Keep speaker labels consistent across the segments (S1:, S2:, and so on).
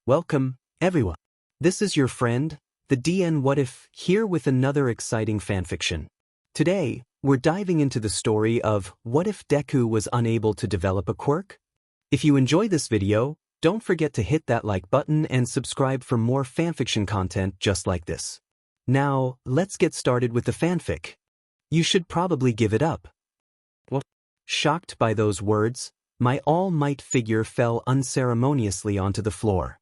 S1: Welcome, everyone. This is your friend, the DN What If, here with another exciting fanfiction. Today, we're diving into the story of what if Deku was unable to develop a quirk? If you enjoy this video, don't forget to hit that like button and subscribe for more fanfiction content just like this. Now, let's get started with the fanfic. You should probably give it up. What? Shocked by those words, my all-might figure fell unceremoniously onto the floor.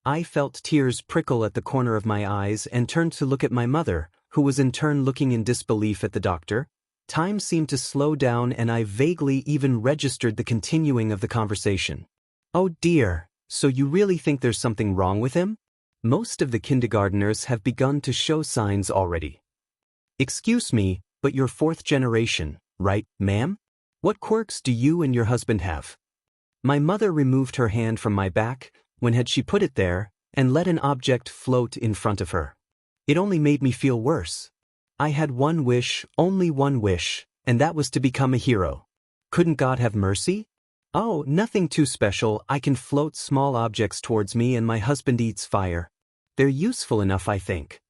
S1: I felt tears prickle at the corner of my eyes and turned to look at my mother, who was in turn looking in disbelief at the doctor. Time seemed to slow down and I vaguely even registered the continuing of the conversation. Oh dear, so you really think there's something wrong with him? Most of the kindergarteners have begun to show signs already. Excuse me, but you're fourth generation, right, ma'am? What quirks do you and your husband have? My mother removed her hand from my back, when had she put it there, and let an object float in front of her. It only made me feel worse. I had one wish, only one wish, and that was to become a hero. Couldn't God have mercy? Oh, nothing too special. I can float small objects towards me and my husband eats fire. They're useful enough, I think.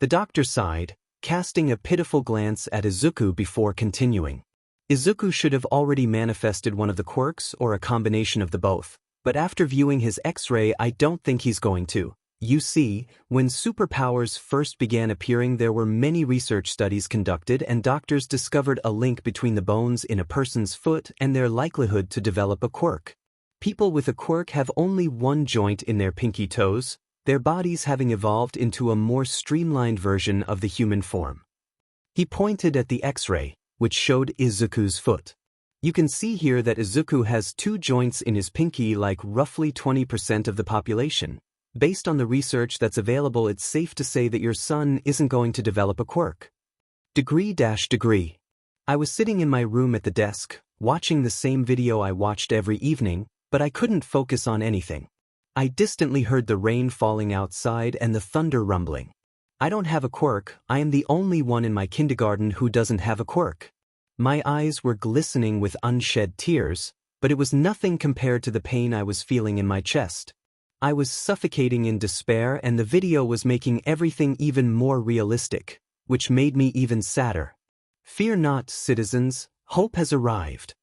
S1: The doctor sighed, casting a pitiful glance at Izuku before continuing. Izuku should have already manifested one of the quirks or a combination of the both, but after viewing his X-ray I don't think he's going to. You see, when superpowers first began appearing there were many research studies conducted and doctors discovered a link between the bones in a person's foot and their likelihood to develop a quirk. People with a quirk have only one joint in their pinky toes, their bodies having evolved into a more streamlined version of the human form. He pointed at the X-ray, which showed Izuku's foot. You can see here that Izuku has two joints in his pinky like roughly 20% of the population. Based on the research that's available, it's safe to say that your son isn't going to develop a quirk. Degree. I was sitting in my room at the desk, watching the same video I watched every evening, but I couldn't focus on anything. I distantly heard the rain falling outside and the thunder rumbling. I don't have a quirk. I am the only one in my kindergarten who doesn't have a quirk. My eyes were glistening with unshed tears, but it was nothing compared to the pain I was feeling in my chest. I was suffocating in despair and the video was making everything even more realistic, which made me even sadder. Fear not, citizens, hope has arrived.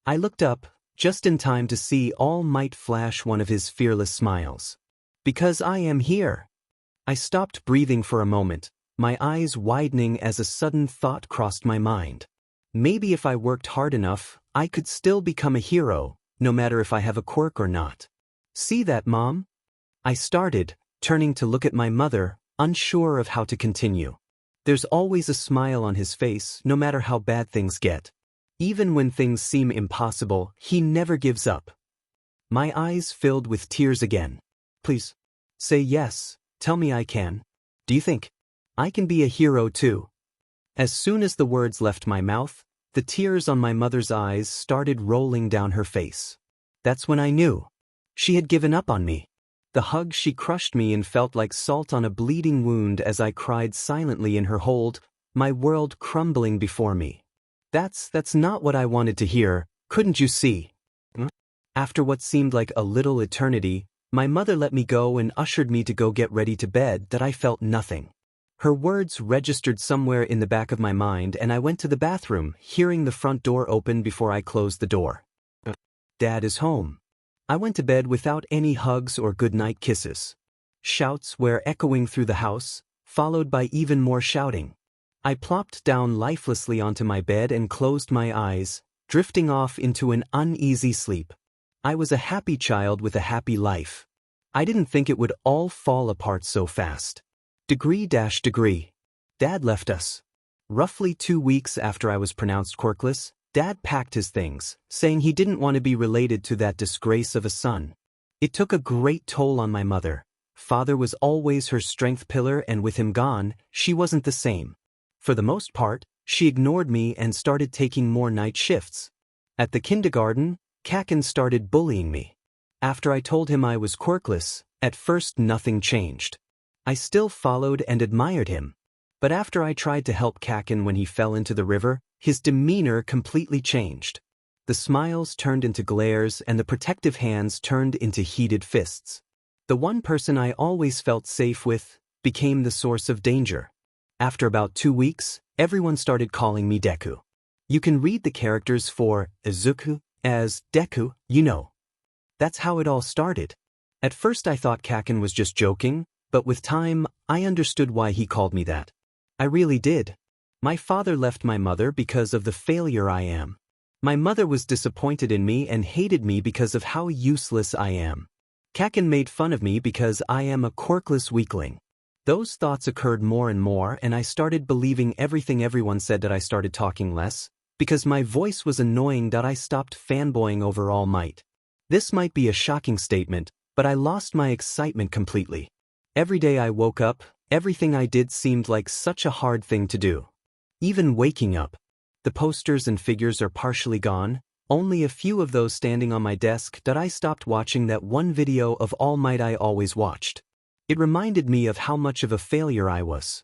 S1: I looked up, just in time to see All Might flash one of his fearless smiles. Because I am here. I stopped breathing for a moment, my eyes widening as a sudden thought crossed my mind. Maybe if I worked hard enough, I could still become a hero, no matter if I have a quirk or not. See that, Mom? I started, turning to look at my mother, unsure of how to continue. There's always a smile on his face, no matter how bad things get. Even when things seem impossible, he never gives up. My eyes filled with tears again. Please, say yes. Tell me I can. Do you think I can be a hero too? As soon as the words left my mouth, the tears on my mother's eyes started rolling down her face. That's when I knew. She had given up on me. The hug she crushed me and felt like salt on a bleeding wound as I cried silently in her hold, my world crumbling before me. That's not what I wanted to hear, couldn't you see? After what seemed like a little eternity, my mother let me go and ushered me to go get ready to bed that I felt nothing. Her words registered somewhere in the back of my mind and I went to the bathroom, hearing the front door open before I closed the door. Dad is home. I went to bed without any hugs or goodnight kisses. Shouts were echoing through the house, followed by even more shouting. I plopped down lifelessly onto my bed and closed my eyes, drifting off into an uneasy sleep. I was a happy child with a happy life. I didn't think it would all fall apart so fast. Degree. Dad left us. Roughly 2 weeks after I was pronounced quirkless, Dad packed his things, saying he didn't want to be related to that disgrace of a son. It took a great toll on my mother. Father was always her strength pillar and with him gone, she wasn't the same. For the most part, she ignored me and started taking more night shifts. At the kindergarten, Kaken started bullying me. After I told him I was quirkless, at first nothing changed. I still followed and admired him. But after I tried to help Kaken when he fell into the river, his demeanor completely changed. The smiles turned into glares and the protective hands turned into heated fists. The one person I always felt safe with became the source of danger. After about 2 weeks, everyone started calling me Deku. You can read the characters for Izuku as Deku, you know. That's how it all started. At first I thought Kaken was just joking, but with time, I understood why he called me that. I really did. My father left my mother because of the failure I am. My mother was disappointed in me and hated me because of how useless I am. Kaken made fun of me because I am a quirkless weakling. Those thoughts occurred more and more, and I started believing everything everyone said. That I started talking less, because my voice was annoying. That I stopped fanboying over All Might. This might be a shocking statement, but I lost my excitement completely. Every day I woke up, everything I did seemed like such a hard thing to do. Even waking up. The posters and figures are partially gone, only a few of those standing on my desk. That I stopped watching that one video of All Might I always watched. It reminded me of how much of a failure I was.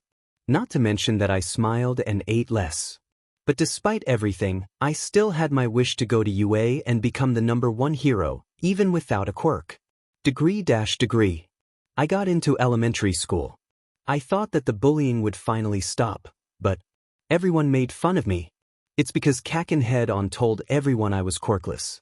S1: Not to mention that I smiled and ate less. But despite everything, I still had my wish to go to UA and become the #1 hero, even without a quirk. Degree. I got into elementary school. I thought that the bullying would finally stop, but everyone made fun of me. It's because Kaken head-on told everyone I was quirkless.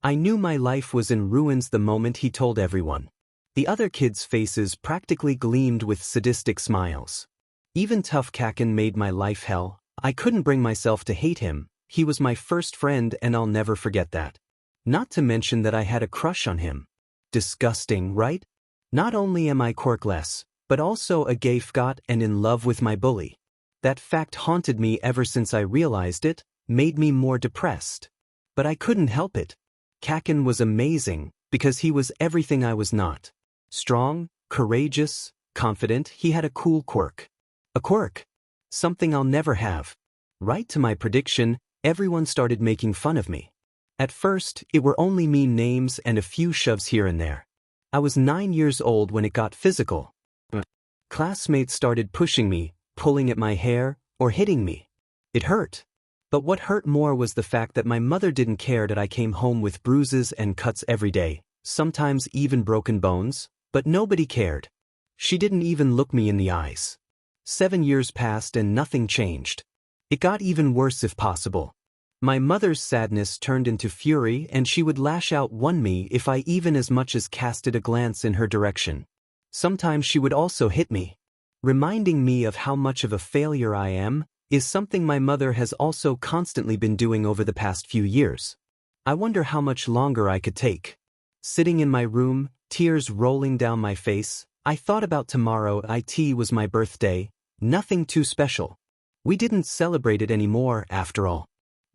S1: I knew my life was in ruins the moment he told everyone. The other kids' faces practically gleamed with sadistic smiles. Even tough Kaken made my life hell. I couldn't bring myself to hate him. He was my first friend and I'll never forget that. Not to mention that I had a crush on him. Disgusting, right? Not only am I quirkless, but also a gay fgot and in love with my bully. That fact haunted me ever since I realized it, made me more depressed. But I couldn't help it. Kaken was amazing, because he was everything I was not. Strong, courageous, confident. He had a cool quirk. A quirk. Something I'll never have. Right to my prediction, everyone started making fun of me. At first, it were only mean names and a few shoves here and there. I was 9 years old when it got physical. Classmates started pushing me, pulling at my hair, or hitting me. It hurt. But what hurt more was the fact that my mother didn't care that I came home with bruises and cuts every day, sometimes even broken bones, but nobody cared. She didn't even look me in the eyes. 7 years passed and nothing changed. It got even worse if possible. My mother's sadness turned into fury and she would lash out on me if I even as much as casted a glance in her direction. Sometimes she would also hit me. Reminding me of how much of a failure I am is something my mother has also constantly been doing over the past few years. I wonder how much longer I could take. Sitting in my room, tears rolling down my face, I thought about tomorrow. It was my birthday, nothing too special. We didn't celebrate it anymore, after all.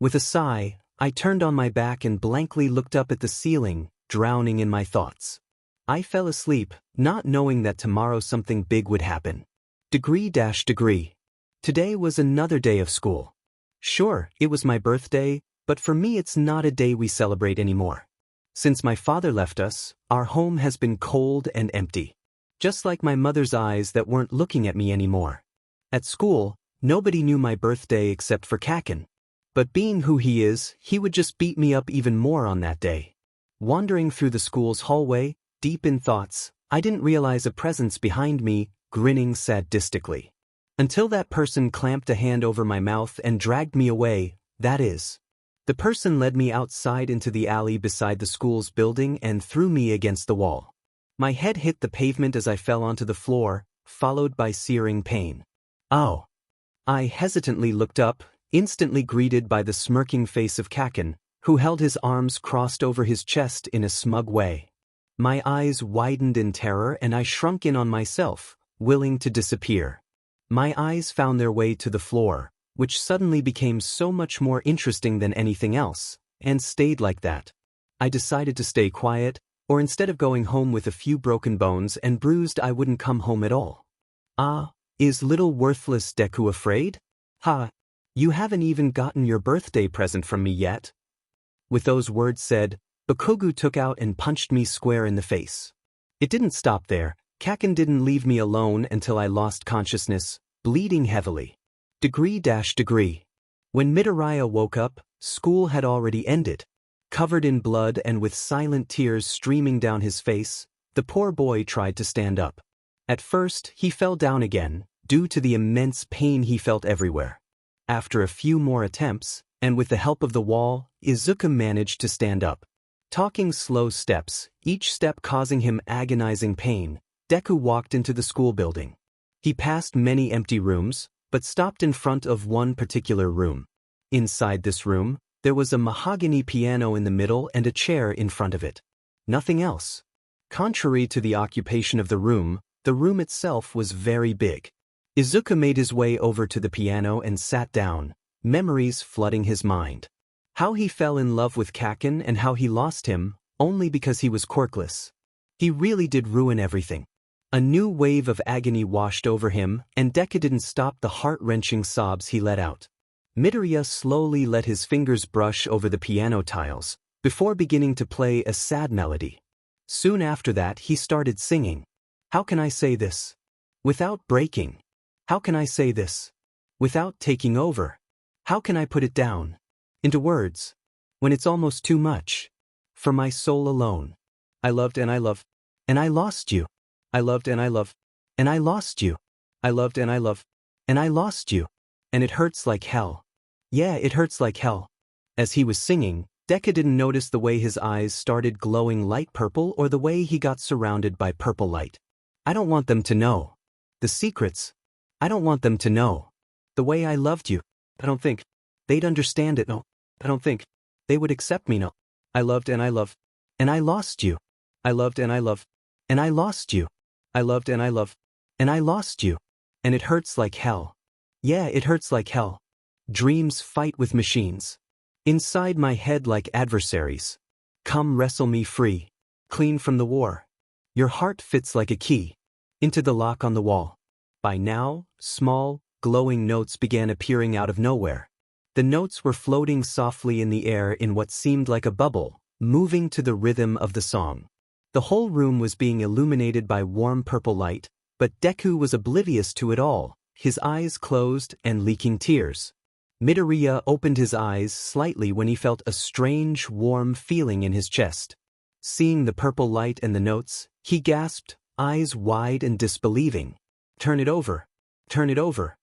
S1: With a sigh, I turned on my back and blankly looked up at the ceiling, drowning in my thoughts. I fell asleep, not knowing that tomorrow something big would happen. Degree. Today was another day of school. Sure, it was my birthday, but for me it's not a day we celebrate anymore. Since my father left us, our home has been cold and empty. Just like my mother's eyes that weren't looking at me anymore. At school, nobody knew my birthday except for Kaken. But being who he is, he would just beat me up even more on that day. Wandering through the school's hallway, deep in thoughts, I didn't realize a presence behind me, grinning sadistically. Until that person clamped a hand over my mouth and dragged me away, that is. The person led me outside into the alley beside the school's building and threw me against the wall. My head hit the pavement as I fell onto the floor, followed by searing pain. Ow! I hesitantly looked up, instantly greeted by the smirking face of Kaken, who held his arms crossed over his chest in a smug way. My eyes widened in terror and I shrunk in on myself, willing to disappear. My eyes found their way to the floor, which suddenly became so much more interesting than anything else, and stayed like that. I decided to stay quiet, or instead of going home with a few broken bones and bruised, I wouldn't come home at all. Ah, is little worthless Deku afraid? Ha! You haven't even gotten your birthday present from me yet. With those words said, Bakugo took out and punched me square in the face. It didn't stop there. Kaken didn't leave me alone until I lost consciousness, bleeding heavily. Degree. When Midoriya woke up, school had already ended. Covered in blood and with silent tears streaming down his face, The poor boy tried to stand up. At first, he fell down again, due to the immense pain he felt everywhere. After a few more attempts, and with the help of the wall, Izuku managed to stand up. Talking slow steps, each step causing him agonizing pain, Deku walked into the school building. He passed many empty rooms, but stopped in front of one particular room. Inside this room, there was a mahogany piano in the middle and a chair in front of it. Nothing else. Contrary to the occupation of the room itself was very big. Izuku made his way over to the piano and sat down, memories flooding his mind. How he fell in love with Kaken and how he lost him, only because he was quirkless. He really did ruin everything. A new wave of agony washed over him, and Deku didn't stop the heart-wrenching sobs he let out. Midoriya slowly let his fingers brush over the piano tiles, before beginning to play a sad melody. Soon after that he started singing. How can I say this? Without breaking. How can I say this? Without taking over. How can I put it down? Into words. When it's almost too much. For my soul alone. I loved and I love. And I lost you. I loved and I love. And I lost you. I loved and I love. And I lost you. And it hurts like hell. Yeah, it hurts like hell. As he was singing, Deku didn't notice the way his eyes started glowing light purple or the way he got surrounded by purple light. I don't want them to know. The secrets. I don't want them to know. The way I loved you. I don't think they'd understand it, no. I don't think they would accept me, no. I loved and I love. And I lost you. I loved and I love. And I lost you. I loved and I love. And I lost you. And it hurts like hell. Yeah, it hurts like hell. Dreams fight with machines. Inside my head like adversaries. Come wrestle me free. Clean from the war. Your heart fits like a key. Into the lock on the wall. By now, small, glowing notes began appearing out of nowhere. The notes were floating softly in the air in what seemed like a bubble, moving to the rhythm of the song. The whole room was being illuminated by warm purple light, but Deku was oblivious to it all, his eyes closed and leaking tears. Midoriya opened his eyes slightly when he felt a strange, warm feeling in his chest. Seeing the purple light and the notes, he gasped, eyes wide and disbelieving. Turn it over. Turn it over.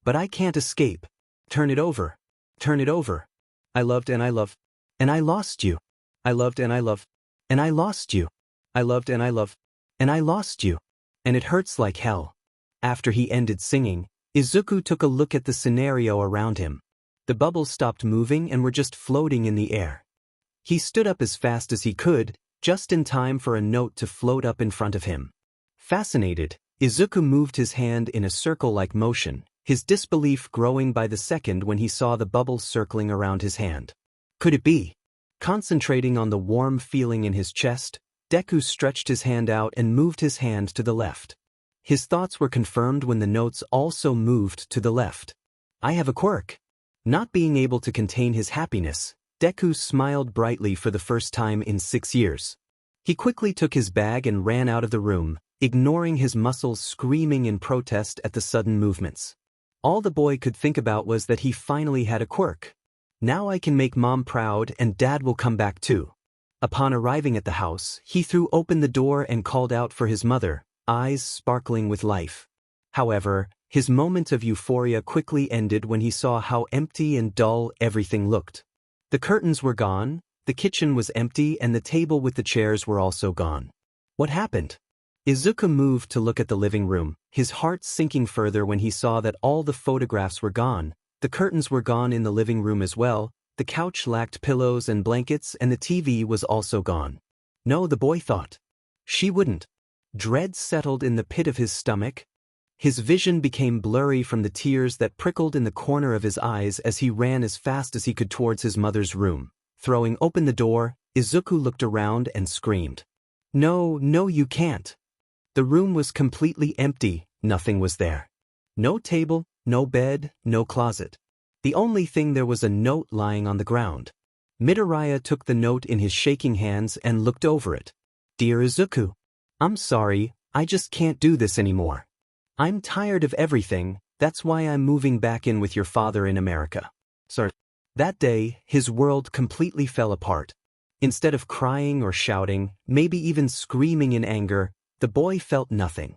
S1: But I can't escape. Turn it over. Turn it over. I loved and I love. And I lost you. I loved and I love. And I lost you. I loved and I love. And I lost you. And it hurts like hell. After he ended singing, Izuku took a look at the scenario around him. The bubbles stopped moving and were just floating in the air. He stood up as fast as he could, just in time for a note to float up in front of him. Fascinated, Izuku moved his hand in a circle-like motion, his disbelief growing by the second when he saw the bubbles circling around his hand. Could it be? Concentrating on the warm feeling in his chest, Deku stretched his hand out and moved his hand to the left. His thoughts were confirmed when the notes also moved to the left. I have a quirk. Not being able to contain his happiness, Deku smiled brightly for the first time in 6 years. He quickly took his bag and ran out of the room, ignoring his muscles screaming in protest at the sudden movements. All the boy could think about was that he finally had a quirk. Now I can make Mom proud and Dad will come back too. Upon arriving at the house, he threw open the door and called out for his mother, eyes sparkling with life. However, his moment of euphoria quickly ended when he saw how empty and dull everything looked. The curtains were gone, the kitchen was empty, and the table with the chairs were also gone. What happened? Izuku moved to look at the living room, his heart sinking further when he saw that all the photographs were gone, the curtains were gone in the living room as well, the couch lacked pillows and blankets, and the TV was also gone. No, the boy thought. She wouldn't. Dread settled in the pit of his stomach. His vision became blurry from the tears that prickled in the corner of his eyes as he ran as fast as he could towards his mother's room. Throwing open the door, Izuku looked around and screamed. No, no, you can't. The room was completely empty, nothing was there. No table, no bed, no closet. The only thing there was a note lying on the ground. Midoriya took the note in his shaking hands and looked over it. Dear Izuku, I'm sorry, I just can't do this anymore. I'm tired of everything, that's why I'm moving back in with your father in America. Sir. That day, his world completely fell apart. Instead of crying or shouting, maybe even screaming in anger, the boy felt nothing.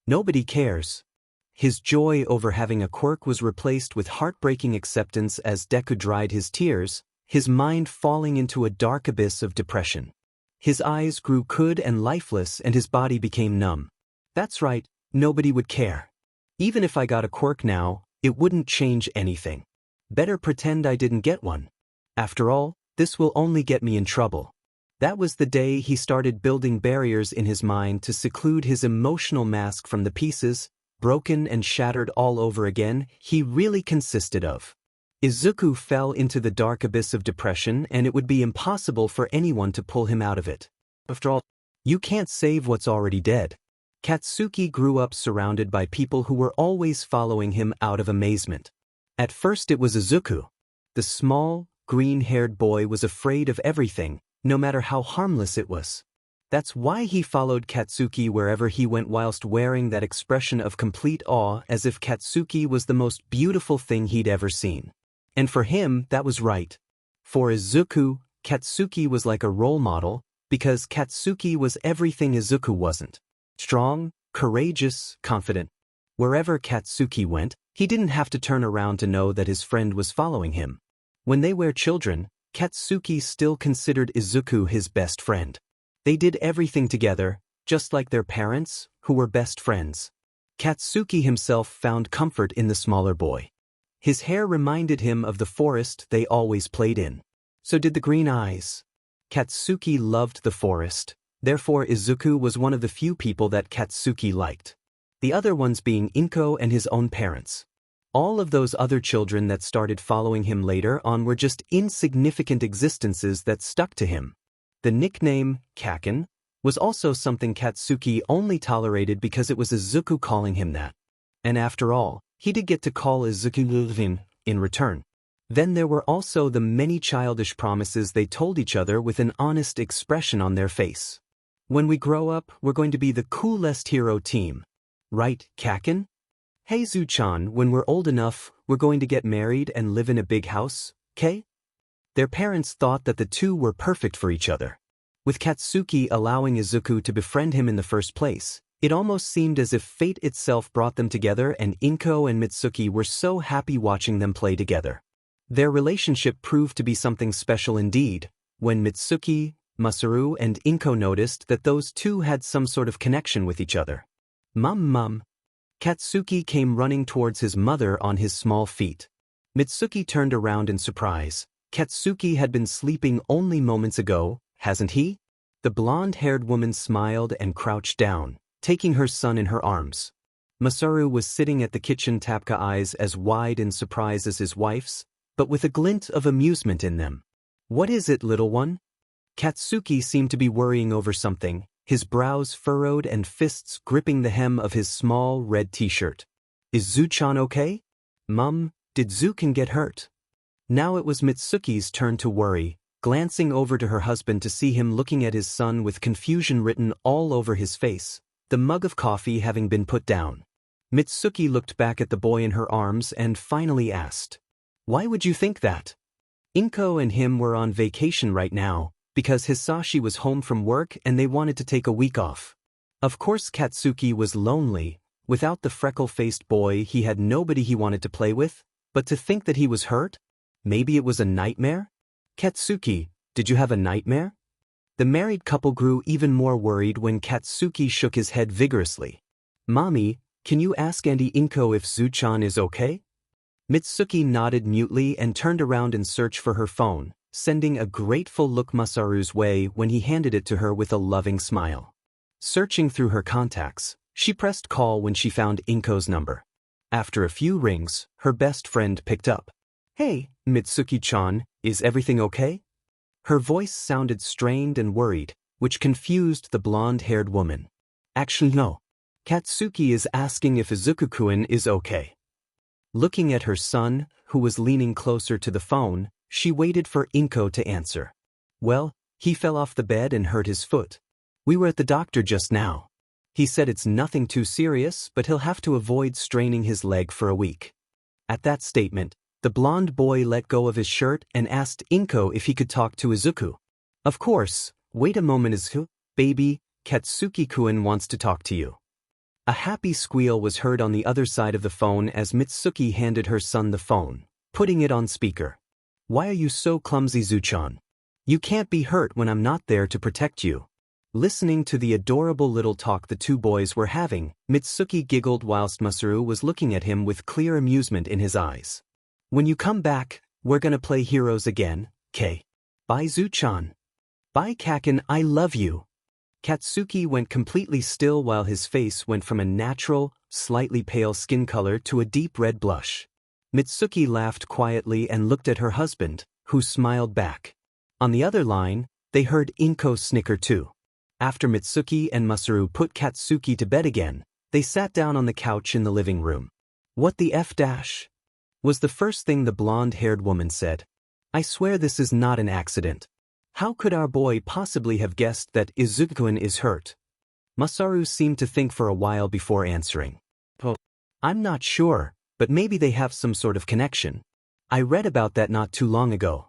S1: Nobody cares. His joy over having a quirk was replaced with heartbreaking acceptance as Deku dried his tears, his mind falling into a dark abyss of depression. His eyes grew cold and lifeless and his body became numb. That's right, nobody would care. Even if I got a quirk now, it wouldn't change anything. Better pretend I didn't get one. After all, this will only get me in trouble. That was the day he started building barriers in his mind to seclude his emotional mask from the pieces, broken and shattered all over again, he really consisted of. Izuku fell into the dark abyss of depression and it would be impossible for anyone to pull him out of it. After all, you can't save what's already dead. Katsuki grew up surrounded by people who were always following him out of amazement. At first it was Izuku. The small, green-haired boy was afraid of everything, no matter how harmless it was. That's why he followed Katsuki wherever he went whilst wearing that expression of complete awe as if Katsuki was the most beautiful thing he'd ever seen. And for him, that was right. For Izuku, Katsuki was like a role model, because Katsuki was everything Izuku wasn't. Strong, courageous, confident. Wherever Katsuki went, he didn't have to turn around to know that his friend was following him. When they were children, Katsuki still considered Izuku his best friend. They did everything together, just like their parents, who were best friends. Katsuki himself found comfort in the smaller boy. His hair reminded him of the forest they always played in. So did the green eyes. Katsuki loved the forest. Therefore Izuku was one of the few people that Katsuki liked. The other ones being Inko and his own parents. All of those other children that started following him later on were just insignificant existences that stuck to him. The nickname, Kaken, was also something Katsuki only tolerated because it was Izuku calling him that. And after all, he did get to call Izuku Luvin in return. Then there were also the many childish promises they told each other with an honest expression on their face. When we grow up, we're going to be the coolest hero team. Right, Kaken? Hey Zu-chan, when we're old enough, we're going to get married and live in a big house, okay? Their parents thought that the two were perfect for each other. With Katsuki allowing Izuku to befriend him in the first place, it almost seemed as if fate itself brought them together and Inko and Mitsuki were so happy watching them play together. Their relationship proved to be something special indeed, when Mitsuki, Masaru and Inko noticed that those two had some sort of connection with each other. Mum. Katsuki came running towards his mother on his small feet. Mitsuki turned around in surprise. Katsuki had been sleeping only moments ago, hasn't he? The blonde-haired woman smiled and crouched down, taking her son in her arms. Masaru was sitting at the kitchen tapka, eyes as wide in surprise as his wife's, but with a glint of amusement in them. What is it, little one? Katsuki seemed to be worrying over something, his brows furrowed and fists gripping the hem of his small red t-shirt. Is Zu-chan okay? Mum, did Zu-can get hurt? Now it was Mitsuki's turn to worry, glancing over to her husband to see him looking at his son with confusion written all over his face, the mug of coffee having been put down. Mitsuki looked back at the boy in her arms and finally asked, "Why would you think that?" Inko and him were on vacation right now, because Hisashi was home from work and they wanted to take a week off. Of course Katsuki was lonely. Without the freckle-faced boy he had nobody he wanted to play with, but to think that he was hurt? Maybe it was a nightmare? Katsuki, did you have a nightmare? The married couple grew even more worried when Katsuki shook his head vigorously. Mommy, can you ask Auntie Inko if Zu-chan is okay? Mitsuki nodded mutely and turned around in search for her phone, sending a grateful look Masaru's way when he handed it to her with a loving smile. Searching through her contacts, she pressed call when she found Inko's number. After a few rings, her best friend picked up. Hey, Mitsuki-chan, is everything okay? Her voice sounded strained and worried, which confused the blonde-haired woman. Actually no. Katsuki is asking if Izuku-kun is okay. Looking at her son, who was leaning closer to the phone, she waited for Inko to answer. Well, he fell off the bed and hurt his foot. We were at the doctor just now. He said it's nothing too serious, but he'll have to avoid straining his leg for a week. At that statement, The blonde boy let go of his shirt and asked Inko if he could talk to Izuku. Of course, wait a moment Izuku, baby, Katsuki-kun wants to talk to you. A happy squeal was heard on the other side of the phone as Mitsuki handed her son the phone, putting it on speaker. Why are you so clumsy, Zuchan? You can't be hurt when I'm not there to protect you. Listening to the adorable little talk the two boys were having, Mitsuki giggled whilst Masaru was looking at him with clear amusement in his eyes. When you come back, we're gonna play heroes again, K. Bye Zuchan. Bye Kaken, I love you. Katsuki went completely still while his face went from a natural, slightly pale skin color to a deep red blush. Mitsuki laughed quietly and looked at her husband, who smiled back. On the other line, they heard Inko snicker too. After Mitsuki and Masaru put Katsuki to bed again, they sat down on the couch in the living room. What the F dash? Was the first thing the blonde-haired woman said. I swear this is not an accident. How could our boy possibly have guessed that Izuku-kun is hurt? Masaru seemed to think for a while before answering. Oh, I'm not sure, but maybe they have some sort of connection. I read about that not too long ago.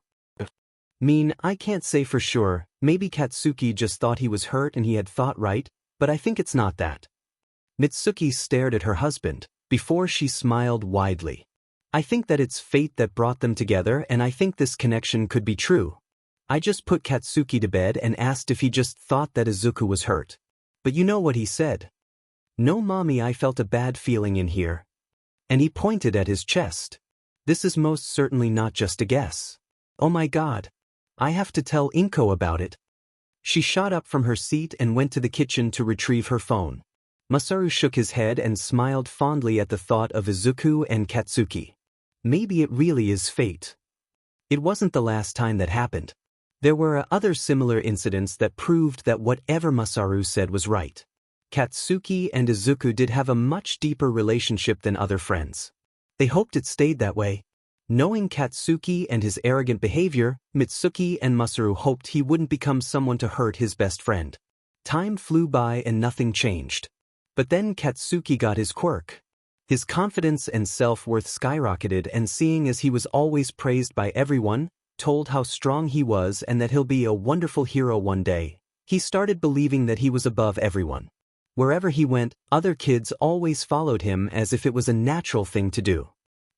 S1: I can't say for sure, maybe Katsuki just thought he was hurt and he had thought right, but I think it's not that. Mitsuki stared at her husband, before she smiled widely. I think that it's fate that brought them together and I think this connection could be true. I just put Katsuki to bed and asked if he just thought that Izuku was hurt. But you know what he said? No mommy, I felt a bad feeling in here. And he pointed at his chest. This is most certainly not just a guess. Oh my god. I have to tell Inko about it. She shot up from her seat and went to the kitchen to retrieve her phone. Masaru shook his head and smiled fondly at the thought of Izuku and Katsuki. Maybe it really is fate. It wasn't the last time that happened. There were other similar incidents that proved that whatever Masaru said was right. Katsuki and Izuku did have a much deeper relationship than other friends. They hoped it stayed that way. Knowing Katsuki and his arrogant behavior, Mitsuki and Masaru hoped he wouldn't become someone to hurt his best friend. Time flew by and nothing changed. But then Katsuki got his quirk. His confidence and self-worth skyrocketed, and seeing as he was always praised by everyone, told how strong he was and that he'll be a wonderful hero one day, he started believing that he was above everyone. Wherever he went, other kids always followed him as if it was a natural thing to do.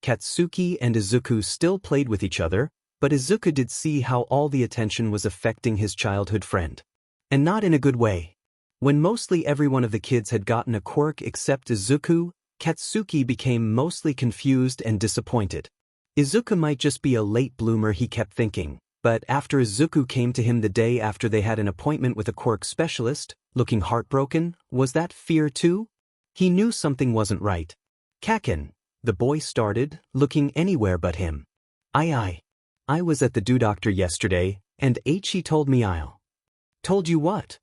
S1: Katsuki and Izuku still played with each other, but Izuku did see how all the attention was affecting his childhood friend. And not in a good way. When mostly every one of the kids had gotten a quirk except Izuku, Katsuki became mostly confused and disappointed. Izuku might just be a late bloomer, he kept thinking, but after Izuku came to him the day after they had an appointment with a quirk specialist, looking heartbroken, was that fear too? He knew something wasn't right. Kaken, the boy started, looking anywhere but him. I was at the doctor yesterday, and He told me I'll. Told you what?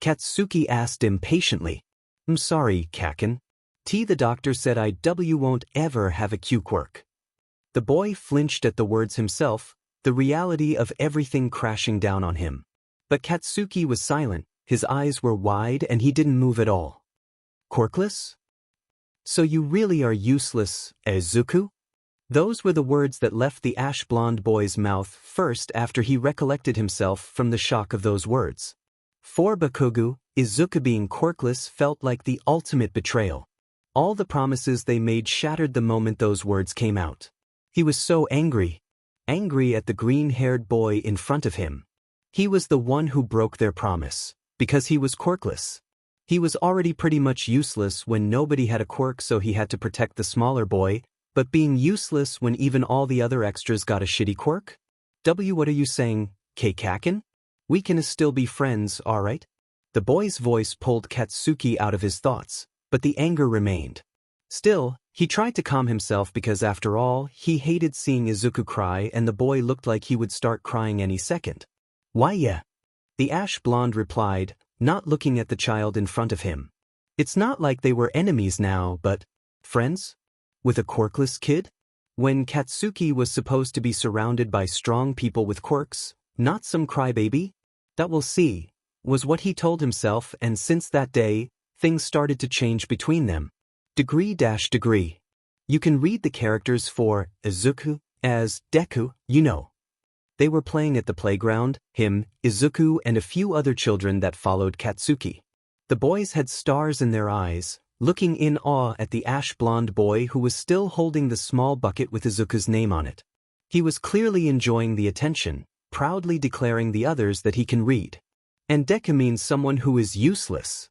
S1: Katsuki asked impatiently. I'm sorry, Kaken. The doctor said I won't ever have a Q quirk. The boy flinched at the words himself, the reality of everything crashing down on him. But Katsuki was silent, his eyes were wide and he didn't move at all. Quirkless? So you really are useless, Izuku? Those were the words that left the ash-blonde boy's mouth first after he recollected himself from the shock of those words. For Bakugo, Izuku being quirkless felt like the ultimate betrayal. All the promises they made shattered the moment those words came out. He was so angry. Angry at the green-haired boy in front of him. He was the one who broke their promise, because he was quirkless. He was already pretty much useless when nobody had a quirk, so he had to protect the smaller boy, but being useless when even all the other extras got a shitty quirk? What are you saying, Kaken? We can still be friends, alright? The boy's voice pulled Katsuki out of his thoughts, but the anger remained. Still, he tried to calm himself because after all, he hated seeing Izuku cry and the boy looked like he would start crying any second. Why yeah? The ash-blonde replied, not looking at the child in front of him. It's not like they were enemies now, but friends? With a quirkless kid? When Katsuki was supposed to be surrounded by strong people with quirks, not some crybaby? That we'll see, was what he told himself, and since that day, things started to change between them. Degree. You can read the characters for Izuku as Deku, you know. They were playing at the playground, him, Izuku and a few other children that followed Katsuki. The boys had stars in their eyes, looking in awe at the ash-blonde boy who was still holding the small bucket with Izuku's name on it. He was clearly enjoying the attention, proudly declaring the others that he can read. And Deku means someone who is useless.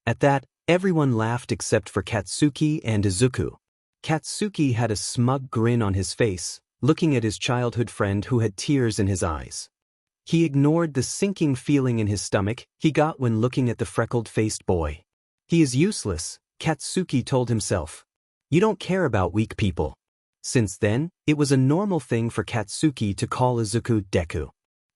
S1: At that, everyone laughed except for Katsuki and Izuku. Katsuki had a smug grin on his face, looking at his childhood friend who had tears in his eyes. He ignored the sinking feeling in his stomach he got when looking at the freckled-faced boy. He is useless, Katsuki told himself. You don't care about weak people. Since then, it was a normal thing for Katsuki to call Izuku Deku.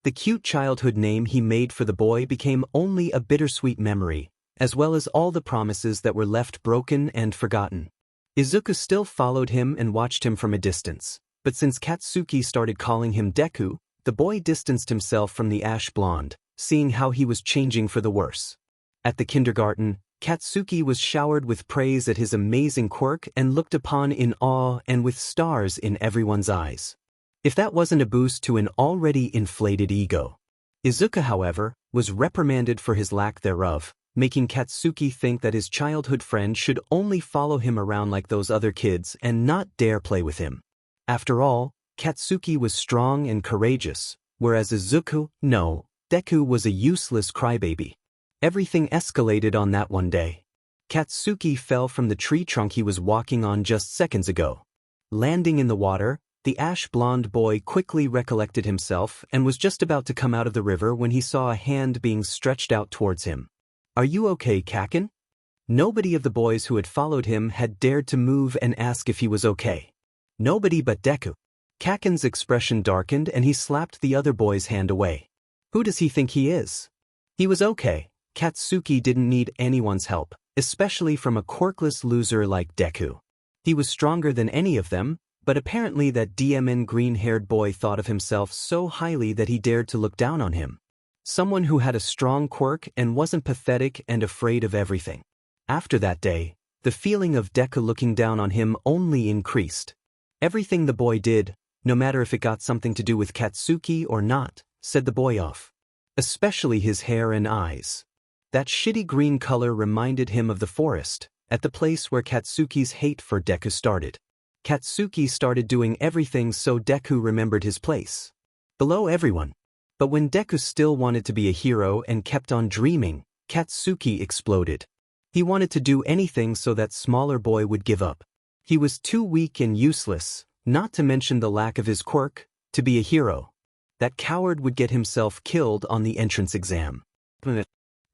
S1: The cute childhood name he made for the boy became only a bittersweet memory, as well as all the promises that were left broken and forgotten. Izuku still followed him and watched him from a distance, but since Katsuki started calling him Deku, the boy distanced himself from the ash blonde, seeing how he was changing for the worse. At the kindergarten, Katsuki was showered with praise at his amazing quirk and looked upon in awe and with stars in everyone's eyes. If that wasn't a boost to an already inflated ego. Izuku, however, was reprimanded for his lack thereof, making Katsuki think that his childhood friend should only follow him around like those other kids and not dare play with him. After all, Katsuki was strong and courageous, whereas Izuku, no, Deku was a useless crybaby. Everything escalated on that one day. Katsuki fell from the tree trunk he was walking on just seconds ago. Landing in the water, the ash-blonde boy quickly recollected himself and was just about to come out of the river when he saw a hand being stretched out towards him. Are you okay, Kaken? Nobody of the boys who had followed him had dared to move and ask if he was okay. Nobody but Deku. Kaken's expression darkened and he slapped the other boy's hand away. Who does he think he is? He was okay. Katsuki didn't need anyone's help, especially from a quirkless loser like Deku. He was stronger than any of them, but apparently that DMN green-haired boy thought of himself so highly that he dared to look down on him. Someone who had a strong quirk and wasn't pathetic and afraid of everything. After that day, the feeling of Deku looking down on him only increased. Everything the boy did, no matter if it got something to do with Katsuki or not, set the boy off. Especially his hair and eyes. That shitty green color reminded him of the forest, at the place where Katsuki's hate for Deku started. Katsuki started doing everything so Deku remembered his place. Below everyone. But when Deku still wanted to be a hero and kept on dreaming, Katsuki exploded. He wanted to do anything so that smaller boy would give up. He was too weak and useless, not to mention the lack of his quirk, to be a hero. That coward would get himself killed on the entrance exam.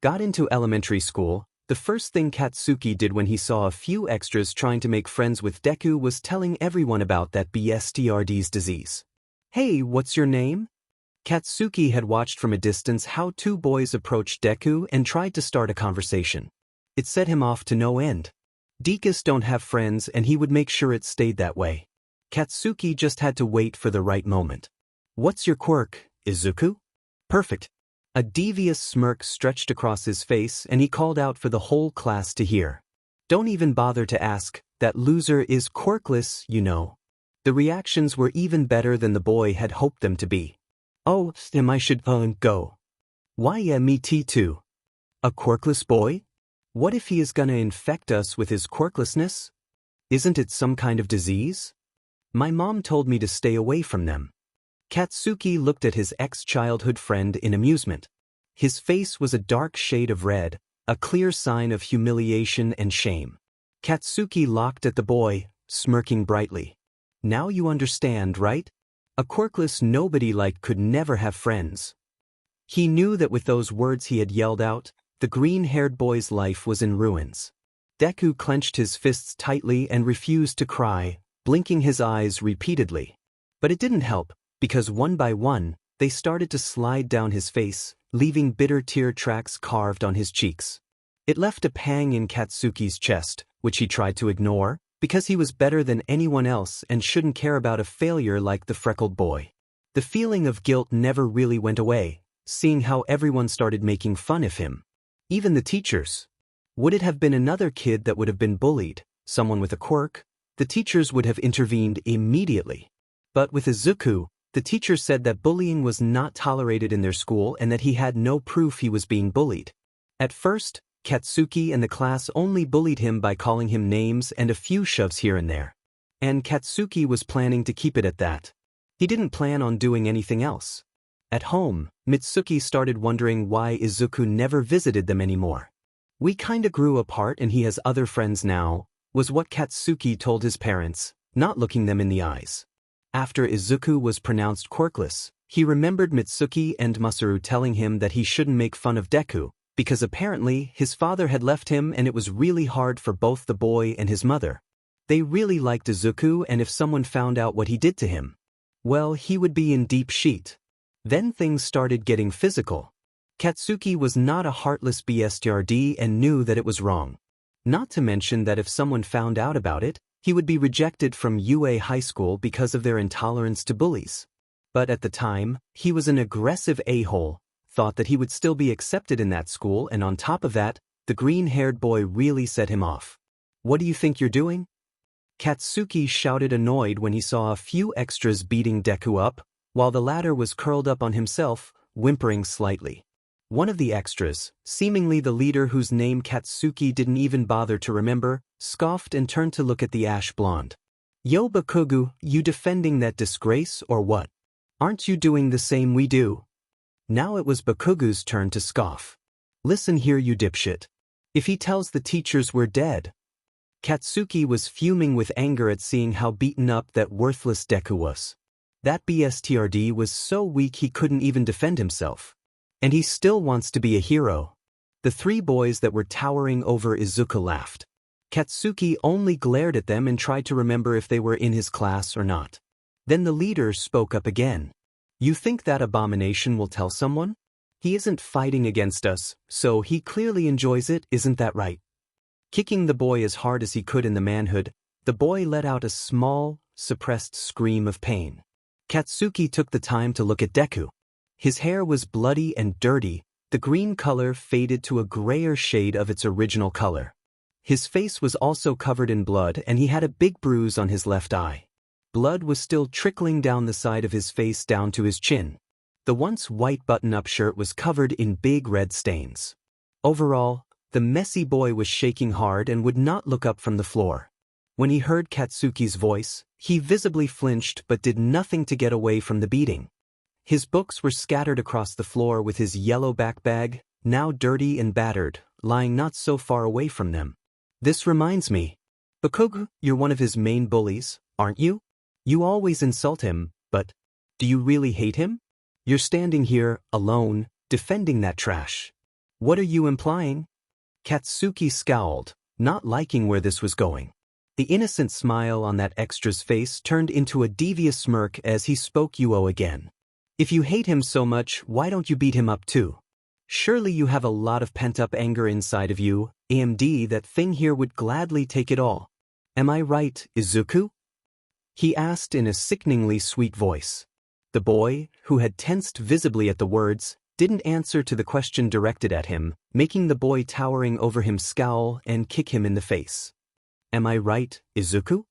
S1: Got into elementary school, the first thing Katsuki did when he saw a few extras trying to make friends with Deku was telling everyone about that BSTRD's disease. Hey, what's your name? Katsuki had watched from a distance how two boys approached Deku and tried to start a conversation. It set him off to no end. Dekus don't have friends and he would make sure it stayed that way. Katsuki just had to wait for the right moment. What's your quirk, Izuku? Perfect. A devious smirk stretched across his face and he called out for the whole class to hear. Don't even bother to ask, that loser is quirkless, you know. The reactions were even better than the boy had hoped them to be. Oh, I should go. Why yeah, me too. A quirkless boy? What if he is gonna infect us with his quirklessness? Isn't it some kind of disease? My mom told me to stay away from them. Katsuki looked at his ex-childhood friend in amusement. His face was a dark shade of red, a clear sign of humiliation and shame. Katsuki looked at the boy, smirking brightly. Now you understand, right? A quirkless nobody-like could never have friends. He knew that with those words he had yelled out, the green-haired boy's life was in ruins. Deku clenched his fists tightly and refused to cry, blinking his eyes repeatedly. But it didn't help, because one by one, they started to slide down his face, leaving bitter tear tracks carved on his cheeks. It left a pang in Katsuki's chest, which he tried to ignore, because he was better than anyone else and shouldn't care about a failure like the freckled boy. The feeling of guilt never really went away, seeing how everyone started making fun of him. Even the teachers. Would it have been another kid that would have been bullied, someone with a quirk? the teachers would have intervened immediately. But with Izuku, the teacher said that bullying was not tolerated in their school and that he had no proof he was being bullied. At first, Katsuki and the class only bullied him by calling him names and a few shoves here and there. And Katsuki was planning to keep it at that. He didn't plan on doing anything else. At home, Mitsuki started wondering why Izuku never visited them anymore. "We kinda grew apart and he has other friends now," was what Katsuki told his parents, not looking them in the eyes. After Izuku was pronounced quirkless, he remembered Mitsuki and Masaru telling him that he shouldn't make fun of Deku, because apparently his father had left him and it was really hard for both the boy and his mother. They really liked Izuku, and if someone found out what he did to him, well, he would be in deep shit. Then things started getting physical. Katsuki was not a heartless bastard and knew that it was wrong. Not to mention that if someone found out about it, he would be rejected from UA High School because of their intolerance to bullies. But at the time, he was an aggressive a-hole, thought that he would still be accepted in that school, and on top of that, the green-haired boy really set him off. "What do you think you're doing?" Katsuki shouted, annoyed when he saw a few extras beating Deku up, while the latter was curled up on himself, whimpering slightly. One of the extras, seemingly the leader whose name Katsuki didn't even bother to remember, scoffed and turned to look at the ash blonde. "Yo Bakugu, you defending that disgrace or what? Aren't you doing the same we do?" Now it was Bakugu's turn to scoff. "Listen here, you dipshit. If he tells the teachers we're dead." Katsuki was fuming with anger at seeing how beaten up that worthless Deku was. That bastard was so weak he couldn't even defend himself. And he still wants to be a hero. The three boys that were towering over Izuku laughed. Katsuki only glared at them and tried to remember if they were in his class or not. Then the leader spoke up again. "You think that abomination will tell someone? He isn't fighting against us, so he clearly enjoys it, isn't that right?" Kicking the boy as hard as he could in the manhood, the boy let out a small, suppressed scream of pain. Katsuki took the time to look at Deku. His hair was bloody and dirty, the green color faded to a grayer shade of its original color. His face was also covered in blood and he had a big bruise on his left eye. Blood was still trickling down the side of his face down to his chin. The once white button-up shirt was covered in big red stains. Overall, the messy boy was shaking hard and would not look up from the floor. When he heard Katsuki's voice, he visibly flinched but did nothing to get away from the beating. His books were scattered across the floor with his yellow backbag, now dirty and battered, lying not so far away from them. "This reminds me. Bakugu, you're one of his main bullies, aren't you? You always insult him, but do you really hate him? You're standing here, alone, defending that trash. What are you implying?" Katsuki scowled, not liking where this was going. The innocent smile on that extra's face turned into a devious smirk as he spoke Uo again. "If you hate him so much, why don't you beat him up too? Surely you have a lot of pent-up anger inside of you. AMD, that thing here would gladly take it all. Am I right, Izuku?" He asked in a sickeningly sweet voice. The boy, who had tensed visibly at the words, didn't answer to the question directed at him, making the boy towering over him scowl and kick him in the face. "Am I right, Izuku?"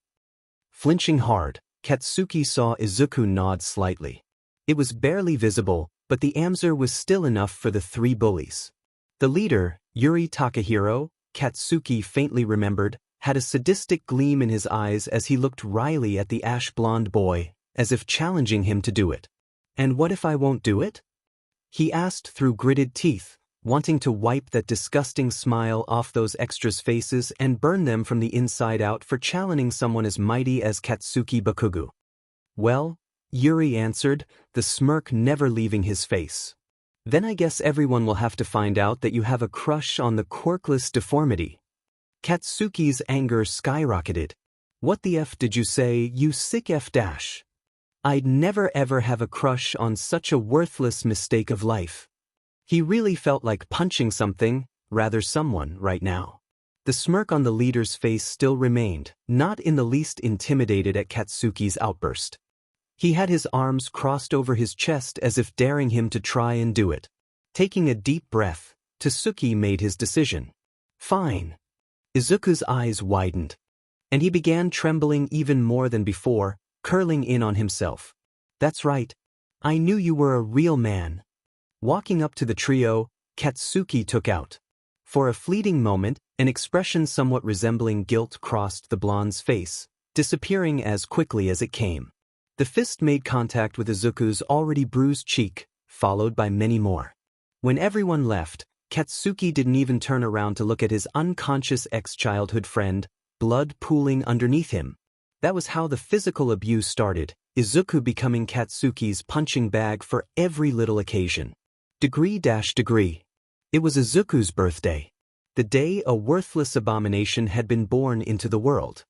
S1: Flinching hard, Katsuki saw Izuku nod slightly. It was barely visible, but the answer was still enough for the three bullies. The leader, Yuri Takahiro, Katsuki faintly remembered, had a sadistic gleam in his eyes as he looked wryly at the ash-blonde boy, as if challenging him to do it. "And what if I won't do it?" he asked through gritted teeth, wanting to wipe that disgusting smile off those extras' faces and burn them from the inside out for challenging someone as mighty as Katsuki Bakugu. "Well," Yuri answered, the smirk never leaving his face, "then I guess everyone will have to find out that you have a crush on the quirkless deformity." Katsuki's anger skyrocketed. "What the F did you say, you sick F dash? I'd never ever have a crush on such a worthless mistake of life." He really felt like punching something, rather someone, right now. The smirk on the leader's face still remained, not in the least intimidated at Katsuki's outburst. He had his arms crossed over his chest as if daring him to try and do it. Taking a deep breath, Tsuki made his decision. "Fine." Izuku's eyes widened. And he began trembling even more than before, curling in on himself. That's right. I knew you were a real man. Walking up to the trio, Katsuki took out. For a fleeting moment, an expression somewhat resembling guilt crossed the blonde's face, disappearing as quickly as it came. The fist made contact with Izuku's already bruised cheek, followed by many more. When everyone left, Katsuki didn't even turn around to look at his unconscious ex-childhood friend, blood pooling underneath him. That was how the physical abuse started, Izuku becoming Katsuki's punching bag for every little occasion. Degree. It was Izuku's birthday. The day a worthless abomination had been born into the world.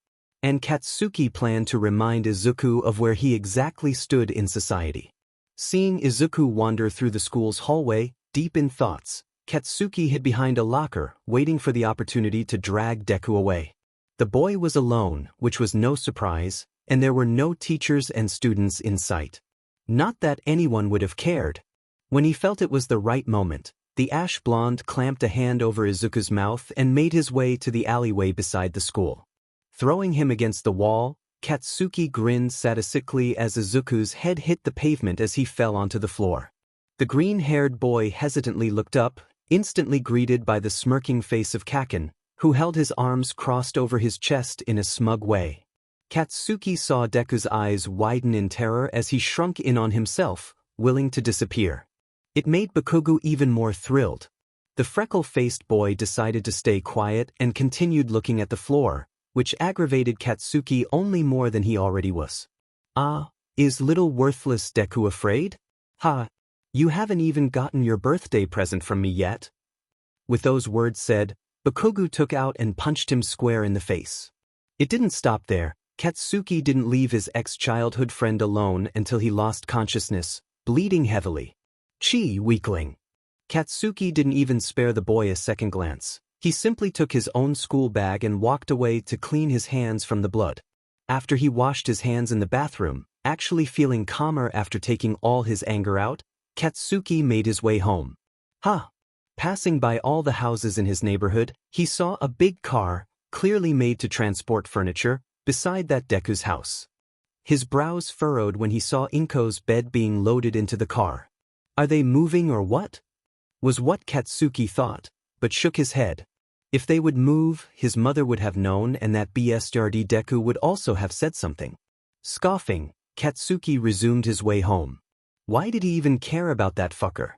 S1: And Katsuki planned to remind Izuku of where he exactly stood in society. Seeing Izuku wander through the school's hallway, deep in thoughts, Katsuki hid behind a locker, waiting for the opportunity to drag Deku away. The boy was alone, which was no surprise, and there were no teachers and students in sight. Not that anyone would have cared. When he felt it was the right moment, the ash blonde clamped a hand over Izuku's mouth and made his way to the alleyway beside the school. Throwing him against the wall, Katsuki grinned sadistically as Izuku's head hit the pavement as he fell onto the floor. The green-haired boy hesitantly looked up, instantly greeted by the smirking face of Kaken, who held his arms crossed over his chest in a smug way. Katsuki saw Deku's eyes widen in terror as he shrunk in on himself, willing to disappear. It made Bakugo even more thrilled. The freckle-faced boy decided to stay quiet and continued looking at the floor, which aggravated Katsuki only more than he already was. Ah, is little worthless Deku afraid? Ha! You haven't even gotten your birthday present from me yet. With those words said, Bakugo took out and punched him square in the face. It didn't stop there. Katsuki didn't leave his ex-childhood friend alone until he lost consciousness, bleeding heavily. Chi, weakling. Katsuki didn't even spare the boy a second glance. He simply took his own school bag and walked away to clean his hands from the blood. After he washed his hands in the bathroom, actually feeling calmer after taking all his anger out, Katsuki made his way home. Passing by all the houses in his neighborhood, he saw a big car, clearly made to transport furniture, beside that Deku's house. His brows furrowed when he saw Inko's bed being loaded into the car. Are they moving or what? Was what Katsuki thought, but shook his head. If they would move, his mother would have known and that bsrd Deku would also have said something. Scoffing, Katsuki resumed his way home. Why did he even care about that fucker?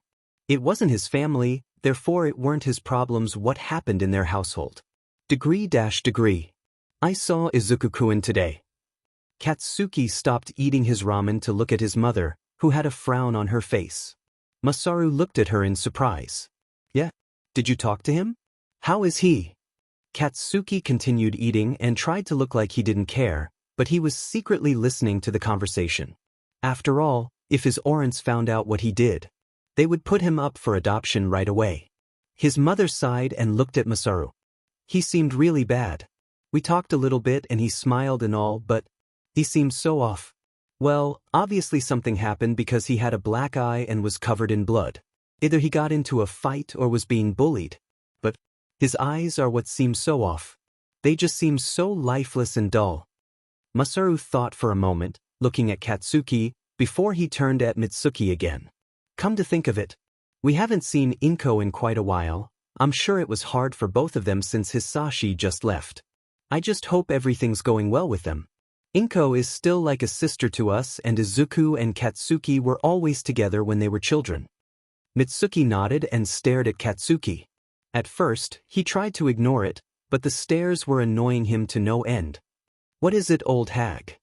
S1: It wasn't his family, therefore it weren't his problems what happened in their household. Degree. I saw Izuku-kun today. Katsuki stopped eating his ramen to look at his mother, who had a frown on her face. Masaru looked at her in surprise. Yeah? Did you talk to him? How is he? Katsuki continued eating and tried to look like he didn't care, but he was secretly listening to the conversation. After all, if his parents found out what he did, they would put him up for adoption right away. His mother sighed and looked at Masaru. He seemed really bad. We talked a little bit and he smiled and all, but he seemed so off. Well, obviously something happened because he had a black eye and was covered in blood. Either he got into a fight or was being bullied. But his eyes are what seem so off. They just seem so lifeless and dull. Masaru thought for a moment, looking at Katsuki, before he turned at Mitsuki again. Come to think of it, we haven't seen Inko in quite a while. I'm sure it was hard for both of them since Hisashi just left. I just hope everything's going well with them. Inko is still like a sister to us and Izuku and Katsuki were always together when they were children. Mitsuki nodded and stared at Katsuki. At first, he tried to ignore it, but the stares were annoying him to no end. What is it, old hag?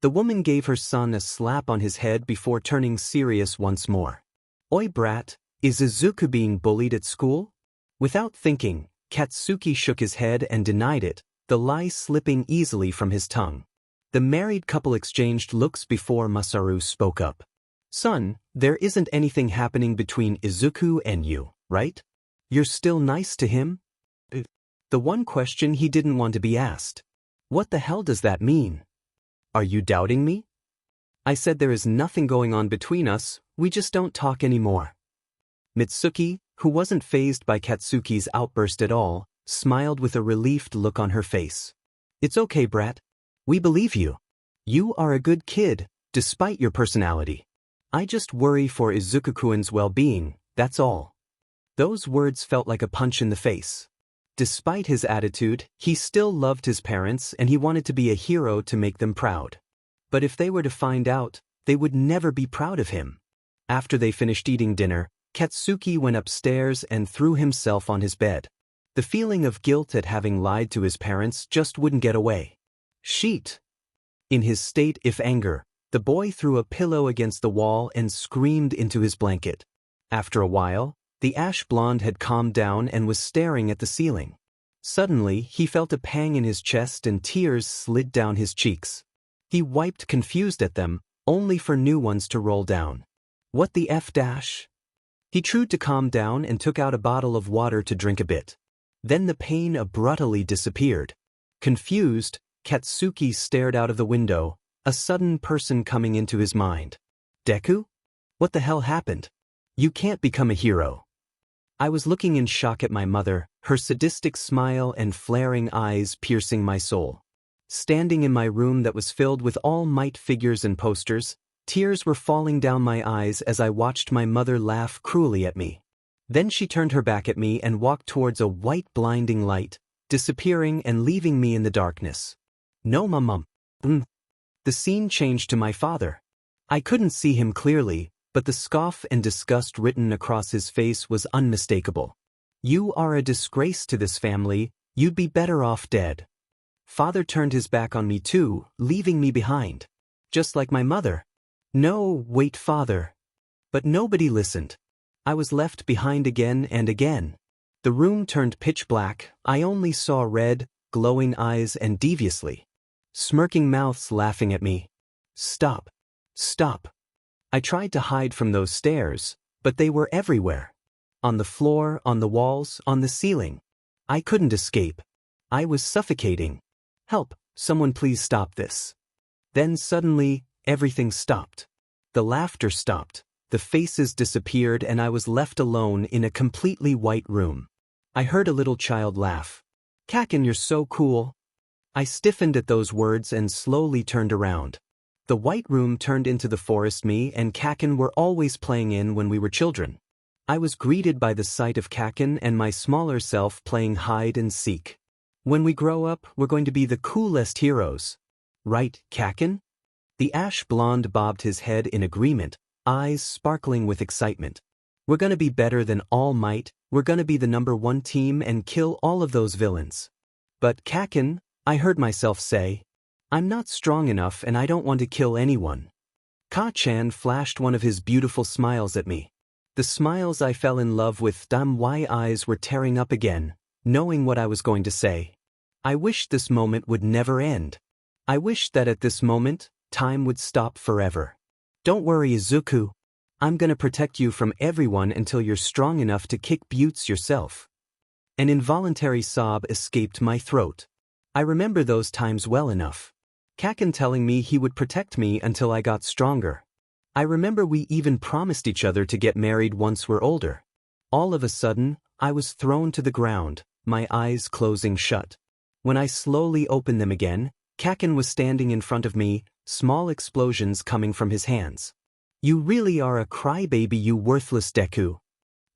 S1: The woman gave her son a slap on his head before turning serious once more. Oi brat, is Izuku being bullied at school? Without thinking, Katsuki shook his head and denied it, the lie slipping easily from his tongue. The married couple exchanged looks before Masaru spoke up. Son, there isn't anything happening between Izuku and you, right? You're still nice to him? The one question he didn't want to be asked. What the hell does that mean? Are you doubting me? I said there is nothing going on between us, we just don't talk anymore. Mitsuki, who wasn't fazed by Katsuki's outburst at all, smiled with a relieved look on her face. It's okay, brat. We believe you. You are a good kid, despite your personality. I just worry for Izuku-kun's well-being, that's all. Those words felt like a punch in the face. Despite his attitude, he still loved his parents and he wanted to be a hero to make them proud. But if they were to find out, they would never be proud of him. After they finished eating dinner, Katsuki went upstairs and threw himself on his bed. The feeling of guilt at having lied to his parents just wouldn't get away. Sheet! In his state of anger, the boy threw a pillow against the wall and screamed into his blanket. After a while, the ash blonde had calmed down and was staring at the ceiling. Suddenly, he felt a pang in his chest and tears slid down his cheeks. He wiped confused at them, only for new ones to roll down. What the F dash? He tried to calm down and took out a bottle of water to drink a bit. Then the pain abruptly disappeared. Confused, Katsuki stared out of the window, a sudden person coming into his mind. Deku? What the hell happened? You can't become a hero. I was looking in shock at my mother, her sadistic smile and flaring eyes piercing my soul. Standing in my room that was filled with All Might figures and posters, tears were falling down my eyes as I watched my mother laugh cruelly at me. Then she turned her back at me and walked towards a white blinding light, disappearing and leaving me in the darkness. No, mum. The scene changed to my father. I couldn't see him clearly, but the scoff and disgust written across his face was unmistakable. You are a disgrace to this family, you'd be better off dead. Father turned his back on me too, leaving me behind. Just like my mother. No, wait, father. But nobody listened. I was left behind again and again. The room turned pitch black, I only saw red, glowing eyes and deviously smirking mouths laughing at me. Stop. Stop. I tried to hide from those stares, but they were everywhere. On the floor, on the walls, on the ceiling. I couldn't escape. I was suffocating. Help, someone please stop this. Then suddenly, everything stopped. The laughter stopped, the faces disappeared and I was left alone in a completely white room. I heard a little child laugh. Kakin, you're so cool. I stiffened at those words and slowly turned around. The white room turned into the forest me and Kakin were always playing in when we were children. I was greeted by the sight of Kakin and my smaller self playing hide and seek. When we grow up, we're going to be the coolest heroes. Right, Kakin? The ash blonde bobbed his head in agreement, eyes sparkling with excitement. We're gonna be better than All Might, we're gonna be the #1 team and kill all of those villains. But Kakin, I heard myself say, I'm not strong enough and I don't want to kill anyone. Ka-chan flashed one of his beautiful smiles at me. The smiles I fell in love with. My eyes were tearing up again, knowing what I was going to say. I wished this moment would never end. I wished that at this moment, time would stop forever. Don't worry, Izuku. I'm gonna protect you from everyone until you're strong enough to kick buttes yourself. An involuntary sob escaped my throat. I remember those times well enough. Kakin telling me he would protect me until I got stronger. I remember we even promised each other to get married once we're older. All of a sudden, I was thrown to the ground, my eyes closing shut. When I slowly opened them again, Kakin was standing in front of me, small explosions coming from his hands. You really are a crybaby, you worthless Deku.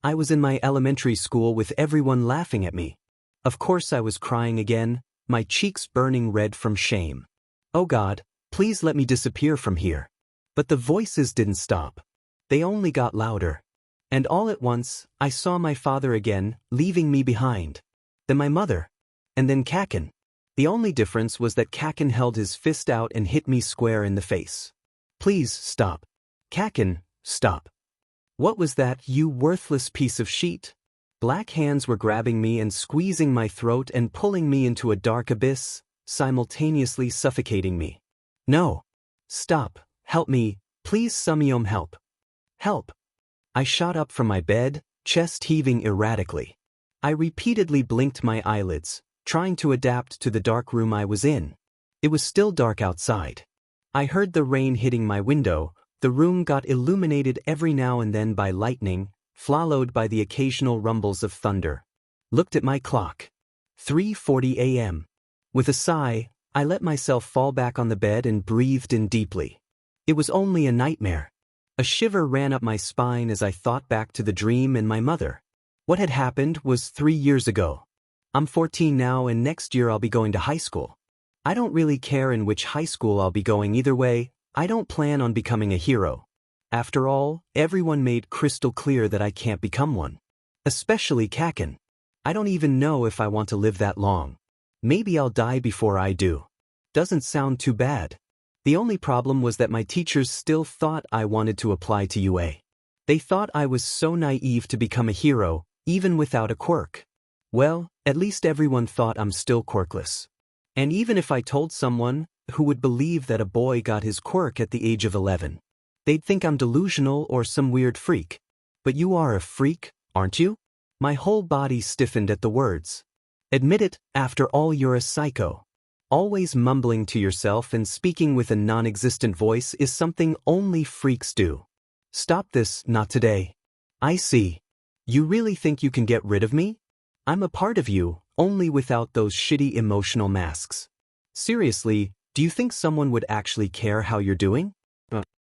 S1: I was in my elementary school with everyone laughing at me. Of course I was crying again, my cheeks burning red from shame. Oh God, please let me disappear from here. But the voices didn't stop. They only got louder. And all at once, I saw my father again, leaving me behind. Then my mother. And then Kakin. The only difference was that Kakin held his fist out and hit me square in the face. Please stop. Kakin, stop. What was that, you worthless piece of shit? Black hands were grabbing me and squeezing my throat and pulling me into a dark abyss, simultaneously suffocating me. No. Stop. Help me. Please, Sumiyomi, help. Help. I shot up from my bed, chest heaving erratically. I repeatedly blinked my eyelids, trying to adapt to the dark room I was in. It was still dark outside. I heard the rain hitting my window. The room got illuminated every now and then by lightning, followed by the occasional rumbles of thunder. Looked at my clock. 3:40 a.m. With a sigh, I let myself fall back on the bed and breathed in deeply. It was only a nightmare. A shiver ran up my spine as I thought back to the dream and my mother. What had happened was 3 years ago. I'm 14 now and next year I'll be going to high school. I don't really care in which high school I'll be going either way. I don't plan on becoming a hero. After all, everyone made crystal clear that I can't become one. Especially Kakin. I don't even know if I want to live that long. Maybe I'll die before I do. Doesn't sound too bad. The only problem was that my teachers still thought I wanted to apply to UA. They thought I was so naive to become a hero, even without a quirk. Well, at least everyone thought I'm still quirkless. And even if I told someone, who would believe that a boy got his quirk at the age of 11? They'd think I'm delusional or some weird freak. But you are a freak, aren't you? My whole body stiffened at the words. Admit it, after all you're a psycho. Always mumbling to yourself and speaking with a non-existent voice is something only freaks do. Stop this, not today. I see. You really think you can get rid of me? I'm a part of you, only without those shitty emotional masks. Seriously, do you think someone would actually care how you're doing?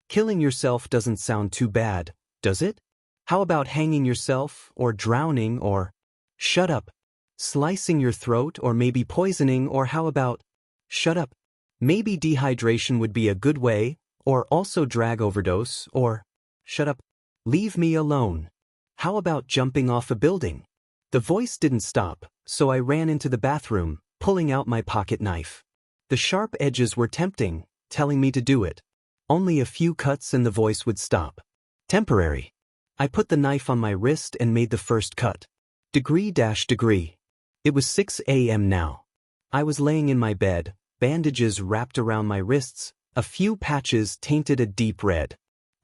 S1: Killing yourself doesn't sound too bad, does it? How about hanging yourself, or drowning, or… Shut up. Slicing your throat or maybe poisoning, or how about… Shut up. Maybe dehydration would be a good way, or also drug overdose, or… Shut up. Leave me alone. How about jumping off a building? The voice didn't stop, so I ran into the bathroom, pulling out my pocket knife. The sharp edges were tempting, telling me to do it. Only a few cuts and the voice would stop. Temporary. I put the knife on my wrist and made the first cut. Degree. It was 6 a.m. now. I was laying in my bed, bandages wrapped around my wrists, a few patches tainted a deep red.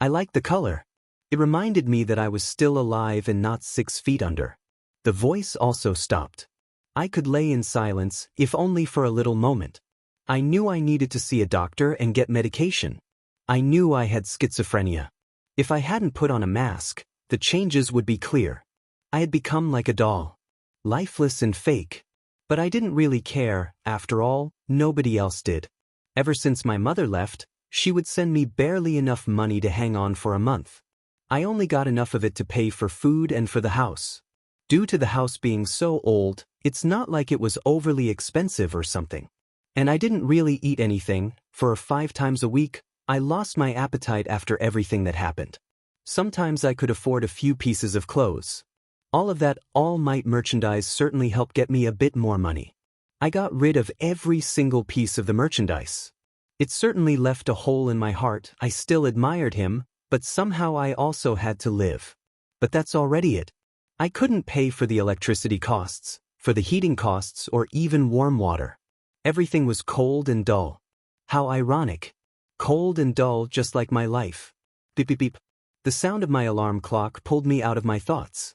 S1: I liked the color. It reminded me that I was still alive and not 6 feet under. The voice also stopped. I could lay in silence, if only for a little moment. I knew I needed to see a doctor and get medication. I knew I had schizophrenia. If I hadn't put on a mask, the changes would be clear. I had become like a doll. Lifeless and fake. But I didn't really care, after all, nobody else did. Ever since my mother left, she would send me barely enough money to hang on for a month. I only got enough of it to pay for food and for the house. Due to the house being so old, it's not like it was overly expensive or something. And I didn't really eat anything. For 5 times a week, I lost my appetite after everything that happened. Sometimes I could afford a few pieces of clothes. All of that all-might merchandise certainly helped get me a bit more money. I got rid of every single piece of the merchandise. It certainly left a hole in my heart. I still admired him, but somehow I also had to live. But that's already it. I couldn't pay for the electricity costs, for the heating costs, or even warm water. Everything was cold and dull. How ironic. Cold and dull, just like my life. Beep beep beep. The sound of my alarm clock pulled me out of my thoughts.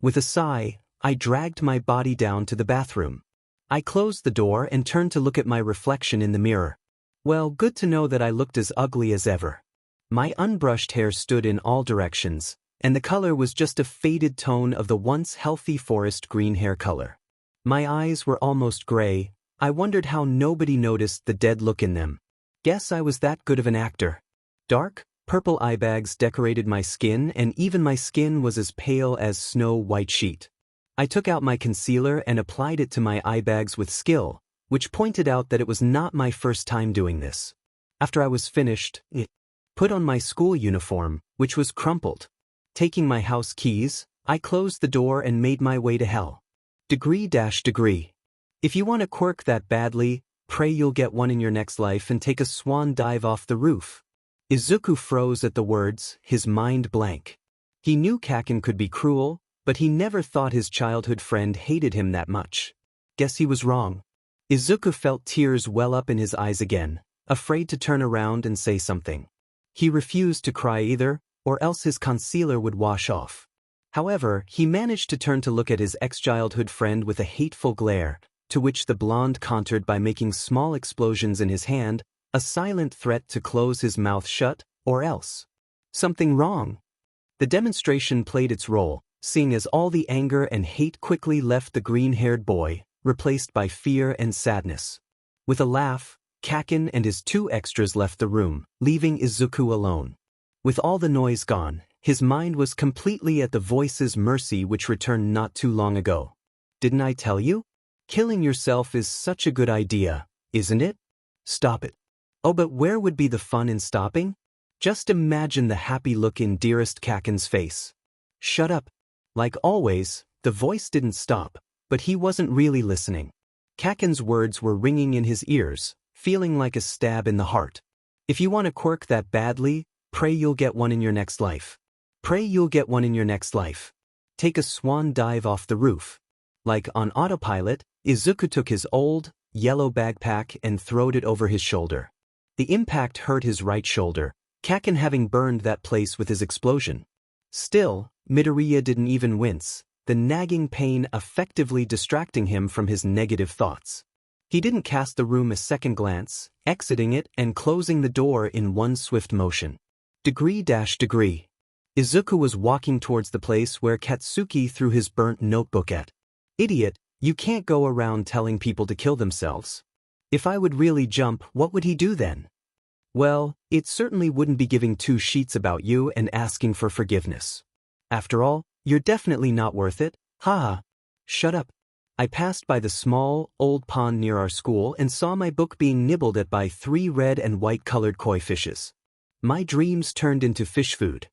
S1: With a sigh, I dragged my body down to the bathroom. I closed the door and turned to look at my reflection in the mirror. Well, good to know that I looked as ugly as ever. My unbrushed hair stood in all directions, and the color was just a faded tone of the once healthy forest green hair color. My eyes were almost gray. I wondered how nobody noticed the dead look in them. Guess I was that good of an actor. Dark, purple eye bags decorated my skin, and even my skin was as pale as snow-white sheet. I took out my concealer and applied it to my eye bags with skill, which pointed out that it was not my first time doing this. After I was finished, I put on my school uniform, which was crumpled. Taking my house keys, I closed the door and made my way to hell. Degree. If you want a quirk that badly, pray you'll get one in your next life and take a swan dive off the roof. Izuku froze at the words, his mind blank. He knew Kakin could be cruel, but he never thought his childhood friend hated him that much. Guess he was wrong. Izuku felt tears well up in his eyes again, afraid to turn around and say something. He refused to cry either, or else his concealer would wash off. However, he managed to turn to look at his ex-childhood friend with a hateful glare, to which the blonde countered by making small explosions in his hand, a silent threat to close his mouth shut, or else. Something wrong. The demonstration played its role, seeing as all the anger and hate quickly left the green-haired boy, replaced by fear and sadness. With a laugh, Kakin and his two extras left the room, leaving Izuku alone. With all the noise gone, his mind was completely at the voice's mercy which returned not too long ago. Didn't I tell you? Killing yourself is such a good idea, isn't it? Stop it. Oh, but where would be the fun in stopping? Just imagine the happy look in dearest Kakin's face. Shut up. Like always, the voice didn't stop, but he wasn't really listening. Kakin's words were ringing in his ears, feeling like a stab in the heart. If you want a quirk that badly, pray you'll get one in your next life. Pray you'll get one in your next life. Take a swan dive off the roof. Like on autopilot, Izuku took his old, yellow backpack and throwed it over his shoulder. The impact hurt his right shoulder, Kakin having burned that place with his explosion. Still, Midoriya didn't even wince, the nagging pain effectively distracting him from his negative thoughts. He didn't cast the room a second glance, exiting it and closing the door in one swift motion. Degree. Izuku was walking towards the place where Katsuki threw his burnt notebook at. Idiot, you can't go around telling people to kill themselves. If I would really jump, what would he do then? Well, it certainly wouldn't be giving two sheets about you and asking for forgiveness. After all, you're definitely not worth it, haha. Shut up. I passed by the small, old pond near our school and saw my book being nibbled at by 3 red and white-colored koi fishes. My dreams turned into fish food.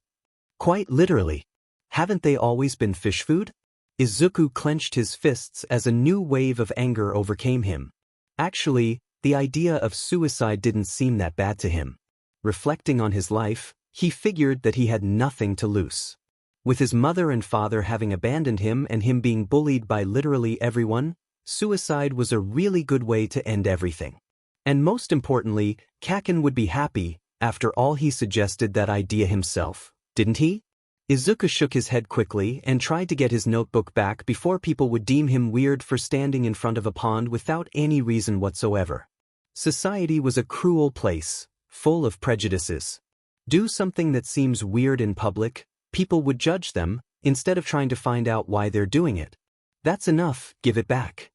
S1: Quite literally. Haven't they always been fish food? Izuku clenched his fists as a new wave of anger overcame him. Actually, the idea of suicide didn't seem that bad to him. Reflecting on his life, he figured that he had nothing to lose. With his mother and father having abandoned him and him being bullied by literally everyone, suicide was a really good way to end everything. And most importantly, Kakin would be happy. After all, he suggested that idea himself, didn't he? Izuku shook his head quickly and tried to get his notebook back before people would deem him weird for standing in front of a pond without any reason whatsoever. Society was a cruel place, full of prejudices. Do something that seems weird in public, people would judge them, instead of trying to find out why they're doing it. That's enough, give it back.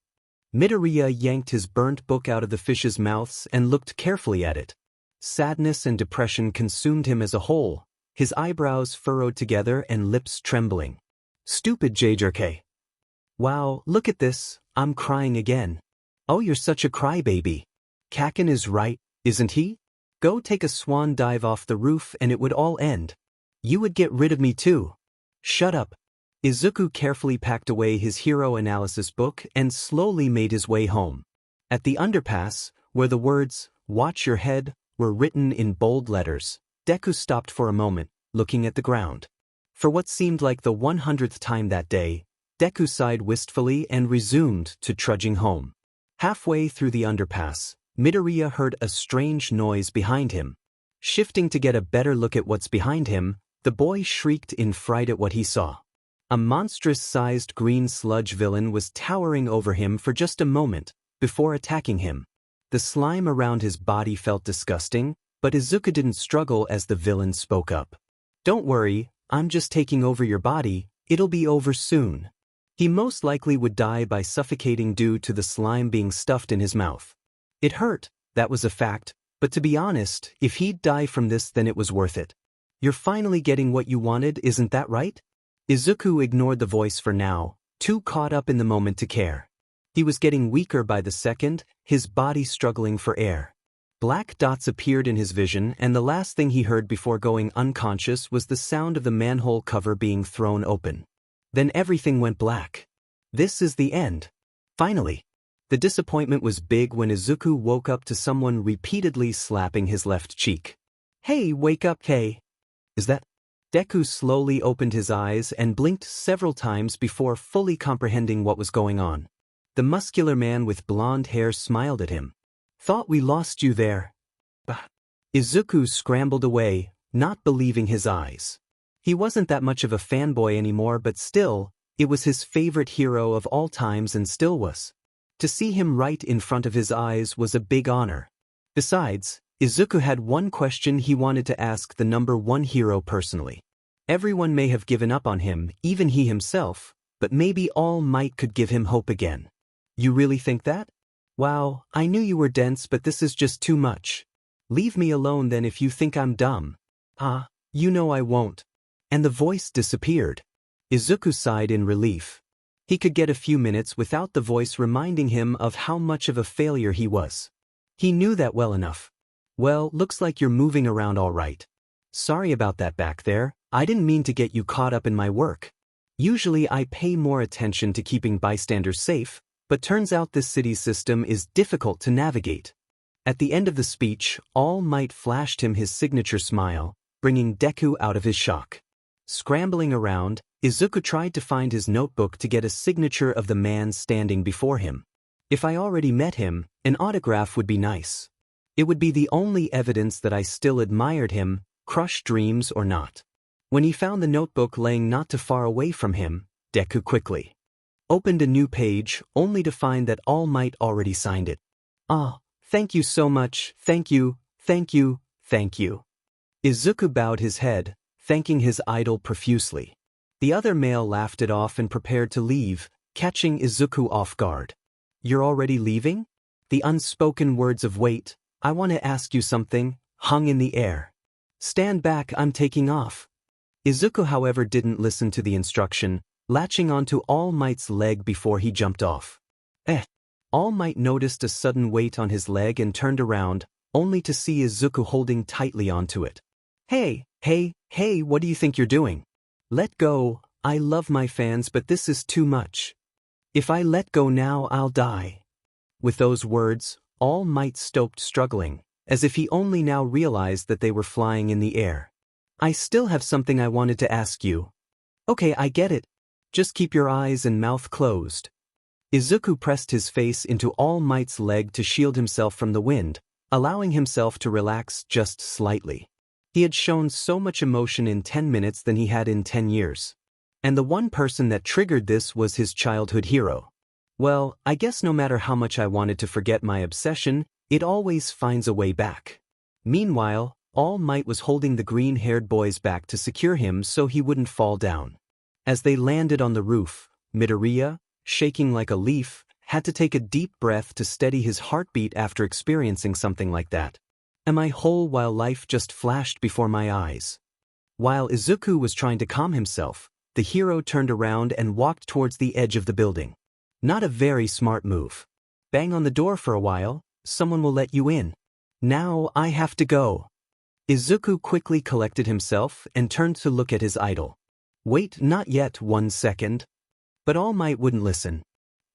S1: Midoriya yanked his burnt book out of the fish's mouths and looked carefully at it. Sadness and depression consumed him as a whole, his eyebrows furrowed together and lips trembling. Stupid JJK. Wow, look at this, I'm crying again. Oh, you're such a crybaby. Kakin is right, isn't he? Go take a swan dive off the roof and it would all end. You would get rid of me too. Shut up. Izuku carefully packed away his hero analysis book and slowly made his way home. At the underpass, where the words, "Watch your head," were written in bold letters, Deku stopped for a moment, looking at the ground. For what seemed like the 100th time that day, Deku sighed wistfully and resumed to trudging home. Halfway through the underpass, Midoriya heard a strange noise behind him. Shifting to get a better look at what's behind him, the boy shrieked in fright at what he saw. A monstrous-sized green sludge villain was towering over him for just a moment, before attacking him. The slime around his body felt disgusting, but Izuku didn't struggle as the villain spoke up. Don't worry, I'm just taking over your body, it'll be over soon. He most likely would die by suffocating due to the slime being stuffed in his mouth. It hurt, that was a fact, but to be honest, if he'd die from this then it was worth it. You're finally getting what you wanted, isn't that right? Izuku ignored the voice for now, too caught up in the moment to care. He was getting weaker by the second, his body struggling for air. Black dots appeared in his vision and the last thing he heard before going unconscious was the sound of the manhole cover being thrown open. Then everything went black. This is the end. Finally. The disappointment was big when Izuku woke up to someone repeatedly slapping his left cheek. Hey, wake up, Kay. Is that? Deku slowly opened his eyes and blinked several times before fully comprehending what was going on. The muscular man with blonde hair smiled at him. Thought we lost you there. Izuku scrambled away, not believing his eyes. He wasn't that much of a fanboy anymore, but still, it was his favorite hero of all times and still was. To see him right in front of his eyes was a big honor. Besides, Izuku had one question he wanted to ask the #1 hero personally. Everyone may have given up on him, even he himself, but maybe All Might could give him hope again. You really think that? Wow, I knew you were dense, but this is just too much. Leave me alone then if you think I'm dumb. Ah, you know I won't. And the voice disappeared. Izuku sighed in relief. He could get a few minutes without the voice reminding him of how much of a failure he was. He knew that well enough. Well, looks like you're moving around all right. Sorry about that back there, I didn't mean to get you caught up in my work. Usually I pay more attention to keeping bystanders safe, but turns out this city's system is difficult to navigate. At the end of the speech, All Might flashed him his signature smile, bringing Deku out of his shock. Scrambling around, Izuku tried to find his notebook to get a signature of the man standing before him. If I already met him, an autograph would be nice. It would be the only evidence that I still admired him, crushed dreams or not. When he found the notebook laying not too far away from him, Deku quickly opened a new page, only to find that All Might already signed it. Ah, thank you so much, thank you, thank you, thank you. Izuku bowed his head, thanking his idol profusely. The other male laughed it off and prepared to leave, catching Izuku off guard. You're already leaving? The unspoken words of wait, I want to ask you something, hung in the air. Stand back, I'm taking off. Izuku, however, didn't listen to the instruction, latching onto All Might's leg before he jumped off. All Might noticed a sudden weight on his leg and turned around, only to see Izuku holding tightly onto it. Hey, what do you think you're doing? Let go, I love my fans, but this is too much. If I let go now, I'll die. With those words, All Might stopped struggling, as if he only now realized that they were flying in the air. I still have something I wanted to ask you. Okay, I get it. Just keep your eyes and mouth closed. Izuku pressed his face into All Might's leg to shield himself from the wind, allowing himself to relax just slightly. He had shown so much emotion in 10 minutes than he had in 10 years. And the one person that triggered this was his childhood hero. Well, I guess no matter how much I wanted to forget my obsession, it always finds a way back. Meanwhile, All Might was holding the green-haired boy's back to secure him so he wouldn't fall down. As they landed on the roof, Midoriya, shaking like a leaf, had to take a deep breath to steady his heartbeat after experiencing something like that. Am I whole while life just flashed before my eyes? While Izuku was trying to calm himself, the hero turned around and walked towards the edge of the building. Not a very smart move. Bang on the door for a while, someone will let you in. Now I have to go. Izuku quickly collected himself and turned to look at his idol. Wait, not yet, 1 second. But All Might wouldn't listen.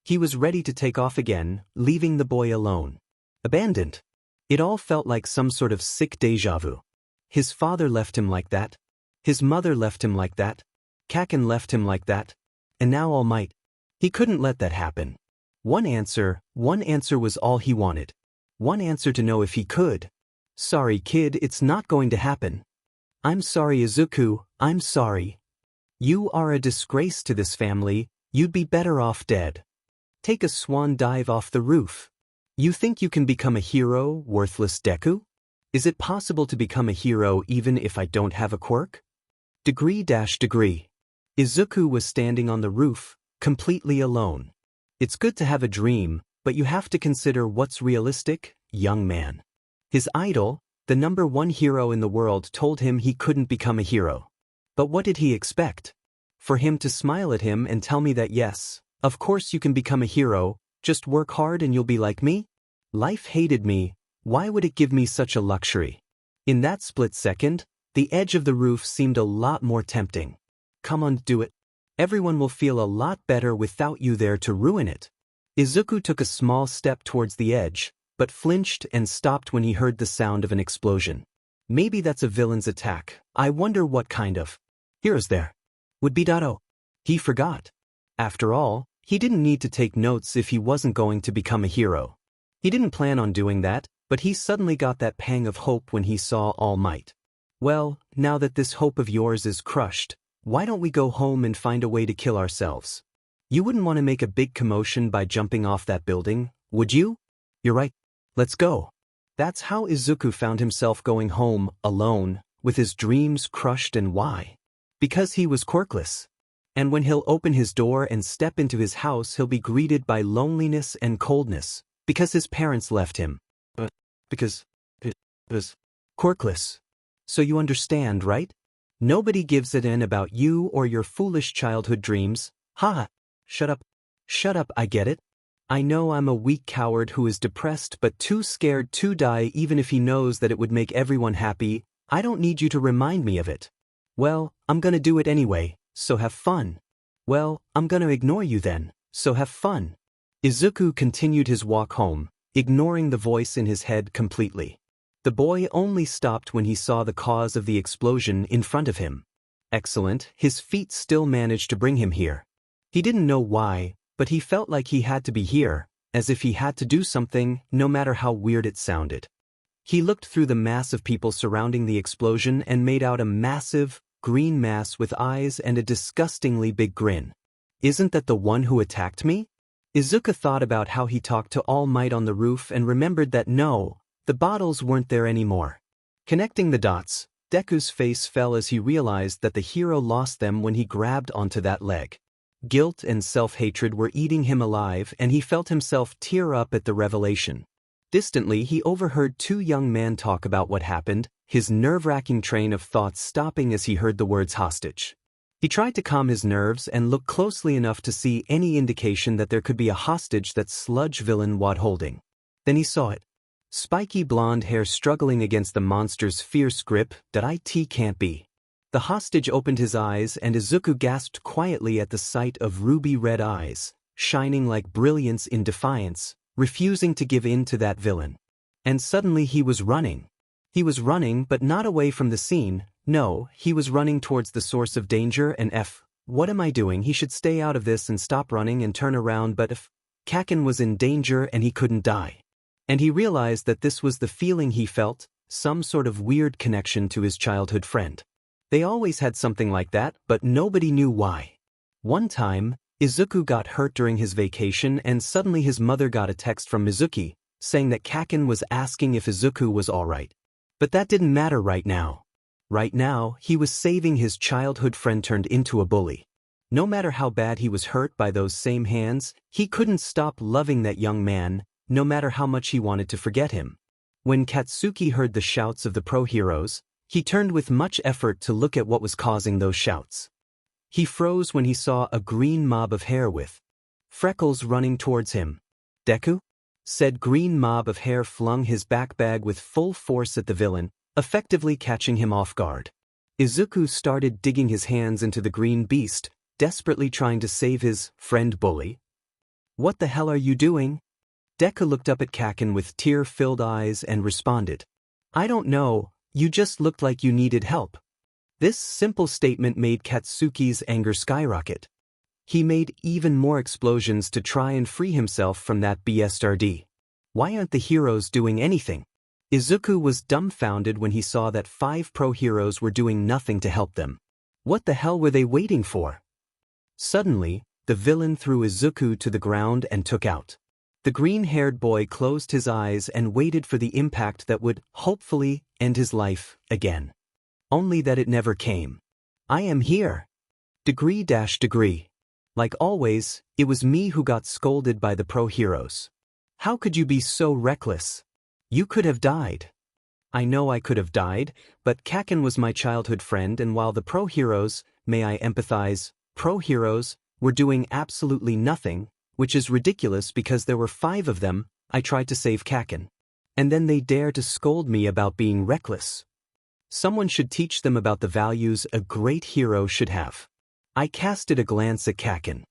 S1: He was ready to take off again, leaving the boy alone. Abandoned. It all felt like some sort of sick déjà vu. His father left him like that. His mother left him like that. Kaken left him like that. And now All Might. He couldn't let that happen. One answer was all he wanted. One answer to know if he could. Sorry kid, it's not going to happen. I'm sorry Izuku, I'm sorry. You are a disgrace to this family, you'd be better off dead. Take a swan dive off the roof. You think you can become a hero, worthless Deku? Is it possible to become a hero even if I don't have a quirk? Degree. Izuku was standing on the roof, completely alone. It's good to have a dream, but you have to consider what's realistic, young man. His idol, the #1 hero in the world, told him he couldn't become a hero. But what did he expect? For him to smile at him and tell me that yes, of course you can become a hero, just work hard and you'll be like me? Life hated me, why would it give me such a luxury? In that split second, the edge of the roof seemed a lot more tempting. Come on, do it. Everyone will feel a lot better without you there to ruin it. Izuku took a small step towards the edge, but flinched and stopped when he heard the sound of an explosion. Maybe that's a villain's attack. I wonder what kind of heroes there would be. He forgot. After all, he didn't need to take notes if he wasn't going to become a hero. He didn't plan on doing that, but he suddenly got that pang of hope when he saw All Might. Well, now that this hope of yours is crushed, why don't we go home and find a way to kill ourselves? You wouldn't want to make a big commotion by jumping off that building, would you? You're right. Let's go. That's how Izuku found himself going home, alone, with his dreams crushed. And why? Because he was quirkless. And when he'll open his door and step into his house, he'll be greeted by loneliness and coldness, because his parents left him. Because it was quirkless. So you understand, right? Nobody gives it in about you or your foolish childhood dreams. Ha! Shut up. Shut up, I get it. I know I'm a weak coward who is depressed but too scared to die even if he knows that it would make everyone happy. I don't need you to remind me of it. Well, I'm gonna do it anyway, so have fun. Well, I'm gonna ignore you then, so have fun. Izuku continued his walk home, ignoring the voice in his head completely. The boy only stopped when he saw the cause of the explosion in front of him. Excellent, his feet still managed to bring him here. He didn't know why, but he felt like he had to be here, as if he had to do something, no matter how weird it sounded. He looked through the mass of people surrounding the explosion and made out a massive, green mass with eyes and a disgustingly big grin. Isn't that the one who attacked me? Izuku thought about how he talked to All Might on the roof and remembered that no, the bottles weren't there anymore. Connecting the dots, Deku's face fell as he realized that the hero lost them when he grabbed onto that leg. Guilt and self-hatred were eating him alive and he felt himself tear up at the revelation. Distantly, he overheard two young men talk about what happened, his nerve-wracking train of thoughts stopping as he heard the words hostage. He tried to calm his nerves and look closely enough to see any indication that there could be a hostage that sludge villain was holding. Then he saw it. Spiky blonde hair struggling against the monster's fierce grip. That it can't be. The hostage opened his eyes and Izuku gasped quietly at the sight of ruby-red eyes, shining like brilliance in defiance, refusing to give in to that villain. And suddenly he was running. He was running, but not away from the scene. No, he was running towards the source of danger and what am I doing? He should stay out of this and stop running and turn around, but Kaken was in danger and he couldn't die. And he realized that this was the feeling he felt, some sort of weird connection to his childhood friend. They always had something like that, but nobody knew why. One time, Izuku got hurt during his vacation and suddenly his mother got a text from Mizuki, saying that Kaken was asking if Izuku was alright. But that didn't matter right now. Right now, he was saving his childhood friend turned into a bully. No matter how bad he was hurt by those same hands, he couldn't stop loving that young man, no matter how much he wanted to forget him. When Katsuki heard the shouts of the pro-heroes, he turned with much effort to look at what was causing those shouts. He froze when he saw a green mob of hair with freckles running towards him. Deku? Said green mob of hair flung his backbag with full force at the villain, effectively catching him off guard. Izuku started digging his hands into the green beast, desperately trying to save his friend bully. What the hell are you doing? Deku looked up at Kaken with tear-filled eyes and responded, I don't know, you just looked like you needed help. This simple statement made Katsuki's anger skyrocket. He made even more explosions to try and free himself from that BSRD. Why aren't the heroes doing anything? Izuku was dumbfounded when he saw that 5 pro-heroes were doing nothing to help them. What the hell were they waiting for? Suddenly, the villain threw Izuku to the ground and took out. The green-haired boy closed his eyes and waited for the impact that would, hopefully, end his life again. Only that it never came. I am here. Degree. Like always, it was me who got scolded by the pro-heroes. How could you be so reckless? You could have died. I know I could have died, but Kaken was my childhood friend and while the pro-heroes, may I empathize, pro-heroes, were doing absolutely nothing, which is ridiculous because there were 5 of them, I tried to save Kaken. And then they dare to scold me about being reckless. Someone should teach them about the values a great hero should have. I casted a glance at Kaken.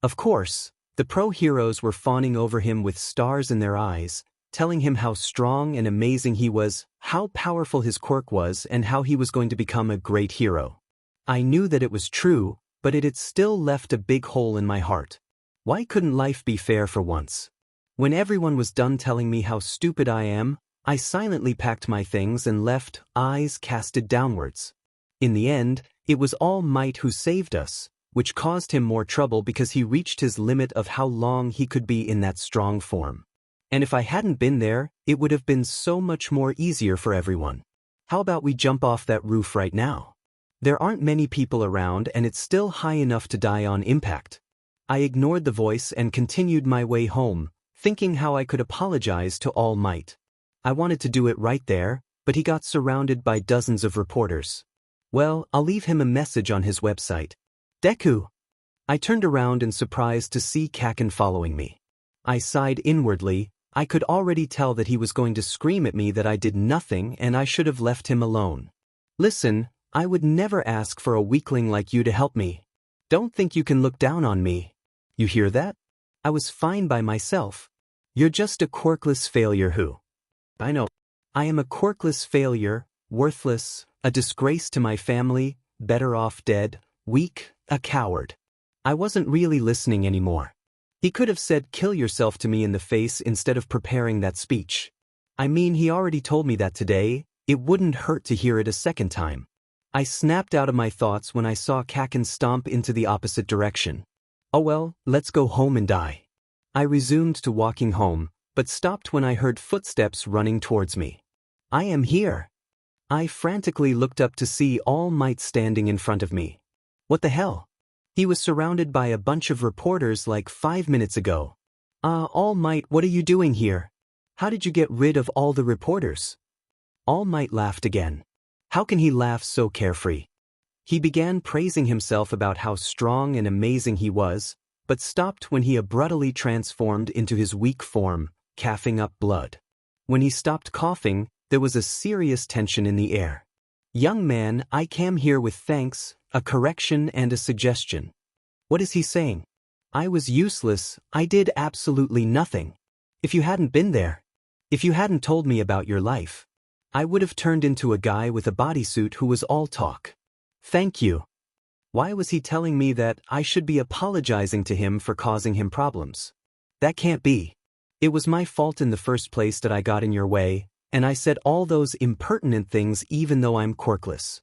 S1: Of course, the pro-heroes were fawning over him with stars in their eyes, telling him how strong and amazing he was, how powerful his quirk was, and how he was going to become a great hero. I knew that it was true, but it had still left a big hole in my heart. Why couldn't life be fair for once? When everyone was done telling me how stupid I am, I silently packed my things and left, eyes casted downwards. In the end, it was All Might who saved us, which caused him more trouble because he reached his limit of how long he could be in that strong form. And if I hadn't been there, it would have been so much more easier for everyone. How about we jump off that roof right now? There aren't many people around and it's still high enough to die on impact. I ignored the voice and continued my way home, thinking how I could apologize to All Might. I wanted to do it right there, but he got surrounded by dozens of reporters. Well, I'll leave him a message on his website. Deku! I turned around in surprise to see Kaken following me. I sighed inwardly. I could already tell that he was going to scream at me that I did nothing and I should have left him alone. Listen, I would never ask for a weakling like you to help me. Don't think you can look down on me. You hear that? I was fine by myself. You're just a quirkless failure who? I know. I am a quirkless failure, worthless, a disgrace to my family, better off dead, weak, a coward. I wasn't really listening anymore. He could have said kill yourself to me in the face instead of preparing that speech. I mean, he already told me that today. It wouldn't hurt to hear it a second time. I snapped out of my thoughts when I saw Kaken stomp into the opposite direction. Oh well, let's go home and die. I resumed to walking home, but stopped when I heard footsteps running towards me. I am here. I frantically looked up to see All Might standing in front of me. What the hell? He was surrounded by a bunch of reporters like 5 minutes ago. All Might, what are you doing here? How did you get rid of all the reporters? All Might laughed again. How can he laugh so carefree? He began praising himself about how strong and amazing he was, but stopped when he abruptly transformed into his weak form, coughing up blood. When he stopped coughing, there was a serious tension in the air. Young man, I came here with thanks, a correction and a suggestion. What is he saying? I was useless, I did absolutely nothing. If you hadn't been there, if you hadn't told me about your life, I would have turned into a guy with a bodysuit who was all talk. Thank you. Why was he telling me that I should be apologizing to him for causing him problems? That can't be. It was my fault in the first place that I got in your way, and I said all those impertinent things even though I'm quirkless.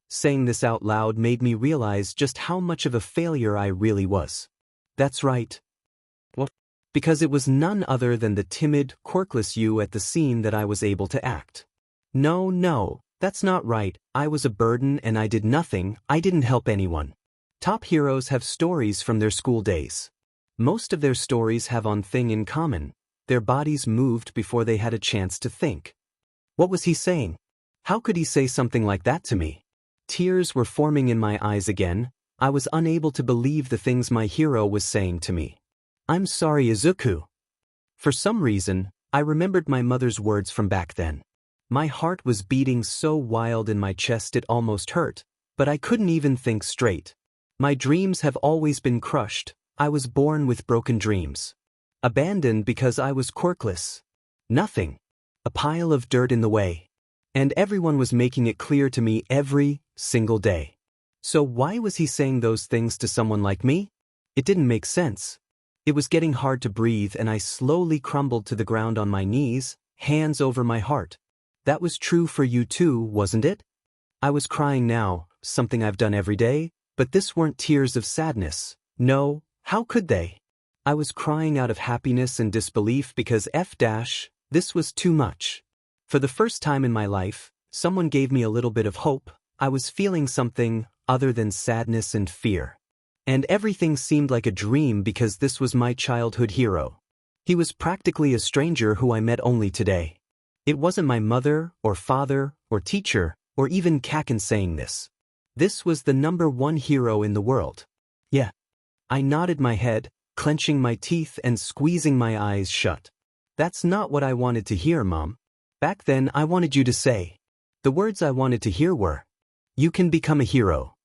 S1: Saying this out loud made me realize just how much of a failure I really was. That's right. What? Because it was none other than the timid, quirkless you at the scene that I was able to act. No, that's not right. I was a burden and I did nothing, I didn't help anyone. Top heroes have stories from their school days. Most of their stories have one thing in common. Their bodies moved before they had a chance to think. What was he saying? How could he say something like that to me? Tears were forming in my eyes again. I was unable to believe the things my hero was saying to me. I'm sorry, Izuku. For some reason, I remembered my mother's words from back then. My heart was beating so wild in my chest it almost hurt, but I couldn't even think straight. My dreams have always been crushed. I was born with broken dreams. Abandoned because I was quirkless. Nothing. A pile of dirt in the way. And everyone was making it clear to me every single day. So why was he saying those things to someone like me? It didn't make sense. It was getting hard to breathe and I slowly crumbled to the ground on my knees, hands over my heart. That was true for you too, wasn't it? I was crying now, something I've done every day, but this weren't tears of sadness. No, how could they? I was crying out of happiness and disbelief because this was too much. For the first time in my life, someone gave me a little bit of hope. I was feeling something other than sadness and fear. And everything seemed like a dream because this was my childhood hero. He was practically a stranger who I met only today. It wasn't my mother, or father, or teacher, or even Kaken saying this. This was the #1 hero in the world. Yeah. I nodded my head, clenching my teeth and squeezing my eyes shut. That's not what I wanted to hear, Mom. Back then I wanted you to say. The words I wanted to hear were, you can become a hero.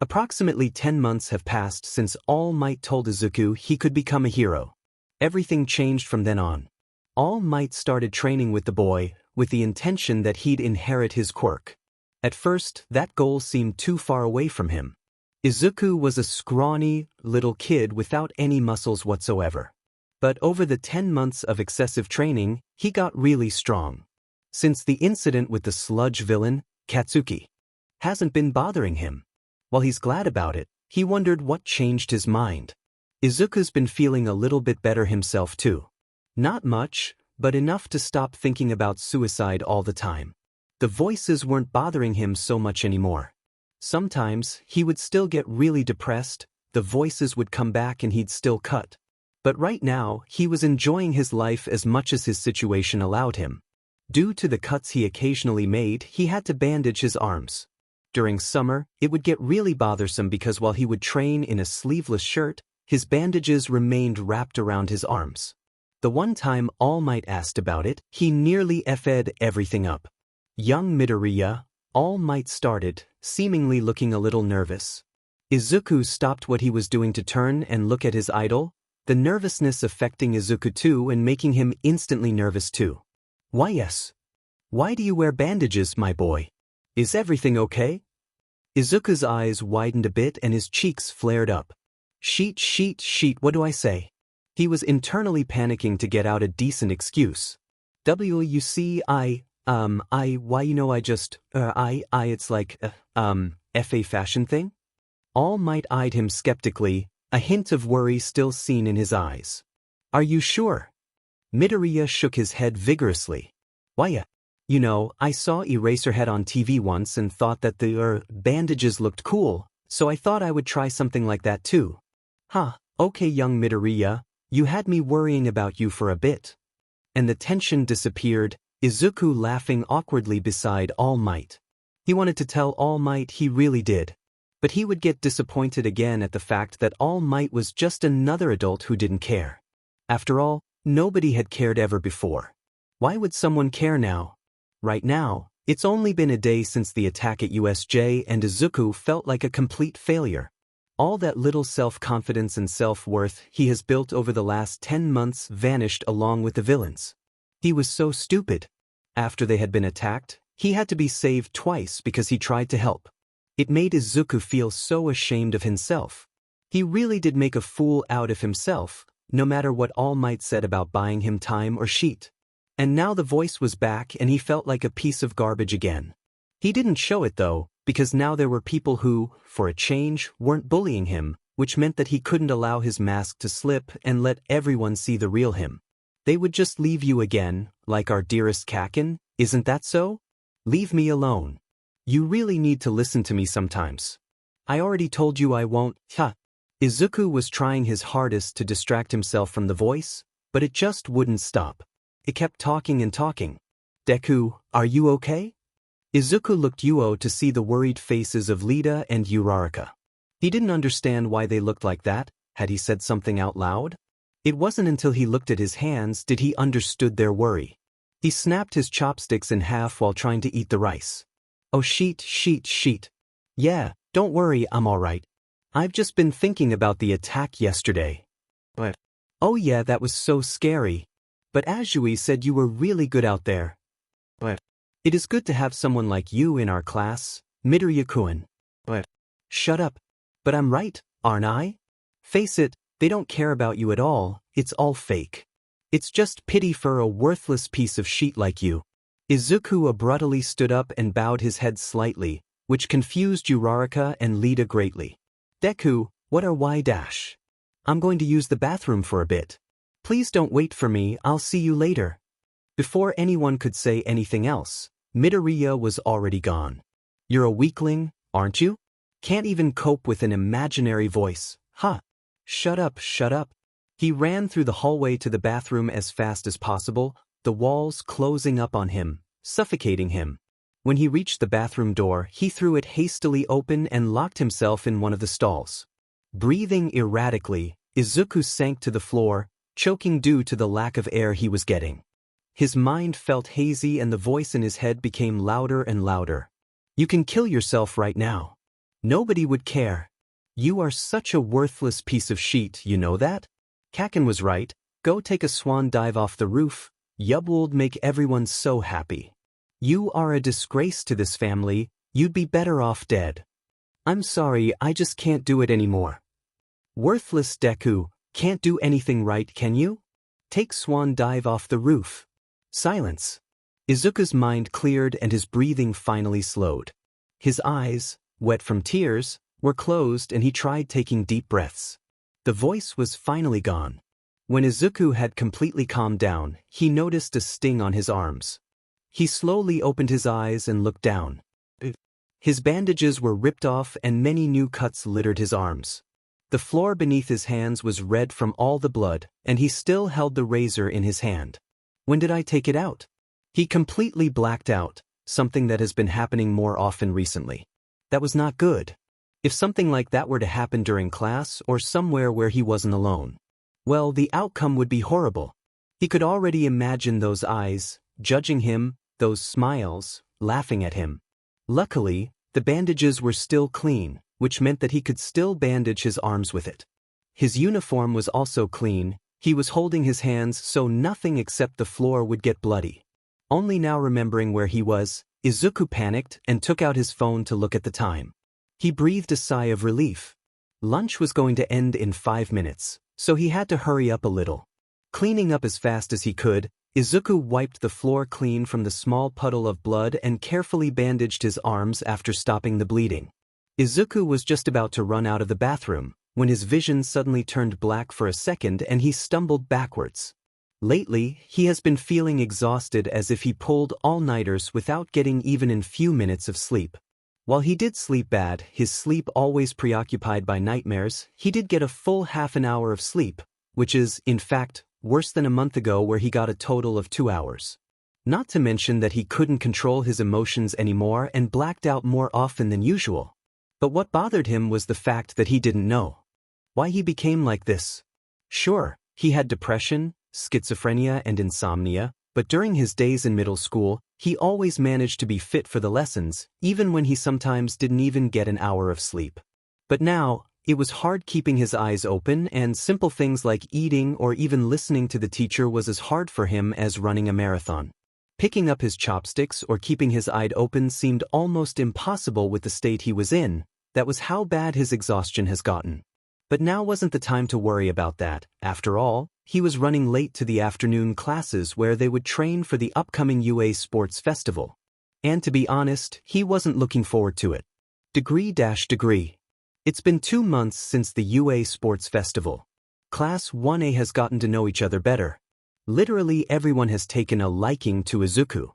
S1: Approximately 10 months have passed since All Might told Izuku he could become a hero. Everything changed from then on. All Might started training with the boy, with the intention that he'd inherit his quirk. At first, that goal seemed too far away from him. Izuku was a scrawny, little kid without any muscles whatsoever. But over the 10 months of excessive training, he got really strong. Since the incident with the sludge villain, Katsuki hasn't been bothering him. While he's glad about it, he wondered what changed his mind. Izuku's been feeling a little bit better himself too. Not much, but enough to stop thinking about suicide all the time. The voices weren't bothering him so much anymore. Sometimes, he would still get really depressed, the voices would come back and he'd still cut. But right now, he was enjoying his life as much as his situation allowed him. Due to the cuts he occasionally made, he had to bandage his arms. During summer, it would get really bothersome because while he would train in a sleeveless shirt, his bandages remained wrapped around his arms. The one time All Might asked about it, he nearly effed everything up. Young Midoriya, All Might started, seemingly looking a little nervous. Izuku stopped what he was doing to turn and look at his idol, the nervousness affecting Izuku too and making him instantly nervous too. Why yes? Why do you wear bandages, my boy? Is everything okay? Izuku's eyes widened a bit and his cheeks flared up. Sheet, what do I say? He was internally panicking to get out a decent excuse. It's like, FA fashion thing? All Might eyed him skeptically, a hint of worry still seen in his eyes. Are you sure? Midoriya shook his head vigorously. Why, you know, I saw Eraserhead on TV once and thought that the, bandages looked cool, so I thought I would try something like that too. Okay young Midoriya, you had me worrying about you for a bit. And the tension disappeared, Izuku laughing awkwardly beside All Might. He wanted to tell All Might he really did. But he would get disappointed again at the fact that All Might was just another adult who didn't care. After all, nobody had cared ever before. Why would someone care now? Right now, it's only been a day since the attack at USJ and Izuku felt like a complete failure. All that little self-confidence and self-worth he has built over the last 10 months vanished along with the villains. He was so stupid. After they had been attacked, he had to be saved twice because he tried to help. It made Izuku feel so ashamed of himself. He really did make a fool out of himself, no matter what All Might said about buying him time or sheet. And now the voice was back and he felt like a piece of garbage again. He didn't show it though, because now there were people who, for a change, weren't bullying him, which meant that he couldn't allow his mask to slip and let everyone see the real him. They would just leave you again, like our dearest Kaken, isn't that so? Leave me alone. You really need to listen to me sometimes. I already told you I won't, Izuku was trying his hardest to distract himself from the voice, but it just wouldn't stop. It kept talking and talking. Deku, are you okay? Izuku looked Yuo to see the worried faces of Lita and Uraraka. He didn't understand why they looked like that. Had he said something out loud? It wasn't until he looked at his hands did he understood their worry. He snapped his chopsticks in half while trying to eat the rice. Oh sheet. Yeah, don't worry, I'm alright. I've just been thinking about the attack yesterday. But, oh yeah, that was so scary. But Azui said you were really good out there. But, it is good to have someone like you in our class, Midoriya-kun. But, shut up. But I'm right, aren't I? Face it, they don't care about you at all, it's all fake. It's just pity for a worthless piece of sheet like you. Izuku abruptly stood up and bowed his head slightly, which confused Uraraka and Lita greatly. Deku, what are y-? I'm going to use the bathroom for a bit. Please don't wait for me, I'll see you later. Before anyone could say anything else, Midoriya was already gone. You're a weakling, aren't you? Can't even cope with an imaginary voice, huh? Shut up. He ran through the hallway to the bathroom as fast as possible, the walls closing up on him, suffocating him. When he reached the bathroom door, he threw it hastily open and locked himself in one of the stalls. Breathing erratically, Izuku sank to the floor, choking due to the lack of air he was getting. His mind felt hazy and the voice in his head became louder and louder. You can kill yourself right now. Nobody would care. You are such a worthless piece of sheet, you know that? Kaken was right, go take a swan dive off the roof, Yubwold make everyone so happy. You are a disgrace to this family, you'd be better off dead. I'm sorry, I just can't do it anymore. Worthless Deku, can't do anything right, can you? Take swan dive off the roof. Silence. Izuku's mind cleared and his breathing finally slowed. His eyes, wet from tears, were closed and he tried taking deep breaths. The voice was finally gone. When Izuku had completely calmed down, he noticed a sting on his arms. He slowly opened his eyes and looked down. His bandages were ripped off and many new cuts littered his arms. The floor beneath his hands was red from all the blood, and he still held the razor in his hand. When did I take it out? He completely blacked out, something that has been happening more often recently. That was not good. If something like that were to happen during class or somewhere where he wasn't alone, well, the outcome would be horrible. He could already imagine those eyes, judging him, those smiles, laughing at him. Luckily, the bandages were still clean, which meant that he could still bandage his arms with it. His uniform was also clean. He was holding his hands so nothing except the floor would get bloody. Only now remembering where he was, Izuku panicked and took out his phone to look at the time. He breathed a sigh of relief. Lunch was going to end in 5 minutes, so he had to hurry up a little. Cleaning up as fast as he could, Izuku wiped the floor clean from the small puddle of blood and carefully bandaged his arms after stopping the bleeding. Izuku was just about to run out of the bathroom, when his vision suddenly turned black for a second and he stumbled backwards. Lately, he has been feeling exhausted as if he pulled all-nighters without getting even a few minutes of sleep. While he did sleep bad, his sleep always preoccupied by nightmares, he did get a full half an hour of sleep, which is, in fact, worse than a month ago where he got a total of 2 hours. Not to mention that he couldn't control his emotions anymore and blacked out more often than usual. But what bothered him was the fact that he didn't know why he became like this. Sure, he had depression, schizophrenia and insomnia, but during his days in middle school, he always managed to be fit for the lessons, even when he sometimes didn't even get an hour of sleep. But now, it was hard keeping his eyes open, and simple things like eating or even listening to the teacher was as hard for him as running a marathon. Picking up his chopsticks or keeping his eye open seemed almost impossible with the state he was in. That was how bad his exhaustion has gotten. But now wasn't the time to worry about that. After all, he was running late to the afternoon classes where they would train for the upcoming UA Sports Festival. And to be honest, he wasn't looking forward to it. Degree. It's been 2 months since the UA Sports Festival. Class 1A has gotten to know each other better. Literally everyone has taken a liking to Izuku.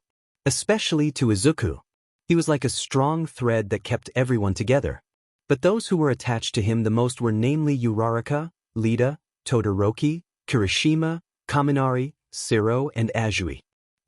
S1: Especially to Izuku. He was like a strong thread that kept everyone together. But those who were attached to him the most were namely Uraraka, Lita, Todoroki, Kirishima, Kaminari, Siro, and Azui.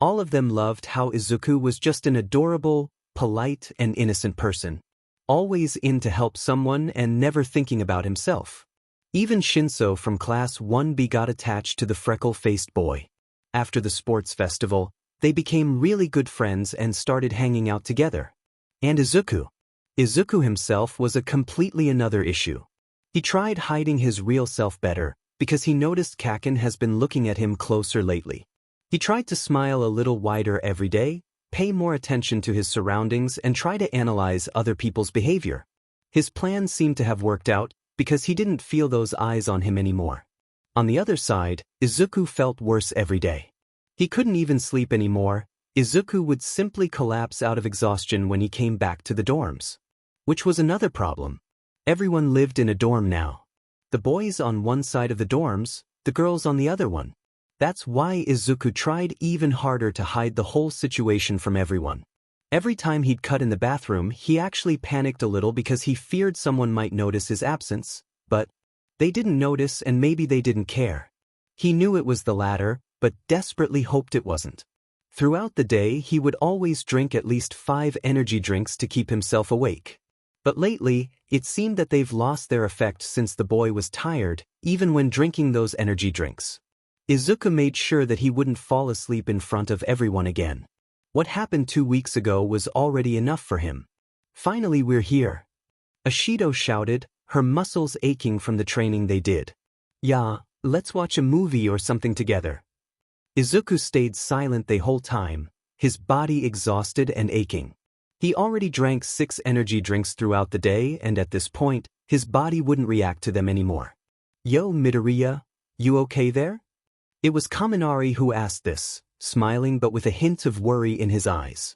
S1: All of them loved how Izuku was just an adorable, polite, and innocent person. Always in to help someone and never thinking about himself. Even Shinso from Class 1B got attached to the freckle-faced boy. After the sports festival, they became really good friends and started hanging out together. And Izuku himself was a completely another issue. He tried hiding his real self better, because he noticed Kaken has been looking at him closer lately. He tried to smile a little wider every day, pay more attention to his surroundings and try to analyze other people's behavior. His plan seemed to have worked out, because he didn't feel those eyes on him anymore. On the other side, Izuku felt worse every day. He couldn't even sleep anymore. Izuku would simply collapse out of exhaustion when he came back to the dorms. Which was another problem. Everyone lived in a dorm now. The boys on one side of the dorms, the girls on the other one. That's why Izuku tried even harder to hide the whole situation from everyone. Every time he'd cut in the bathroom, he actually panicked a little because he feared someone might notice his absence, but they didn't notice and maybe they didn't care. He knew it was the latter, but desperately hoped it wasn't. Throughout the day, he would always drink at least 5 energy drinks to keep himself awake. But lately, it seemed that they've lost their effect since the boy was tired, even when drinking those energy drinks. Izuku made sure that he wouldn't fall asleep in front of everyone again. What happened 2 weeks ago was already enough for him. Finally, we're here. Ashido shouted, her muscles aching from the training they did. Yeah, let's watch a movie or something together. Izuku stayed silent the whole time, his body exhausted and aching. He already drank 6 energy drinks throughout the day and at this point, his body wouldn't react to them anymore. Yo Midoriya, you okay there? It was Kaminari who asked this, smiling but with a hint of worry in his eyes.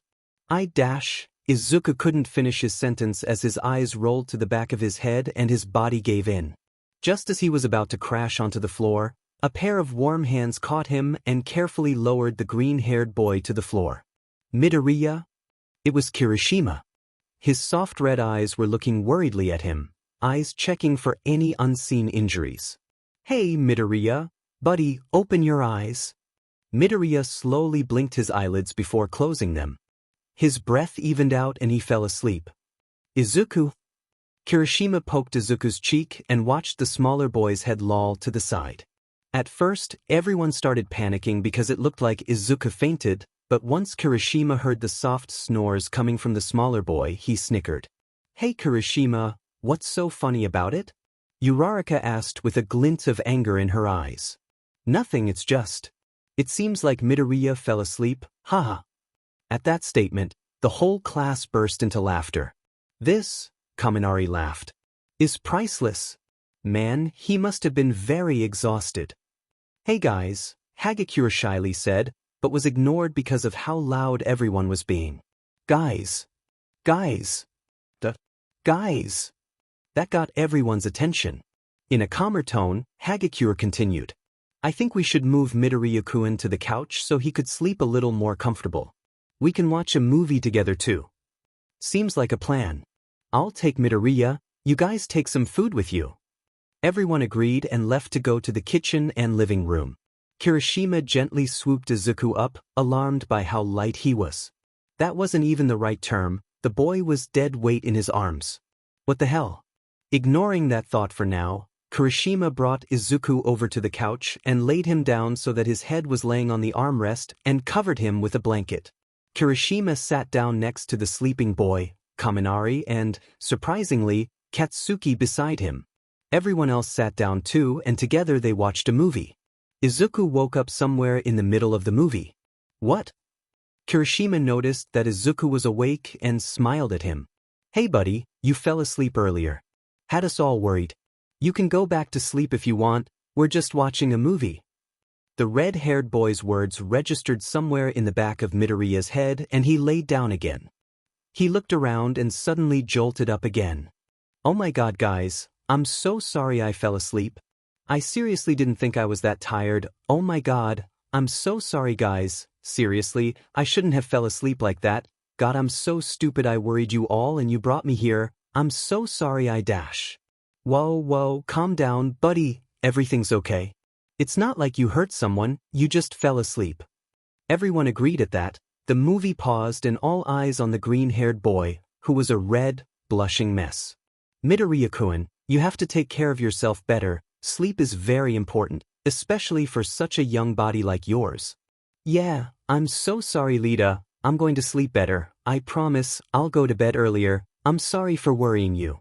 S1: Izuku couldn't finish his sentence as his eyes rolled to the back of his head and his body gave in. Just as he was about to crash onto the floor, a pair of warm hands caught him and carefully lowered the green-haired boy to the floor. Midoriya? It was Kirishima. His soft red eyes were looking worriedly at him, eyes checking for any unseen injuries. "Hey, Midoriya, buddy, open your eyes." Midoriya slowly blinked his eyelids before closing them. His breath evened out and he fell asleep. "Izuku?" Kirishima poked Izuku's cheek and watched the smaller boy's head loll to the side. At first, everyone started panicking because it looked like Izuku fainted, but once Kirishima heard the soft snores coming from the smaller boy, he snickered. "Hey Kirishima, what's so funny about it?" Uraraka asked with a glint of anger in her eyes. "Nothing, it's just. It seems like Midoriya fell asleep, haha." At that statement, the whole class burst into laughter. "This," Kaminari laughed, "is priceless. Man, he must have been very exhausted." "Hey guys," Hagakure shyly said, but was ignored because of how loud everyone was being. Guys. Guys. Guys." That got everyone's attention. In a calmer tone, Hagakure continued. "I think we should move Midoriya-kun to the couch so he could sleep a little more comfortable. We can watch a movie together too." "Seems like a plan. I'll take Midoriya, you guys take some food with you." Everyone agreed and left to go to the kitchen and living room. Kirishima gently swooped Izuku up, alarmed by how light he was. That wasn't even the right term, the boy was dead weight in his arms. What the hell? Ignoring that thought for now, Kirishima brought Izuku over to the couch and laid him down so that his head was laying on the armrest and covered him with a blanket. Kirishima sat down next to the sleeping boy, Kaminari, and, surprisingly, Katsuki beside him. Everyone else sat down too, and together they watched a movie. Izuku woke up somewhere in the middle of the movie. "What?" Kirishima noticed that Izuku was awake and smiled at him. "Hey buddy, you fell asleep earlier. Had us all worried. You can go back to sleep if you want, we're just watching a movie." The red-haired boy's words registered somewhere in the back of Midoriya's head and he laid down again. He looked around and suddenly jolted up again. "Oh my god guys, I'm so sorry I fell asleep. I seriously didn't think I was that tired, oh my god, I'm so sorry guys, seriously, I shouldn't have fell asleep like that, god I'm so stupid I worried you all and you brought me here, I'm so sorry I dash." Whoa, calm down, buddy, everything's okay. It's not like you hurt someone, you just fell asleep. Everyone agreed at that. The movie paused and all eyes on the green-haired boy, who was a red, blushing mess. "Midoriya-kun, you have to take care of yourself better, sleep is very important, especially for such a young body like yours." "Yeah, I'm so sorry Lita, I'm going to sleep better, I promise, I'll go to bed earlier, I'm sorry for worrying you."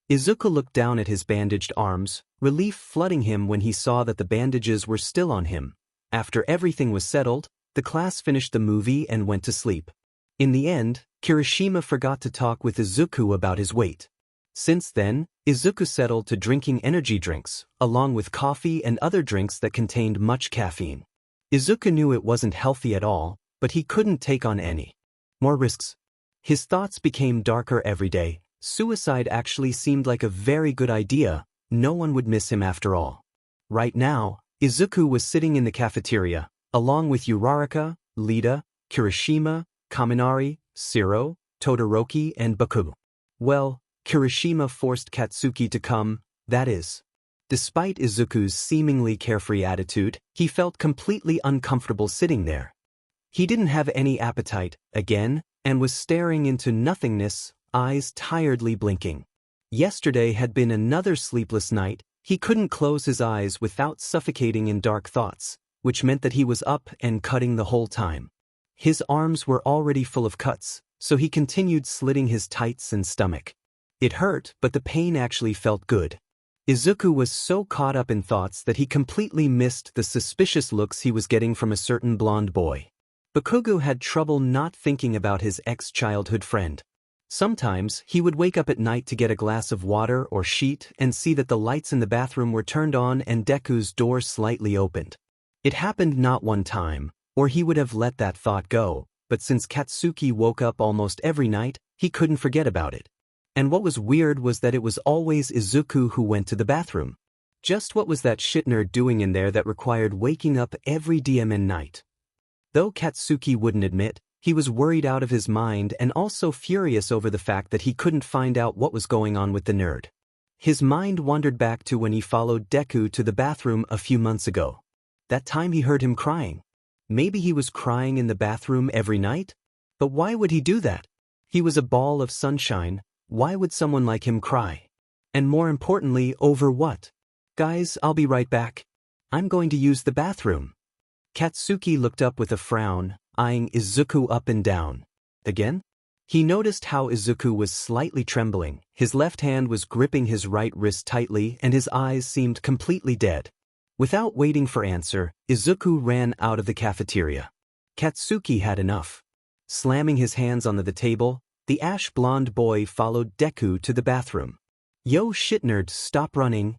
S1: Izuku looked down at his bandaged arms, relief flooding him when he saw that the bandages were still on him. After everything was settled, the class finished the movie and went to sleep. In the end, Kirishima forgot to talk with Izuku about his weight. Since then, Izuku settled to drinking energy drinks, along with coffee and other drinks that contained much caffeine. Izuku knew it wasn't healthy at all, but he couldn't take on any more risks. His thoughts became darker every day. Suicide actually seemed like a very good idea, no one would miss him after all. Right now, Izuku was sitting in the cafeteria, along with Uraraka, Lita, Kirishima, Kaminari, Shiro, Todoroki and Baku. Well, Kirishima forced Katsuki to come, that is. Despite Izuku's seemingly carefree attitude, he felt completely uncomfortable sitting there. He didn't have any appetite, again, and was staring into nothingness, eyes tiredly blinking. Yesterday had been another sleepless night, he couldn't close his eyes without suffocating in dark thoughts, which meant that he was up and cutting the whole time. His arms were already full of cuts, so he continued slitting his tights and stomach. It hurt, but the pain actually felt good. Izuku was so caught up in thoughts that he completely missed the suspicious looks he was getting from a certain blonde boy. Bakugo had trouble not thinking about his ex-childhood friend. Sometimes, he would wake up at night to get a glass of water or sheet and see that the lights in the bathroom were turned on and Deku's door slightly opened. It happened not one time, or he would have let that thought go, but since Katsuki woke up almost every night, he couldn't forget about it. And what was weird was that it was always Izuku who went to the bathroom. Just what was that shitnerd doing in there that required waking up every DMN night? Though Katsuki wouldn't admit, He was worried out of his mind and also furious over the fact that he couldn't find out what was going on with the nerd. His mind wandered back to when he followed Deku to the bathroom a few months ago. That time he heard him crying. Maybe he was crying in the bathroom every night? But why would he do that? He was a ball of sunshine. Why would someone like him cry? And more importantly, over what? Guys, I'll be right back. I'm going to use the bathroom. Katsuki looked up with a frown, eyeing Izuku up and down. Again? He noticed how Izuku was slightly trembling, his left hand was gripping his right wrist tightly and his eyes seemed completely dead. Without waiting for answer, Izuku ran out of the cafeteria. Katsuki had enough. Slamming his hands onto the table, the ash-blonde boy followed Deku to the bathroom. Yo shit nerd, stop running.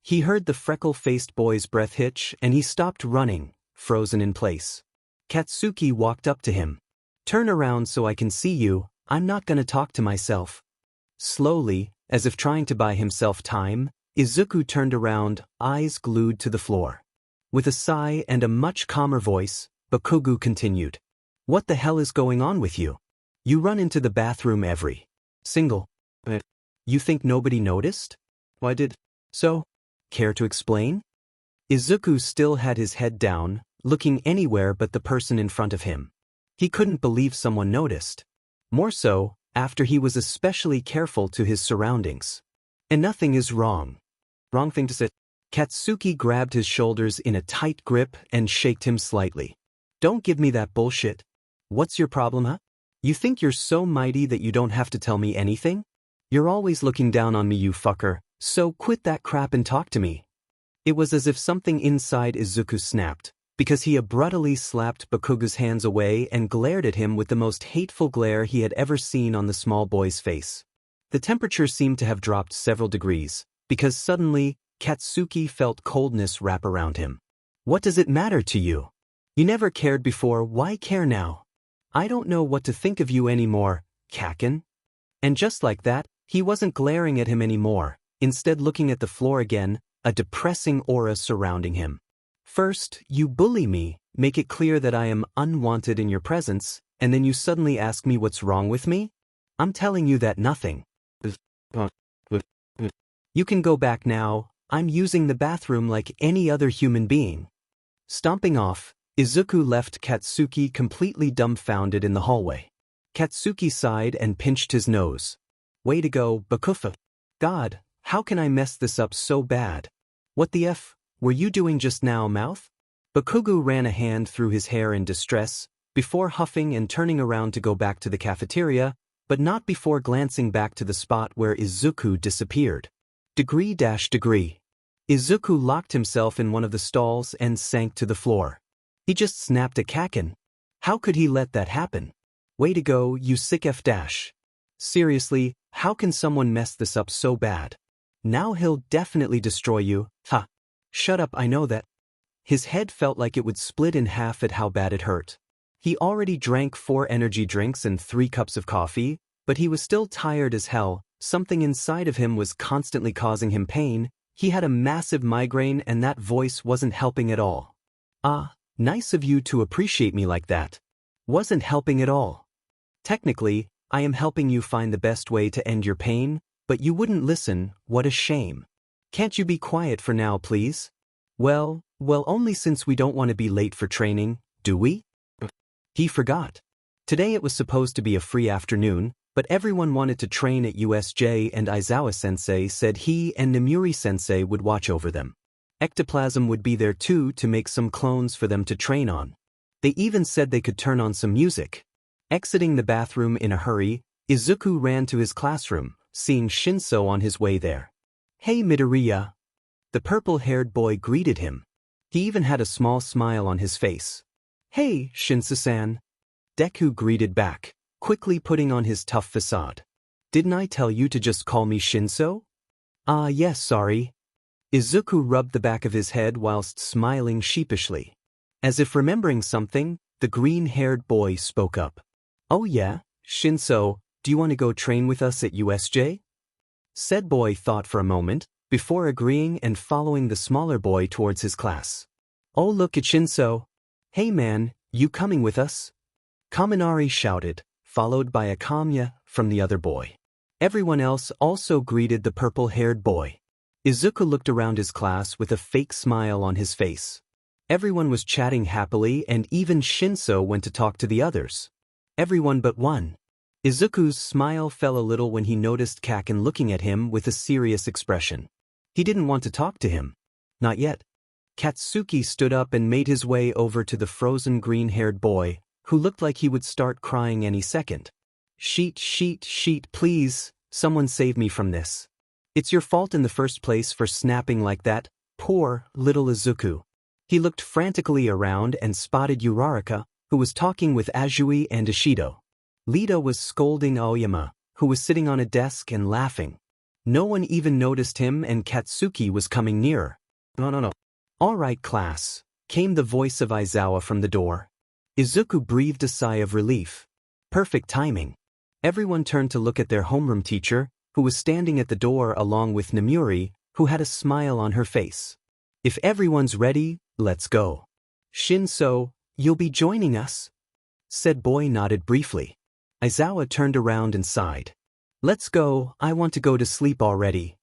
S1: He heard the freckle-faced boy's breath hitch and he stopped running, frozen in place. Katsuki walked up to him. Turn around so I can see you, I'm not gonna talk to myself. Slowly, as if trying to buy himself time, Izuku turned around, eyes glued to the floor. With a sigh and a much calmer voice, Bakugo continued. What the hell is going on with you? You run into the bathroom every single. You think nobody noticed? Why did so? Care to explain? Izuku still had his head down, looking anywhere but the person in front of him. He couldn't believe someone noticed. More so, after he was especially careful to his surroundings. And nothing is wrong. Wrong thing to say. Katsuki grabbed his shoulders in a tight grip and shaked him slightly. Don't give me that bullshit. What's your problem, huh? You think you're so mighty that you don't have to tell me anything? You're always looking down on me, you fucker, so quit that crap and talk to me. It was as if something inside Izuku snapped, because he abruptly slapped Bakugo's hands away and glared at him with the most hateful glare he had ever seen on the small boy's face. The temperature seemed to have dropped several degrees, because suddenly, Katsuki felt coldness wrap around him. What does it matter to you? You never cared before, why care now? I don't know what to think of you anymore, Kakin. And just like that, he wasn't glaring at him anymore, instead looking at the floor again, a depressing aura surrounding him. First, you bully me, make it clear that I am unwanted in your presence, and then you suddenly ask me what's wrong with me? I'm telling you that nothing. You can go back now, I'm using the bathroom like any other human being. Stomping off, Izuku left Katsuki completely dumbfounded in the hallway. Katsuki sighed and pinched his nose. Way to go, Bakufa. God, how can I mess this up so bad? What the F were you doing just now, mouth? Bakugo ran a hand through his hair in distress, before huffing and turning around to go back to the cafeteria, but not before glancing back to the spot where Izuku disappeared. Degree. Izuku locked himself in one of the stalls and sank to the floor. He just snapped at Kakin. How could he let that happen? Way to go, you sick F-. Seriously, how can someone mess this up so bad? Now he'll definitely destroy you, ha. Shut up, I know that. His head felt like it would split in half at how bad it hurt. He already drank 4 energy drinks and 3 cups of coffee, but he was still tired as hell, something inside of him was constantly causing him pain, he had a massive migraine and that voice wasn't helping at all. Ah, nice of you to appreciate me like that. Wasn't helping at all. Technically, I am helping you find the best way to end your pain, but you wouldn't listen, what a shame. Can't you be quiet for now, please? Well, only since we don't want to be late for training, do we? He forgot. Today it was supposed to be a free afternoon, but everyone wanted to train at USJ and Aizawa-sensei said he and Namuri-sensei would watch over them. Ectoplasm would be there too to make some clones for them to train on. They even said they could turn on some music. Exiting the bathroom in a hurry, Izuku ran to his classroom, seeing Shinso on his way there. Hey Midoriya. The purple-haired boy greeted him. He even had a small smile on his face. Hey, Shinso-san. Deku greeted back, quickly putting on his tough facade. Didn't I tell you to just call me Shinso? Ah yes, sorry. Izuku rubbed the back of his head whilst smiling sheepishly. As if remembering something, the green-haired boy spoke up. Oh yeah, Shinso, do you want to go train with us at USJ? Said boy thought for a moment, before agreeing and following the smaller boy towards his class. Oh look at Shinso. Hey man, you coming with us? Kaminari shouted, followed by a "Kamya" from the other boy. Everyone else also greeted the purple-haired boy. Izuku looked around his class with a fake smile on his face. Everyone was chatting happily, and even Shinso went to talk to the others. Everyone but one. Izuku's smile fell a little when he noticed Kaken looking at him with a serious expression. He didn't want to talk to him. Not yet. Katsuki stood up and made his way over to the frozen green-haired boy, who looked like he would start crying any second. Sheet, please, someone save me from this. It's your fault in the first place for snapping like that, poor little Izuku. He looked frantically around and spotted Uraraka, who was talking with Azui and Ishido. Lita was scolding Aoyama, who was sitting on a desk and laughing. No one even noticed him, and Katsuki was coming nearer. No. All right, class, came the voice of Aizawa from the door. Izuku breathed a sigh of relief. Perfect timing. Everyone turned to look at their homeroom teacher, who was standing at the door along with Namuri, who had a smile on her face. If everyone's ready, let's go. Shinso, you'll be joining us? Said boy nodded briefly. Aizawa turned around and sighed. Let's go, I want to go to sleep already.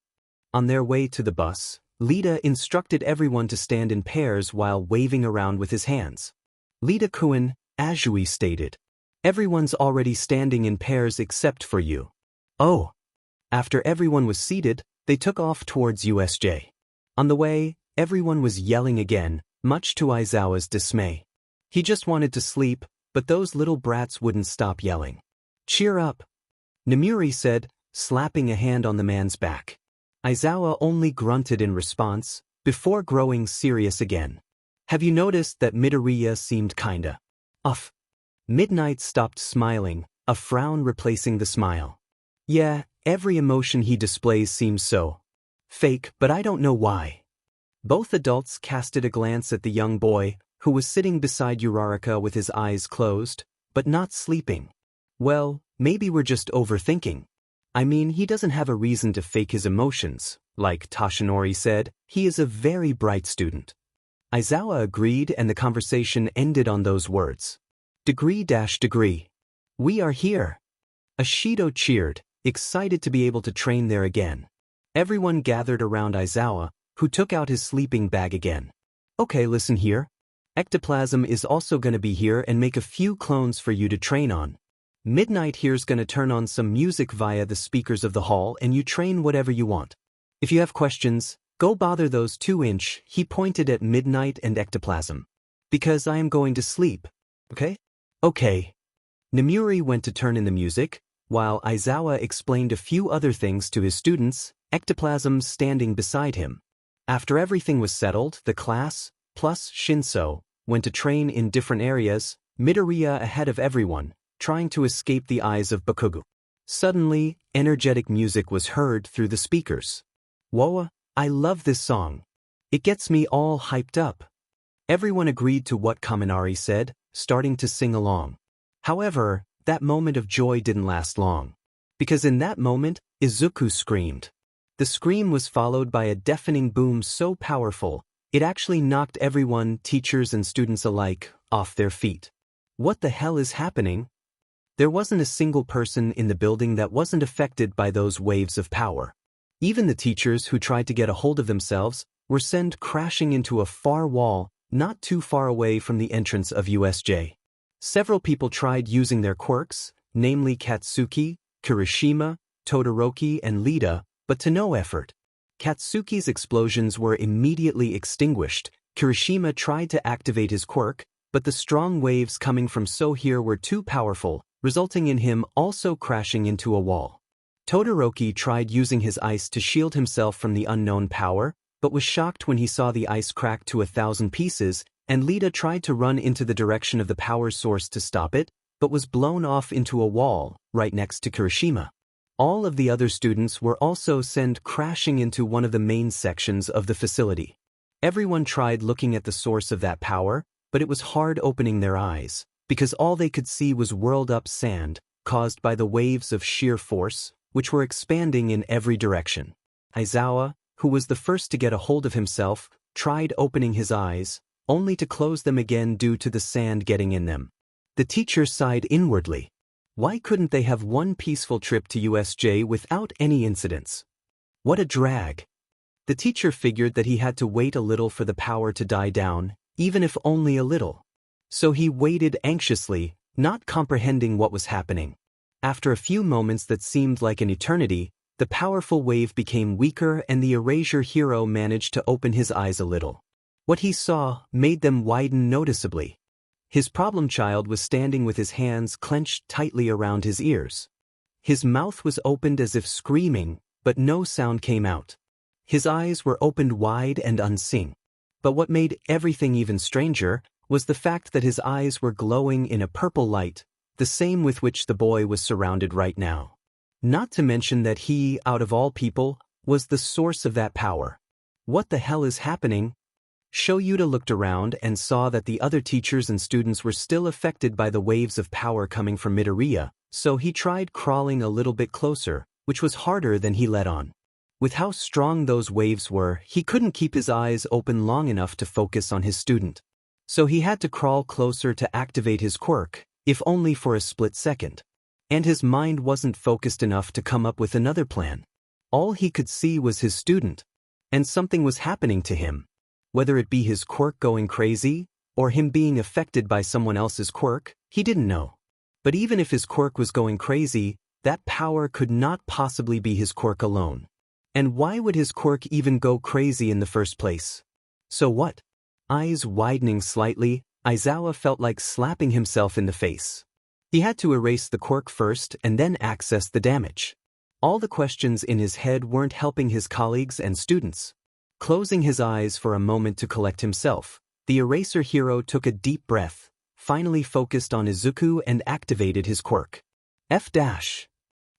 S1: On their way to the bus, Lita instructed everyone to stand in pairs while waving around with his hands. Lita-kun, Azui stated. Everyone's already standing in pairs except for you. Oh. After everyone was seated, they took off towards USJ. On the way, everyone was yelling again, much to Aizawa's dismay. He just wanted to sleep, but those little brats wouldn't stop yelling. Cheer up, Namuri said, slapping a hand on the man's back. Aizawa only grunted in response, before growing serious again. Have you noticed that Midoriya seemed kinda off? Midnight stopped smiling, a frown replacing the smile. Yeah, every emotion he displays seems so fake, but I don't know why. Both adults casted a glance at the young boy, who was sitting beside Uraraka with his eyes closed, but not sleeping. Well, maybe we're just overthinking. I mean, he doesn't have a reason to fake his emotions. Like Toshinori said, he is a very bright student. Aizawa agreed, and the conversation ended on those words. Degree. We are here. Ishido cheered, excited to be able to train there again. Everyone gathered around Aizawa, who took out his sleeping bag again. Okay, listen here. Ectoplasm is also gonna be here and make a few clones for you to train on. Midnight here's gonna turn on some music via the speakers of the hall, and you train whatever you want. If you have questions, go bother those 2-inch, he pointed at Midnight and Ectoplasm. Because I am going to sleep. Okay? Okay. Namuri went to turn in the music, while Aizawa explained a few other things to his students, Ectoplasm standing beside him. After everything was settled, the class, plus Shinso, went to train in different areas, Midoriya ahead of everyone, trying to escape the eyes of Bakugo. Suddenly, energetic music was heard through the speakers. Whoa, I love this song. It gets me all hyped up. Everyone agreed to what Kaminari said, starting to sing along. However, that moment of joy didn't last long. Because in that moment, Izuku screamed. The scream was followed by a deafening boom so powerful, it actually knocked everyone, teachers and students alike, off their feet. What the hell is happening? There wasn't a single person in the building that wasn't affected by those waves of power. Even the teachers who tried to get a hold of themselves were sent crashing into a far wall, not too far away from the entrance of USJ. Several people tried using their quirks, namely Katsuki, Kirishima, Todoroki and Lita, but to no effort. Katsuki's explosions were immediately extinguished. Kirishima tried to activate his quirk, but the strong waves coming from Sohir were too powerful, resulting in him also crashing into a wall. Todoroki tried using his ice to shield himself from the unknown power, but was shocked when he saw the ice crack to 1,000 pieces, and Lita tried to run into the direction of the power source to stop it, but was blown off into a wall, right next to Kirishima. All of the other students were also sent crashing into one of the main sections of the facility. Everyone tried looking at the source of that power, but it was hard opening their eyes, because all they could see was whirled-up sand, caused by the waves of sheer force, which were expanding in every direction. Aizawa, who was the first to get a hold of himself, tried opening his eyes, only to close them again due to the sand getting in them. The teacher sighed inwardly. Why couldn't they have one peaceful trip to USJ without any incidents? What a drag. The teacher figured that he had to wait a little for the power to die down, even if only a little. So he waited anxiously, not comprehending what was happening. After a few moments that seemed like an eternity, the powerful wave became weaker and the erasure hero managed to open his eyes a little. What he saw made them widen noticeably. His problem child was standing with his hands clenched tightly around his ears. His mouth was opened as if screaming, but no sound came out. His eyes were opened wide and unseeing. But what made everything even stranger was the fact that his eyes were glowing in a purple light, the same with which the boy was surrounded right now. Not to mention that he, out of all people, was the source of that power. What the hell is happening? Shoyuta looked around and saw that the other teachers and students were still affected by the waves of power coming from Midoriya, so he tried crawling a little bit closer, which was harder than he let on. With how strong those waves were, he couldn't keep his eyes open long enough to focus on his student. So he had to crawl closer to activate his quirk, if only for a split second. And his mind wasn't focused enough to come up with another plan. All he could see was his student, and something was happening to him. Whether it be his quirk going crazy, or him being affected by someone else's quirk, he didn't know. But even if his quirk was going crazy, that power could not possibly be his quirk alone. And why would his quirk even go crazy in the first place? So what? Eyes widening slightly, Aizawa felt like slapping himself in the face. He had to erase the quirk first and then access the damage. All the questions in his head weren't helping his colleagues and students. Closing his eyes for a moment to collect himself, the eraser hero took a deep breath, finally focused on Izuku and activated his quirk.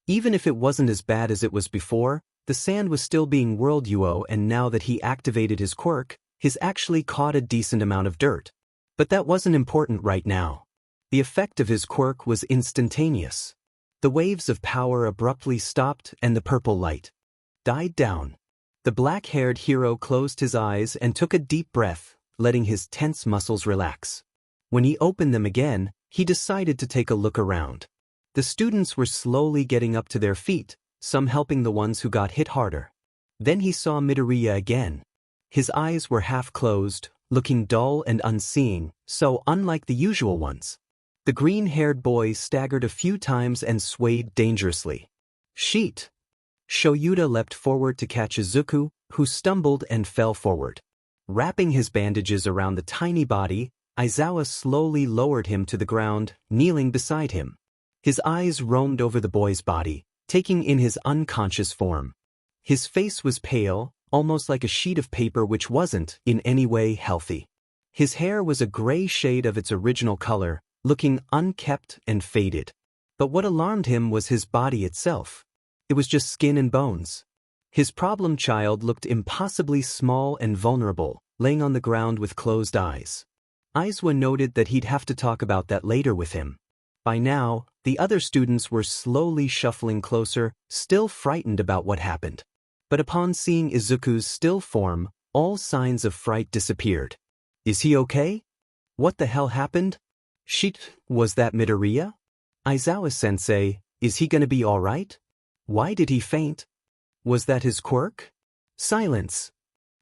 S1: Even if it wasn't as bad as it was before, the sand was still being whirled and now that he activated his quirk, he's actually caught a decent amount of dirt. But that wasn't important right now. The effect of his quirk was instantaneous. The waves of power abruptly stopped and the purple light died down. The black-haired hero closed his eyes and took a deep breath, letting his tense muscles relax. When he opened them again, he decided to take a look around. The students were slowly getting up to their feet, some helping the ones who got hit harder. Then he saw Midoriya again. His eyes were half closed, looking dull and unseeing, so unlike the usual ones. The green-haired boy staggered a few times and swayed dangerously. Sheet! Shoyuta leapt forward to catch Izuku, who stumbled and fell forward. Wrapping his bandages around the tiny body, Aizawa slowly lowered him to the ground, kneeling beside him. His eyes roamed over the boy's body, taking in his unconscious form. His face was pale, almost like a sheet of paper which wasn't, in any way, healthy. His hair was a gray shade of its original color, looking unkempt and faded. But what alarmed him was his body itself. It was just skin and bones. His problem child looked impossibly small and vulnerable, laying on the ground with closed eyes. Aizawa noted that he'd have to talk about that later with him. By now, the other students were slowly shuffling closer, still frightened about what happened. But upon seeing Izuku's still form, all signs of fright disappeared. Is he okay? What the hell happened? Shit, was that Midoriya? Aizawa-sensei, is he gonna be alright? Why did he faint? Was that his quirk? Silence.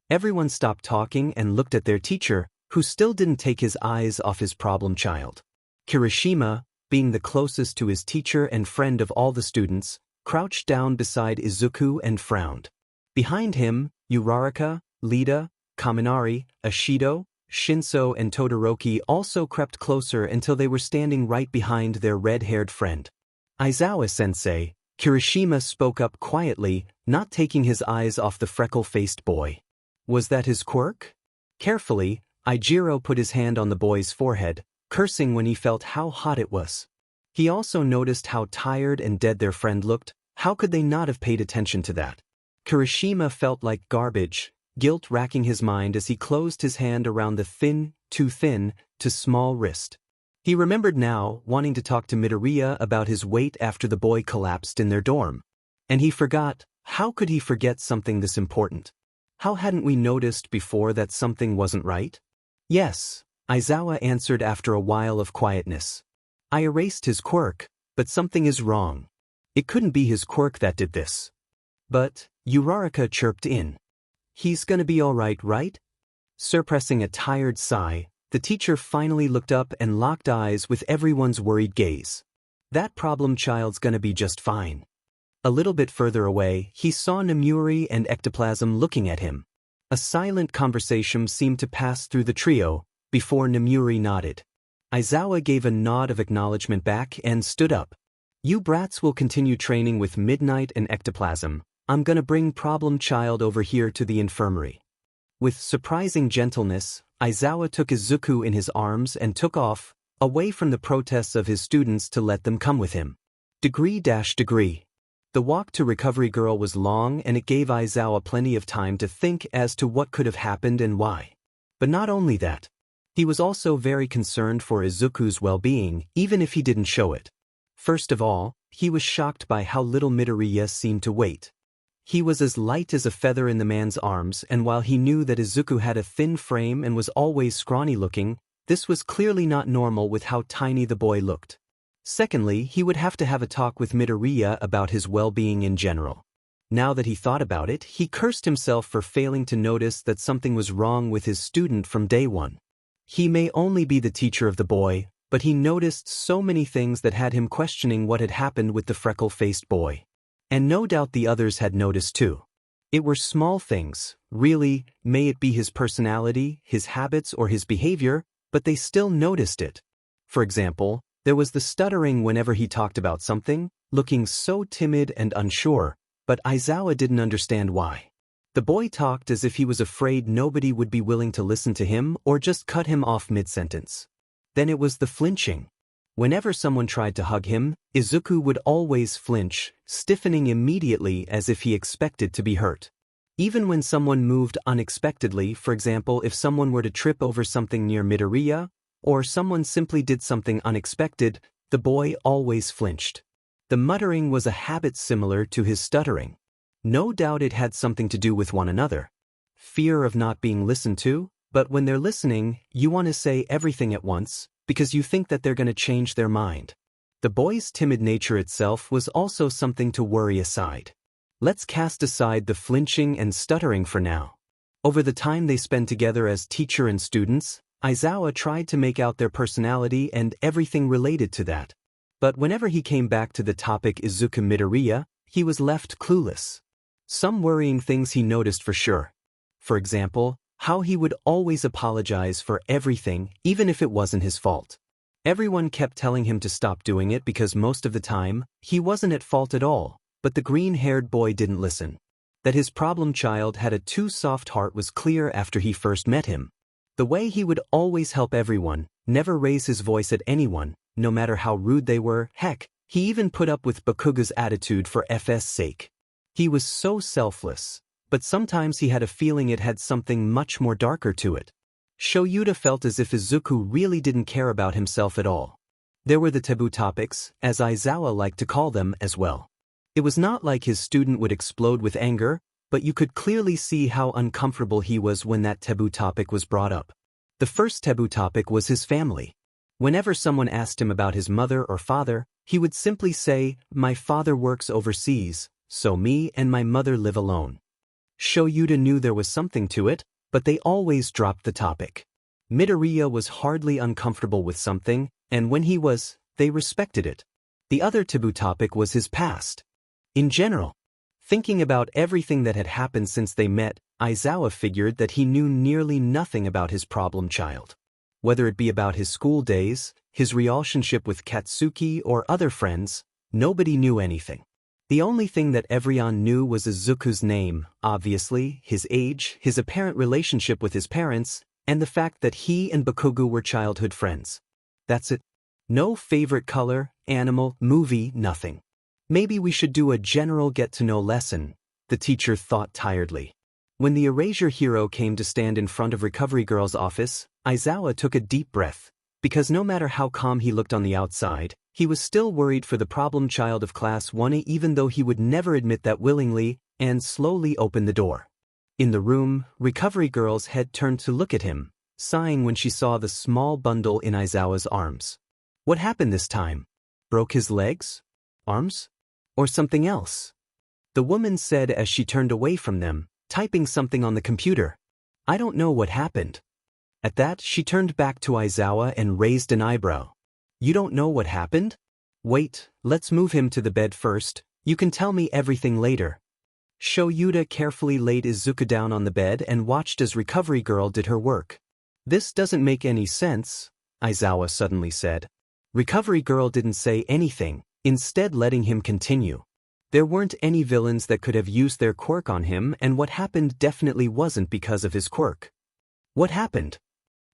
S1: Everyone stopped talking and looked at their teacher, who still didn't take his eyes off his problem child. Kirishima, being the closest to his teacher and friend of all the students, crouched down beside Izuku and frowned. Behind him, Uraraka, Lida, Kaminari, Ashido, Shinso and Todoroki also crept closer until they were standing right behind their red-haired friend. Aizawa-sensei, Kirishima spoke up quietly, not taking his eyes off the freckle-faced boy. Was that his quirk? Carefully, Ijiro put his hand on the boy's forehead, cursing when he felt how hot it was. He also noticed how tired and dead their friend looked. How could they not have paid attention to that? Kirishima felt like garbage, guilt racking his mind as he closed his hand around the thin to small wrist. He remembered now wanting to talk to Midoriya about his weight after the boy collapsed in their dorm. And he forgot. How could he forget something this important? How hadn't we noticed before that something wasn't right? Yes, Aizawa answered after a while of quietness. I erased his quirk, but something is wrong. It couldn't be his quirk that did this. But, Uraraka chirped in. He's gonna be alright, right? Suppressing a tired sigh, the teacher finally looked up and locked eyes with everyone's worried gaze. That problem child's gonna be just fine. A little bit further away, he saw Nemuri and Ectoplasm looking at him. A silent conversation seemed to pass through the trio, before Nemuri nodded. Aizawa gave a nod of acknowledgement back and stood up. You brats will continue training with Midnight and Ectoplasm. I'm gonna bring Problem Child over here to the infirmary. With surprising gentleness, Aizawa took Izuku in his arms and took off, away from the protests of his students to let them come with him. Degree. The walk to Recovery Girl was long and it gave Aizawa plenty of time to think as to what could have happened and why. But not only that. He was also very concerned for Izuku's well-being, even if he didn't show it. First of all, he was shocked by how little Midoriya seemed to weight. He was as light as a feather in the man's arms, and while he knew that Izuku had a thin frame and was always scrawny-looking, this was clearly not normal with how tiny the boy looked. Secondly, he would have to have a talk with Midoriya about his well-being in general. Now that he thought about it, he cursed himself for failing to notice that something was wrong with his student from day one. He may only be the teacher of the boy, but he noticed so many things that had him questioning what had happened with the freckle-faced boy. And no doubt the others had noticed too. It were small things, really, may it be his personality, his habits, or his behavior, but they still noticed it. For example, there was the stuttering whenever he talked about something, looking so timid and unsure, but Aizawa didn't understand why. The boy talked as if he was afraid nobody would be willing to listen to him or just cut him off mid-sentence. Then it was the flinching. Whenever someone tried to hug him, Izuku would always flinch, stiffening immediately as if he expected to be hurt. Even when someone moved unexpectedly, for example if someone were to trip over something near Midoriya, or someone simply did something unexpected, the boy always flinched. The muttering was a habit similar to his stuttering. No doubt it had something to do with one another. Fear of not being listened to, but when they're listening, you want to say everything at once, because you think that they're going to change their mind. The boy's timid nature itself was also something to worry aside. Let's cast aside the flinching and stuttering for now. Over the time they spend together as teacher and students, Aizawa tried to make out their personality and everything related to that. But whenever he came back to the topic Izuku Midoriya, he was left clueless. Some worrying things he noticed for sure. For example, how he would always apologize for everything, even if it wasn't his fault. Everyone kept telling him to stop doing it because most of the time, he wasn't at fault at all, but the green-haired boy didn't listen. That his problem child had a too soft heart was clear after he first met him. The way he would always help everyone, never raise his voice at anyone, no matter how rude they were, heck, he even put up with Bakuga's attitude for FS sake. He was so selfless. But sometimes he had a feeling it had something much more darker to it. Shoyuta felt as if Izuku really didn't care about himself at all. There were the taboo topics, as Aizawa liked to call them, as well. It was not like his student would explode with anger, but you could clearly see how uncomfortable he was when that taboo topic was brought up. The first taboo topic was his family. Whenever someone asked him about his mother or father, he would simply say, "My father works overseas, so me and my mother live alone." Shoyuta knew there was something to it, but they always dropped the topic. Midoriya was hardly uncomfortable with something, and when he was, they respected it. The other taboo topic was his past. In general, thinking about everything that had happened since they met, Aizawa figured that he knew nearly nothing about his problem child. Whether it be about his school days, his relationship with Katsuki, or other friends, nobody knew anything. The only thing that everyone knew was Izuku's name, obviously, his age, his apparent relationship with his parents, and the fact that he and Bakugo were childhood friends. That's it. No favorite color, animal, movie, nothing. Maybe we should do a general get-to-know lesson, the teacher thought tiredly. When the erasure hero came to stand in front of Recovery Girl's office, Aizawa took a deep breath, because no matter how calm he looked on the outside, he was still worried for the problem child of Class 1A even though he would never admit that willingly, and slowly opened the door. In the room, Recovery Girl's head turned to look at him, sighing when she saw the small bundle in Aizawa's arms. What happened this time? Broke his legs? Arms? Or something else? The woman said as she turned away from them, typing something on the computer. I don't know what happened. At that, she turned back to Aizawa and raised an eyebrow. You don't know what happened? Wait, let's move him to the bed first. You can tell me everything later. Shoyuta carefully laid Izuku down on the bed and watched as Recovery Girl did her work. This doesn't make any sense, Aizawa suddenly said. Recovery Girl didn't say anything, instead letting him continue. There weren't any villains that could have used their quirk on him, and what happened definitely wasn't because of his quirk. What happened?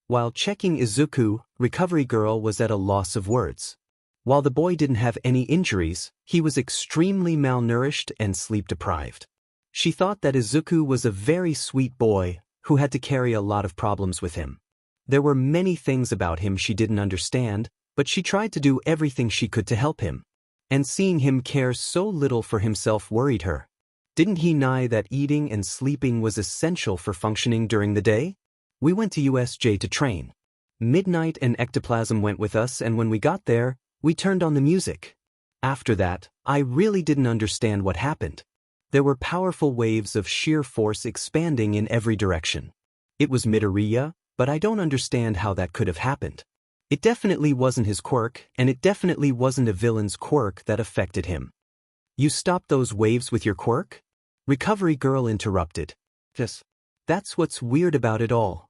S1: While checking Izuku, Recovery Girl was at a loss of words. While the boy didn't have any injuries, he was extremely malnourished and sleep-deprived. She thought that Izuku was a very sweet boy who had to carry a lot of problems with him. There were many things about him she didn't understand, but she tried to do everything she could to help him. And seeing him care so little for himself worried her. Didn't he know that eating and sleeping was essential for functioning during the day? We went to USJ to train. Midnight and Ectoplasm went with us, and when we got there, we turned on the music. After that, I really didn't understand what happened. There were powerful waves of sheer force expanding in every direction. It was Midoriya, but I don't understand how that could have happened. It definitely wasn't his quirk, and it definitely wasn't a villain's quirk that affected him. You stopped those waves with your quirk? Recovery Girl interrupted. Yes. That's what's weird about it all.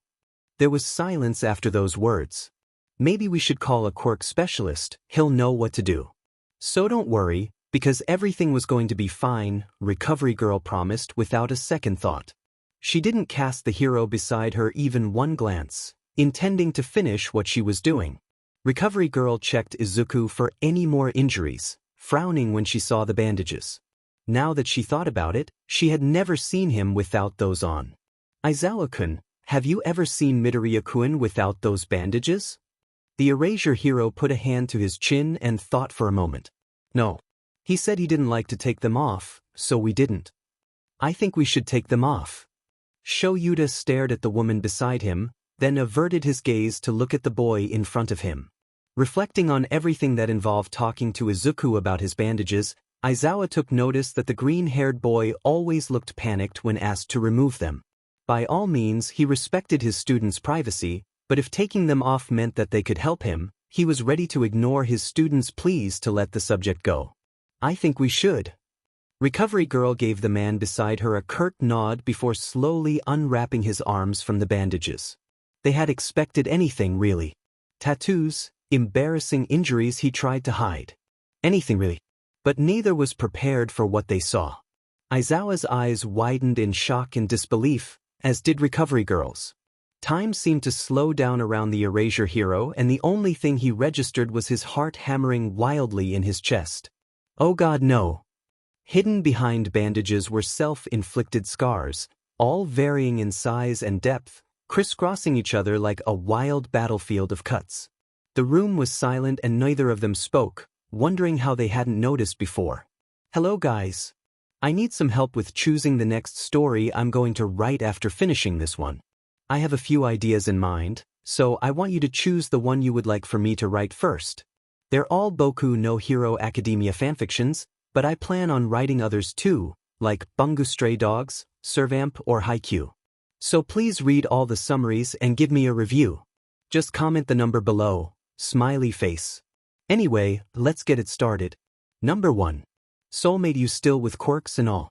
S1: There was silence after those words. Maybe we should call a quirk specialist, he'll know what to do. So don't worry, because everything was going to be fine, Recovery Girl promised without a second thought. She didn't cast the hero beside her even one glance, intending to finish what she was doing. Recovery Girl checked Izuku for any more injuries, frowning when she saw the bandages. Now that she thought about it, she had never seen him without those on. Aizawa-kun, have you ever seen Midoriya-kun without those bandages? The erasure hero put a hand to his chin and thought for a moment. No. He said he didn't like to take them off, so we didn't. I think we should take them off. Shoyuta stared at the woman beside him, then averted his gaze to look at the boy in front of him. Reflecting on everything that involved talking to Izuku about his bandages, Aizawa took notice that the green-haired boy always looked panicked when asked to remove them. By all means, he respected his students' privacy, but if taking them off meant that they could help him, he was ready to ignore his students' pleas to let the subject go. I think we should. Recovery Girl gave the man beside her a curt nod before slowly unwrapping his arms from the bandages. They had expected anything, really. Tattoos, embarrassing injuries he tried to hide. Anything, really. But neither was prepared for what they saw. Aizawa's eyes widened in shock and disbelief, as did Recovery Girl's. Time seemed to slow down around the erasure hero, and the only thing he registered was his heart hammering wildly in his chest. Oh God, no. Hidden behind bandages were self-inflicted scars, all varying in size and depth, crisscrossing each other like a wild battlefield of cuts. The room was silent and neither of them spoke, wondering how they hadn't noticed before. Hello guys. I need some help with choosing the next story I'm going to write after finishing this one. I have a few ideas in mind, so I want you to choose the one you would like for me to write first. They're all Boku no Hero Academia fanfictions, but I plan on writing others too, like Bungo Stray Dogs, Servamp or Haikyuu. So please read all the summaries and give me a review. Just comment the number below, smiley face. Anyway, let's get it started. Number 1. Soulmate. You still with quirks and all?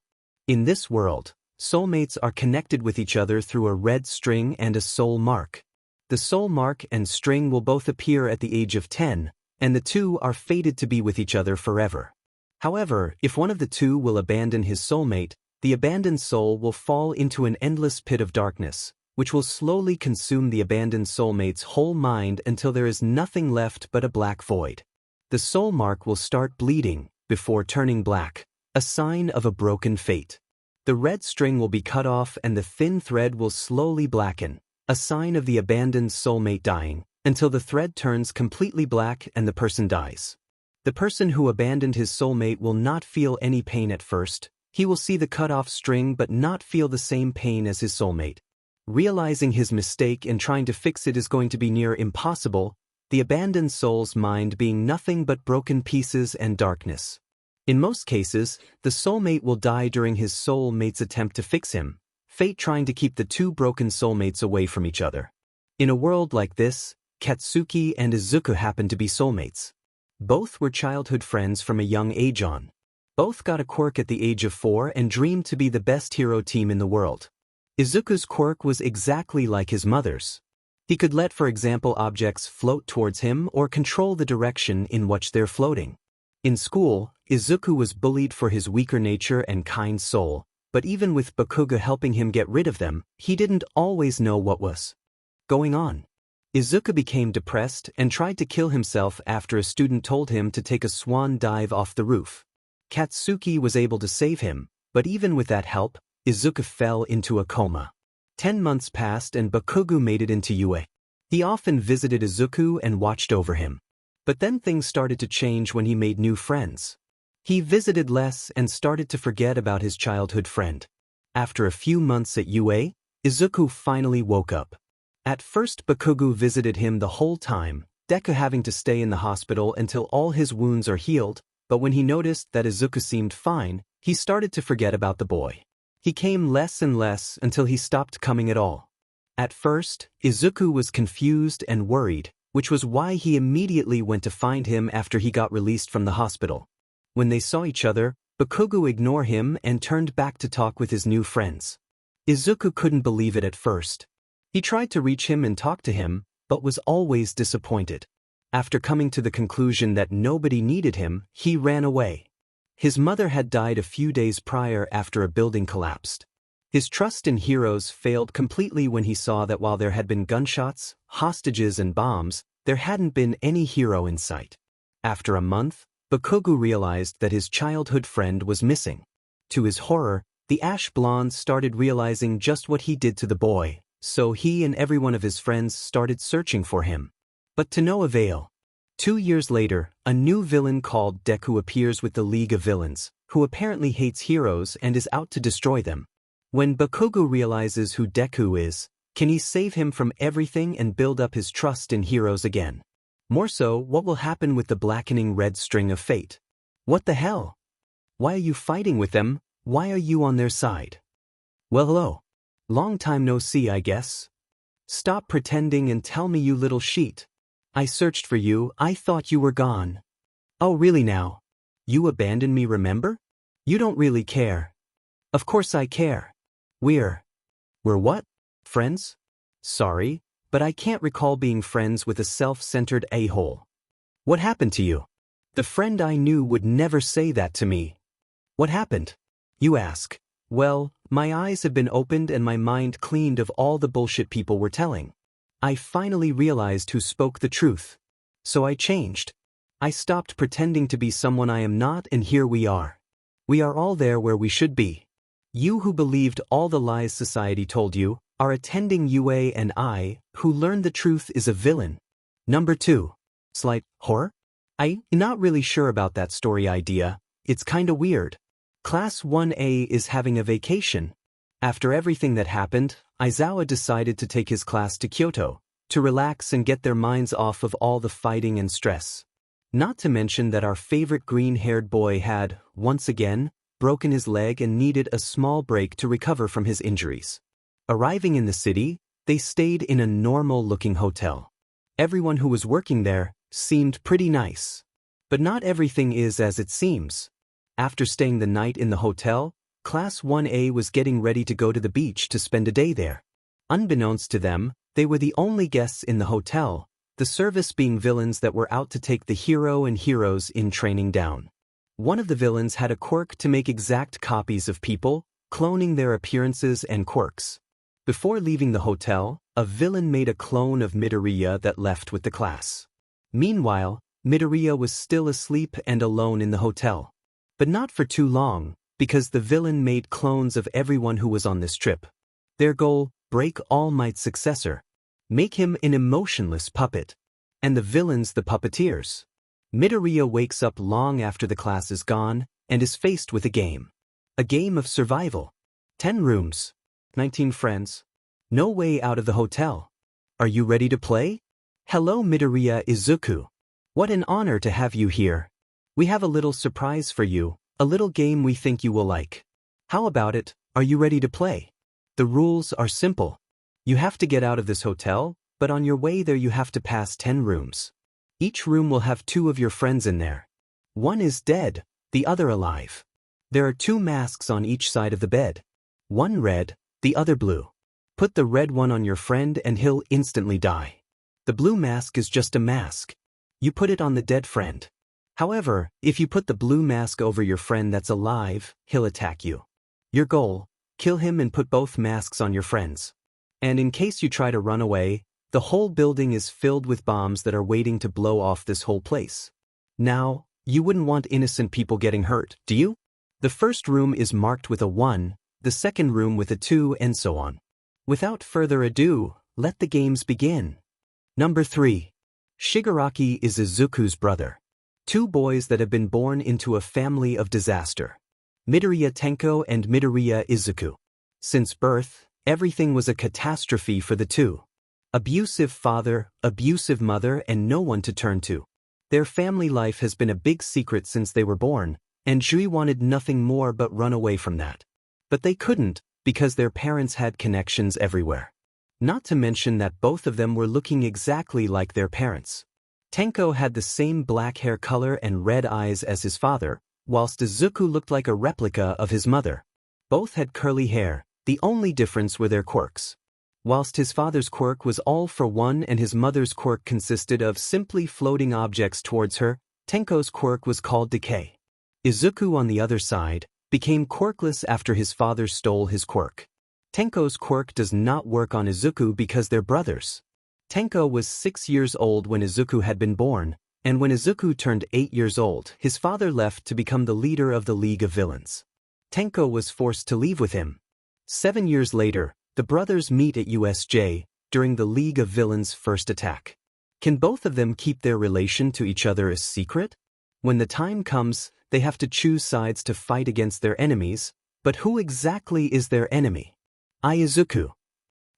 S1: In this world, soulmates are connected with each other through a red string and a soul mark. The soul mark and string will both appear at the age of 10, and the two are fated to be with each other forever. However, if one of the two will abandon his soulmate, the abandoned soul will fall into an endless pit of darkness, which will slowly consume the abandoned soulmate's whole mind until there is nothing left but a black void. The soul mark will start bleeding before turning black, a sign of a broken fate. The red string will be cut off and the thin thread will slowly blacken, a sign of the abandoned soulmate dying, until the thread turns completely black and the person dies. The person who abandoned his soulmate will not feel any pain at first. He will see the cut-off string but not feel the same pain as his soulmate. Realizing his mistake and trying to fix it is going to be near impossible, the abandoned soul's mind being nothing but broken pieces and darkness. In most cases, the soulmate will die during his soulmate's attempt to fix him, fate trying to keep the two broken soulmates away from each other. In a world like this, Katsuki and Izuku happen to be soulmates. Both were childhood friends from a young age on. Both got a quirk at the age of 4 and dreamed to be the best hero team in the world. Izuku's quirk was exactly like his mother's. He could let, for example, objects float towards him or control the direction in which they're floating. In school, Izuku was bullied for his weaker nature and kind soul, but even with Bakugo helping him get rid of them, he didn't always know what was going on. Izuku became depressed and tried to kill himself after a student told him to take a swan dive off the roof. Katsuki was able to save him, but even with that help, Izuku fell into a coma. 10 months passed and Bakugo made it into UA. He often visited Izuku and watched over him. But then things started to change when he made new friends. He visited less and started to forget about his childhood friend. After a few months at UA, Izuku finally woke up. At first Bakugo visited him the whole time, Deku having to stay in the hospital until all his wounds are healed, but when he noticed that Izuku seemed fine, he started to forget about the boy. He came less and less until he stopped coming at all. At first, Izuku was confused and worried, which was why he immediately went to find him after he got released from the hospital. When they saw each other, Bakugo ignored him and turned back to talk with his new friends. Izuku couldn't believe it at first. He tried to reach him and talk to him, but was always disappointed. After coming to the conclusion that nobody needed him, he ran away. His mother had died a few days prior after a building collapsed. His trust in heroes failed completely when he saw that while there had been gunshots, hostages and bombs, there hadn't been any hero in sight. After a month, Bakugo realized that his childhood friend was missing. To his horror, the Ash Blonde started realizing just what he did to the boy, so he and every one of his friends started searching for him. But to no avail. 2 years later, a new villain called Deku appears with the League of Villains, who apparently hates heroes and is out to destroy them. When Bakugo realizes who Deku is, can he save him from everything and build up his trust in heroes again? More so, what will happen with the blackening red string of fate? What the hell? Why are you fighting with them? Why are you on their side? Well, hello. Long time no see, I guess. Stop pretending and tell me, you little sheet. I searched for you, I thought you were gone. Oh really now? You abandoned me, remember? You don't really care. Of course I care. We're what? Friends? Sorry, but I can't recall being friends with a self-centered a-hole. What happened to you? The friend I knew would never say that to me. What happened? You ask. Well, my eyes have been opened and my mind cleaned of all the bullshit people were telling. I finally realized who spoke the truth. So I changed. I stopped pretending to be someone I am not, and here we are. We are all there where we should be. You who believed all the lies society told you, are attending UA, and I, who learned the truth, is a villain. Number 2. Slight horror? I'm not really sure about that story idea. It's kinda weird. Class 1A is having a vacation. After everything that happened, Aizawa decided to take his class to Kyoto, to relax and get their minds off of all the fighting and stress. Not to mention that our favorite green-haired boy had, once again, broken his leg and needed a small break to recover from his injuries. Arriving in the city, they stayed in a normal-looking hotel. Everyone who was working there seemed pretty nice. But not everything is as it seems. After staying the night in the hotel, Class 1A was getting ready to go to the beach to spend a day there. Unbeknownst to them, they were the only guests in the hotel, the service being villains that were out to take the hero and heroes in training down. One of the villains had a quirk to make exact copies of people, cloning their appearances and quirks. Before leaving the hotel, a villain made a clone of Midoriya that left with the class. Meanwhile, Midoriya was still asleep and alone in the hotel. But not for too long, because the villain made clones of everyone who was on this trip. Their goal, break All Might's successor. Make him an emotionless puppet. And the villains the puppeteers. Midoriya wakes up long after the class is gone, and is faced with a game. A game of survival. 10 rooms. 19 friends. No way out of the hotel. Are you ready to play? Hello Midoriya Izuku. What an honor to have you here. We have a little surprise for you, a little game we think you will like. How about it, are you ready to play? The rules are simple. You have to get out of this hotel, but on your way there you have to pass 10 rooms. Each room will have 2 of your friends in there. One is dead, the other alive. There are 2 masks on each side of the bed. One red, the other blue. Put the red one on your friend and he'll instantly die. The blue mask is just a mask. You put it on the dead friend. However, if you put the blue mask over your friend that's alive, he'll attack you. Your goal, kill him and put both masks on your friends. And in case you try to run away, the whole building is filled with bombs that are waiting to blow off this whole place. Now, you wouldn't want innocent people getting hurt, do you? The first room is marked with a 1, the second room with a 2, and so on. Without further ado, let the games begin. Number 3. Shigaraki is Izuku's brother. 2 boys that have been born into a family of disaster. Midoriya Tenko and Midoriya Izuku. Since birth, everything was a catastrophe for the 2. Abusive father, abusive mother, and no one to turn to. Their family life has been a big secret since they were born, and Jui wanted nothing more but run away from that. But they couldn't, because their parents had connections everywhere. Not to mention that both of them were looking exactly like their parents. Tenko had the same black hair color and red eyes as his father, whilst Izuku looked like a replica of his mother. Both had curly hair, the only difference were their quirks. Whilst his father's quirk was all for one and his mother's quirk consisted of simply floating objects towards her, Tenko's quirk was called decay. Izuku, on the other side, became quirkless after his father stole his quirk. Tenko's quirk does not work on Izuku because they're brothers. Tenko was 6 years old when Izuku had been born, and when Izuku turned 8 years old, his father left to become the leader of the League of Villains. Tenko was forced to leave with him. 7 years later, the brothers meet at USJ, during the League of Villains' first attack. Can both of them keep their relation to each other a secret? When the time comes, they have to choose sides to fight against their enemies, but who exactly is their enemy? Izuku.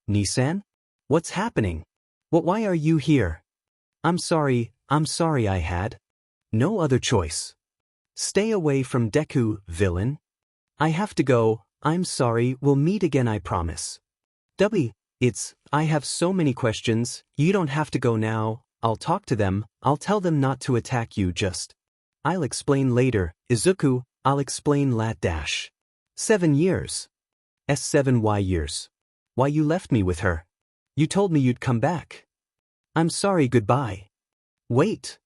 S1: Nissan? What's happening? Why are you here? I'm sorry I had no other choice. Stay away from Deku, villain. I have to go, I'm sorry, we'll meet again I promise. I have so many questions, you don't have to go now, I'll talk to them, I'll tell them not to attack you just. I'll explain later, Izuku, I'll explain lat dash. 7 years. S7Y years. Why you left me with her? You told me you'd come back. I'm sorry, goodbye. Wait.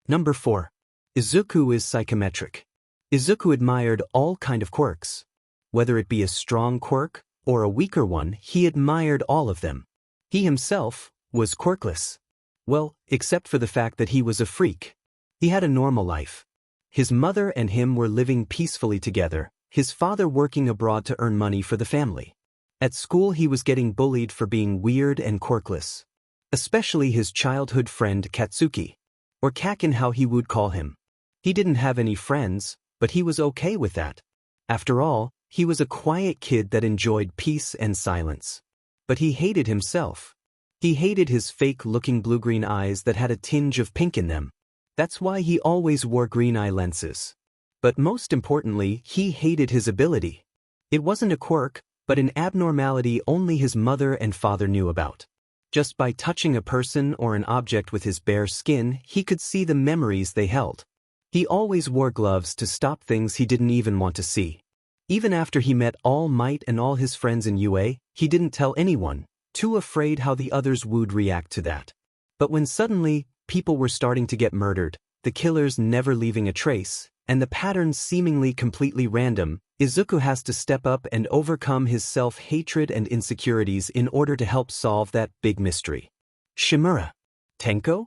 S1: Number 4. Izuku is psychometric. Izuku admired all kind of quirks. Whether it be a strong quirk, or a weaker one, he admired all of them. He himself was quirkless. Well, except for the fact that he was a freak. He had a normal life. His mother and him were living peacefully together, his father working abroad to earn money for the family. At school he was getting bullied for being weird and quirkless. Especially his childhood friend Katsuki. Or Kakin, how he would call him. He didn't have any friends, but he was okay with that. After all, he was a quiet kid that enjoyed peace and silence. But he hated himself. He hated his fake-looking blue-green eyes that had a tinge of pink in them. That's why he always wore green eye lenses. But most importantly, he hated his ability. It wasn't a quirk, but an abnormality only his mother and father knew about. Just by touching a person or an object with his bare skin, he could see the memories they held. He always wore gloves to stop things he didn't even want to see. Even after he met All Might and all his friends in UA, he didn't tell anyone, too afraid how the others would react to that. But when suddenly, people were starting to get murdered, the killers never leaving a trace, and the patterns seemingly completely random, Izuku has to step up and overcome his self-hatred and insecurities in order to help solve that big mystery. Shimura. Tenko?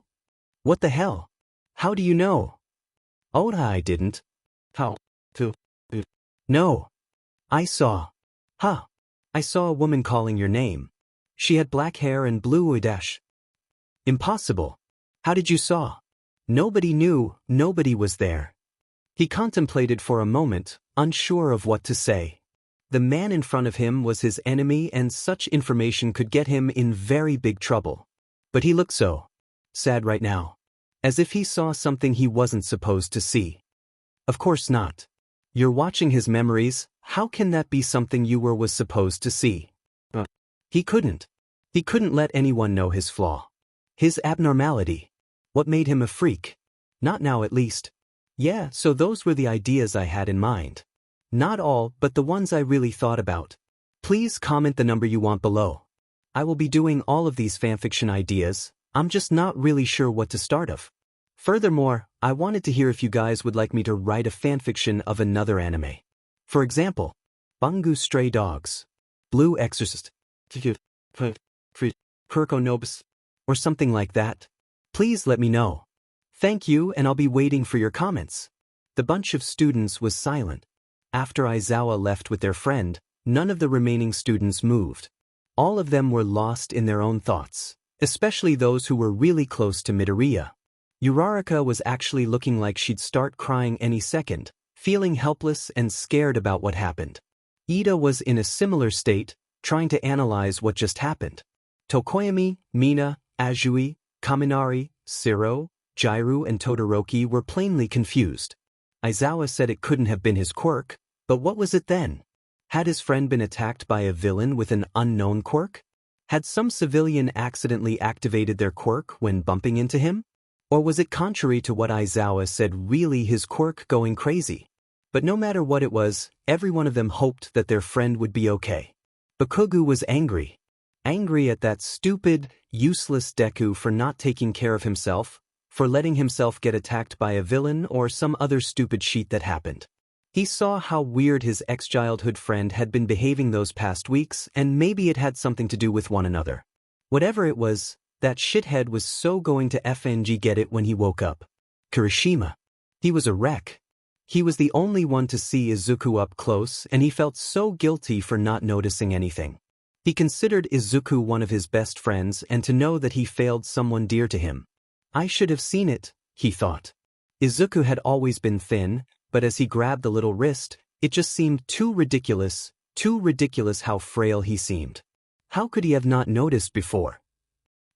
S1: What the hell? How do you know? Oh, I didn't. How? No. I saw. Huh. I saw a woman calling your name. She had black hair and blue eyes. Impossible. How did you saw? Nobody knew, nobody was there. He contemplated for a moment, unsure of what to say. The man in front of him was his enemy and such information could get him in very big trouble. But he looked so sad right now. As if he saw something he wasn't supposed to see. Of course not. You're watching his memories, how can that be something you was supposed to see? He couldn't. He couldn't let anyone know his flaw. His abnormality. What made him a freak? Not now at least. Yeah, so those were the ideas I had in mind. Not all, but the ones I really thought about. Please comment the number you want below. I will be doing all of these fanfiction ideas, I'm just not really sure what to start of. Furthermore, I wanted to hear if you guys would like me to write a fanfiction of another anime. For example, Bungu Stray Dogs, Blue Exorcist, Quirk Nobis, or something like that. Please let me know. Thank you, and I'll be waiting for your comments. The bunch of students was silent. After Aizawa left with their friend, none of the remaining students moved. All of them were lost in their own thoughts, especially those who were really close to Midoriya. Uraraka was actually looking like she'd start crying any second, feeling helpless and scared about what happened. Ida was in a similar state, trying to analyze what just happened. Tokoyami, Mina, Ajui, Kaminari, Siro, Jiru and Todoroki were plainly confused. Aizawa said it couldn't have been his quirk, but what was it then? Had his friend been attacked by a villain with an unknown quirk? Had some civilian accidentally activated their quirk when bumping into him? Or was it contrary to what Aizawa said, really his quirk going crazy? But no matter what it was, every one of them hoped that their friend would be okay. Bakugo was angry. Angry at that stupid, useless Deku for not taking care of himself, for letting himself get attacked by a villain or some other stupid shit that happened. He saw how weird his ex-childhood friend had been behaving those past weeks, and maybe it had something to do with one another. Whatever it was, that shithead was so going to FNG get it when he woke up. Kirishima. He was a wreck. He was the only one to see Izuku up close, and he felt so guilty for not noticing anything. He considered Izuku one of his best friends, and to know that he failed someone dear to him. I should have seen it, he thought. Izuku had always been thin, but as he grabbed the little wrist, it just seemed too ridiculous how frail he seemed. How could he have not noticed before?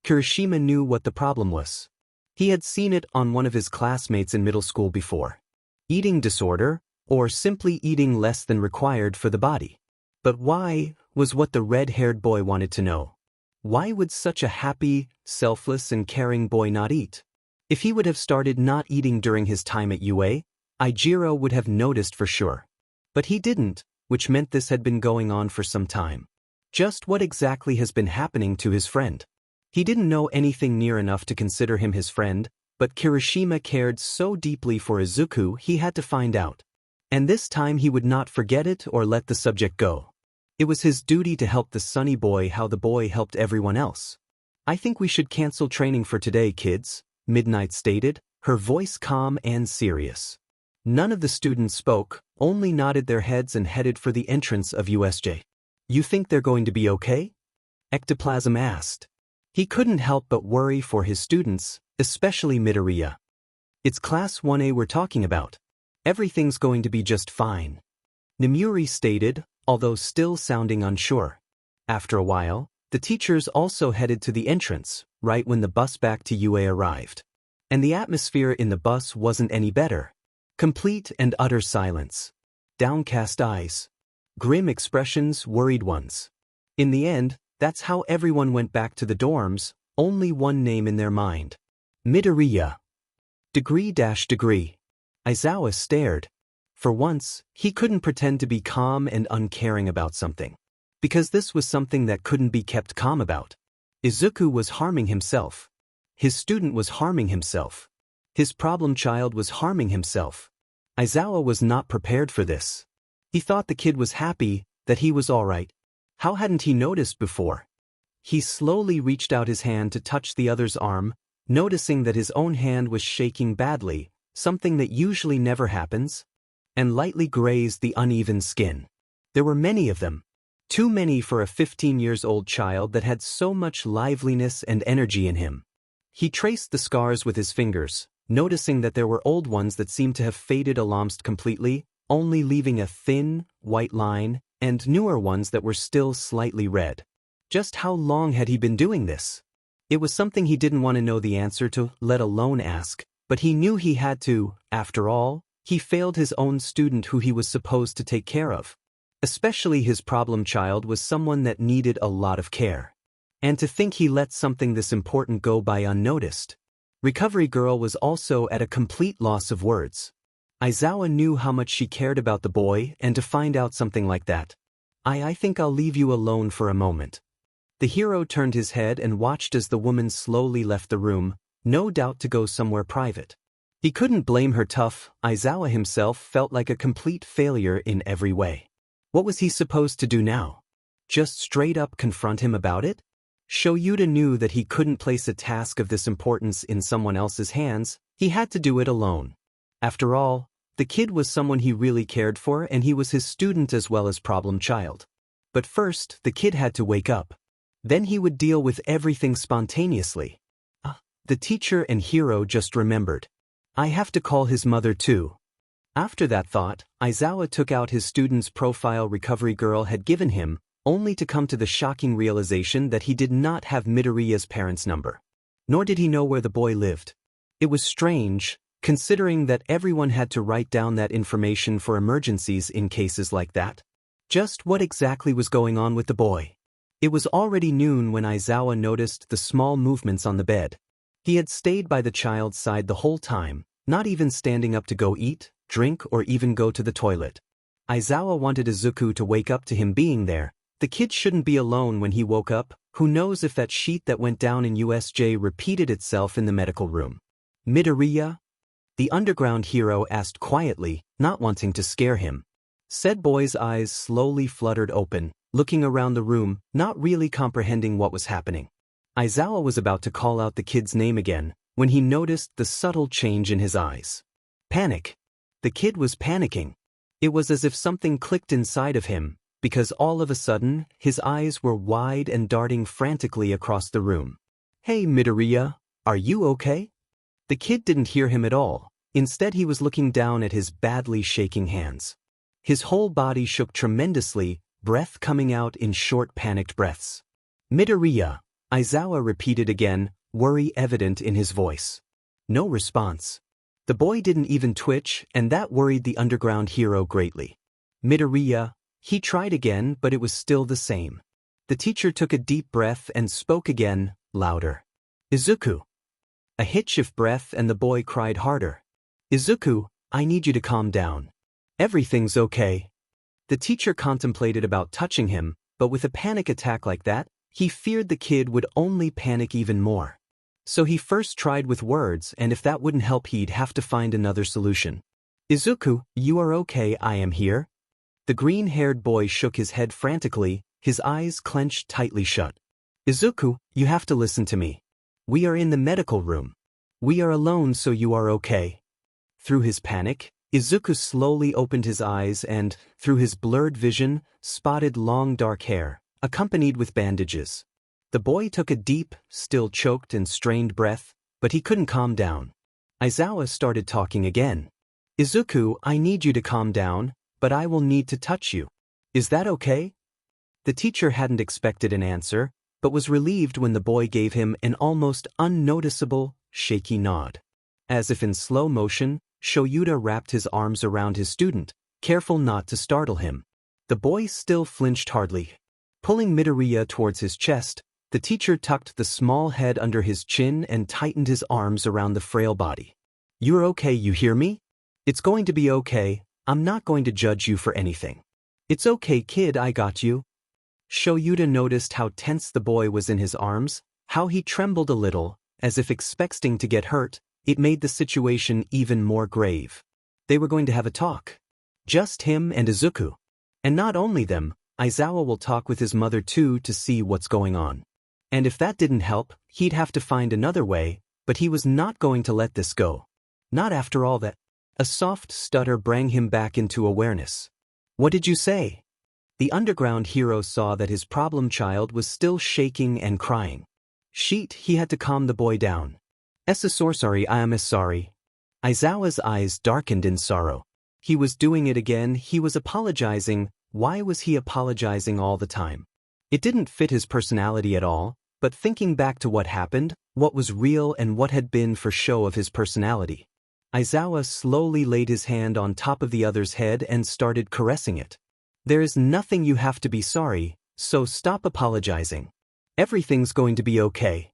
S1: Kirishima knew what the problem was. He had seen it on one of his classmates in middle school before. Eating disorder, or simply eating less than required for the body. But why, was what the red-haired boy wanted to know. Why would such a happy, selfless and caring boy not eat? If he would have started not eating during his time at UA, Ijiro would have noticed for sure. But he didn't, which meant this had been going on for some time. Just what exactly has been happening to his friend? He didn't know anything near enough to consider him his friend, but Kirishima cared so deeply for Izuku he had to find out. And this time he would not forget it or let the subject go. It was his duty to help the sunny boy how the boy helped everyone else. I think we should cancel training for today, kids, Midnight stated, her voice calm and serious. None of the students spoke, only nodded their heads and headed for the entrance of USJ. You think they're going to be okay? Ectoplasm asked. He couldn't help but worry for his students, especially Midoriya. It's Class 1A we're talking about. Everything's going to be just fine. Nimuri stated, although still sounding unsure. After a while, the teachers also headed to the entrance, right when the bus back to UA arrived. And the atmosphere in the bus wasn't any better. Complete and utter silence. Downcast eyes. Grim expressions, worried ones. In the end, that's how everyone went back to the dorms, only one name in their mind. Midoriya. Degree. Aizawa stared. For once, he couldn't pretend to be calm and uncaring about something. Because this was something that couldn't be kept calm about. Izuku was harming himself. His student was harming himself. His problem child was harming himself. Aizawa was not prepared for this. He thought the kid was happy, that he was alright. How hadn't he noticed before? He slowly reached out his hand to touch the other's arm, noticing that his own hand was shaking badly, something that usually never happens, and lightly grazed the uneven skin. There were many of them. Too many for a 15-year-old child that had so much liveliness and energy in him. He traced the scars with his fingers, noticing that there were old ones that seemed to have faded almost completely, only leaving a thin, white line, and newer ones that were still slightly red. Just how long had he been doing this? It was something he didn't want to know the answer to, let alone ask, but he knew he had to. After all, he failed his own student who he was supposed to take care of. Especially his problem child was someone that needed a lot of care. And to think he let something this important go by unnoticed. Recovery Girl was also at a complete loss of words. Aizawa knew how much she cared about the boy, and to find out something like that. I think I'll leave you alone for a moment. The hero turned his head and watched as the woman slowly left the room, no doubt to go somewhere private. He couldn't blame her. Tough, Aizawa himself felt like a complete failure in every way. What was he supposed to do now? Just straight up confront him about it? Shoyuta knew that he couldn't place a task of this importance in someone else's hands, he had to do it alone. After all, the kid was someone he really cared for, and he was his student as well as problem child. But first, the kid had to wake up. Then he would deal with everything spontaneously. The teacher and hero just remembered. I have to call his mother too. After that thought, Aizawa took out his student's profile Recovery Girl had given him, only to come to the shocking realization that he did not have Midoriya's parents' number. Nor did he know where the boy lived. It was strange, considering that everyone had to write down that information for emergencies in cases like that. Just what exactly was going on with the boy? It was already noon when Aizawa noticed the small movements on the bed. He had stayed by the child's side the whole time, not even standing up to go eat, drink, or even go to the toilet. Aizawa wanted Izuku to wake up to him being there. The kid shouldn't be alone when he woke up. Who knows if that sheet that went down in USJ repeated itself in the medical room. Midoriya? The underground hero asked quietly, not wanting to scare him. Said boy's eyes slowly fluttered open, looking around the room, not really comprehending what was happening. Aizawa was about to call out the kid's name again, when he noticed the subtle change in his eyes. Panic. The kid was panicking. It was as if something clicked inside of him, because all of a sudden, his eyes were wide and darting frantically across the room. Hey Midoriya, are you okay? The kid didn't hear him at all. Instead he was looking down at his badly shaking hands. His whole body shook tremendously, breath coming out in short panicked breaths. Midoriya, Aizawa repeated again, worry evident in his voice. No response. The boy didn't even twitch, and that worried the underground hero greatly. Midoriya, he tried again, but it was still the same. The teacher took a deep breath and spoke again, louder. Izuku. A hitch of breath and the boy cried harder. Izuku, I need you to calm down. Everything's okay. The teacher contemplated about touching him, but with a panic attack like that, he feared the kid would only panic even more. So he first tried with words, and if that wouldn't help he'd have to find another solution. Izuku, you are okay, I am here. The green-haired boy shook his head frantically, his eyes clenched tightly shut. Izuku, you have to listen to me. We are in the medical room. We are alone, so you are okay. Through his panic, Izuku slowly opened his eyes and, through his blurred vision, spotted long dark hair, accompanied with bandages. The boy took a deep, still choked and strained breath, but he couldn't calm down. Aizawa started talking again. Izuku, I need you to calm down, but I will need to touch you. Is that okay? The teacher hadn't expected an answer, but was relieved when the boy gave him an almost unnoticeable, shaky nod. As if in slow motion, Shoyuta wrapped his arms around his student, careful not to startle him. The boy still flinched hardly. Pulling Midoriya towards his chest, the teacher tucked the small head under his chin and tightened his arms around the frail body. You're okay, you hear me? It's going to be okay. I'm not going to judge you for anything. It's okay, kid, I got you. Shoyuta noticed how tense the boy was in his arms, how he trembled a little, as if expecting to get hurt. It made the situation even more grave. They were going to have a talk. Just him and Izuku. And not only them, Aizawa will talk with his mother too to see what's going on. And if that didn't help, he'd have to find another way, but he was not going to let this go. Not after all that. A soft stutter brought him back into awareness. What did you say? The underground hero saw that his problem child was still shaking and crying. He had to calm the boy down. Sorry, I am sorry. Aizawa's eyes darkened in sorrow. He was doing it again, he was apologizing. Why was he apologizing all the time? It didn't fit his personality at all, but thinking back to what happened, what was real and what had been for show of his personality. Aizawa slowly laid his hand on top of the other's head and started caressing it. There is nothing you have to be sorry, so stop apologizing. Everything's going to be okay.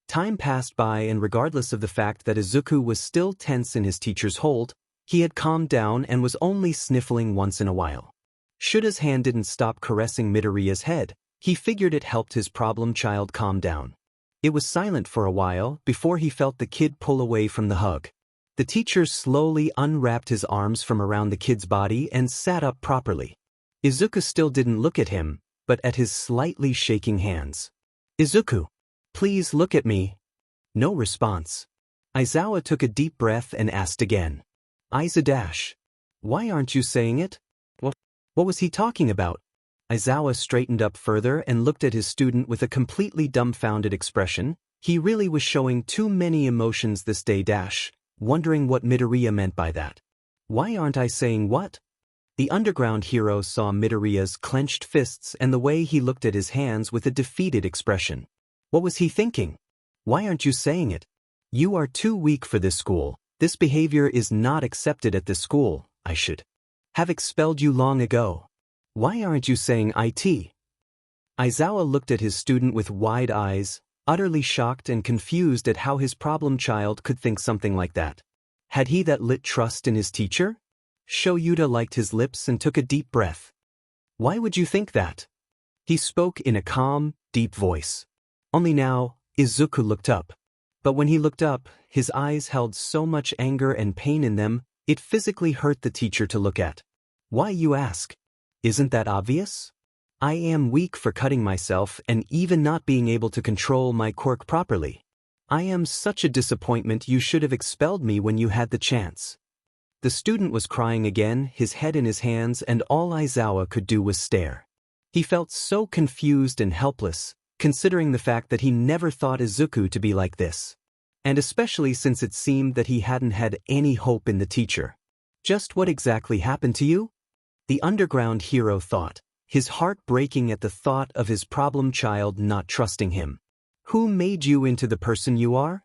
S1: Time passed by, and regardless of the fact that Izuku was still tense in his teacher's hold, he had calmed down and was only sniffling once in a while. Shura's hand didn't stop caressing Midoriya's head. He figured it helped his problem child calm down. It was silent for a while before he felt the kid pull away from the hug. The teacher slowly unwrapped his arms from around the kid's body and sat up properly. Izuku still didn't look at him, but at his slightly shaking hands. "Izuku, please look at me." No response. Aizawa took a deep breath and asked again. "Aiza-dash, why aren't you saying it? What was he talking about?" Aizawa straightened up further and looked at his student with a completely dumbfounded expression. He really was showing too many emotions this day. Wondering what Midoriya meant by that. "Why aren't I saying what?" The underground hero saw Midoriya's clenched fists and the way he looked at his hands with a defeated expression. What was he thinking? "Why aren't you saying it? You are too weak for this school. This behavior is not accepted at this school. I should have expelled you long ago. Why aren't you saying it?" Aizawa looked at his student with wide eyes, utterly shocked and confused at how his problem child could think something like that. Had he that lit trust in his teacher? Shoyuta liked his lips and took a deep breath. "Why would you think that?" He spoke in a calm, deep voice. Only now, Izuku looked up. But when he looked up, his eyes held so much anger and pain in them, it physically hurt the teacher to look at. "Why, you ask? Isn't that obvious? I am weak for cutting myself and even not being able to control my quirk properly. I am such a disappointment. You should have expelled me when you had the chance." The student was crying again, his head in his hands, and all Aizawa could do was stare. He felt so confused and helpless, considering the fact that he never thought Izuku to be like this. And especially since it seemed that he hadn't had any hope in the teacher. "Just what exactly happened to you?" The underground hero thought, his heart breaking at the thought of his problem child not trusting him. "Who made you into the person you are?"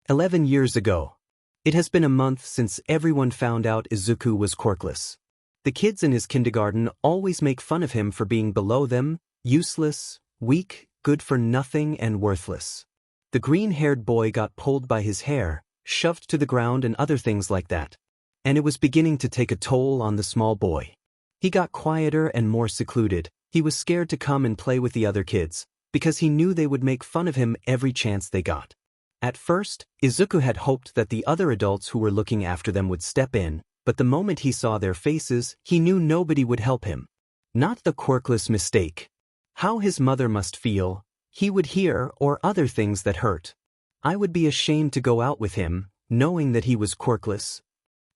S1: 11 years ago. It has been a month since everyone found out Izuku was quirkless. The kids in his kindergarten always make fun of him for being below them, useless, weak, good for nothing and worthless. The green-haired boy got pulled by his hair, shoved to the ground and other things like that. And it was beginning to take a toll on the small boy. He got quieter and more secluded. He was scared to come and play with the other kids, because he knew they would make fun of him every chance they got. At first, Izuku had hoped that the other adults who were looking after them would step in, but the moment he saw their faces, he knew nobody would help him. Not the quirkless mistake. How his mother must feel, he would hear, or other things that hurt. I would be ashamed to go out with him, knowing that he was quirkless.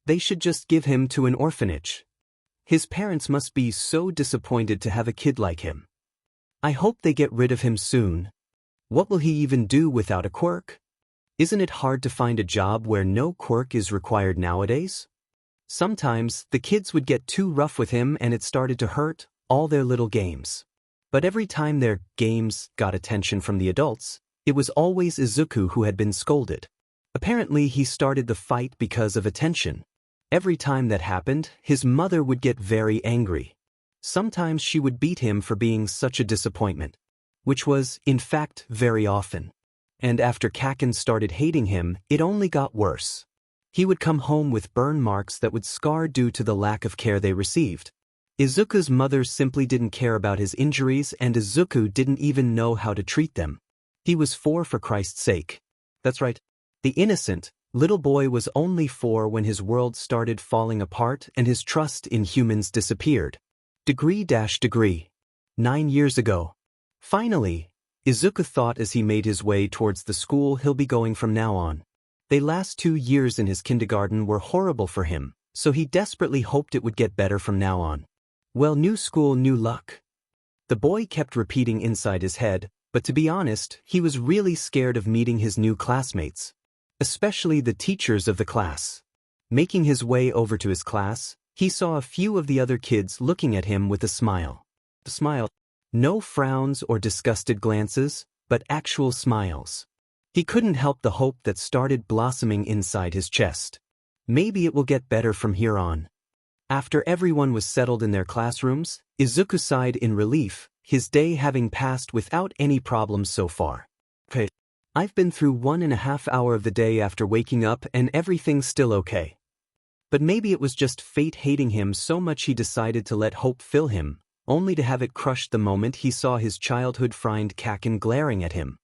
S1: They should just give him to an orphanage. His parents must be so disappointed to have a kid like him. I hope they get rid of him soon. What will he even do without a quirk? Isn't it hard to find a job where no quirk is required nowadays? Sometimes, the kids would get too rough with him and it started to hurt, all their little games. But every time their games got attention from the adults, it was always Izuku who had been scolded. Apparently he started the fight because of attention. Every time that happened, his mother would get very angry. Sometimes she would beat him for being such a disappointment. Which was, in fact, very often. And after Kaken started hating him, it only got worse. He would come home with burn marks that would scar due to the lack of care they received. Izuku's mother simply didn't care about his injuries and Izuku didn't even know how to treat them. He was 4 for Christ's sake. That's right. The innocent, little boy was only 4 when his world started falling apart and his trust in humans disappeared. Degree. 9 years ago. Finally, Izuku thought as he made his way towards the school he'll be going from now on. The last 2 years in his kindergarten were horrible for him, so he desperately hoped it would get better from now on. Well, new school, new luck. The boy kept repeating inside his head, but to be honest, he was really scared of meeting his new classmates. Especially the teachers of the class. Making his way over to his class, he saw a few of the other kids looking at him with a smile. The smile. No frowns or disgusted glances, but actual smiles. He couldn't help the hope that started blossoming inside his chest. Maybe it will get better from here on. After everyone was settled in their classrooms, Izuku sighed in relief, his day having passed without any problems so far. Okay. I've been through 1.5 hours of the day after waking up and everything's still okay. But maybe it was just fate hating him so much he decided to let hope fill him, only to have it crushed the moment he saw his childhood friend Kaken glaring at him.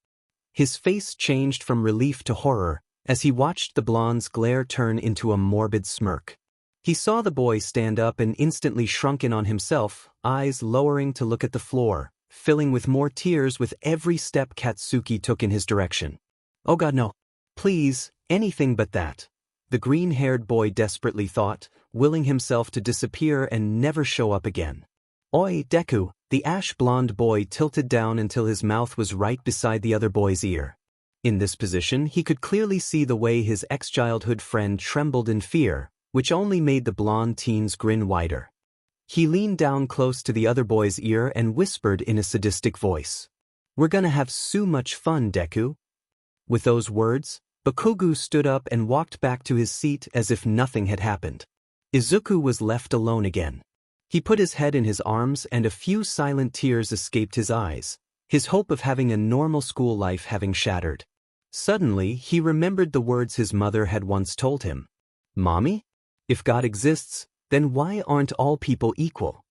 S1: His face changed from relief to horror as he watched the blonde's glare turn into a morbid smirk. He saw the boy stand up and instantly shrunk in on himself, eyes lowering to look at the floor, filling with more tears with every step Katsuki took in his direction. Oh God, no. Please, anything but that. The green-haired boy desperately thought, willing himself to disappear and never show up again. Oi, Deku, the ash-blonde boy tilted down until his mouth was right beside the other boy's ear. In this position, he could clearly see the way his ex-childhood friend trembled in fear, which only made the blonde teen's grin wider. He leaned down close to the other boy's ear and whispered in a sadistic voice. We're gonna have so much fun, Deku. With those words, Bakugo stood up and walked back to his seat as if nothing had happened. Izuku was left alone again. He put his head in his arms and a few silent tears escaped his eyes, his hope of having a normal school life having shattered. Suddenly, he remembered the words his mother had once told him. Mommy? If God exists, then why aren't all people equal?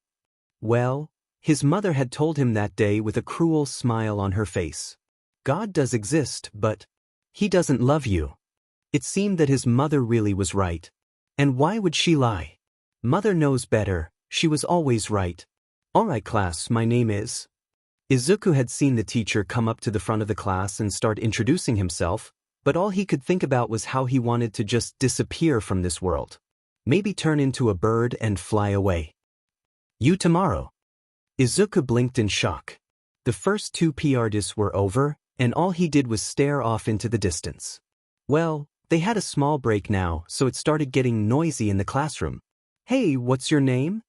S1: Well, his mother had told him that day with a cruel smile on her face. God does exist, but he doesn't love you. It seemed that his mother really was right. And why would she lie? Mother knows better, she was always right. Alright class, my name is... Izuku had seen the teacher come up to the front of the class and start introducing himself, but all he could think about was how he wanted to just disappear from this world. Maybe turn into a bird and fly away. You tomorrow. Izuku blinked in shock. The first 2 PRDs were over, and all he did was stare off into the distance. Well, they had a small break now, so it started getting noisy in the classroom. Hey, what's your name?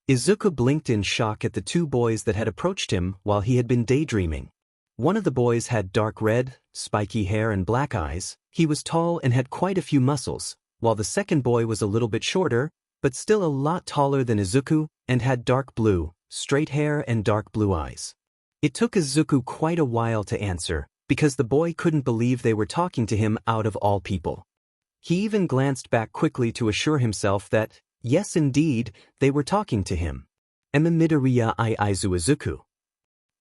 S1: Izuku blinked in shock at the 2 boys that had approached him while he had been daydreaming. One of the boys had dark red, spiky hair and black eyes. He was tall and had quite a few muscles, while the second boy was a little bit shorter, but still a lot taller than Izuku, and had dark blue, straight hair and dark blue eyes. It took Izuku quite a while to answer, because the boy couldn't believe they were talking to him out of all people. He even glanced back quickly to assure himself that, yes indeed, they were talking to him. Ema midoriya izu Izuku.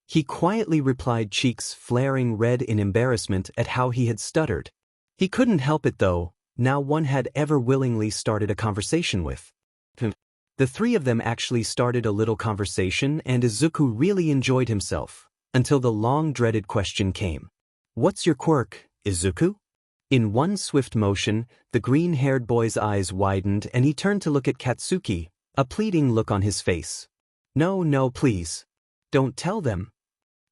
S1: He quietly replied, cheeks flaring red in embarrassment at how he had stuttered. He couldn't help it though. Now one had ever willingly started a conversation with. The 3 of them actually started a little conversation and Izuku really enjoyed himself, until the long-dreaded question came. What's your quirk, Izuku? In one swift motion, the green-haired boy's eyes widened and he turned to look at Katsuki, a pleading look on his face. No, please. Don't tell them.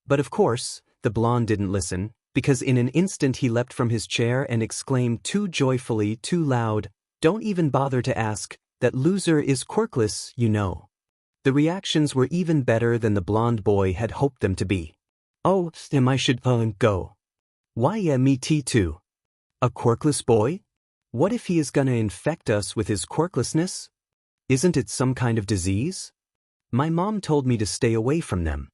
S1: But of course, the blonde didn't listen, because in an instant he leapt from his chair and exclaimed too joyfully, too loud, don't even bother to ask, that loser is quirkless, you know. The reactions were even better than the blonde boy had hoped them to be. Oh, then I should go. Why yeah, me too. A quirkless boy? What if he is gonna infect us with his quirklessness? Isn't it some kind of disease? My mom told me to stay away from them.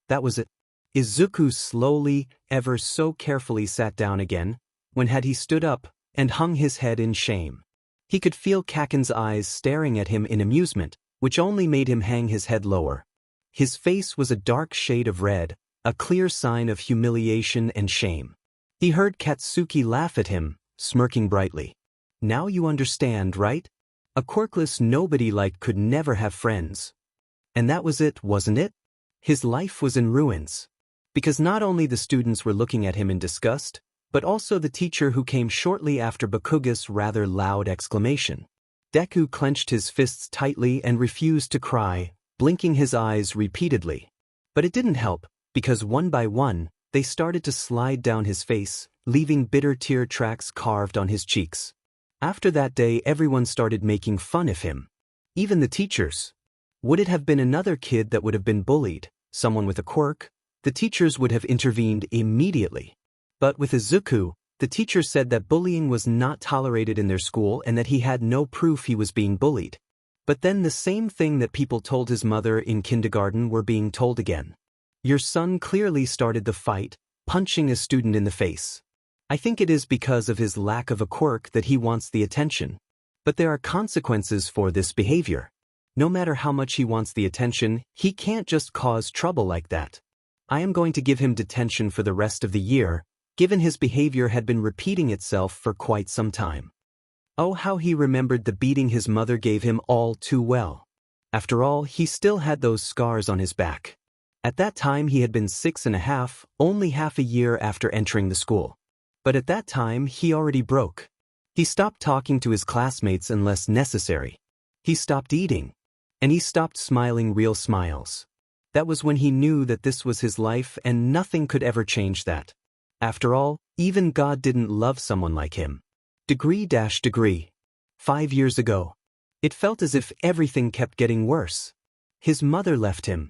S1: That was it. Izuku slowly, ever so carefully sat down again, when had he stood up, and hung his head in shame. He could feel Kaken's eyes staring at him in amusement, which only made him hang his head lower. His face was a dark shade of red, a clear sign of humiliation and shame. He heard Katsuki laugh at him, smirking brightly. Now you understand, right? A quirkless nobody-like could never have friends. And that was it, wasn't it? His life was in ruins. Because not only the students were looking at him in disgust, but also the teacher who came shortly after Bakugo's rather loud exclamation. Deku clenched his fists tightly and refused to cry, blinking his eyes repeatedly. But it didn't help, because one by one, they started to slide down his face, leaving bitter tear tracks carved on his cheeks. After that day, everyone started making fun of him. Even the teachers. Would it have been another kid that would have been bullied, someone with a quirk, the teachers would have intervened immediately. But with Izuku, the teacher said that bullying was not tolerated in their school and that he had no proof he was being bullied. But then the same thing that people told his mother in kindergarten were being told again. Your son clearly started the fight, punching a student in the face. I think it is because of his lack of a quirk that he wants the attention. But there are consequences for this behavior. No matter how much he wants the attention, he can't just cause trouble like that. I am going to give him detention for the rest of the year, given his behavior had been repeating itself for quite some time. Oh, how he remembered the beating his mother gave him all too well. After all, he still had those scars on his back. At that time he had been 6.5, only half a year after entering the school. But at that time he already broke. He stopped talking to his classmates unless necessary. He stopped eating. And he stopped smiling real smiles. That was when he knew that this was his life and nothing could ever change that. After all, even God didn't love someone like him. Degree. 5 years ago. It felt as if everything kept getting worse. His mother left him.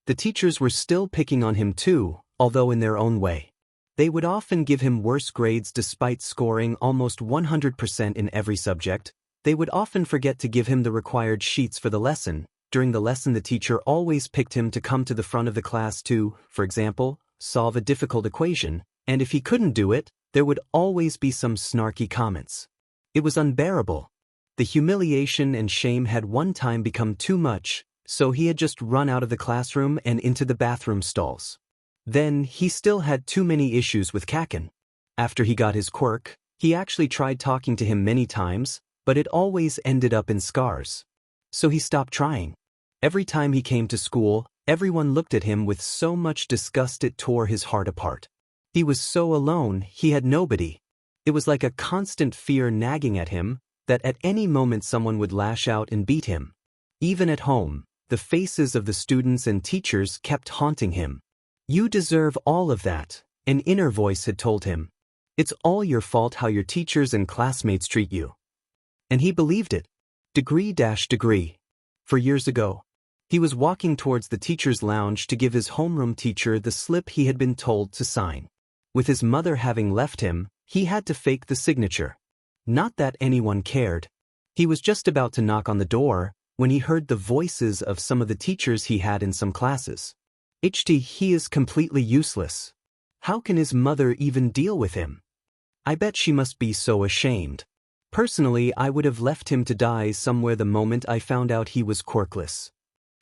S1: The teachers were still picking on him too, although in their own way. They would often give him worse grades despite scoring almost 100% in every subject. They would often forget to give him the required sheets for the lesson. During the lesson the teacher always picked him to come to the front of the class to, for example, solve a difficult equation, and if he couldn't do it, there would always be some snarky comments. It was unbearable. The humiliation and shame had one time become too much, so he had just run out of the classroom and into the bathroom stalls. Then, he still had too many issues with Kaken. After he got his quirk, he actually tried talking to him many times, but it always ended up in scars. So he stopped trying. Every time he came to school, everyone looked at him with so much disgust it tore his heart apart. He was so alone, he had nobody. It was like a constant fear nagging at him, that at any moment someone would lash out and beat him. Even at home, the faces of the students and teachers kept haunting him. You deserve all of that, an inner voice had told him. It's all your fault how your teachers and classmates treat you. And he believed it. Degree. 4 years ago. He was walking towards the teacher's lounge to give his homeroom teacher the slip he had been told to sign. With his mother having left him, he had to fake the signature. Not that anyone cared. He was just about to knock on the door, when he heard the voices of some of the teachers he had in some classes. He is completely useless. How can his mother even deal with him? I bet she must be so ashamed. Personally, I would have left him to die somewhere the moment I found out he was quirkless.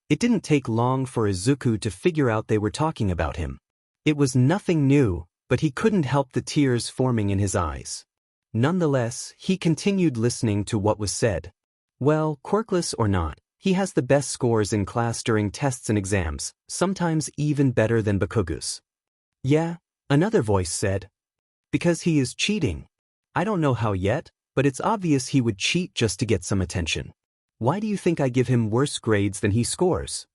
S1: It didn't take long for Izuku to figure out they were talking about him. It was nothing new, but he couldn't help the tears forming in his eyes. Nonetheless, he continued listening to what was said. Well, quirkless or not, he has the best scores in class during tests and exams, sometimes even better than Bakugus. Yeah, another voice said. Because he is cheating. I don't know how yet, but it's obvious he would cheat just to get some attention. Why do you think I give him worse grades than he scores?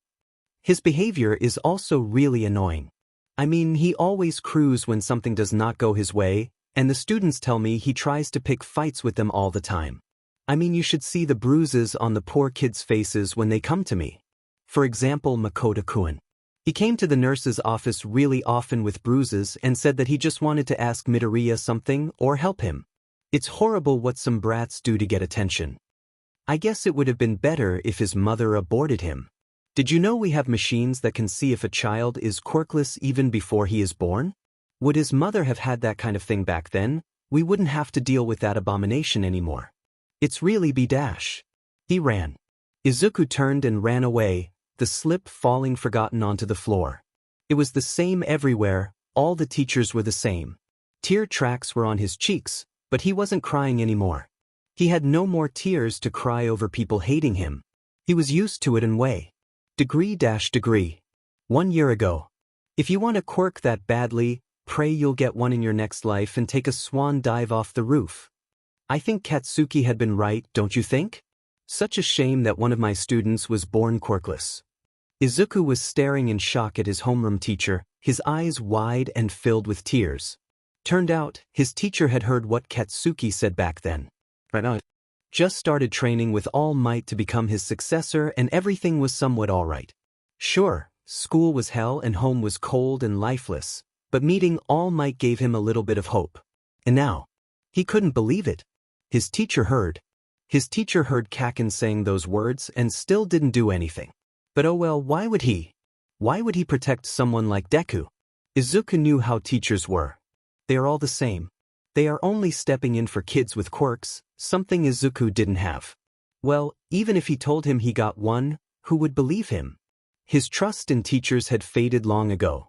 S1: His behavior is also really annoying. I mean, he always cruise when something does not go his way, and the students tell me he tries to pick fights with them all the time. I mean, you should see the bruises on the poor kids' faces when they come to me. For example, Makoto-kun. He came to the nurse's office really often with bruises and said that he just wanted to ask Midoriya something or help him. It's horrible what some brats do to get attention. I guess it would have been better if his mother aborted him. Did you know we have machines that can see if a child is quirkless even before he is born? Would his mother have had that kind of thing back then, we wouldn't have to deal with that abomination anymore. It's really B-dash. He ran. Izuku turned and ran away, the slip falling forgotten onto the floor. It was the same everywhere, all the teachers were the same. Tear tracks were on his cheeks, but he wasn't crying anymore. He had no more tears to cry over people hating him. He was used to it anyway. Degree. 1 year ago. If you want a quirk that badly, pray you'll get one in your next life and take a swan dive off the roof. I think Katsuki had been right, don't you think? Such a shame that one of my students was born quirkless. Izuku was staring in shock at his homeroom teacher, his eyes wide and filled with tears. Turned out, his teacher had heard what Katsuki said back then. Just started training with all might to become his successor and everything was somewhat alright. Sure, school was hell and home was cold and lifeless, but meeting All Might gave him a little bit of hope. And now, he couldn't believe it. His teacher heard Kakin saying those words and still didn't do anything. But oh well, why would he? Why would he protect someone like Deku? Izuku knew how teachers were. They are all the same. They are only stepping in for kids with quirks, something Izuku didn't have. Well, even if he told him he got one, who would believe him? His trust in teachers had faded long ago.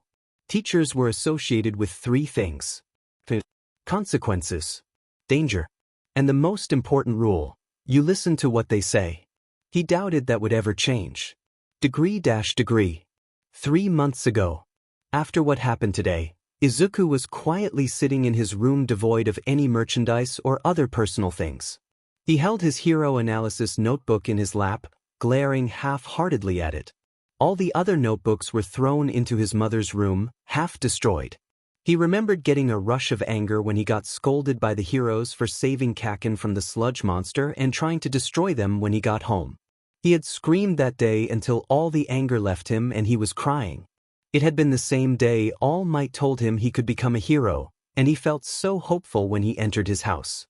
S1: Teachers were associated with three things: consequences, danger, and the most important rule: you listen to what they say. He doubted that would ever change. Degree. 3 months ago. After what happened today, Izuku was quietly sitting in his room devoid of any merchandise or other personal things. He held his hero analysis notebook in his lap, glaring half-heartedly at it. All the other notebooks were thrown into his mother's room, half destroyed. He remembered getting a rush of anger when he got scolded by the heroes for saving Kakin from the sludge monster and trying to destroy them when he got home. He had screamed that day until all the anger left him and he was crying. It had been the same day All Might told him he could become a hero, and he felt so hopeful when he entered his house.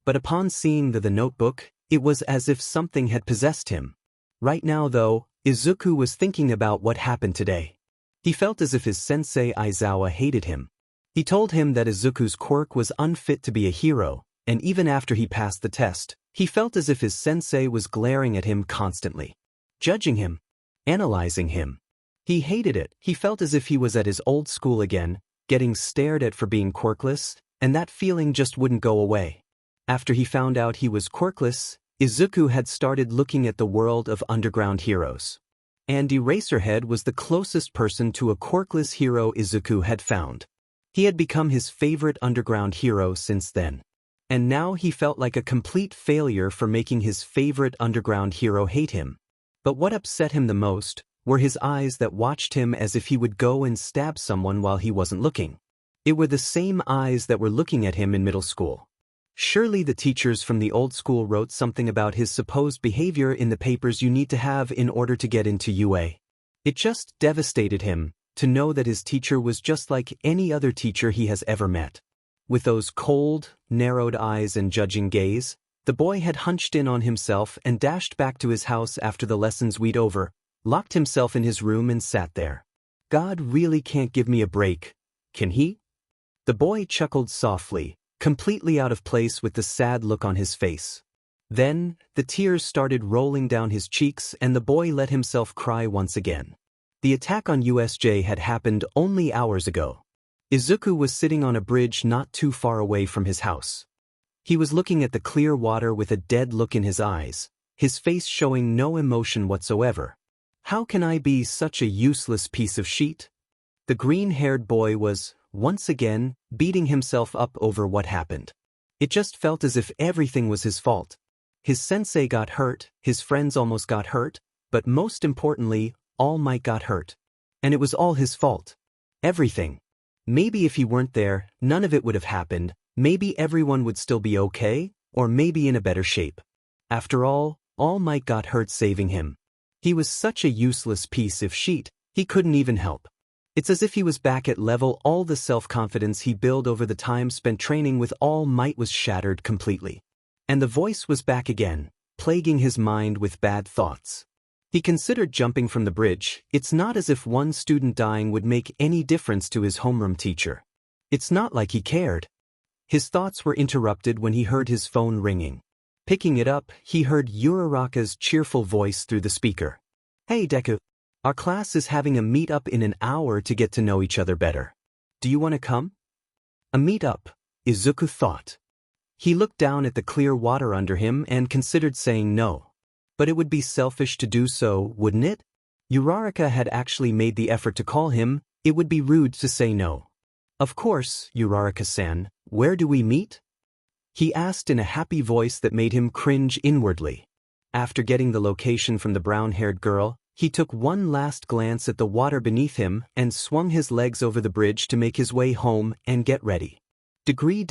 S1: But upon seeing the notebook, it was as if something had possessed him. Right now though, Izuku was thinking about what happened today. He felt as if his sensei Aizawa hated him. He told him that Izuku's quirk was unfit to be a hero, and even after he passed the test, he felt as if his sensei was glaring at him constantly, judging him, analyzing him. He hated it. He felt as if he was at his old school again, getting stared at for being quirkless, and that feeling just wouldn't go away. After he found out he was quirkless, Izuku had started looking at the world of underground heroes. And Eraserhead was the closest person to a quirkless hero Izuku had found. He had become his favorite underground hero since then. And now he felt like a complete failure for making his favorite underground hero hate him. But what upset him the most were his eyes that watched him as if he would go and stab someone while he wasn't looking. It were the same eyes that were looking at him in middle school. Surely the teachers from the old school wrote something about his supposed behavior in the papers you need to have in order to get into UA. It just devastated him to know that his teacher was just like any other teacher he has ever met. With those cold, narrowed eyes and judging gaze, the boy had hunched in on himself and dashed back to his house after the lessons we'd over, locked himself in his room and sat there. God really can't give me a break, can he? The boy chuckled softly, completely out of place with the sad look on his face. Then, the tears started rolling down his cheeks and the boy let himself cry once again. The attack on USJ had happened only hours ago. Izuku was sitting on a bridge not too far away from his house. He was looking at the clear water with a dead look in his eyes, his face showing no emotion whatsoever. How can I be such a useless piece of shit? The green-haired boy was, once again, beating himself up over what happened. It just felt as if everything was his fault. His sensei got hurt, his friends almost got hurt, but most importantly, All Might got hurt. And it was all his fault. Everything. Maybe if he weren't there, none of it would have happened, maybe everyone would still be okay, or maybe in a better shape. After all Might got hurt saving him. He was such a useless piece of shit, he couldn't even help. It's as if he was back at level. All the self-confidence he built over the time spent training with All Might was shattered completely. And the voice was back again, plaguing his mind with bad thoughts. He considered jumping from the bridge. It's not as if one student dying would make any difference to his homeroom teacher. It's not like he cared. His thoughts were interrupted when he heard his phone ringing. Picking it up, he heard Uraraka's cheerful voice through the speaker. "Hey Deku. Our class is having a meet-up in an hour to get to know each other better. Do you want to come?" A meet-up, Izuku thought. He looked down at the clear water under him and considered saying no. But it would be selfish to do so, wouldn't it? Uraraka had actually made the effort to call him. It would be rude to say no. "Of course, Uraraka-san, where do we meet?" he asked in a happy voice that made him cringe inwardly. After getting the location from the brown-haired girl, he took one last glance at the water beneath him and swung his legs over the bridge to make his way home and get ready. Degree.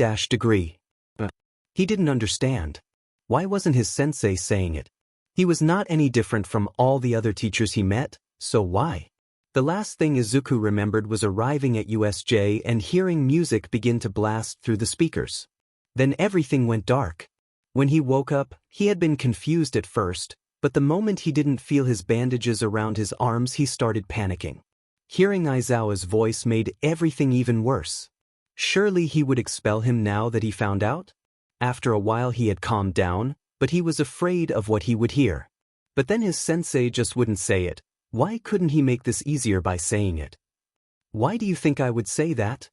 S1: He didn't understand. Why wasn't his sensei saying it? He was not any different from all the other teachers he met, so why? The last thing Izuku remembered was arriving at USJ and hearing music begin to blast through the speakers. Then everything went dark. When he woke up, he had been confused at first, but the moment he didn't feel his bandages around his arms he started panicking. Hearing Aizawa's voice made everything even worse. Surely he would expel him now that he found out? After a while he had calmed down, but he was afraid of what he would hear. But then his sensei just wouldn't say it. Why couldn't he make this easier by saying it? Why do you think I would say that?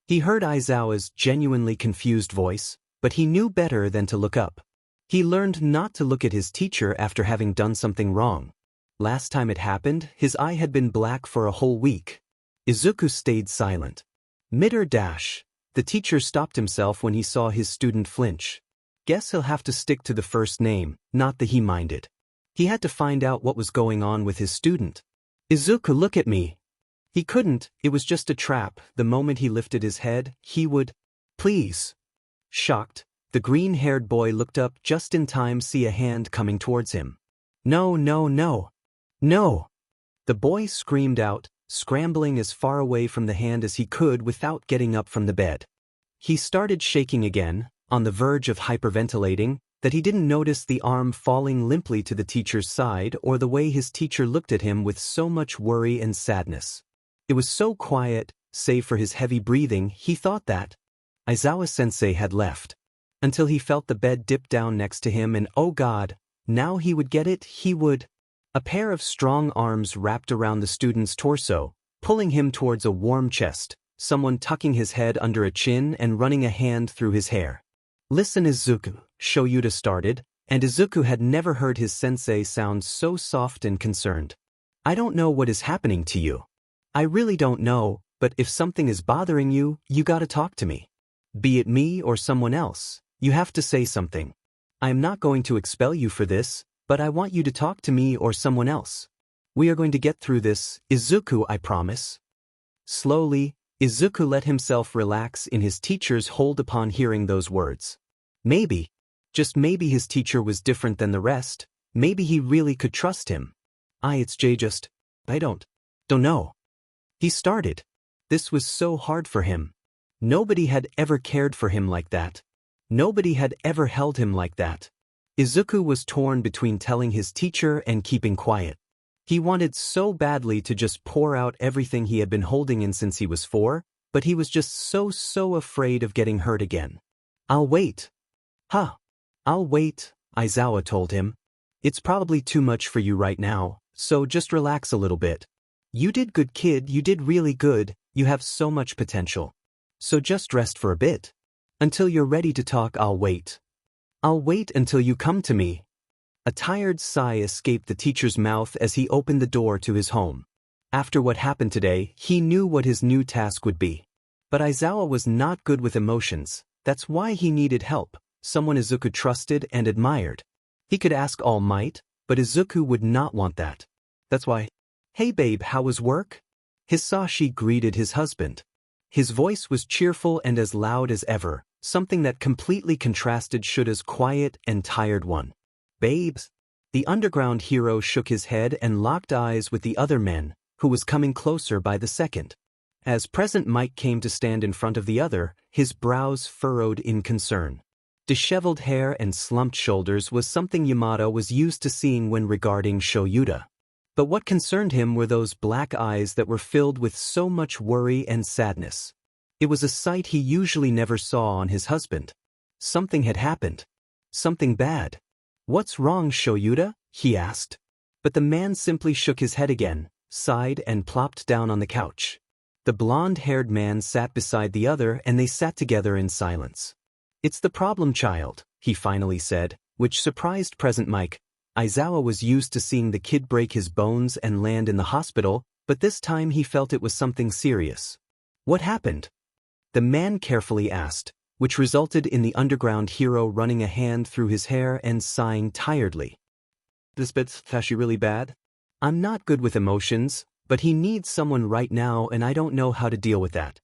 S1: He heard Aizawa's genuinely confused voice, but he knew better than to look up. He learned not to look at his teacher after having done something wrong. Last time it happened, his eye had been black for a whole week. Izuku stayed silent. Mid-dash, the teacher stopped himself when he saw his student flinch. Guess he'll have to stick to the first name, not the he minded. He had to find out what was going on with his student. Izuku, look at me. He couldn't, it was just a trap. The moment he lifted his head, he would. Please. Shocked, the green-haired boy looked up just in time to see a hand coming towards him. No, no, no. No! The boy screamed out, scrambling as far away from the hand as he could without getting up from the bed. He started shaking again, on the verge of hyperventilating, that he didn't notice the arm falling limply to the teacher's side or the way his teacher looked at him with so much worry and sadness. It was so quiet, save for his heavy breathing, he thought that Aizawa-sensei had left. Until he felt the bed dip down next to him and oh God, now he would get it, he would. A pair of strong arms wrapped around the student's torso, pulling him towards a warm chest, someone tucking his head under a chin and running a hand through his hair. Listen Izuku, Shoyuta started, and Izuku had never heard his sensei sound so soft and concerned. I don't know what is happening to you. I really don't know, but if something is bothering you, you gotta talk to me. Be it me or someone else, you have to say something. I am not going to expel you for this, but I want you to talk to me or someone else. We are going to get through this, Izuku, I promise. Slowly, Izuku let himself relax in his teacher's hold upon hearing those words. Maybe, just maybe his teacher was different than the rest, maybe he really could trust him. It's just, I don't know. He started. This was so hard for him. Nobody had ever cared for him like that. Nobody had ever held him like that. Izuku was torn between telling his teacher and keeping quiet. He wanted so badly to just pour out everything he had been holding in since he was 4, but he was just so afraid of getting hurt again. I'll wait. I'll wait, Aizawa told him. It's probably too much for you right now, so just relax a little bit. You did good, kid, you did really good, you have so much potential. So just rest for a bit. Until you're ready to talk, I'll wait. I'll wait until you come to me. A tired sigh escaped the teacher's mouth as he opened the door to his home. After what happened today, he knew what his new task would be. But Aizawa was not good with emotions, that's why he needed help, someone Izuku trusted and admired. He could ask All Might, but Izuku would not want that. That's why. Hey babe, how was work? Hisashi greeted his husband. His voice was cheerful and as loud as ever, something that completely contrasted Shuta's quiet and tired one. Babes? The underground hero shook his head and locked eyes with the other men, who was coming closer by the second. As Present Mike came to stand in front of the other, his brows furrowed in concern. Disheveled hair and slumped shoulders was something Yamada was used to seeing when regarding Shoyuta. But what concerned him were those black eyes that were filled with so much worry and sadness. It was a sight he usually never saw on his husband. Something had happened. Something bad. What's wrong, Shoyuta? He asked. But the man simply shook his head again, sighed and plopped down on the couch. The blonde-haired man sat beside the other and they sat together in silence. It's the problem child, he finally said, which surprised Present Mike. Aizawa was used to seeing the kid break his bones and land in the hospital, but this time he felt it was something serious. What happened? The man carefully asked, which resulted in the underground hero running a hand through his hair and sighing tiredly. This bit's actually really bad. I'm not good with emotions, but he needs someone right now and I don't know how to deal with that.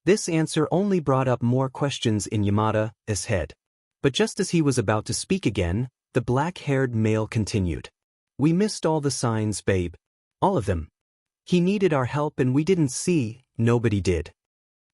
S1: This answer only brought up more questions in Yamada's head. But just as he was about to speak again, the black-haired male continued. We missed all the signs, babe. All of them. He needed our help and we didn't see, nobody did.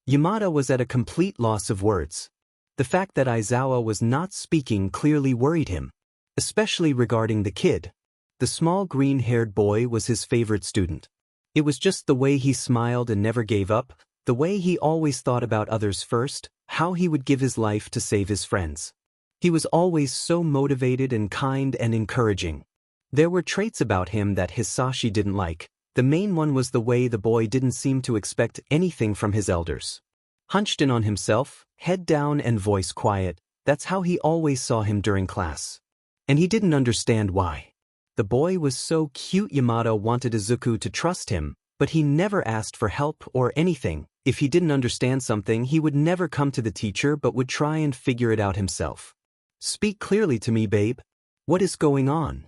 S1: Yamada was at a complete loss of words. The fact that Aizawa was not speaking clearly worried him, especially regarding the kid. The small green-haired boy was his favorite student. It was just the way he smiled and never gave up, the way he always thought about others first, how he would give his life to save his friends. He was always so motivated and kind and encouraging. There were traits about him that Hisashi didn't like. The main one was the way the boy didn't seem to expect anything from his elders. Hunched in on himself, head down and voice quiet, that's how he always saw him during class. And he didn't understand why. The boy was so cute. Yamada wanted Izuku to trust him, but he never asked for help or anything. If he didn't understand something, he would never come to the teacher but would try and figure it out himself. Speak clearly to me, babe. What is going on?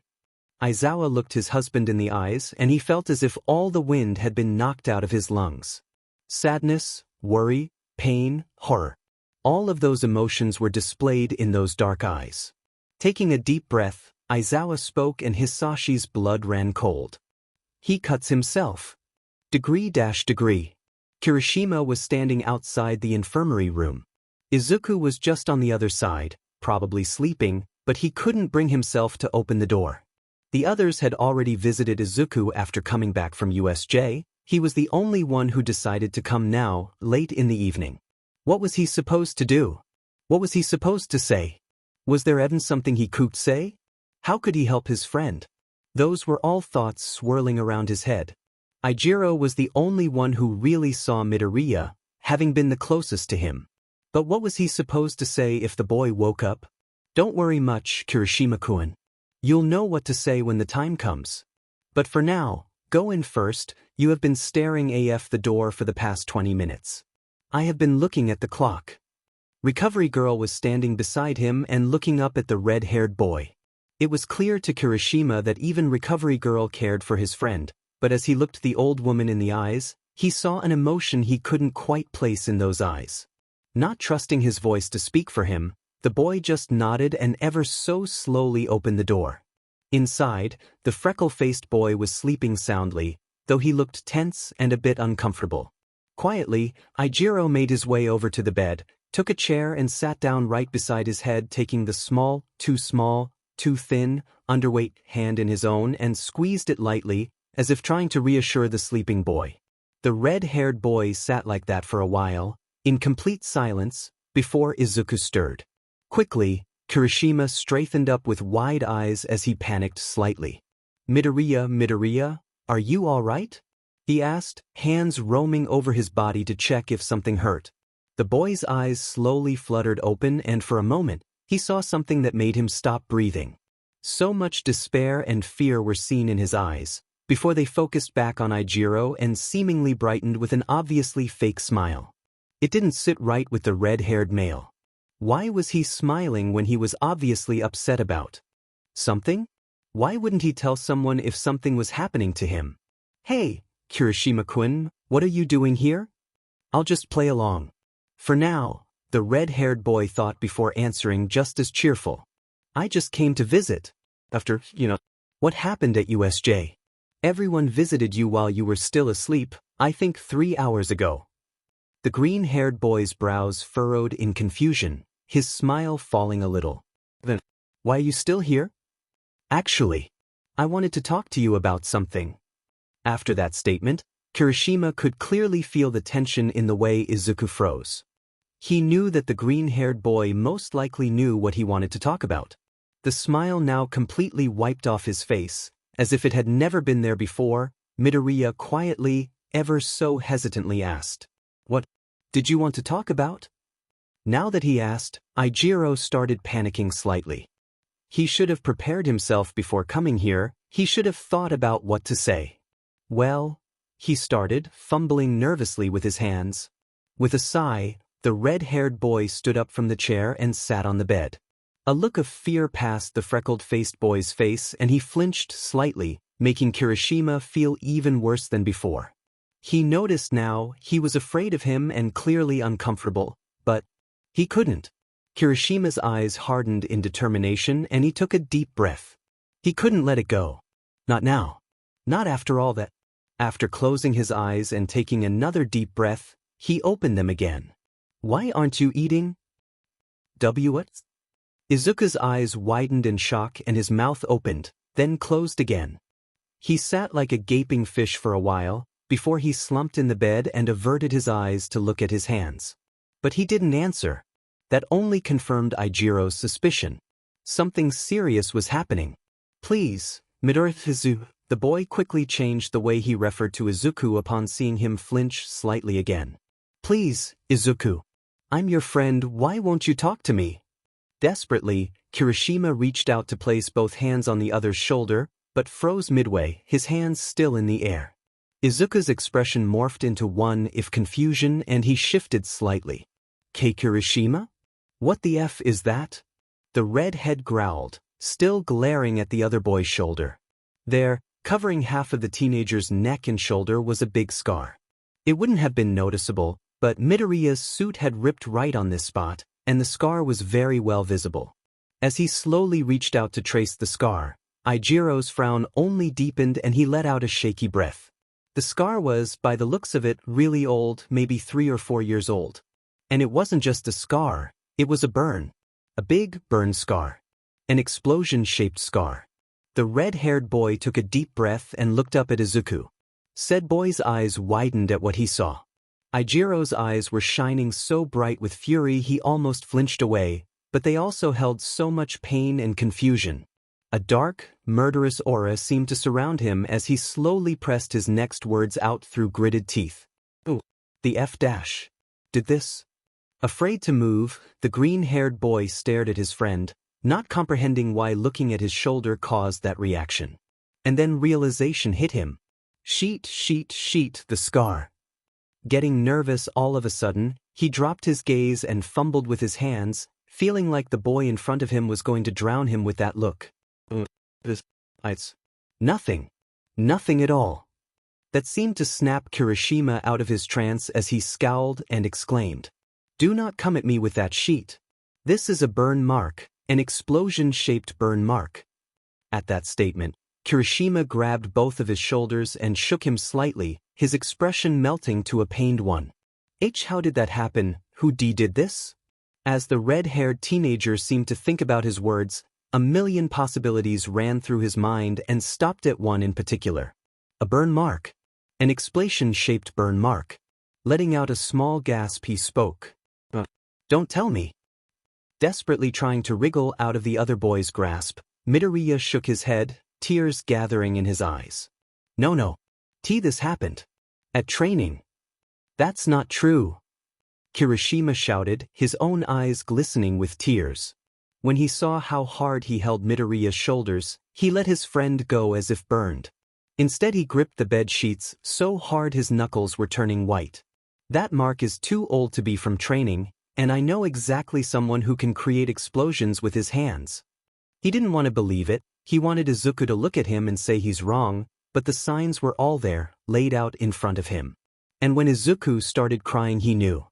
S1: Aizawa looked his husband in the eyes and he felt as if all the wind had been knocked out of his lungs. Sadness, worry, pain, horror. All of those emotions were displayed in those dark eyes. Taking a deep breath, Aizawa spoke and Hisashi's blood ran cold. He cuts himself. Degree. Kirishima was standing outside the infirmary room. Izuku was just on the other side, probably sleeping, but he couldn't bring himself to open the door. The others had already visited Izuku after coming back from USJ. He was the only one who decided to come now, late in the evening. What was he supposed to do? What was he supposed to say? Was there even something he could say? How could he help his friend? Those were all thoughts swirling around his head. Eijiro was the only one who really saw Midoriya, having been the closest to him. But what was he supposed to say if the boy woke up? Don't worry much, Kirishima-kun. You'll know what to say when the time comes. But for now, go in first. You have been staring at the door for the past 20 minutes. I have been looking at the clock. Recovery Girl was standing beside him and looking up at the red-haired boy. It was clear to Kirishima that even Recovery Girl cared for his friend, but as he looked the old woman in the eyes, he saw an emotion he couldn't quite place in those eyes. Not trusting his voice to speak for him, the boy just nodded and ever so slowly opened the door. Inside, the freckle-faced boy was sleeping soundly, though he looked tense and a bit uncomfortable. Quietly, Eijiro made his way over to the bed, took a chair and sat down right beside his head, taking the small, too thin, underweight hand in his own and squeezed it lightly, as if trying to reassure the sleeping boy. The red-haired boy sat like that for a while, in complete silence, before Izuku stirred. Quickly, Kirishima straightened up with wide eyes as he panicked slightly. Midoriya, are you all right? He asked, hands roaming over his body to check if something hurt. The boy's eyes slowly fluttered open and for a moment, he saw something that made him stop breathing. So much despair and fear were seen in his eyes, before they focused back on Eijiro and seemingly brightened with an obviously fake smile. It didn't sit right with the red-haired male. Why was he smiling when he was obviously upset about something? Why wouldn't he tell someone if something was happening to him? Hey, Kirishima-kun, what are you doing here? I'll just play along. For now, the red-haired boy thought before answering just as cheerful. I just came to visit. After, what happened at USJ? Everyone visited you while you were still asleep, I think 3 hours ago. The green-haired boy's brows furrowed in confusion, his smile falling a little. Then, why are you still here? Actually, I wanted to talk to you about something. After that statement, Kirishima could clearly feel the tension in the way Izuku froze. He knew that the green-haired boy most likely knew what he wanted to talk about. The smile now completely wiped off his face, as if it had never been there before. Midoriya quietly, ever so hesitantly asked, "What did you want to talk about?" Now that he asked, Eijiro started panicking slightly. He should have prepared himself before coming here. He should have thought about what to say. Well, he started, fumbling nervously with his hands. With a sigh, the red-haired boy stood up from the chair and sat on the bed. A look of fear passed the freckled-faced boy's face and he flinched slightly, making Kirishima feel even worse than before. He noticed now he was afraid of him and clearly uncomfortable, but he couldn't. Kirishima's eyes hardened in determination and he took a deep breath. He couldn't let it go. Not now. Not after all that. After closing his eyes and taking another deep breath, he opened them again. Why aren't you eating? What? Izuku's eyes widened in shock and his mouth opened, then closed again. He sat like a gaping fish for a while, before he slumped in the bed and averted his eyes to look at his hands. But he didn't answer. That only confirmed Ijiro's suspicion. Something serious was happening. Please, Midorizu. The boy quickly changed the way he referred to Izuku upon seeing him flinch slightly again. Please, Izuku. I'm your friend, why won't you talk to me? Desperately, Kirishima reached out to place both hands on the other's shoulder, but froze midway, his hands still in the air. Izuku's expression morphed into one of confusion and he shifted slightly. Kirishima? What the F is that? The red head growled, still glaring at the other boy's shoulder. There, covering half of the teenager's neck and shoulder was a big scar. It wouldn't have been noticeable, but Midoriya's suit had ripped right on this spot, and the scar was very well visible. As he slowly reached out to trace the scar, Ijiro's frown only deepened and he let out a shaky breath. The scar was, by the looks of it, really old, maybe 3 or 4 years old. And it wasn't just a scar, it was a burn. A big, burn scar. An explosion-shaped scar. The red-haired boy took a deep breath and looked up at Izuku. Said boy's eyes widened at what he saw. Ijiro's eyes were shining so bright with fury he almost flinched away, but they also held so much pain and confusion. A dark, murderous aura seemed to surround him as he slowly pressed his next words out through gritted teeth. "Oh, the F dash. Did this?" Afraid to move, the green-haired boy stared at his friend, not comprehending why looking at his shoulder caused that reaction. And then realization hit him. Sheet, the scar. Getting nervous all of a sudden, he dropped his gaze and fumbled with his hands, feeling like the boy in front of him was going to drown him with that look. It's nothing. Nothing at all. That seemed to snap Kirishima out of his trance as he scowled and exclaimed, "Do not come at me with that sheet. This is a burn mark, an explosion-shaped burn mark." At that statement, Kirishima grabbed both of his shoulders and shook him slightly, his expression melting to a pained one. How did that happen? Who did this? As the red-haired teenager seemed to think about his words, a million possibilities ran through his mind and stopped at one in particular. A burn mark. An explosion-shaped burn mark. Letting out a small gasp, he spoke. Don't tell me." Desperately trying to wriggle out of the other boy's grasp, Midoriya shook his head, tears gathering in his eyes. No. This happened. At training." "That's not true," Kirishima shouted, his own eyes glistening with tears. When he saw how hard he held Midoriya's shoulders, he let his friend go as if burned. Instead he gripped the bed sheets so hard his knuckles were turning white. "That mark is too old to be from training, and I know exactly someone who can create explosions with his hands." He didn't want to believe it, he wanted Izuku to look at him and say he's wrong, but the signs were all there, laid out in front of him. And when Izuku started crying he knew.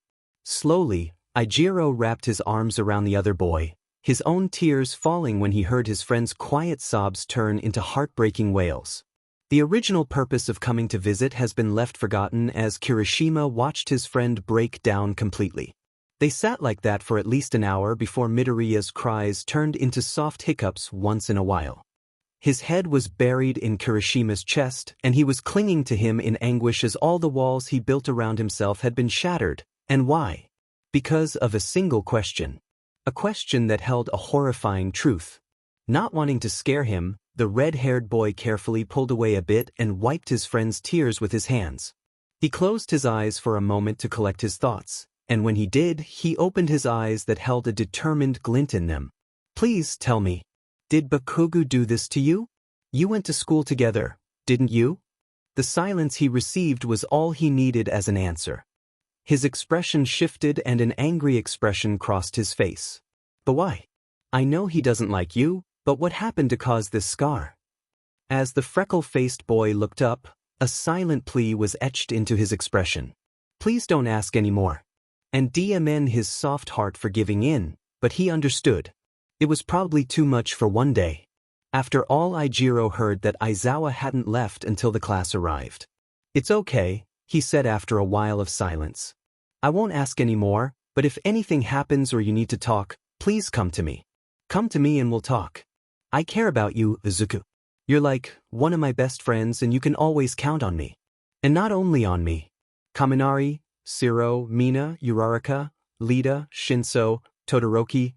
S1: Slowly, Ijiro wrapped his arms around the other boy, his own tears falling when he heard his friend's quiet sobs turn into heartbreaking wails. The original purpose of coming to visit has been left forgotten as Kirishima watched his friend break down completely. They sat like that for at least an hour before Midoriya's cries turned into soft hiccups once in a while. His head was buried in Kirishima's chest, and he was clinging to him in anguish as all the walls he built around himself had been shattered. And why? Because of a single question. A question that held a horrifying truth. Not wanting to scare him, the red-haired boy carefully pulled away a bit and wiped his friend's tears with his hands. He closed his eyes for a moment to collect his thoughts, and when he did, he opened his eyes that held a determined glint in them. "Please tell me. Did Bakugo do this to you? You went to school together, didn't you?" The silence he received was all he needed as an answer. His expression shifted and an angry expression crossed his face. "But why? I know he doesn't like you, but what happened to cause this scar?" As the freckle-faced boy looked up, a silent plea was etched into his expression. "Please don't ask any more." And DMN his soft heart for giving in, but he understood. It was probably too much for one day. After all, Ijiro heard that Aizawa hadn't left until the class arrived. It's okay, he said after a while of silence. I won't ask any more, but if anything happens or you need to talk, please come to me. Come to me and we'll talk. I care about you, Izuku. You're like one of my best friends and you can always count on me. And not only on me. Kaminari, Shiro, Mina, Uraraka, Lita, Shinso, Todoroki.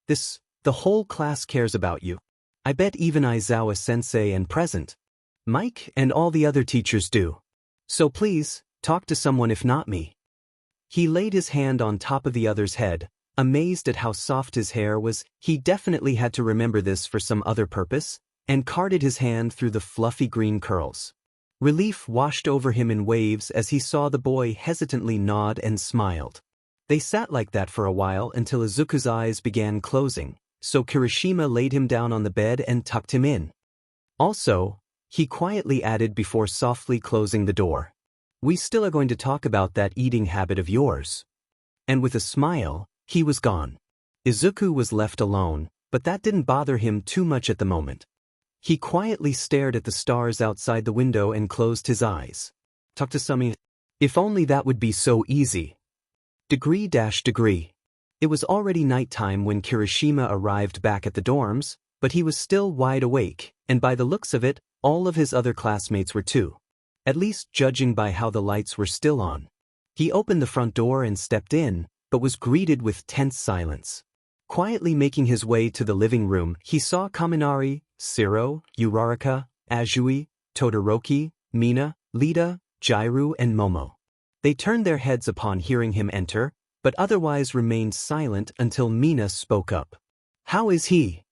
S1: The whole class cares about you. I bet even Aizawa-sensei and present Mike and all the other teachers do. So please, talk to someone if not me. He laid his hand on top of the other's head, amazed at how soft his hair was. He definitely had to remember this for some other purpose, and carted his hand through the fluffy green curls. Relief washed over him in waves as he saw the boy hesitantly nod and smiled. They sat like that for a while until Izuku's eyes began closing, so Kirishima laid him down on the bed and tucked him in. Also, he quietly added before softly closing the door, we still are going to talk about that eating habit of yours. And with a smile, he was gone. Izuku was left alone, but that didn't bother him too much at the moment. He quietly stared at the stars outside the window and closed his eyes. Talk to Sumi. If only that would be so easy. Degree. It was already nighttime when Kirishima arrived back at the dorms, but he was still wide awake, and by the looks of it, all of his other classmates were too. At least judging by how the lights were still on. He opened the front door and stepped in, but was greeted with tense silence. Quietly making his way to the living room, he saw Kaminari, Shiro, Uraraka, Azui, Todoroki, Mina, Lita, Jairu and Momo. They turned their heads upon hearing him enter, but otherwise remained silent until Mina spoke up. How is he?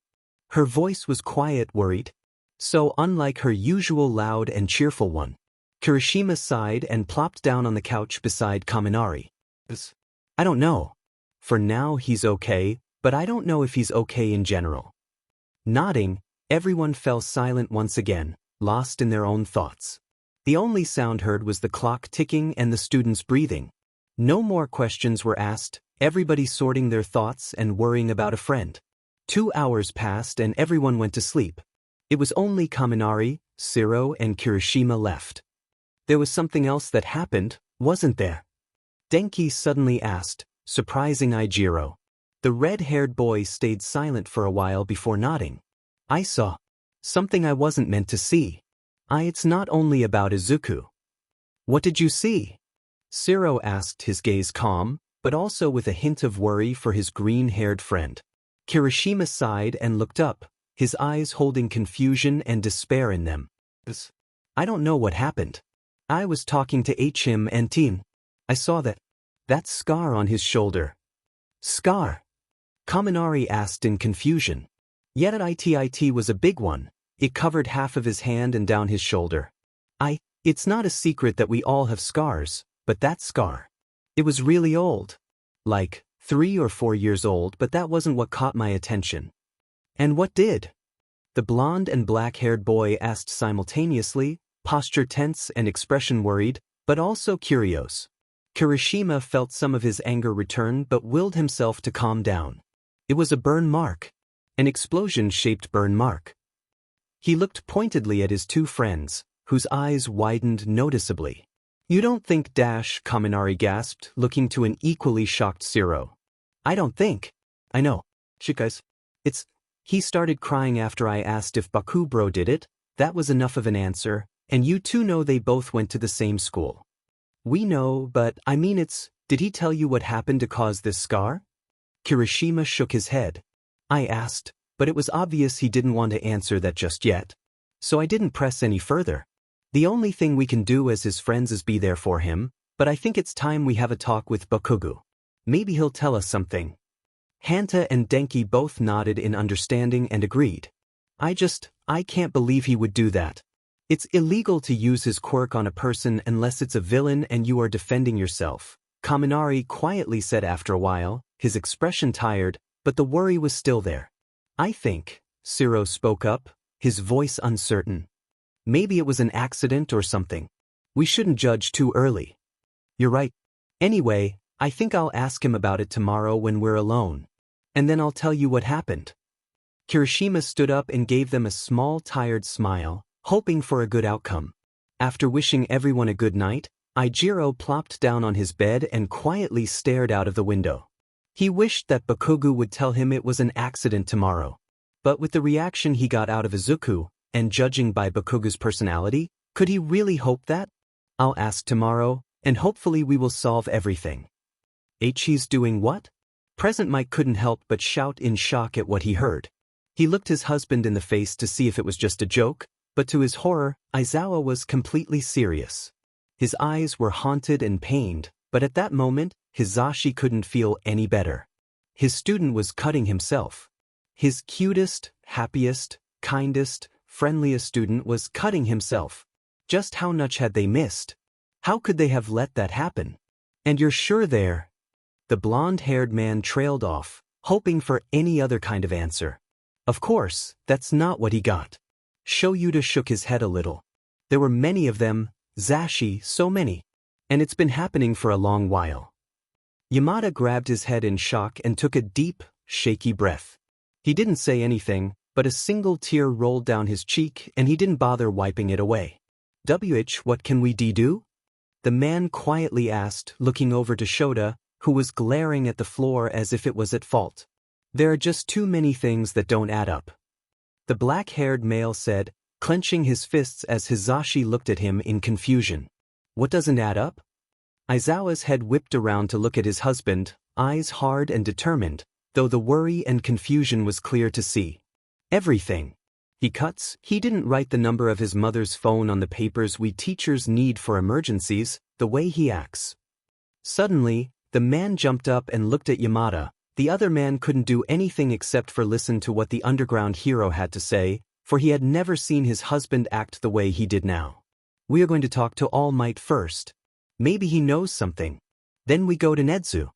S1: Her voice was quiet, worried. So unlike her usual loud and cheerful one. Kirishima sighed and plopped down on the couch beside Kaminari. I don't know. For now he's okay, but I don't know if he's okay in general. Nodding, everyone fell silent once again, lost in their own thoughts. The only sound heard was the clock ticking and the students breathing. No more questions were asked, everybody sorting their thoughts and worrying about a friend. 2 hours passed and everyone went to sleep. It was only Kaminari, Shiro and Kirishima left. There was something else that happened, wasn't there? Denki suddenly asked, surprising Ijiro. The red-haired boy stayed silent for a while before nodding. I saw something I wasn't meant to see. It's not only about Izuku. What did you see? Shiro asked, his gaze calm, but also with a hint of worry for his green-haired friend. Kirishima sighed and looked up, his eyes holding confusion and despair in them. I don't know what happened. I was talking to Him and Teen. I saw that scar on his shoulder. Scar? Kaminari asked in confusion. Yet it was a big one. It covered half of his hand and down his shoulder. It's not a secret that we all have scars, but that scar. It was really old. Like 3 or 4 years old, but that wasn't what caught my attention. And what did? The blonde and black-haired boy asked simultaneously, posture tense and expression worried, but also curious. Kirishima felt some of his anger return but willed himself to calm down. It was a burn mark. An explosion-shaped burn mark. He looked pointedly at his two friends, whose eyes widened noticeably. You don't think Kaminari gasped, looking to an equally shocked Shiro. I don't think. I know. Shikais. He started crying after I asked if Bakubro did it. That was enough of an answer, and you two know they both went to the same school. We know, but I mean did he tell you what happened to cause this scar? Kirishima shook his head. I asked, but it was obvious he didn't want to answer that just yet. So I didn't press any further. The only thing we can do as his friends is be there for him, but I think it's time we have a talk with Bakugo. Maybe he'll tell us something. Hanta and Denki both nodded in understanding and agreed. I can't believe he would do that. It's illegal to use his quirk on a person unless it's a villain and you are defending yourself, Kaminari quietly said after a while, his expression tired, but the worry was still there. I think, Shiro spoke up, his voice uncertain. Maybe it was an accident or something. We shouldn't judge too early. You're right. Anyway, I think I'll ask him about it tomorrow when we're alone. And then I'll tell you what happened. Kirishima stood up and gave them a small tired smile, hoping for a good outcome. After wishing everyone a good night, Ijiro plopped down on his bed and quietly stared out of the window. He wished that Bakugo would tell him it was an accident tomorrow. But with the reaction he got out of Izuku, and judging by Bakugo's personality, could he really hope that? I'll ask tomorrow, and hopefully we will solve everything. He's doing what? Present Mike couldn't help but shout in shock at what he heard. He looked his husband in the face to see if it was just a joke, but to his horror, Aizawa was completely serious. His eyes were haunted and pained, but at that moment, Hizashi couldn't feel any better. His student was cutting himself. His cutest, happiest, kindest, friendliest student was cutting himself. Just how much had they missed? How could they have let that happen? And you're sure there? The blonde-haired man trailed off, hoping for any other kind of answer. Of course, that's not what he got. Shoyuta shook his head a little. There were many of them, Zashi, so many. And it's been happening for a long while. Yamada grabbed his head in shock and took a deep, shaky breath. He didn't say anything, but a single tear rolled down his cheek and he didn't bother wiping it away. What can we do? The man quietly asked, looking over to Shota, who was glaring at the floor as if it was at fault. There are just too many things that don't add up. The black-haired male said, clenching his fists as Hizashi looked at him in confusion. What doesn't add up? Aizawa's head whipped around to look at his husband, eyes hard and determined, though the worry and confusion was clear to see. Everything. He didn't write the number of his mother's phone on the papers we teachers need for emergencies, the way he acts. Suddenly, the man jumped up and looked at Yamada. The other man couldn't do anything except for listen to what the underground hero had to say, for he had never seen his husband act the way he did now. We are going to talk to All Might first. Maybe he knows something. Then we go to Nedzu.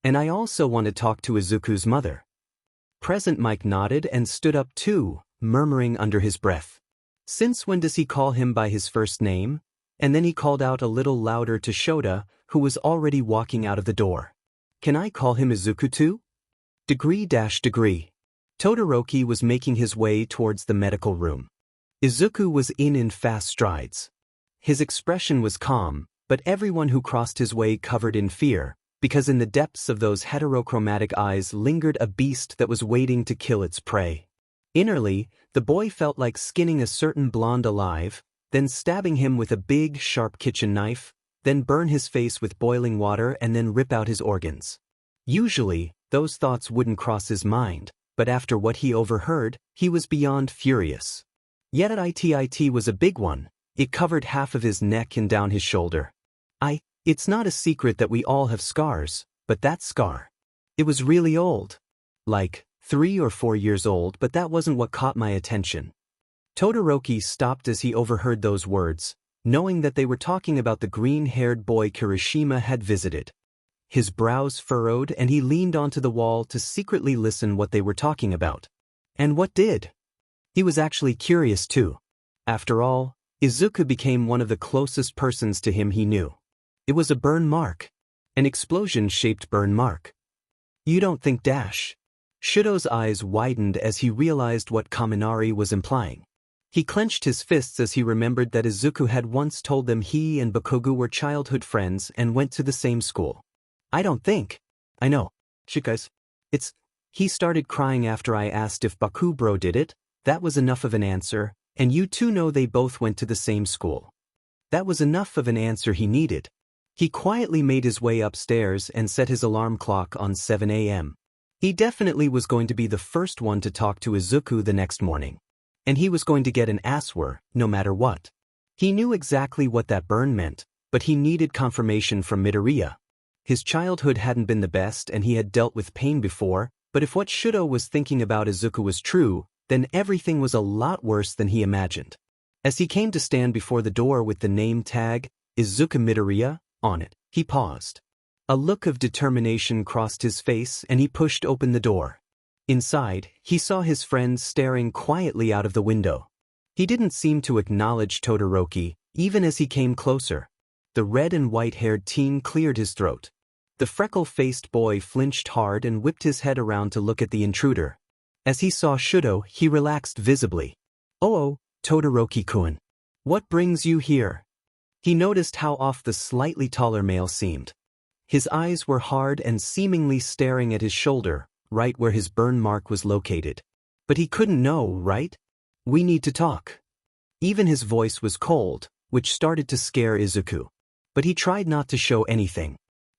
S1: And I also want to talk to Izuku's mother. Present Mike nodded and stood up too, murmuring under his breath. Since when does he call him by his first name? And then he called out a little louder to Shota, who was already walking out of the door. Can I call him Izuku too? Degree. Todoroki was making his way towards the medical room. Izuku was in fast strides. His expression was calm, but everyone who crossed his way covered in fear, because in the depths of those heterochromatic eyes lingered a beast that was waiting to kill its prey. Innerly, the boy felt like skinning a certain blonde alive, then stabbing him with a big, sharp kitchen knife, then burn his face with boiling water and then rip out his organs. Usually, those thoughts wouldn't cross his mind, but after what he overheard, he was beyond furious. Yet it was a big one. It covered half of his neck and down his shoulder. It's not a secret that we all have scars, but that scar. It was really old. Like 3 or 4 years old, but that wasn't what caught my attention. Todoroki stopped as he overheard those words, knowing that they were talking about the green-haired boy Kirishima had visited. His brows furrowed and he leaned onto the wall to secretly listen what they were talking about. And what did? He was actually curious too. After all, Izuku became one of the closest persons to him he knew. It was a burn mark. An explosion-shaped burn mark. You don't think dash. Shudo's eyes widened as he realized what Kaminari was implying. He clenched his fists as he remembered that Izuku had once told them he and Bakugo were childhood friends and went to the same school. I don't think. I know. Shikais. He started crying after I asked if Bakubro did it. That was enough of an answer, and you two know they both went to the same school. That was enough of an answer he needed. He quietly made his way upstairs and set his alarm clock on 7 a.m. He definitely was going to be the first one to talk to Izuku the next morning. And he was going to get an answer, no matter what. He knew exactly what that burn meant, but he needed confirmation from Midoriya. His childhood hadn't been the best and he had dealt with pain before, but if what Shudo was thinking about Izuku was true, then everything was a lot worse than he imagined. As he came to stand before the door with the name tag, Izuku Midoriya, on it, he paused. A look of determination crossed his face and he pushed open the door. Inside, he saw his friend staring quietly out of the window. He didn't seem to acknowledge Todoroki, even as he came closer. The red and white-haired teen cleared his throat. The freckle-faced boy flinched hard and whipped his head around to look at the intruder. As he saw Shudo, he relaxed visibly. Oh, Todoroki-kun. What brings you here? He noticed how off the slightly taller male seemed. His eyes were hard and seemingly staring at his shoulder, right where his burn mark was located. But he couldn't know, right? We need to talk. Even his voice was cold, which started to scare Izuku. But he tried not to show anything.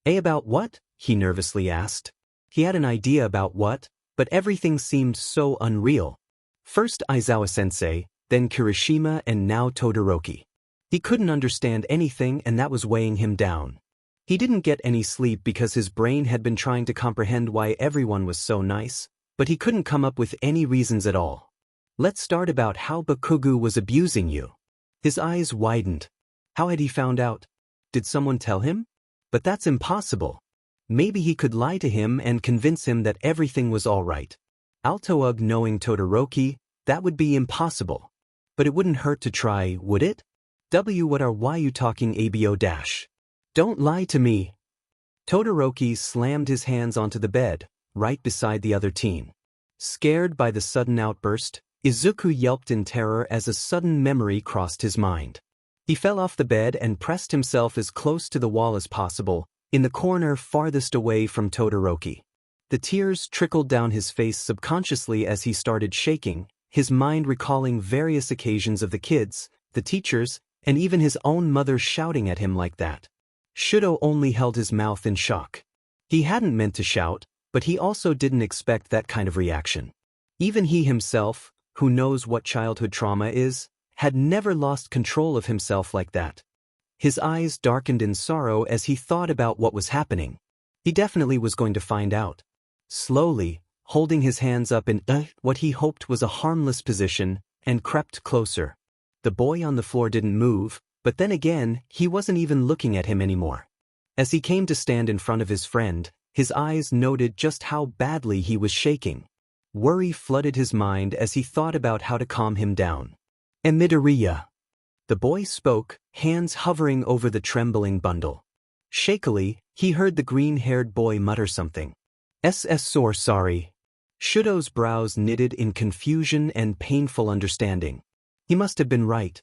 S1: About what? He nervously asked. He had an idea about what, but everything seemed so unreal. First Aizawa-sensei, then Kirishima, and now Todoroki. He couldn't understand anything, and that was weighing him down. He didn't get any sleep because his brain had been trying to comprehend why everyone was so nice, but he couldn't come up with any reasons at all. Let's start about how Bakugo was abusing you. His eyes widened. How had he found out? Did someone tell him? But that's impossible. Maybe he could lie to him and convince him that everything was all right. Altoug knowing Todoroki, that would be impossible. But it wouldn't hurt to try, would it? What are why you talking abo dash? Don't lie to me. Todoroki slammed his hands onto the bed, right beside the other teen. Scared by the sudden outburst, Izuku yelped in terror as a sudden memory crossed his mind. He fell off the bed and pressed himself as close to the wall as possible, in the corner farthest away from Todoroki. The tears trickled down his face subconsciously as he started shaking, his mind recalling various occasions of the kids, the teachers, and even his own mother shouting at him like that. Shudo only held his mouth in shock. He hadn't meant to shout, but he also didn't expect that kind of reaction. Even he himself, who knows what childhood trauma is, had never lost control of himself like that. His eyes darkened in sorrow as he thought about what was happening. He definitely was going to find out. Slowly, holding his hands up in what he hoped was a harmless position, and crept closer. The boy on the floor didn't move, but then again, he wasn't even looking at him anymore. As he came to stand in front of his friend, his eyes noted just how badly he was shaking. Worry flooded his mind as he thought about how to calm him down. Midoriya. The boy spoke, hands hovering over the trembling bundle. Shakily, he heard the green-haired boy mutter something. Sorry. Shudo's brows knitted in confusion and painful understanding. He must have been right.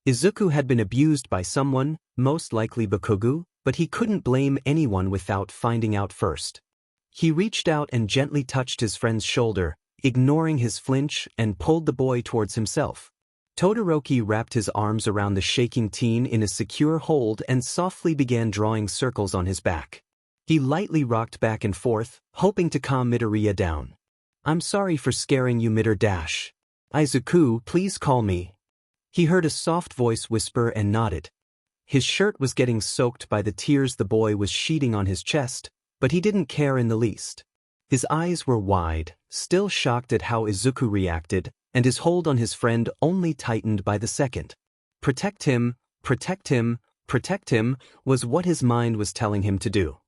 S1: Izuku had been abused by someone, most likely Bakugo, but he couldn't blame anyone without finding out first. He reached out and gently touched his friend's shoulder, ignoring his flinch, and pulled the boy towards himself. Todoroki wrapped his arms around the shaking teen in a secure hold and softly began drawing circles on his back. He lightly rocked back and forth, hoping to calm Midoriya down. I'm sorry for scaring you, Midor-dash. Izuku, please call me. He heard a soft voice whisper and nodded. His shirt was getting soaked by the tears the boy was sheeting on his chest, but he didn't care in the least. His eyes were wide, still shocked at how Izuku reacted, and his hold on his friend only tightened by the second. Protect him, protect him, protect him, was what his mind was telling him to do.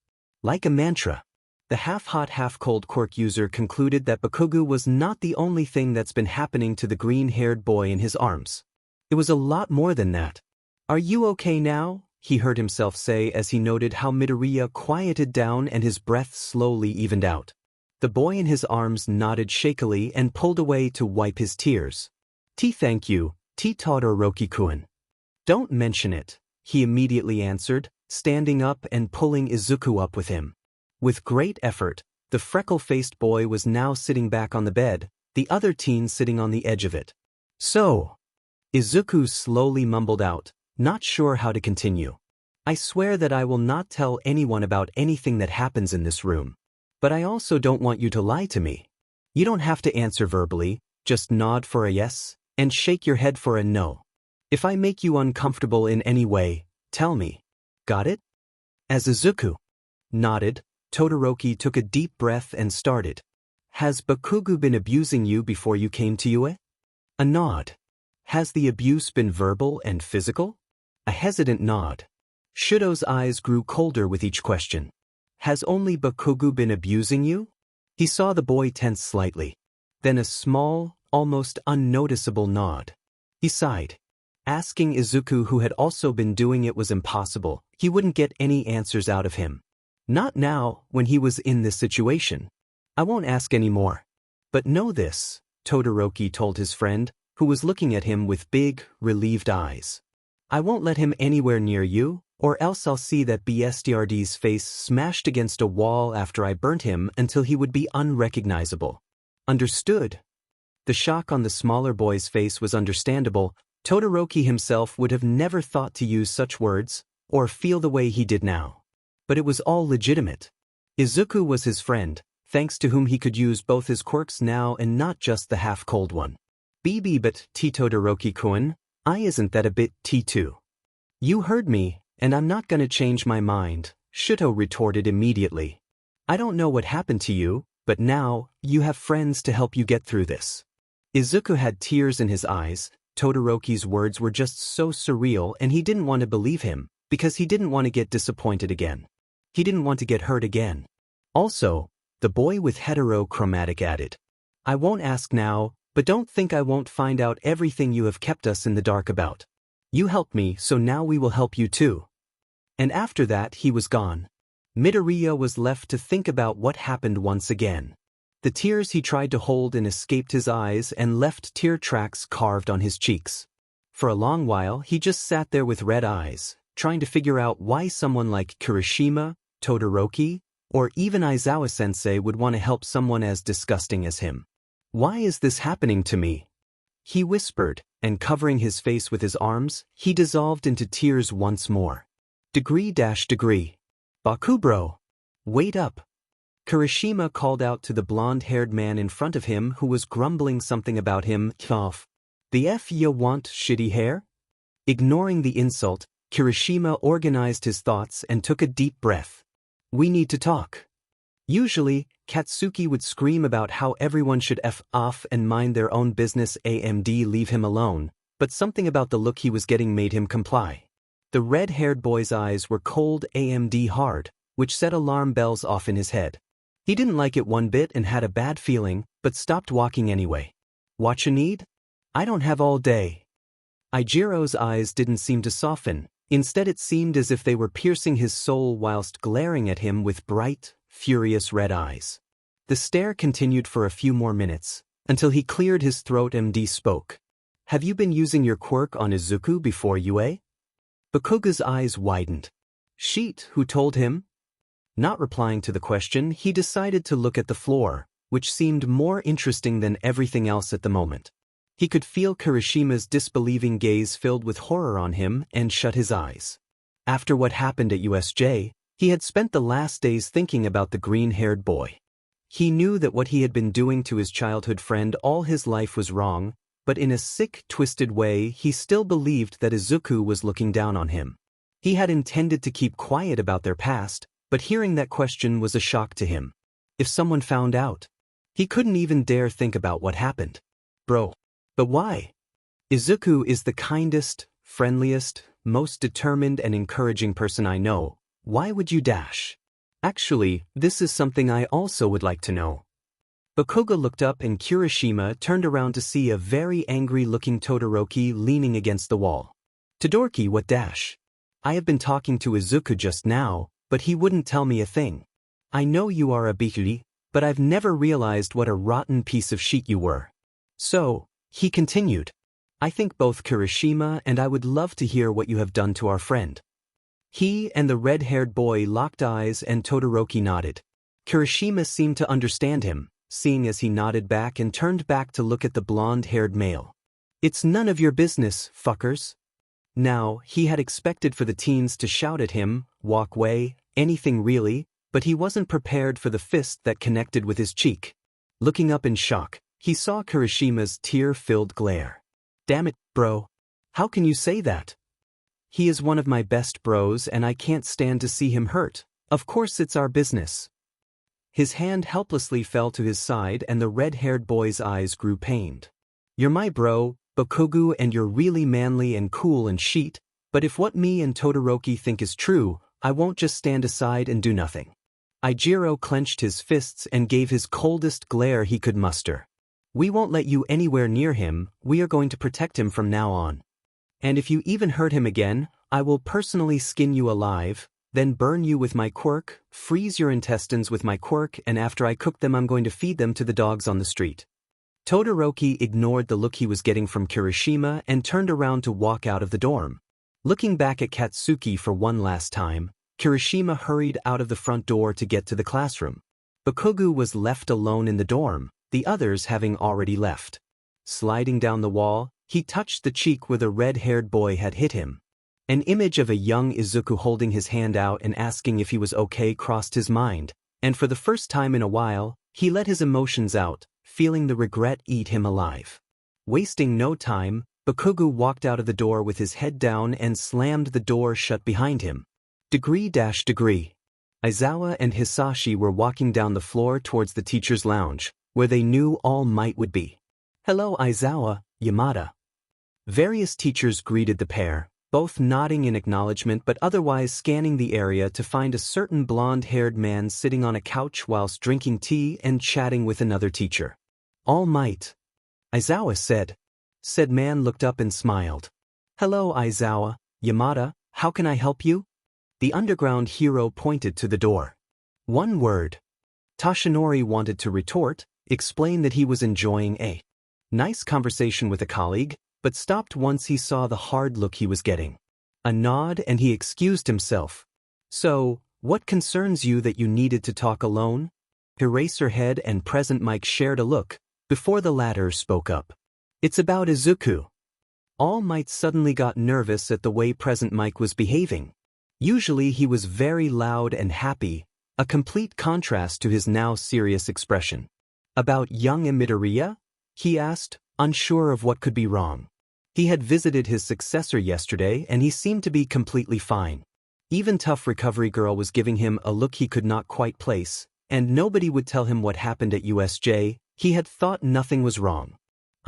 S1: Like a mantra. The half-hot half-cold Quirk user concluded that Bakugo was not the only thing that's been happening to the green-haired boy in his arms. It was a lot more than that. Are you okay now? He heard himself say as he noted how Midoriya quieted down and his breath slowly evened out. The boy in his arms nodded shakily and pulled away to wipe his tears. Thank you, Todoroki-kun. Don't mention it, he immediately answered, standing up and pulling Izuku up with him. With great effort, the freckle-faced boy was now sitting back on the bed, the other teen sitting on the edge of it. So, Izuku slowly mumbled out, not sure how to continue. I swear that I will not tell anyone about anything that happens in this room. But I also don't want you to lie to me. You don't have to answer verbally, just nod for a yes, and shake your head for a no. If I make you uncomfortable in any way, tell me. Got it? As Izuku nodded, Todoroki took a deep breath and started. Has Bakugo been abusing you before you came to Yue? A nod. Has the abuse been verbal and physical? A hesitant nod. Shudo's eyes grew colder with each question. Has only Bakugo been abusing you? He saw the boy tense slightly. Then a small, almost unnoticeable nod. He sighed. Asking Izuku, who had also been doing it, was impossible. He wouldn't get any answers out of him. Not now, when he was in this situation. I won't ask any more. But know this, Todoroki told his friend, who was looking at him with big, relieved eyes. I won't let him anywhere near you, or else I'll see that BSTRD's face smashed against a wall after I burnt him until he would be unrecognizable. Understood? The shock on the smaller boy's face was understandable. Todoroki himself would have never thought to use such words, or feel the way he did now. But it was all legitimate. Izuku was his friend, thanks to whom he could use both his quirks now and not just the half-cold one. But Todoroki-kun, isn't that a bit T2? You heard me, and I'm not gonna change my mind, Shuto retorted immediately. I don't know what happened to you, but now, you have friends to help you get through this. Izuku had tears in his eyes. Todoroki's words were just so surreal and he didn't want to believe him, because he didn't want to get disappointed again. He didn't want to get hurt again. Also, the boy with heterochromatic added, I won't ask now, but don't think I won't find out everything you have kept us in the dark about. You helped me, so now we will help you too. And after that he was gone. Midoriya was left to think about what happened once again. The tears he tried to hold in escaped his eyes and left tear tracks carved on his cheeks. For a long while he just sat there with red eyes, trying to figure out why someone like Kirishima, Todoroki, or even Aizawa-sensei would want to help someone as disgusting as him. Why is this happening to me? He whispered, and covering his face with his arms, he dissolved into tears once more. Degree. Bakubro. Wait up. Kirishima called out to the blonde-haired man in front of him who was grumbling something about him. The F you want shitty hair? Ignoring the insult, Kirishima organized his thoughts and took a deep breath. We need to talk. Usually, Katsuki would scream about how everyone should F off and mind their own business, leave him alone, but something about the look he was getting made him comply. The red-haired boy's eyes were cold, hard, which set alarm bells off in his head. He didn't like it one bit and had a bad feeling, but stopped walking anyway. What you need? I don't have all day. Eijiro's eyes didn't seem to soften. Instead it seemed as if they were piercing his soul whilst glaring at him with bright, furious red eyes. The stare continued for a few more minutes, until he cleared his throat. MD spoke. Have you been using your quirk on Izuku before Yue? Bakuga's eyes widened. Sheet, who told him? Not replying to the question, he decided to look at the floor, which seemed more interesting than everything else at the moment. He could feel Kirishima's disbelieving gaze filled with horror on him and shut his eyes. After what happened at USJ, he had spent the last days thinking about the green-haired boy. He knew that what he had been doing to his childhood friend all his life was wrong, but in a sick, twisted way he still believed that Izuku was looking down on him. He had intended to keep quiet about their past, but hearing that question was a shock to him. If someone found out, he couldn't even dare think about what happened. Bro. But why? Izuku is the kindest, friendliest, most determined and encouraging person I know. Why would you dash? Actually, this is something I also would like to know. Bakuga looked up and Kirishima turned around to see a very angry-looking Todoroki leaning against the wall. Todoroki, what dash? I have been talking to Izuku just now, but he wouldn't tell me a thing. I know you are a bikuri, but I've never realized what a rotten piece of shit you were. So, he continued, I think both Kirishima and I would love to hear what you have done to our friend. He and the red-haired boy locked eyes and Todoroki nodded. Kirishima seemed to understand him, seeing as he nodded back and turned back to look at the blonde-haired male. It's none of your business, fuckers. Now, he had expected for the teens to shout at him, walk away, anything really, but he wasn't prepared for the fist that connected with his cheek. Looking up in shock, he saw Kirishima's tear-filled glare. Damn it, bro. How can you say that? He is one of my best bros and I can't stand to see him hurt. Of course it's our business. His hand helplessly fell to his side and the red-haired boy's eyes grew pained. You're my bro, Bakugu, and you're really manly and cool and shit, but if what me and Todoroki think is true, I won't just stand aside and do nothing. Eijiro clenched his fists and gave his coldest glare he could muster. We won't let you anywhere near him, we are going to protect him from now on. And if you even hurt him again, I will personally skin you alive, then burn you with my quirk, freeze your intestines with my quirk, and after I cook them I'm going to feed them to the dogs on the street. Todoroki ignored the look he was getting from Kirishima and turned around to walk out of the dorm. Looking back at Katsuki for one last time, Kirishima hurried out of the front door to get to the classroom. Bakugo was left alone in the dorm, the others having already left. Sliding down the wall, he touched the cheek where the red-haired boy had hit him. An image of a young Izuku holding his hand out and asking if he was okay crossed his mind, and for the first time in a while, he let his emotions out, feeling the regret eat him alive. Wasting no time, Bakugo walked out of the door with his head down and slammed the door shut behind him. Degree. Aizawa and Hisashi were walking down the floor towards the teacher's lounge, where they knew All Might would be. Hello Aizawa, Yamada. Various teachers greeted the pair, both nodding in acknowledgement but otherwise scanning the area to find a certain blonde-haired man sitting on a couch whilst drinking tea and chatting with another teacher. All Might, Aizawa said. Said man looked up and smiled. Hello Aizawa, Yamada, how can I help you? The underground hero pointed to the door. One word. Toshinori wanted to retort, explain that he was enjoying a nice conversation with a colleague, but stopped once he saw the hard look he was getting. A nod and he excused himself. So, what concerns you that you needed to talk alone? Eraserhead and Present Mike shared a look, before the latter spoke up. It's about Izuku. All Might suddenly got nervous at the way Present Mike was behaving. Usually he was very loud and happy, a complete contrast to his now serious expression. About young Midoriya? He asked, unsure of what could be wrong. He had visited his successor yesterday and he seemed to be completely fine. Even Tough Recovery Girl was giving him a look he could not quite place, and nobody would tell him what happened at USJ. He had thought nothing was wrong.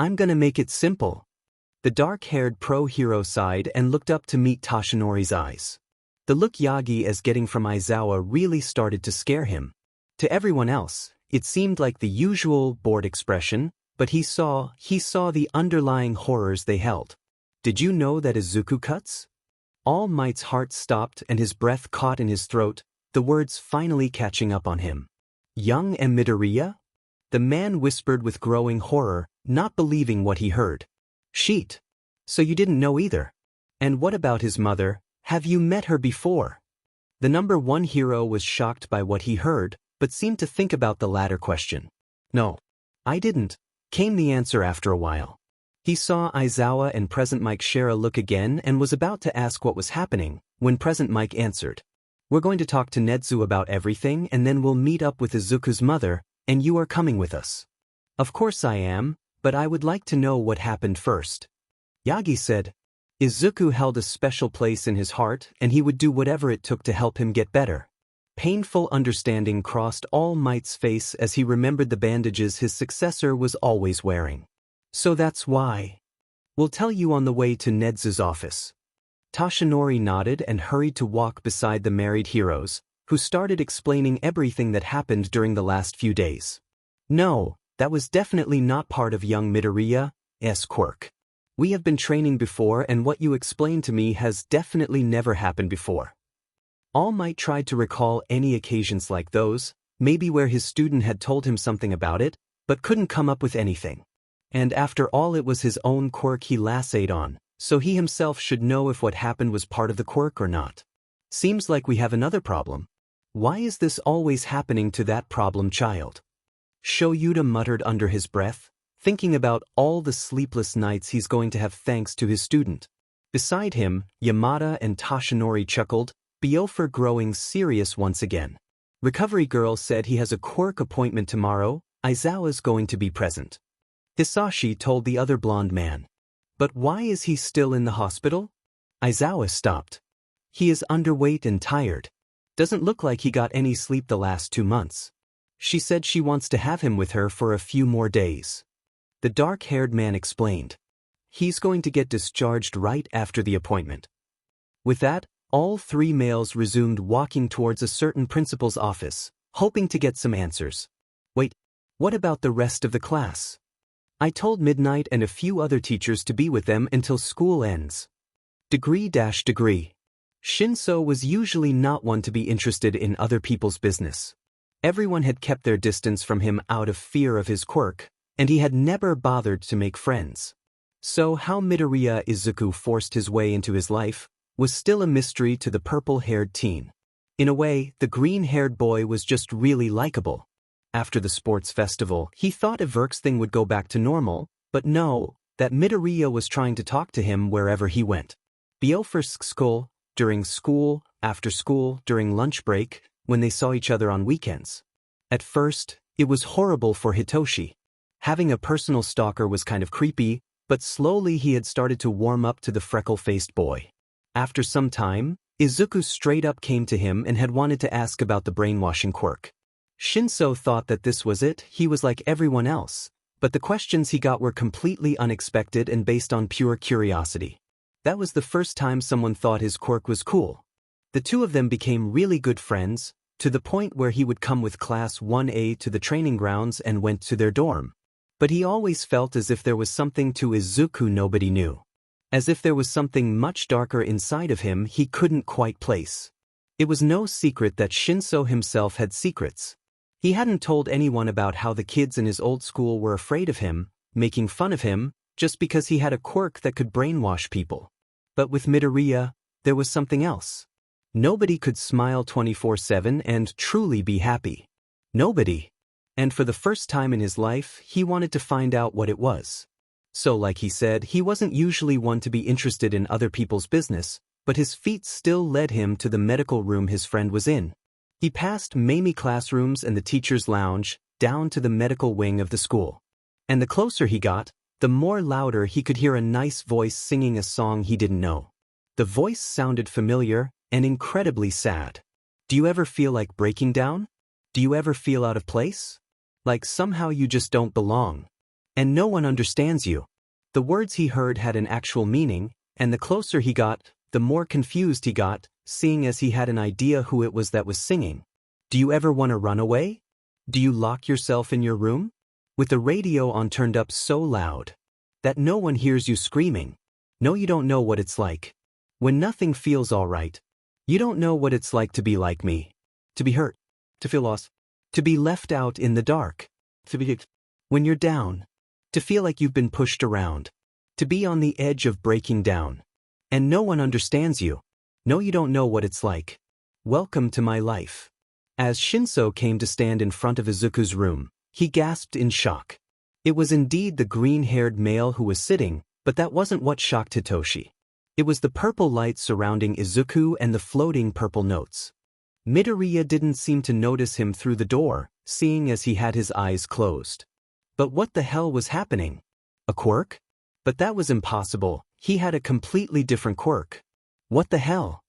S1: I'm gonna make it simple. The dark-haired pro-hero sighed and looked up to meet Toshinori's eyes. The look Yagi is getting from Aizawa really started to scare him. To everyone else, it seemed like the usual bored expression, but he saw the underlying horrors they held. Did you know that Izuku cuts? All Might's heart stopped and his breath caught in his throat, the words finally catching up on him. Young Midoriya? The man whispered with growing horror, not believing what he heard. Sheet. So you didn't know either. And what about his mother? Have you met her before? The number one hero was shocked by what he heard, but seemed to think about the latter question. No. I didn't, came the answer after a while. He saw Aizawa and Present Mike share a look again and was about to ask what was happening, when Present Mike answered. We're going to talk to Netsu about everything and then we'll meet up with Izuku's mother, and you are coming with us. Of course I am, but I would like to know what happened first. Yagi said. Izuku held a special place in his heart and he would do whatever it took to help him get better. Painful understanding crossed All Might's face as he remembered the bandages his successor was always wearing. So that's why. We'll tell you on the way to Nedzu's office. Toshinori nodded and hurried to walk beside the married heroes, who started explaining everything that happened during the last few days. No, that was definitely not part of young Midoriya's quirk. We have been training before and what you explained to me has definitely never happened before. All Might tried to recall any occasions like those, maybe where his student had told him something about it, but couldn't come up with anything. And after all, it was his own quirk he lassoed on, so he himself should know if what happened was part of the quirk or not. Seems like we have another problem. Why is this always happening to that problem child? Shoyuta muttered under his breath, thinking about all the sleepless nights he's going to have thanks to his student. Beside him, Yamada and Toshinori chuckled, Biofer growing serious once again. Recovery Girl said he has a quirk appointment tomorrow, Aizawa's going to be present. Hisashi told the other blonde man. But why is he still in the hospital? Aizawa stopped. He is underweight and tired. Doesn't look like he got any sleep the last 2 months. She said she wants to have him with her for a few more days. The dark-haired man explained. He's going to get discharged right after the appointment. With that, all three males resumed walking towards a certain principal's office, hoping to get some answers. Wait, what about the rest of the class? I told Midnight and a few other teachers to be with them until school ends. Degree. Shinso was usually not one to be interested in other people's business. Everyone had kept their distance from him out of fear of his quirk, and he had never bothered to make friends. So how Midoriya Izuku forced his way into his life, was still a mystery to the purple-haired teen. In a way, the green-haired boy was just really likable. After the sports festival, he thought everything would go back to normal, but no, that Midoriya was trying to talk to him wherever he went. Before school, during school, after school, during lunch break, when they saw each other on weekends. At first, it was horrible for Hitoshi. Having a personal stalker was kind of creepy, but slowly he had started to warm up to the freckle-faced boy. After some time, Izuku straight up came to him and had wanted to ask about the brainwashing quirk. Shinso thought that this was it, he was like everyone else, but the questions he got were completely unexpected and based on pure curiosity. That was the first time someone thought his quirk was cool. The two of them became really good friends, to the point where he would come with Class 1A to the training grounds and went to their dorm. But he always felt as if there was something to Izuku nobody knew. As if there was something much darker inside of him he couldn't quite place. It was no secret that Shinso himself had secrets. He hadn't told anyone about how the kids in his old school were afraid of him, making fun of him, just because he had a quirk that could brainwash people. But with Midoriya, there was something else. Nobody could smile 24/7 and truly be happy. Nobody. And for the first time in his life, he wanted to find out what it was. So like he said, he wasn't usually one to be interested in other people's business, but his feet still led him to the medical room his friend was in. He passed many classrooms and the teacher's lounge, down to the medical wing of the school. And the closer he got, the more louder he could hear a nice voice singing a song he didn't know. The voice sounded familiar and incredibly sad. Do you ever feel like breaking down? Do you ever feel out of place? Like somehow you just don't belong. And no one understands you. The words he heard had an actual meaning, and the closer he got, the more confused he got, seeing as he had an idea who it was that was singing. Do you ever want to run away? Do you lock yourself in your room? With the radio on turned up so loud that no one hears you screaming. No, you don't know what it's like. When nothing feels all right. You don't know what it's like to be like me. To be hurt. To feel lost. To be left out in the dark. To be when you're down. To feel like you've been pushed around. To be on the edge of breaking down. And no one understands you. No, you don't know what it's like. Welcome to my life. As Shinso came to stand in front of Izuku's room, he gasped in shock. It was indeed the green-haired male who was sitting, but that wasn't what shocked Hitoshi. It was the purple light surrounding Izuku and the floating purple notes. Midoriya didn't seem to notice him through the door, seeing as he had his eyes closed. But what the hell was happening? A quirk? But that was impossible, he had a completely different quirk. What the hell?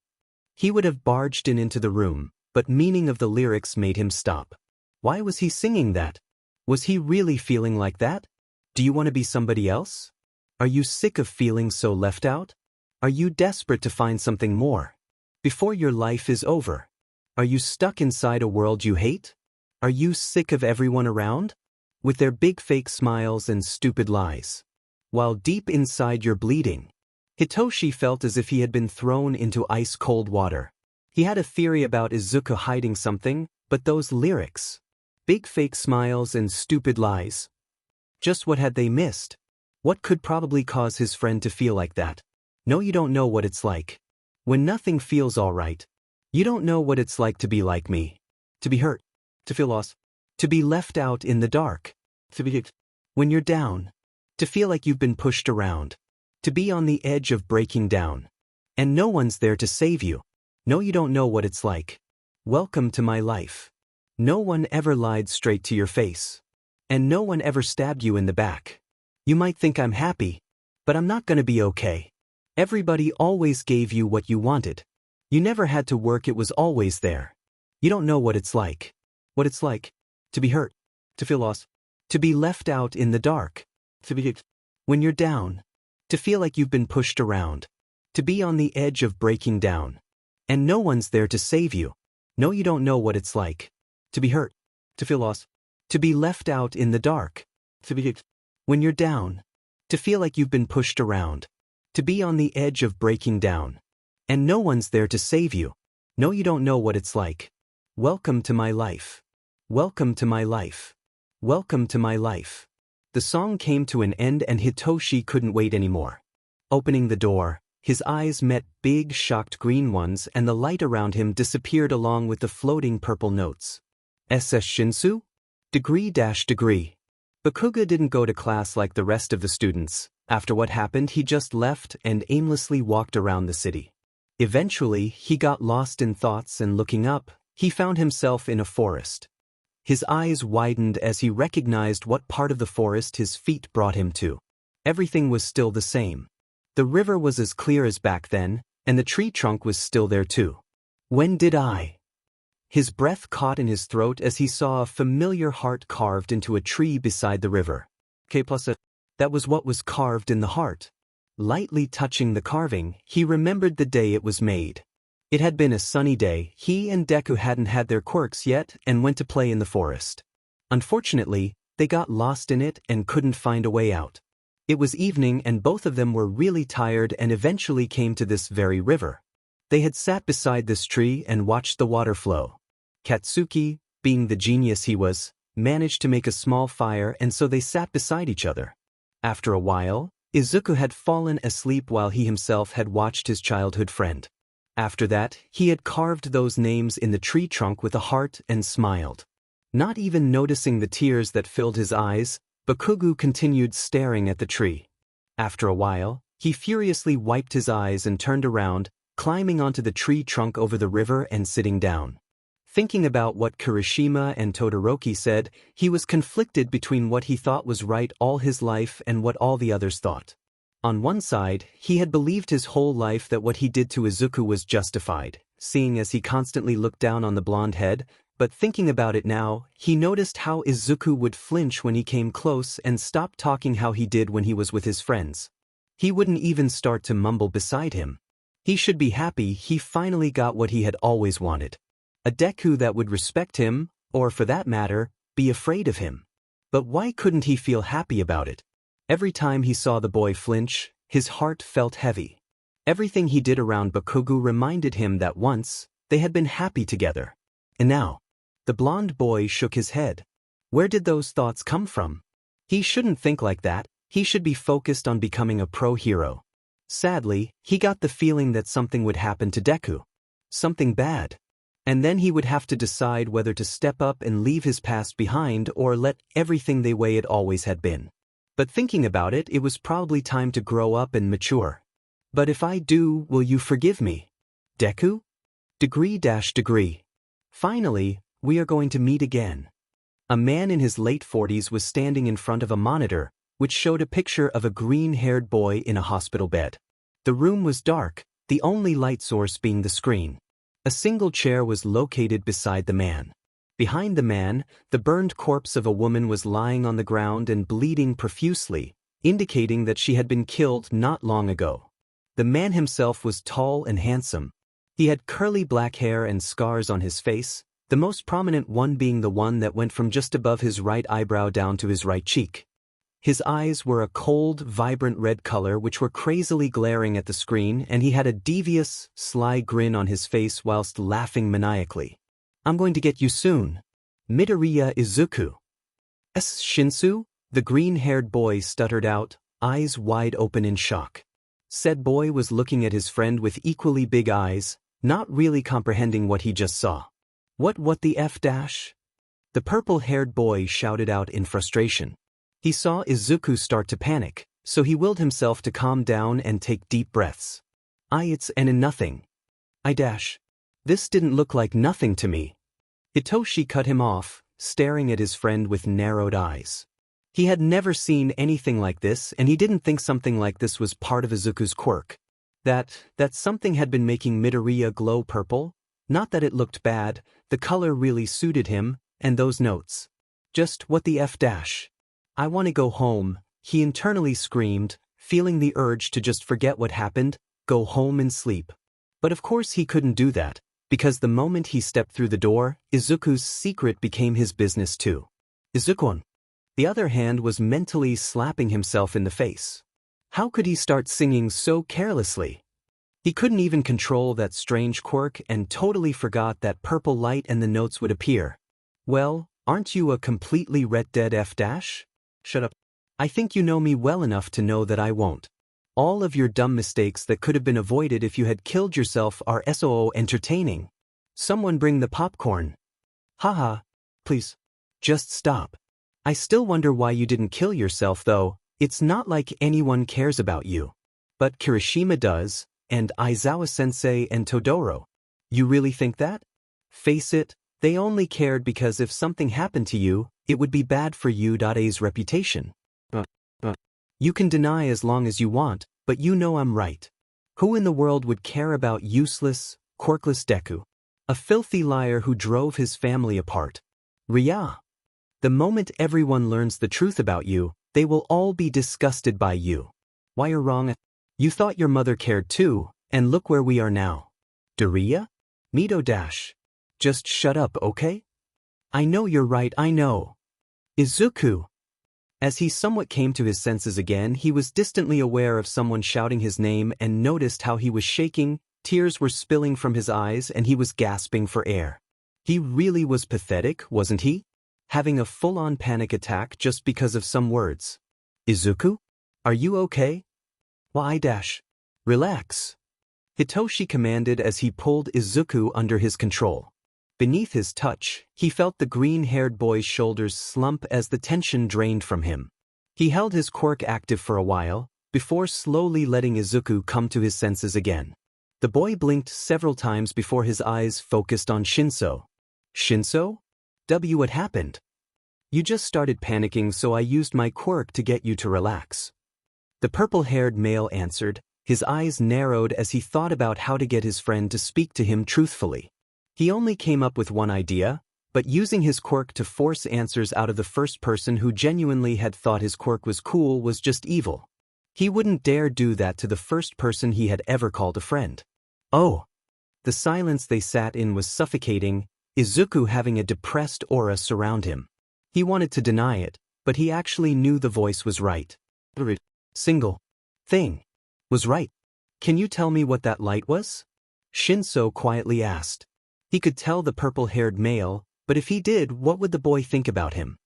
S1: He would have barged into the room, but meaning of the lyrics made him stop. Why was he singing that? Was he really feeling like that? Do you want to be somebody else? Are you sick of feeling so left out? Are you desperate to find something more? Before your life is over? Are you stuck inside a world you hate? Are you sick of everyone around? With their big fake smiles and stupid lies. While deep inside you're bleeding. Hitoshi felt as if he had been thrown into ice-cold water. He had a theory about Izuku hiding something, but those lyrics. Big fake smiles and stupid lies. Just what had they missed? What could probably cause his friend to feel like that? No, you don't know what it's like. When nothing feels all right. You don't know what it's like to be like me. To be hurt. To feel lost. To be left out in the dark. To be when you're down. To feel like you've been pushed around. To be on the edge of breaking down. And no one's there to save you. No, you don't know what it's like. Welcome to my life. No one ever lied straight to your face. And no one ever stabbed you in the back. You might think I'm happy, but I'm not gonna be okay. Everybody always gave you what you wanted. You never had to work, it was always there. You don't know what it's like. What it's like. To be hurt. To feel lost. To be left out in the dark. To be when you're down. To feel like you've been pushed around. To be on the edge of breaking down. And no one's there to save you. No, you don't know what it's like. To be hurt. To feel lost. To be left out in the dark. To be when you're down. To feel like you've been pushed around. To be on the edge of breaking down. And no one's there to save you. No, you don't know what it's like. Welcome to my life. Welcome to my life. Welcome to my life. The song came to an end and Hitoshi couldn't wait anymore. Opening the door, His eyes met big, shocked green ones and the light around him disappeared along with the floating purple notes. SS Shinsu? Degree. Bakuga didn't go to class like the rest of the students. After what happened, he just left and aimlessly walked around the city. Eventually, he got lost in thoughts and looking up, he found himself in a forest. His eyes widened as he recognized what part of the forest his feet brought him to. Everything was still the same. The river was as clear as back then, and the tree trunk was still there too. When did I? His breath caught in his throat as he saw a familiar heart carved into a tree beside the river. That was what was carved in the heart. Lightly touching the carving, he remembered the day it was made. It had been a sunny day, he and Deku hadn't had their quirks yet and went to play in the forest. Unfortunately, they got lost in it and couldn't find a way out. It was evening and both of them were really tired and eventually came to this very river. They had sat beside this tree and watched the water flow. Katsuki, being the genius he was, managed to make a small fire and so they sat beside each other. After a while, Izuku had fallen asleep while he himself had watched his childhood friend. After that, he had carved those names in the tree trunk with a heart and smiled. Not even noticing the tears that filled his eyes, Bakugo continued staring at the tree. After a while, he furiously wiped his eyes and turned around, climbing onto the tree trunk over the river and sitting down. Thinking about what Kirishima and Todoroki said, he was conflicted between what he thought was right all his life and what all the others thought. On one side, he had believed his whole life that what he did to Izuku was justified, seeing as he constantly looked down on the blonde head, but thinking about it now, he noticed how Izuku would flinch when he came close and stop talking how he did when he was with his friends. He wouldn't even start to mumble beside him. He should be happy he finally got what he had always wanted. A Deku that would respect him, or for that matter, be afraid of him. But why couldn't he feel happy about it? Every time he saw the boy flinch, his heart felt heavy. Everything he did around Bakugo reminded him that once, they had been happy together. And now, the blonde boy shook his head. Where did those thoughts come from? He shouldn't think like that, he should be focused on becoming a pro hero. Sadly, he got the feeling that something would happen to Deku. Something bad. And then he would have to decide whether to step up and leave his past behind or let everything the way it always had been. But thinking about it, it was probably time to grow up and mature. But if I do, will you forgive me? Deku? Degree. Finally, we are going to meet again. A man in his late 40s was standing in front of a monitor, which showed a picture of a green-haired boy in a hospital bed. The room was dark, the only light source being the screen. A single chair was located beside the man. Behind the man, the burned corpse of a woman was lying on the ground and bleeding profusely, indicating that she had been killed not long ago. The man himself was tall and handsome. He had curly black hair and scars on his face, the most prominent one being the one that went from just above his right eyebrow down to his right cheek. His eyes were a cold, vibrant red color which were crazily glaring at the screen, and he had a devious, sly grin on his face whilst laughing maniacally. I'm going to get you soon. Midoriya Izuku. Shinsu? The green-haired boy stuttered out, eyes wide open in shock. Said boy was looking at his friend with equally big eyes, not really comprehending what he just saw. What the F dash? The purple-haired boy shouted out in frustration. He saw Izuku start to panic, so he willed himself to calm down and take deep breaths. It's nothing. I dash. This didn't look like nothing to me. Hitoshi cut him off, staring at his friend with narrowed eyes. He had never seen anything like this and he didn't think something like this was part of Izuku's quirk. That something had been making Midoriya glow purple? Not that it looked bad, the color really suited him, and those notes. Just what the F dash? I want to go home, he internally screamed, feeling the urge to just forget what happened, go home and sleep. But of course he couldn't do that, because the moment he stepped through the door, Izuku's secret became his business too. Izuku, the other hand, was mentally slapping himself in the face. How could he start singing so carelessly? He couldn't even control that strange quirk and totally forgot that purple light and the notes would appear. Well, aren't you a completely red dead F dash? Shut up. I think you know me well enough to know that I won't. All of your dumb mistakes that could have been avoided if you had killed yourself are so entertaining. Someone bring the popcorn. Haha. Please. Just stop. I still wonder why you didn't kill yourself though. It's not like anyone cares about you. But Kirishima does, and Aizawa-sensei and Todoro. You really think that? Face it, they only cared because if something happened to you, it would be bad for you.'s reputation. You can deny as long as you want, but you know I'm right. Who in the world would care about useless, quirkless Deku? A filthy liar who drove his family apart. Ria. The moment everyone learns the truth about you, they will all be disgusted by you. Why you're wrong? You thought your mother cared too, and look where we are now. Daria? Mito dash. Just shut up, okay? I know you're right, I know. Izuku. As he somewhat came to his senses again, he was distantly aware of someone shouting his name and noticed how he was shaking, tears were spilling from his eyes and he was gasping for air. He really was pathetic, wasn't he? Having a full-on panic attack just because of some words. Izuku? Are you okay? Why dash? Relax. Hitoshi commanded as he pulled Izuku under his control. Beneath his touch, he felt the green-haired boy's shoulders slump as the tension drained from him. He held his quirk active for a while, before slowly letting Izuku come to his senses again. The boy blinked several times before his eyes focused on Shinso. Shinso? What happened? You just started panicking, so I used my quirk to get you to relax. The purple-haired male answered, his eyes narrowed as he thought about how to get his friend to speak to him truthfully. He only came up with one idea, but using his quirk to force answers out of the first person who genuinely had thought his quirk was cool was just evil. He wouldn't dare do that to the first person he had ever called a friend. Oh! The silence they sat in was suffocating, Izuku having a depressed aura surround him. He wanted to deny it, but he actually knew the voice was right. Single thing was right. Can you tell me what that light was? Shinso quietly asked. He could tell the purple-haired male, but if he did, what would the boy think about him?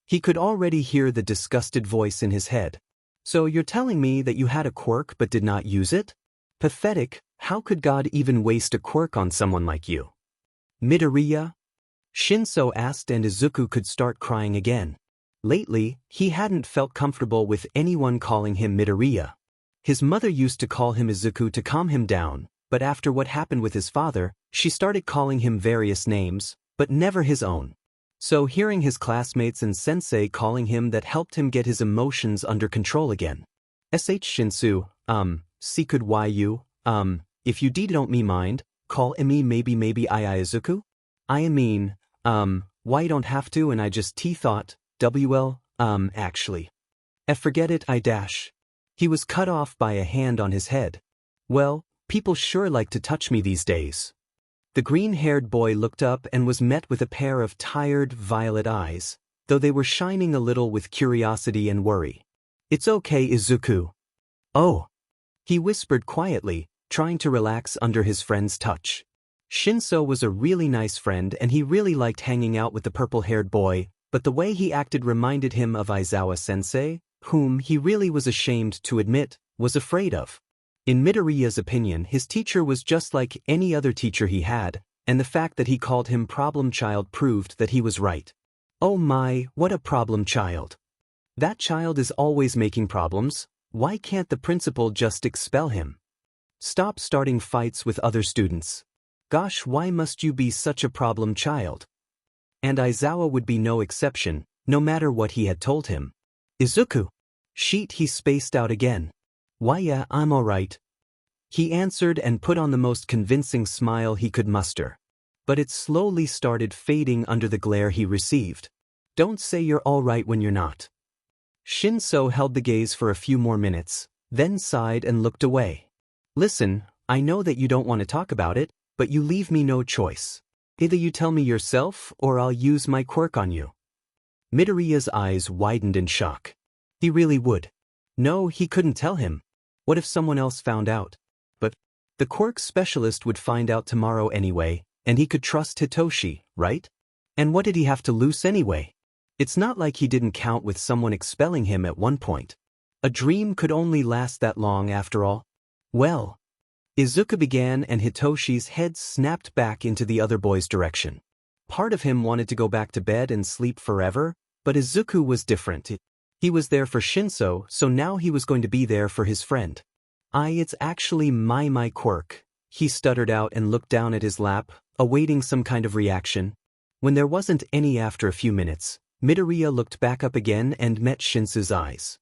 S1: He could already hear the disgusted voice in his head. So you're telling me that you had a quirk but did not use it? Pathetic, how could God even waste a quirk on someone like you? Midoriya? Shinso asked and Izuku could start crying again. Lately, he hadn't felt comfortable with anyone calling him Midoriya. His mother used to call him Izuku to calm him down, but after what happened with his father, she started calling him various names, but never his own. So hearing his classmates and sensei calling him that helped him get his emotions under control again. Shinsu, could why you, if you don't me mind, call me maybe I Izuku? I mean, why don't have to and I just thought, actually. Forget it I dash. He was cut off by a hand on his head. Well, people sure like to touch me these days. The green-haired boy looked up and was met with a pair of tired, violet eyes, though they were shining a little with curiosity and worry. It's okay, Izuku. Oh. He whispered quietly, trying to relax under his friend's touch. Shinso was a really nice friend and he really liked hanging out with the purple-haired boy, but the way he acted reminded him of Aizawa-sensei, whom he really was ashamed to admit, was afraid of. In Midoriya's opinion, his teacher was just like any other teacher he had, and the fact that he called him problem child proved that he was right. Oh my, what a problem child. That child is always making problems. Why can't the principal just expel him? Stop starting fights with other students. Gosh, why must you be such a problem child? And Aizawa would be no exception, no matter what he had told him. Izuku. Sheet, he spaced out again. Why yeah, I'm alright. He answered and put on the most convincing smile he could muster. But it slowly started fading under the glare he received. Don't say you're alright when you're not. Shinso held the gaze for a few more minutes, then sighed and looked away. Listen, I know that you don't want to talk about it, but you leave me no choice. Either you tell me yourself or I'll use my quirk on you. Midoriya's eyes widened in shock. He really would. No, he couldn't tell him. What if someone else found out? But the quirk specialist would find out tomorrow anyway, and he could trust Hitoshi, right? And what did he have to lose anyway? It's not like he didn't count with someone expelling him at one point. A dream could only last that long after all. Well, Izuku began and Hitoshi's head snapped back into the other boy's direction. Part of him wanted to go back to bed and sleep forever, but Izuku was different. He was there for Shinso, so now he was going to be there for his friend. It's actually my Quirk, he stuttered out and looked down at his lap, awaiting some kind of reaction. When there wasn't any after a few minutes, Midoriya looked back up again and met Shinso's eyes.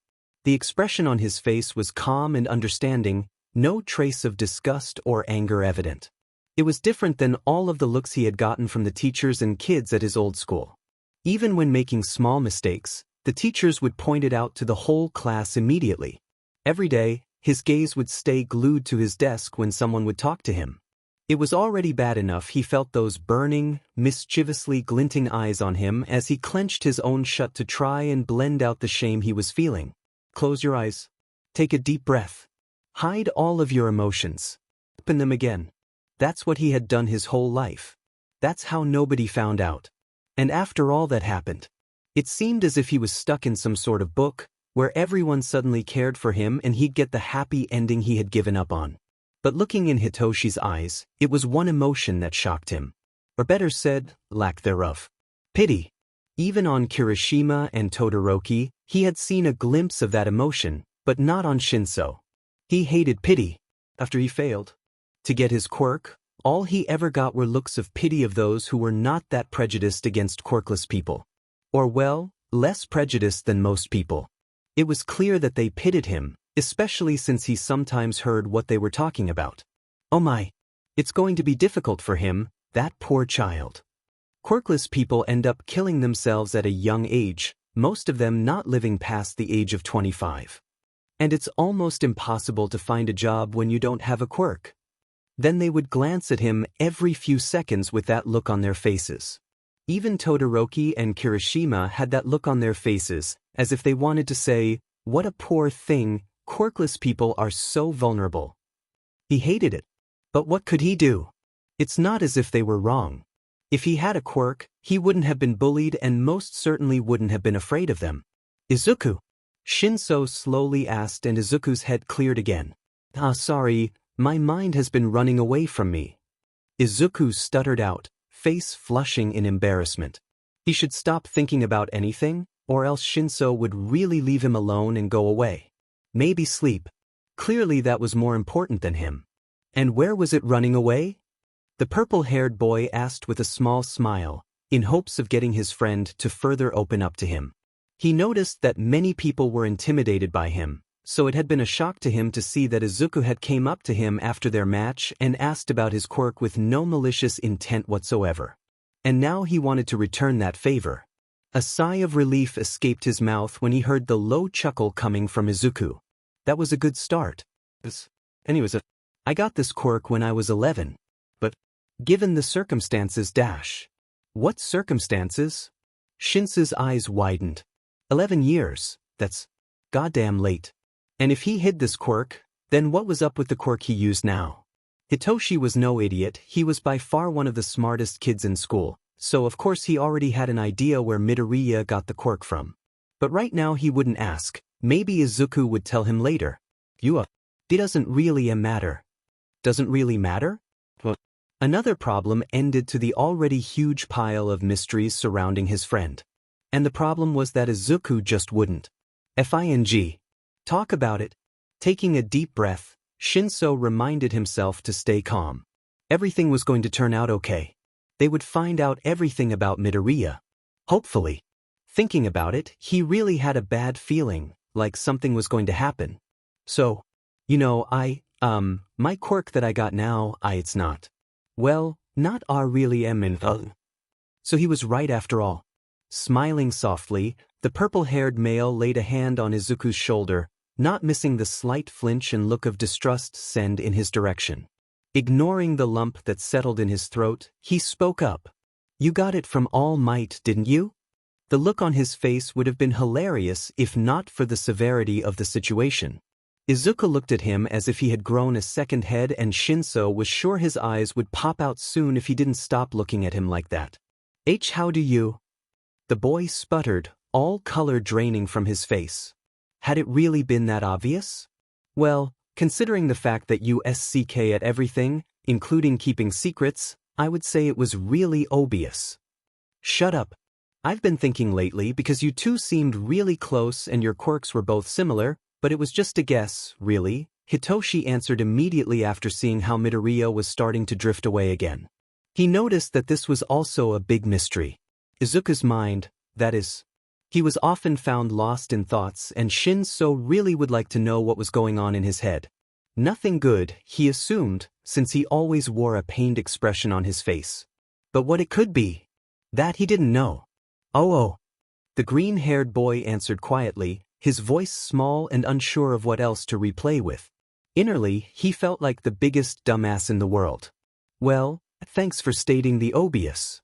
S1: The expression on his face was calm and understanding, no trace of disgust or anger evident. It was different than all of the looks he had gotten from the teachers and kids at his old school. Even when making small mistakes, the teachers would point it out to the whole class immediately. Every day, his gaze would stay glued to his desk when someone would talk to him. It was already bad enough he felt those burning, mischievously glinting eyes on him as he clenched his own shut to try and blend out the shame he was feeling. Close your eyes. Take a deep breath. Hide all of your emotions. Open them again. That's what he had done his whole life. That's how nobody found out. And after all that happened, it seemed as if he was stuck in some sort of book, where everyone suddenly cared for him and he'd get the happy ending he had given up on. But looking in Hitoshi's eyes, it was one emotion that shocked him. Or better said, lack thereof. Pity. Even on Kirishima and Todoroki, he had seen a glimpse of that emotion, but not on Shinso. He hated pity. After he failed to get his quirk, all he ever got were looks of pity of those who were not that prejudiced against quirkless people. Or well, less prejudiced than most people. It was clear that they pitied him, especially since he sometimes heard what they were talking about. Oh my, it's going to be difficult for him, that poor child. Quirkless people end up killing themselves at a young age, most of them not living past the age of 25. And it's almost impossible to find a job when you don't have a quirk. Then they would glance at him every few seconds with that look on their faces. Even Todoroki and Kirishima had that look on their faces, as if they wanted to say, what a poor thing, quirkless people are so vulnerable. He hated it. But what could he do? It's not as if they were wrong. If he had a quirk, he wouldn't have been bullied and most certainly wouldn't have been afraid of them. Izuku? Shinso slowly asked and Izuku's head cleared again. Sorry, my mind has been running away from me. Izuku stuttered out, face flushing in embarrassment. He should stop thinking about anything, or else Shinso would really leave him alone and go away. Maybe sleep. Clearly that was more important than him. And where was it running away? The purple-haired boy asked with a small smile, in hopes of getting his friend to further open up to him. He noticed that many people were intimidated by him, so it had been a shock to him to see that Izuku had came up to him after their match and asked about his quirk with no malicious intent whatsoever. And now he wanted to return that favor. A sigh of relief escaped his mouth when he heard the low chuckle coming from Izuku. That was a good start. Anyways, I got this quirk when I was 11. But, given the circumstances What circumstances? Shinso's eyes widened. 11 years, that's goddamn late. And if he hid this quirk, then what was up with the quirk he used now? Hitoshi was no idiot, he was by far one of the smartest kids in school, so of course he already had an idea where Midoriya got the quirk from. But right now he wouldn't ask, maybe Izuku would tell him later. It doesn't really matter. Doesn't really matter? Well, another problem ended to the already huge pile of mysteries surrounding his friend. And the problem was that Izuku just wouldn't. Talk about it. Taking a deep breath, Shinso reminded himself to stay calm. Everything was going to turn out okay. They would find out everything about Midoriya. Hopefully. Thinking about it, he really had a bad feeling, like something was going to happen. So, my quirk that I got now, it's not. Well, not really So he was right after all. Smiling softly, the purple-haired male laid a hand on Izuku's shoulder, not missing the slight flinch and look of distrust send in his direction. Ignoring the lump that settled in his throat, he spoke up. You got it from All Might, didn't you? The look on his face would have been hilarious if not for the severity of the situation. Izuku looked at him as if he had grown a second head and Shinso was sure his eyes would pop out soon if he didn't stop looking at him like that. How do you? The boy sputtered, all color draining from his face. Had it really been that obvious? Well, considering the fact that you suck at everything, including keeping secrets, I would say it was really obvious. Shut up. I've been thinking lately because you two seemed really close and your quirks were both similar, but it was just a guess, really. Hitoshi answered immediately after seeing how Midoriya was starting to drift away again. He noticed that this was also a big mystery. Izuku's mind, that is. He was often found lost in thoughts and Shinso really would like to know what was going on in his head. Nothing good, he assumed, since he always wore a pained expression on his face. But what it could be? That he didn't know. Oh. The green-haired boy answered quietly, his voice small and unsure of what else to replay with. Innerly, he felt like the biggest dumbass in the world. Well, thanks for stating the obvious.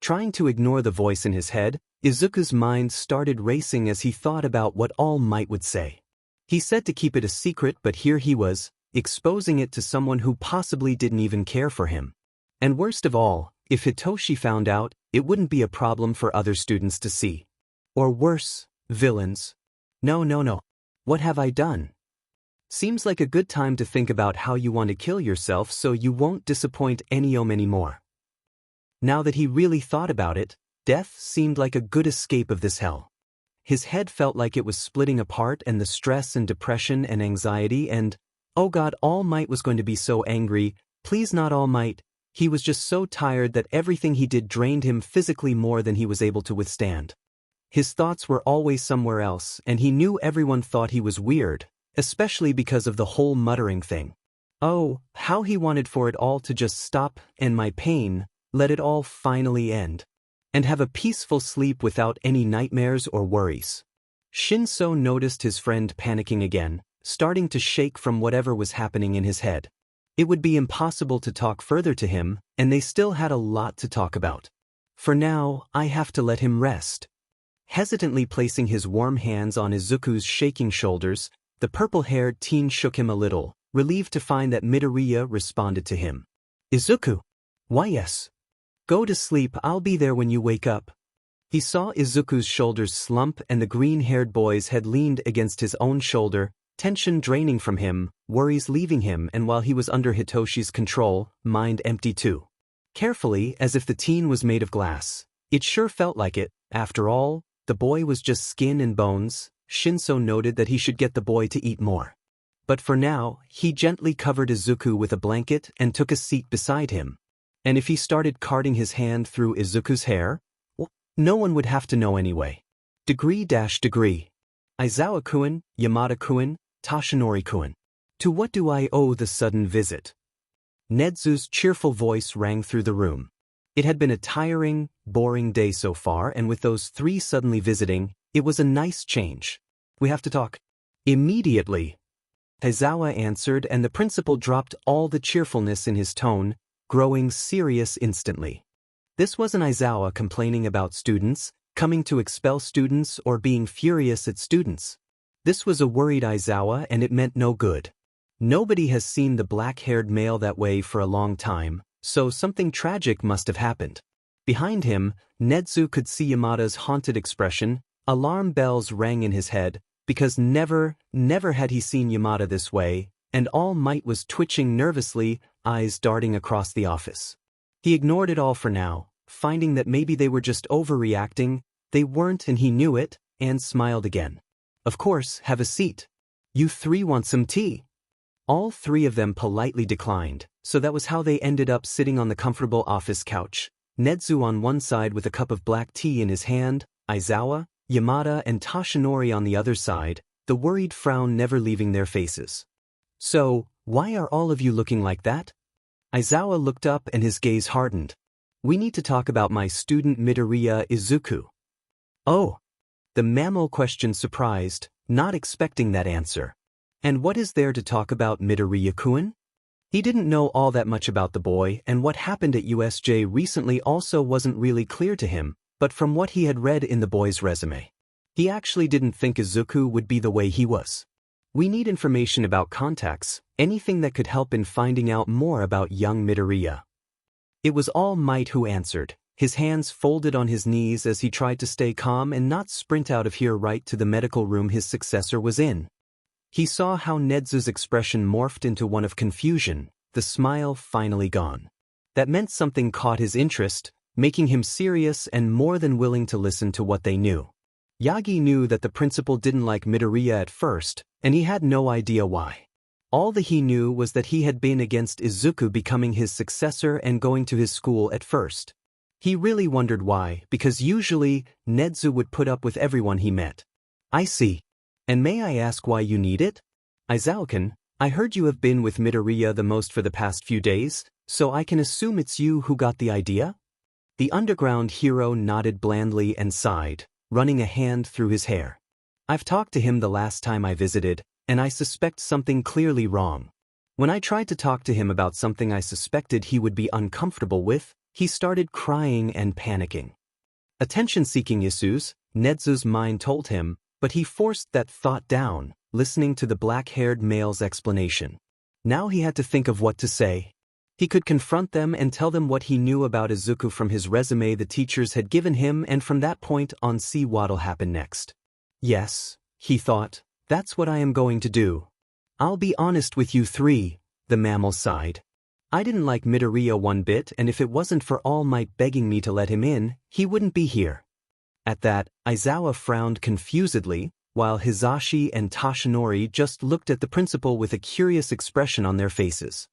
S1: Trying to ignore the voice in his head, Izuku's mind started racing as he thought about what All Might would say. He said to keep it a secret, but here he was, exposing it to someone who possibly didn't even care for him. And worst of all, if Hitoshi found out, it wouldn't be a problem for other students to see. Or worse, villains. No. What have I done? Seems like a good time to think about how you want to kill yourself so you won't disappoint Eniom anymore. Now that he really thought about it, death seemed like a good escape of this hell. His head felt like it was splitting apart and the stress and depression and anxiety and, oh God, All Might was going to be so angry, please not All Might. He was just so tired that everything he did drained him physically more than he was able to withstand. His thoughts were always somewhere else and he knew everyone thought he was weird, especially because of the whole muttering thing. Oh, how he wanted for it all to just stop and my pain, let it all finally end. And have a peaceful sleep without any nightmares or worries. Shinso noticed his friend panicking again, starting to shake from whatever was happening in his head. It would be impossible to talk further to him, and they still had a lot to talk about. For now, I have to let him rest. Hesitantly placing his warm hands on Izuku's shaking shoulders, the purple-haired teen shook him a little, relieved to find that Midoriya responded to him. Izuku? Why yes. Go to sleep, I'll be there when you wake up. He saw Izuku's shoulders slump and the green-haired boy's head leaned against his own shoulder, tension draining from him, worries leaving him, and while he was under Hitoshi's control, mind empty too. Carefully, as if the teen was made of glass. It sure felt like it. After all, the boy was just skin and bones. Shinso noted that he should get the boy to eat more. But for now, he gently covered Izuku with a blanket and took a seat beside him. And if he started carting his hand through Izuku's hair, well, no one would have to know anyway. Degree. Aizawa-kun, Yamada-kun, Toshinori-kun. To what do I owe the sudden visit? Nedzu's cheerful voice rang through the room. It had been a tiring, boring day so far, and with those three suddenly visiting, it was a nice change. We have to talk. Immediately. Aizawa answered, and the principal dropped all the cheerfulness in his tone, growing serious instantly. This wasn't Aizawa complaining about students, coming to expel students, or being furious at students. This was a worried Aizawa, and it meant no good. Nobody has seen the black-haired male that way for a long time, so something tragic must have happened. Behind him, Nedzu could see Yamada's haunted expression. Alarm bells rang in his head, because never had he seen Yamada this way, and All Might was twitching nervously, eyes darting across the office. He ignored it all for now, finding that maybe they were just overreacting. They weren't and he knew it, and smiled again. Of course, have a seat. You three want some tea? All three of them politely declined, so that was how they ended up sitting on the comfortable office couch. Nedzu on one side with a cup of black tea in his hand, Aizawa, Yamada and Toshinori on the other side, the worried frown never leaving their faces. So, why are all of you looking like that? Aizawa looked up and his gaze hardened. We need to talk about my student Midoriya Izuku. Oh. The mammal questioned surprised, not expecting that answer. And what is there to talk about Midoriya-kun? He didn't know all that much about the boy, and what happened at USJ recently also wasn't really clear to him, but from what he had read in the boy's resume, he actually didn't think Izuku would be the way he was. We need information about contacts, anything that could help in finding out more about young Midoriya. It was All Might who answered, his hands folded on his knees as he tried to stay calm and not sprint out of here right to the medical room his successor was in. He saw how Nedzu's expression morphed into one of confusion, the smile finally gone. That meant something caught his interest, making him serious and more than willing to listen to what they knew. Yagi knew that the principal didn't like Midoriya at first, and he had no idea why. All that he knew was that he had been against Izuku becoming his successor and going to his school at first. He really wondered why, because usually, Nedzu would put up with everyone he met. I see. And may I ask why you need it? Aizawa-kun, I heard you have been with Midoriya the most for the past few days, so I can assume it's you who got the idea? The underground hero nodded blandly and sighed, running a hand through his hair. I've talked to him the last time I visited, and I suspect something clearly wrong. When I tried to talk to him about something I suspected he would be uncomfortable with, he started crying and panicking. Attention-seeking issues, Nedzu's mind told him, but he forced that thought down, listening to the black-haired male's explanation. Now he had to think of what to say. He could confront them and tell them what he knew about Izuku from his resume the teachers had given him, and from that point on see what'll happen next. Yes, he thought, that's what I am going to do. I'll be honest with you three, the mammal sighed. I didn't like Midoriya one bit, and if it wasn't for All Might begging me to let him in, he wouldn't be here. At that, Aizawa frowned confusedly, while Hizashi and Toshinori just looked at the principal with a curious expression on their faces.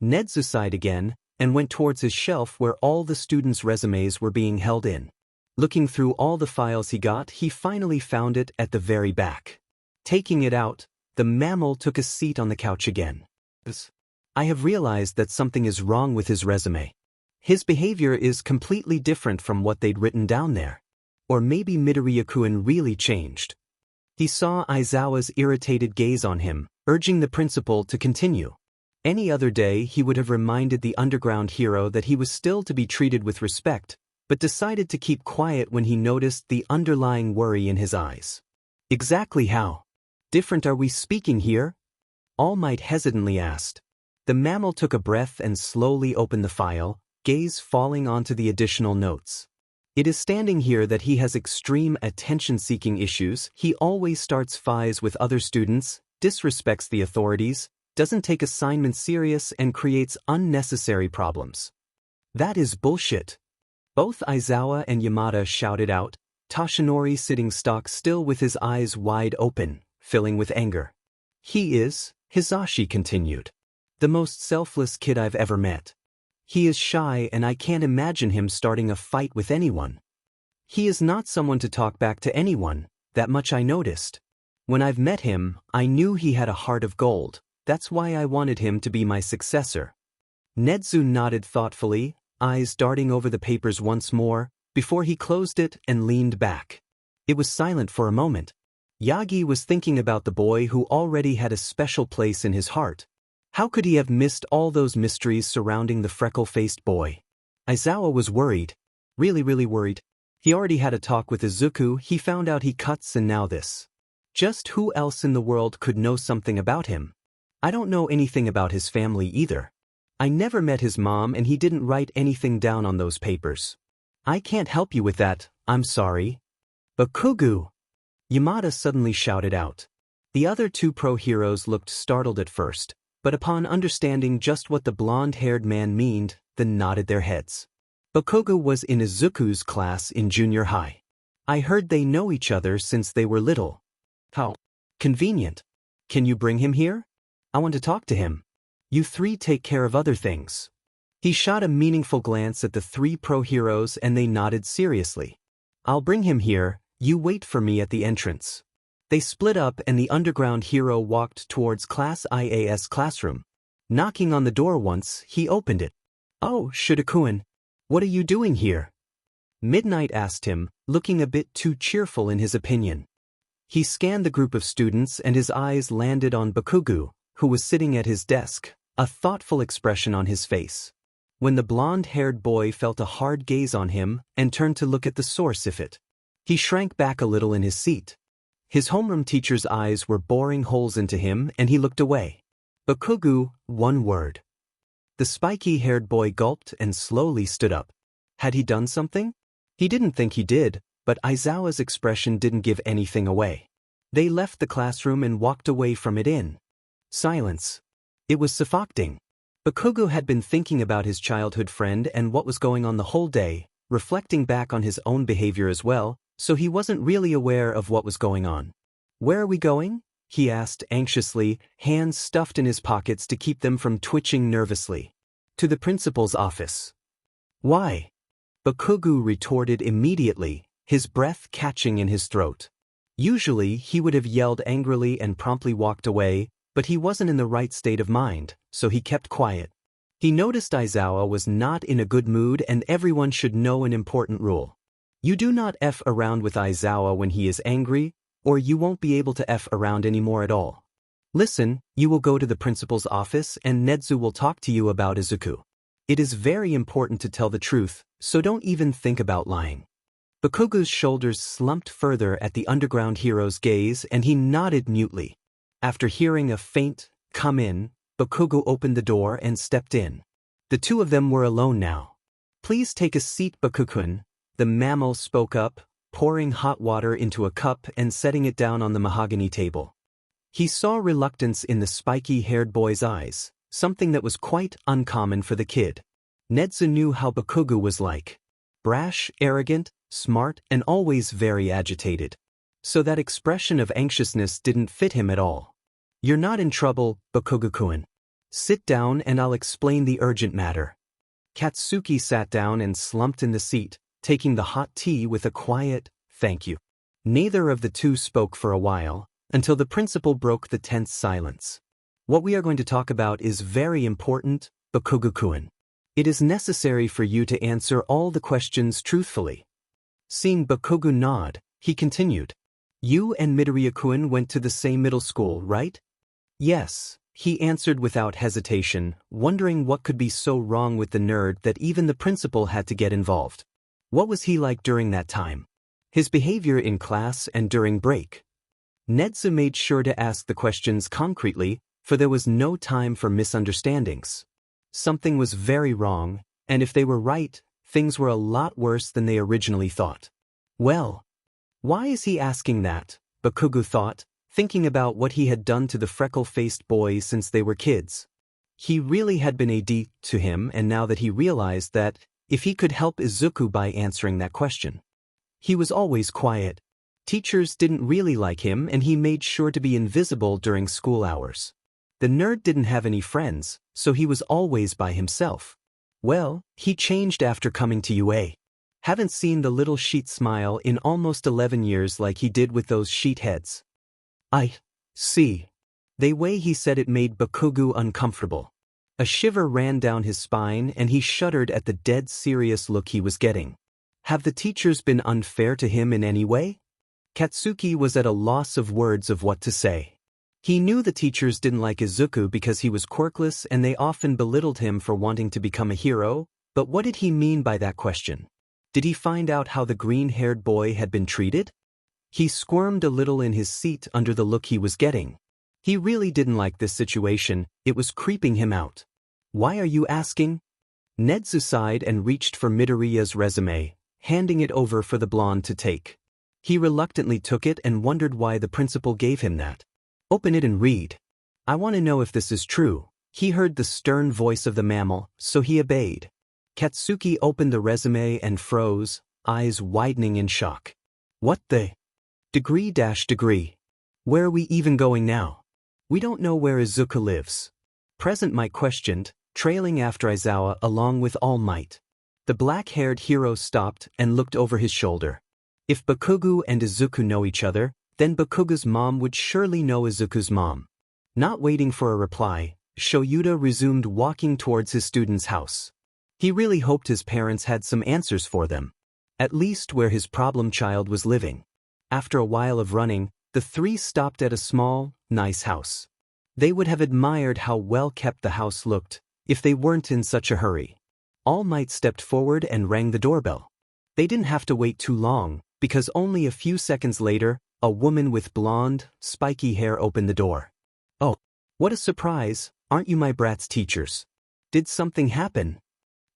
S1: Nedzu sighed again, and went towards his shelf where all the students' resumes were being held in. Looking through all the files he got, he finally found it at the very back. Taking it out, the mammal took a seat on the couch again. I have realized that something is wrong with his resume. His behavior is completely different from what they'd written down there. Or maybe Midoriya-kun really changed. He saw Aizawa's irritated gaze on him, urging the principal to continue. Any other day he would have reminded the underground hero that he was still to be treated with respect, but decided to keep quiet when he noticed the underlying worry in his eyes. Exactly how different are we speaking here? All Might hesitantly asked. The mammal took a breath and slowly opened the file, gaze falling onto the additional notes. It is standing here that he has extreme attention-seeking issues, he always starts fights with other students, disrespects the authorities, doesn't take assignments serious, and creates unnecessary problems. That is bullshit. Both Aizawa and Yamada shouted out, Toshinori sitting stock still with his eyes wide open, filling with anger. He is, Hizashi continued, the most selfless kid I've ever met. He is shy and I can't imagine him starting a fight with anyone. He is not someone to talk back to anyone, that much I noticed. When I've met him, I knew he had a heart of gold. That's why I wanted him to be my successor. Nedzu nodded thoughtfully, eyes darting over the papers once more, before he closed it and leaned back. It was silent for a moment. Yagi was thinking about the boy who already had a special place in his heart. How could he have missed all those mysteries surrounding the freckle-faced boy? Aizawa was worried. Really worried. He already had a talk with Izuku, he found out he cuts, and now this. Just who else in the world could know something about him? I don't know anything about his family either. I never met his mom and he didn't write anything down on those papers. I can't help you with that, I'm sorry. Bakugu! Yamada suddenly shouted out. The other two pro-heroes looked startled at first, but upon understanding just what the blonde-haired man meant, then nodded their heads. Bakugu was in Izuku's class in junior high. I heard they know each other since they were little. How convenient. Can you bring him here? I want to talk to him. You three take care of other things. He shot a meaningful glance at the three pro-heroes and they nodded seriously. I'll bring him here, you wait for me at the entrance. They split up and the underground hero walked towards Class IA's classroom. Knocking on the door once, he opened it. Oh, Shida-kun, what are you doing here? Midnight asked him, looking a bit too cheerful in his opinion. He scanned the group of students and his eyes landed on Bakugu, who was sitting at his desk, a thoughtful expression on his face. When the blonde-haired boy felt a hard gaze on him and turned to look at the source of it, he shrank back a little in his seat. His homeroom teacher's eyes were boring holes into him and he looked away. Bakugu, one word. The spiky-haired boy gulped and slowly stood up. Had he done something? He didn't think he did, but Aizawa's expression didn't give anything away. They left the classroom and walked away from it in silence. It was suffocating. Bakugo had been thinking about his childhood friend and what was going on the whole day, reflecting back on his own behavior as well, so he wasn't really aware of what was going on. "Where are we going?" he asked anxiously, hands stuffed in his pockets to keep them from twitching nervously. "To the principal's office." "Why?" Bakugo retorted immediately, his breath catching in his throat. Usually he would have yelled angrily and promptly walked away, but he wasn't in the right state of mind, so he kept quiet. He noticed Aizawa was not in a good mood, and everyone should know an important rule. You do not F around with Aizawa when he is angry, or you won't be able to F around anymore at all. "Listen, you will go to the principal's office and Nedzu will talk to you about Izuku. It is very important to tell the truth, so don't even think about lying." Bakugo's shoulders slumped further at the underground hero's gaze and he nodded mutely. After hearing a faint, "Come in," Bakugo opened the door and stepped in. The two of them were alone now. "Please take a seat, Bakugo," the mammal spoke up, pouring hot water into a cup and setting it down on the mahogany table. He saw reluctance in the spiky-haired boy's eyes, something that was quite uncommon for the kid. Nedzu knew how Bakugo was like. Brash, arrogant, smart, and always very agitated. So that expression of anxiousness didn't fit him at all. "You're not in trouble, Bakugo-kun. Sit down and I'll explain the urgent matter." Katsuki sat down and slumped in the seat, taking the hot tea with a quiet, "Thank you." Neither of the two spoke for a while, until the principal broke the tense silence. "What we are going to talk about is very important, Bakugo-kun. It is necessary for you to answer all the questions truthfully." Seeing Bakugo nod, he continued. "You and Midoriya-kun went to the same middle school, right?" "Yes," he answered without hesitation, wondering what could be so wrong with the nerd that even the principal had to get involved. What was he like during that time? His behavior in class and during break? Nedzu made sure to ask the questions concretely, for there was no time for misunderstandings. Something was very wrong, and if they were right, things were a lot worse than they originally thought. Well, why is he asking that? Bakugo thought, thinking about what he had done to the freckle-faced boy since they were kids. He really had been a D to him, and now that he realized that, if he could help Izuku by answering that question. He was always quiet. Teachers didn't really like him and he made sure to be invisible during school hours. The nerd didn't have any friends, so he was always by himself. Well, he changed after coming to UA. Haven't seen the little sheet smile in almost 11 years like he did with those sheet heads. "I see." The way he said it made Bakugo uncomfortable. A shiver ran down his spine and he shuddered at the dead serious look he was getting. Have the teachers been unfair to him in any way? Katsuki was at a loss of words of what to say. He knew the teachers didn't like Izuku because he was quirkless and they often belittled him for wanting to become a hero, but what did he mean by that question? Did he find out how the green-haired boy had been treated? He squirmed a little in his seat under the look he was getting. He really didn't like this situation, it was creeping him out. "Why are you asking?" Nedzu sighed and reached for Midoriya's resume, handing it over for the blonde to take. He reluctantly took it and wondered why the principal gave him that. "Open it and read. I want to know if this is true." He heard the stern voice of the mammal, so he obeyed. Katsuki opened the resume and froze, eyes widening in shock. "What the? Degree. Where are we even going now? We don't know where Izuku lives." Present Might questioned, trailing after Aizawa along with All Might. The black-haired hero stopped and looked over his shoulder. If Bakugo and Izuku know each other, then Bakugo's mom would surely know Izuku's mom. Not waiting for a reply, Shoyuta resumed walking towards his student's house. He really hoped his parents had some answers for them. At least where his problem child was living. After a while of running, the three stopped at a small, nice house. They would have admired how well kept the house looked, if they weren't in such a hurry. All Might stepped forward and rang the doorbell. They didn't have to wait too long, because only a few seconds later, a woman with blonde, spiky hair opened the door. "Oh, what a surprise, aren't you my brat's teachers? Did something happen?"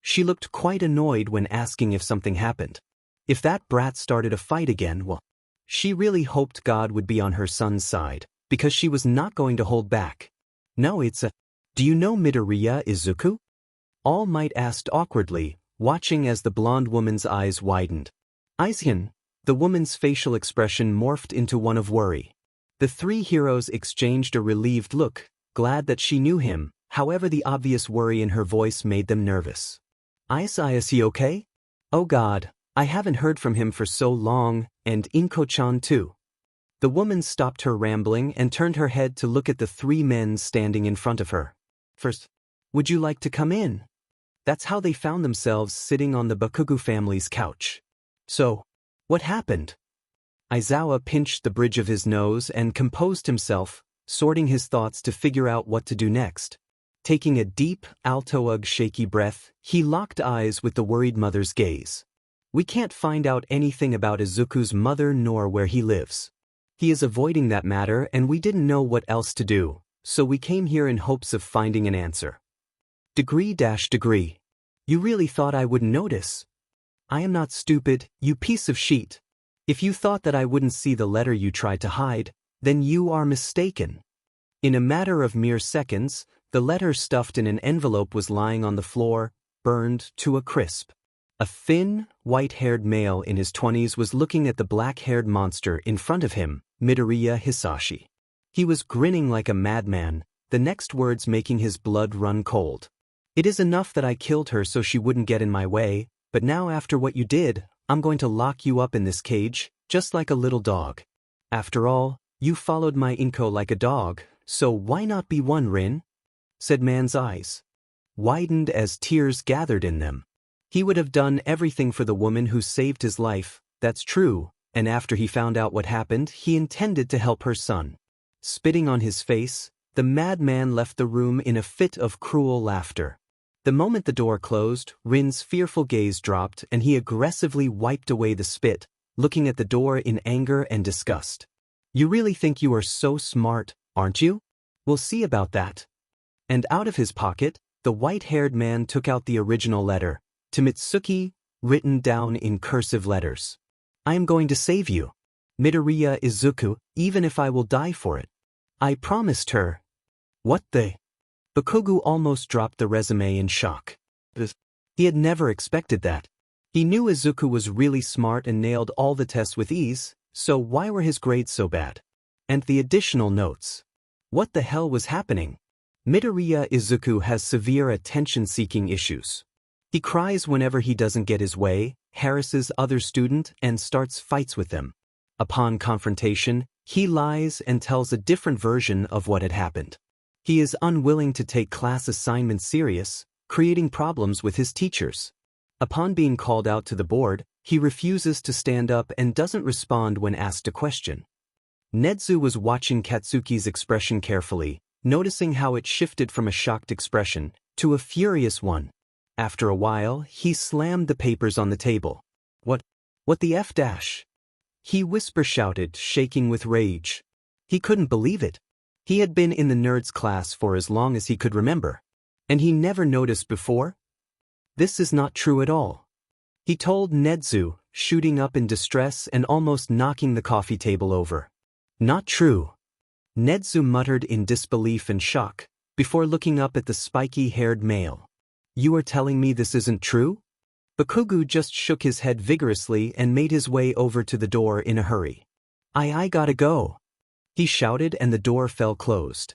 S1: She looked quite annoyed when asking if something happened. If that brat started a fight again, well, she really hoped God would be on her son's side, because she was not going to hold back. No, do you know Midoriya Izuku? All Might asked awkwardly, watching as the blonde woman's eyes widened. Aizen, the woman's facial expression morphed into one of worry. The three heroes exchanged a relieved look, glad that she knew him, however the obvious worry in her voice made them nervous. Is he okay? Oh God, I haven't heard from him for so long, and Inko-chan too. The woman stopped her rambling and turned her head to look at the three men standing in front of her. First, would you like to come in? That's how they found themselves sitting on the Bakugo family's couch. So, what happened? Aizawa pinched the bridge of his nose and composed himself, sorting his thoughts to figure out what to do next. Taking a deep, alto-ug shaky breath, he locked eyes with the worried mother's gaze. We can't find out anything about Izuku's mother nor where he lives. He is avoiding that matter and we didn't know what else to do, so we came here in hopes of finding an answer. Degree. You really thought I wouldn't notice? I am not stupid, you piece of shit. If you thought that I wouldn't see the letter you tried to hide, then you are mistaken. In a matter of mere seconds, the letter stuffed in an envelope was lying on the floor, burned to a crisp. A thin, white-haired male in his 20s was looking at the black-haired monster in front of him, Midoriya Hisashi. He was grinning like a madman, the next words making his blood run cold. It is enough that I killed her so she wouldn't get in my way, but now after what you did, I'm going to lock you up in this cage, just like a little dog. After all, you followed my Inko like a dog, so why not be one, Rin? Said man's eyes widened as tears gathered in them. He would have done everything for the woman who saved his life, that's true, and after he found out what happened, he intended to help her son. Spitting on his face, the madman left the room in a fit of cruel laughter. The moment the door closed, Rin's fearful gaze dropped and he aggressively wiped away the spit, looking at the door in anger and disgust. You really think you are so smart, aren't you? We'll see about that. And out of his pocket, the white-haired man took out the original letter, to Mitsuki, written down in cursive letters. I am going to save you, Midoriya Izuku, even if I will die for it. I promised her. What the? Bakugo almost dropped the resume in shock. He had never expected that. He knew Izuku was really smart and nailed all the tests with ease, so why were his grades so bad? And the additional notes. What the hell was happening? Midoriya Izuku has severe attention-seeking issues. He cries whenever he doesn't get his way, harasses other students, and starts fights with them. Upon confrontation, he lies and tells a different version of what had happened. He is unwilling to take class assignments serious, creating problems with his teachers. Upon being called out to the board, he refuses to stand up and doesn't respond when asked a question. Nedzu was watching Katsuki's expression carefully, noticing how it shifted from a shocked expression to a furious one. After a while, he slammed the papers on the table. What the F dash? He whisper-shouted, shaking with rage. He couldn't believe it. He had been in the nerds class for as long as he could remember. And he never noticed before? This is not true at all. He told Nedzu, shooting up in distress and almost knocking the coffee table over. Not true. Nedzu muttered in disbelief and shock, before looking up at the spiky-haired male. You are telling me this isn't true? Bakugo just shook his head vigorously and made his way over to the door in a hurry. I gotta go. He shouted and the door fell closed.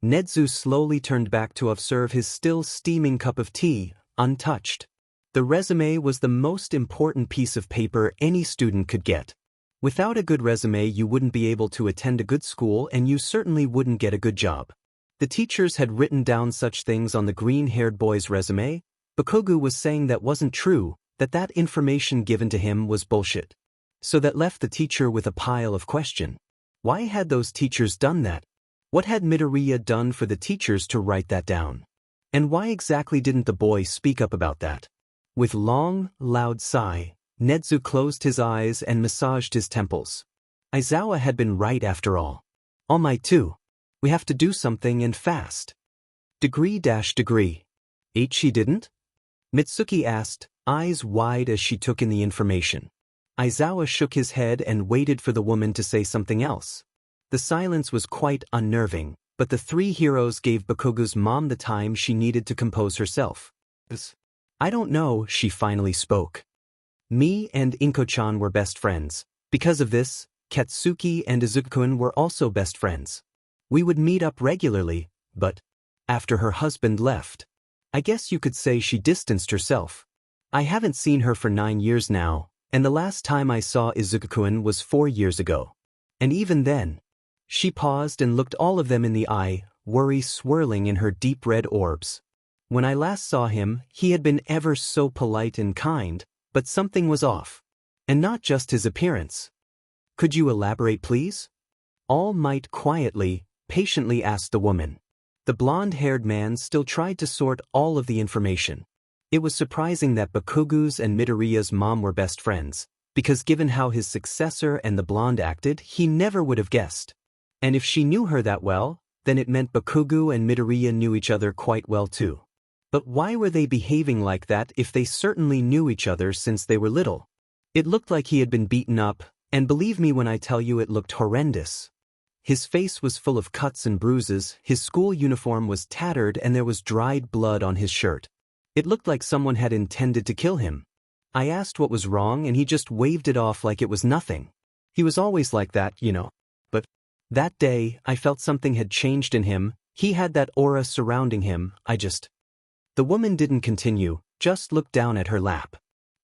S1: Nedzu slowly turned back to observe his still steaming cup of tea, untouched. The resume was the most important piece of paper any student could get. Without a good resume you wouldn't be able to attend a good school and you certainly wouldn't get a good job. The teachers had written down such things on the green-haired boy's resume. Bakugo was saying that wasn't true, that information given to him was bullshit. So that left the teacher with a pile of questions. Why had those teachers done that? What had Midoriya done for the teachers to write that down? And why exactly didn't the boy speak up about that? With long, loud sigh, Nedzu closed his eyes and massaged his temples. Aizawa had been right after all. All Might too. We have to do something and fast. Degree. She didn't? Mitsuki asked, eyes wide as she took in the information. Aizawa shook his head and waited for the woman to say something else. The silence was quite unnerving, but the three heroes gave Bakugo's mom the time she needed to compose herself. I don't know, she finally spoke. Me and Inko-chan were best friends. Because of this, Katsuki and Izuku-kun were also best friends. We would meet up regularly, but after her husband left, I guess you could say she distanced herself. I haven't seen her for 9 years now, and the last time I saw Izuku-kun was 4 years ago. And even then, she paused and looked all of them in the eye, worry swirling in her deep red orbs. When I last saw him, he had been ever so polite and kind, but something was off. And not just his appearance. Could you elaborate, please? All Might quietly, patiently asked the woman. The blonde-haired man still tried to sort all of the information. It was surprising that Bakugo's and Midoriya's mom were best friends, because given how his successor and the blonde acted, he never would have guessed. And if she knew her that well, then it meant Bakugo and Midoriya knew each other quite well too. But why were they behaving like that if they certainly knew each other since they were little? It looked like he had been beaten up, and believe me when I tell you it looked horrendous. His face was full of cuts and bruises, his school uniform was tattered and there was dried blood on his shirt. It looked like someone had intended to kill him. I asked what was wrong and he just waved it off like it was nothing. He was always like that, you know. But that day, I felt something had changed in him, he had that aura surrounding him, The woman didn't continue, just looked down at her lap.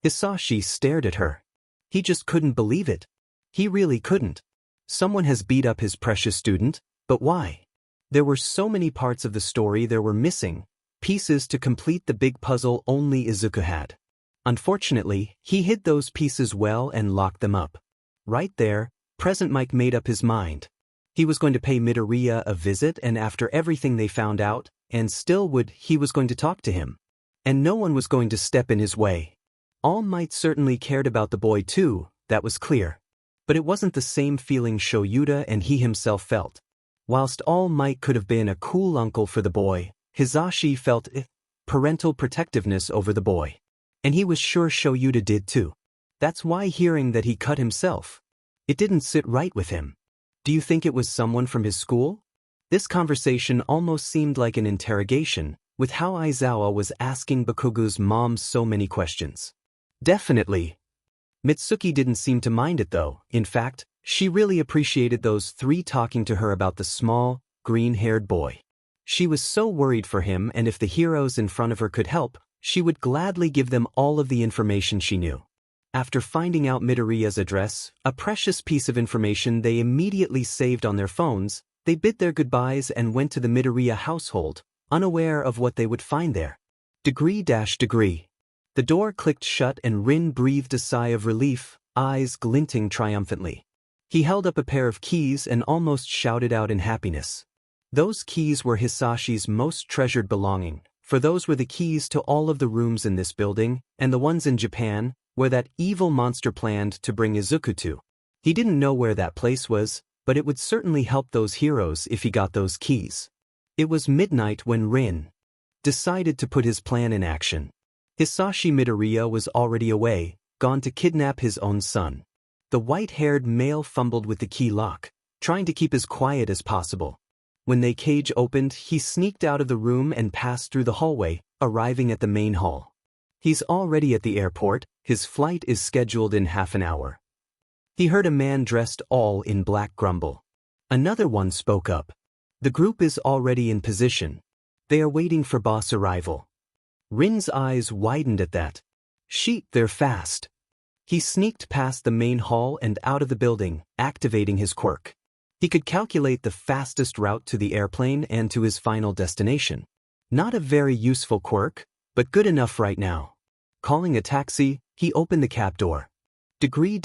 S1: Hisashi stared at her. He just couldn't believe it. He really couldn't. Someone has beat up his precious student, but why? There were so many parts of the story there were missing, pieces to complete the big puzzle only Izuku had. Unfortunately, he hid those pieces well and locked them up. Right there, Present Mike made up his mind. He was going to pay Midoriya a visit, and after everything they found out, and still he was going to talk to him. And no one was going to step in his way. All Might certainly cared about the boy too, that was clear. But it wasn't the same feeling Shoyuta and he himself felt. Whilst All Might could have been a cool uncle for the boy, Hisashi felt parental protectiveness over the boy. And he was sure Shoyuta did too. That's why hearing that he cut himself, it didn't sit right with him. Do you think it was someone from his school? This conversation almost seemed like an interrogation, with how Aizawa was asking Bakugo's mom so many questions. Definitely. Mitsuki didn't seem to mind it though. In fact, she really appreciated those three talking to her about the small, green-haired boy. She was so worried for him, and if the heroes in front of her could help, she would gladly give them all of the information she knew. After finding out Midoriya's address, a precious piece of information they immediately saved on their phones, they bid their goodbyes and went to the Midoriya household, unaware of what they would find there. Degree. The door clicked shut and Rin breathed a sigh of relief, eyes glinting triumphantly. He held up a pair of keys and almost shouted out in happiness. Those keys were Hisashi's most treasured belonging, for those were the keys to all of the rooms in this building, and the ones in Japan, where that evil monster planned to bring Izuku to. He didn't know where that place was, but it would certainly help those heroes if he got those keys. It was midnight when Rin decided to put his plan in action. Hisashi Midoriya was already away, gone to kidnap his own son. The white-haired male fumbled with the key lock, trying to keep as quiet as possible. When the cage opened, he sneaked out of the room and passed through the hallway, arriving at the main hall. He's already at the airport, his flight is scheduled in half an hour. He heard a man dressed all in black grumble. Another one spoke up. The group is already in position. They are waiting for boss arrival. Rin's eyes widened at that. They're fast. He sneaked past the main hall and out of the building, activating his quirk. He could calculate the fastest route to the airplane and to his final destination. Not a very useful quirk, but good enough right now. Calling a taxi, he opened the cab door. Degree.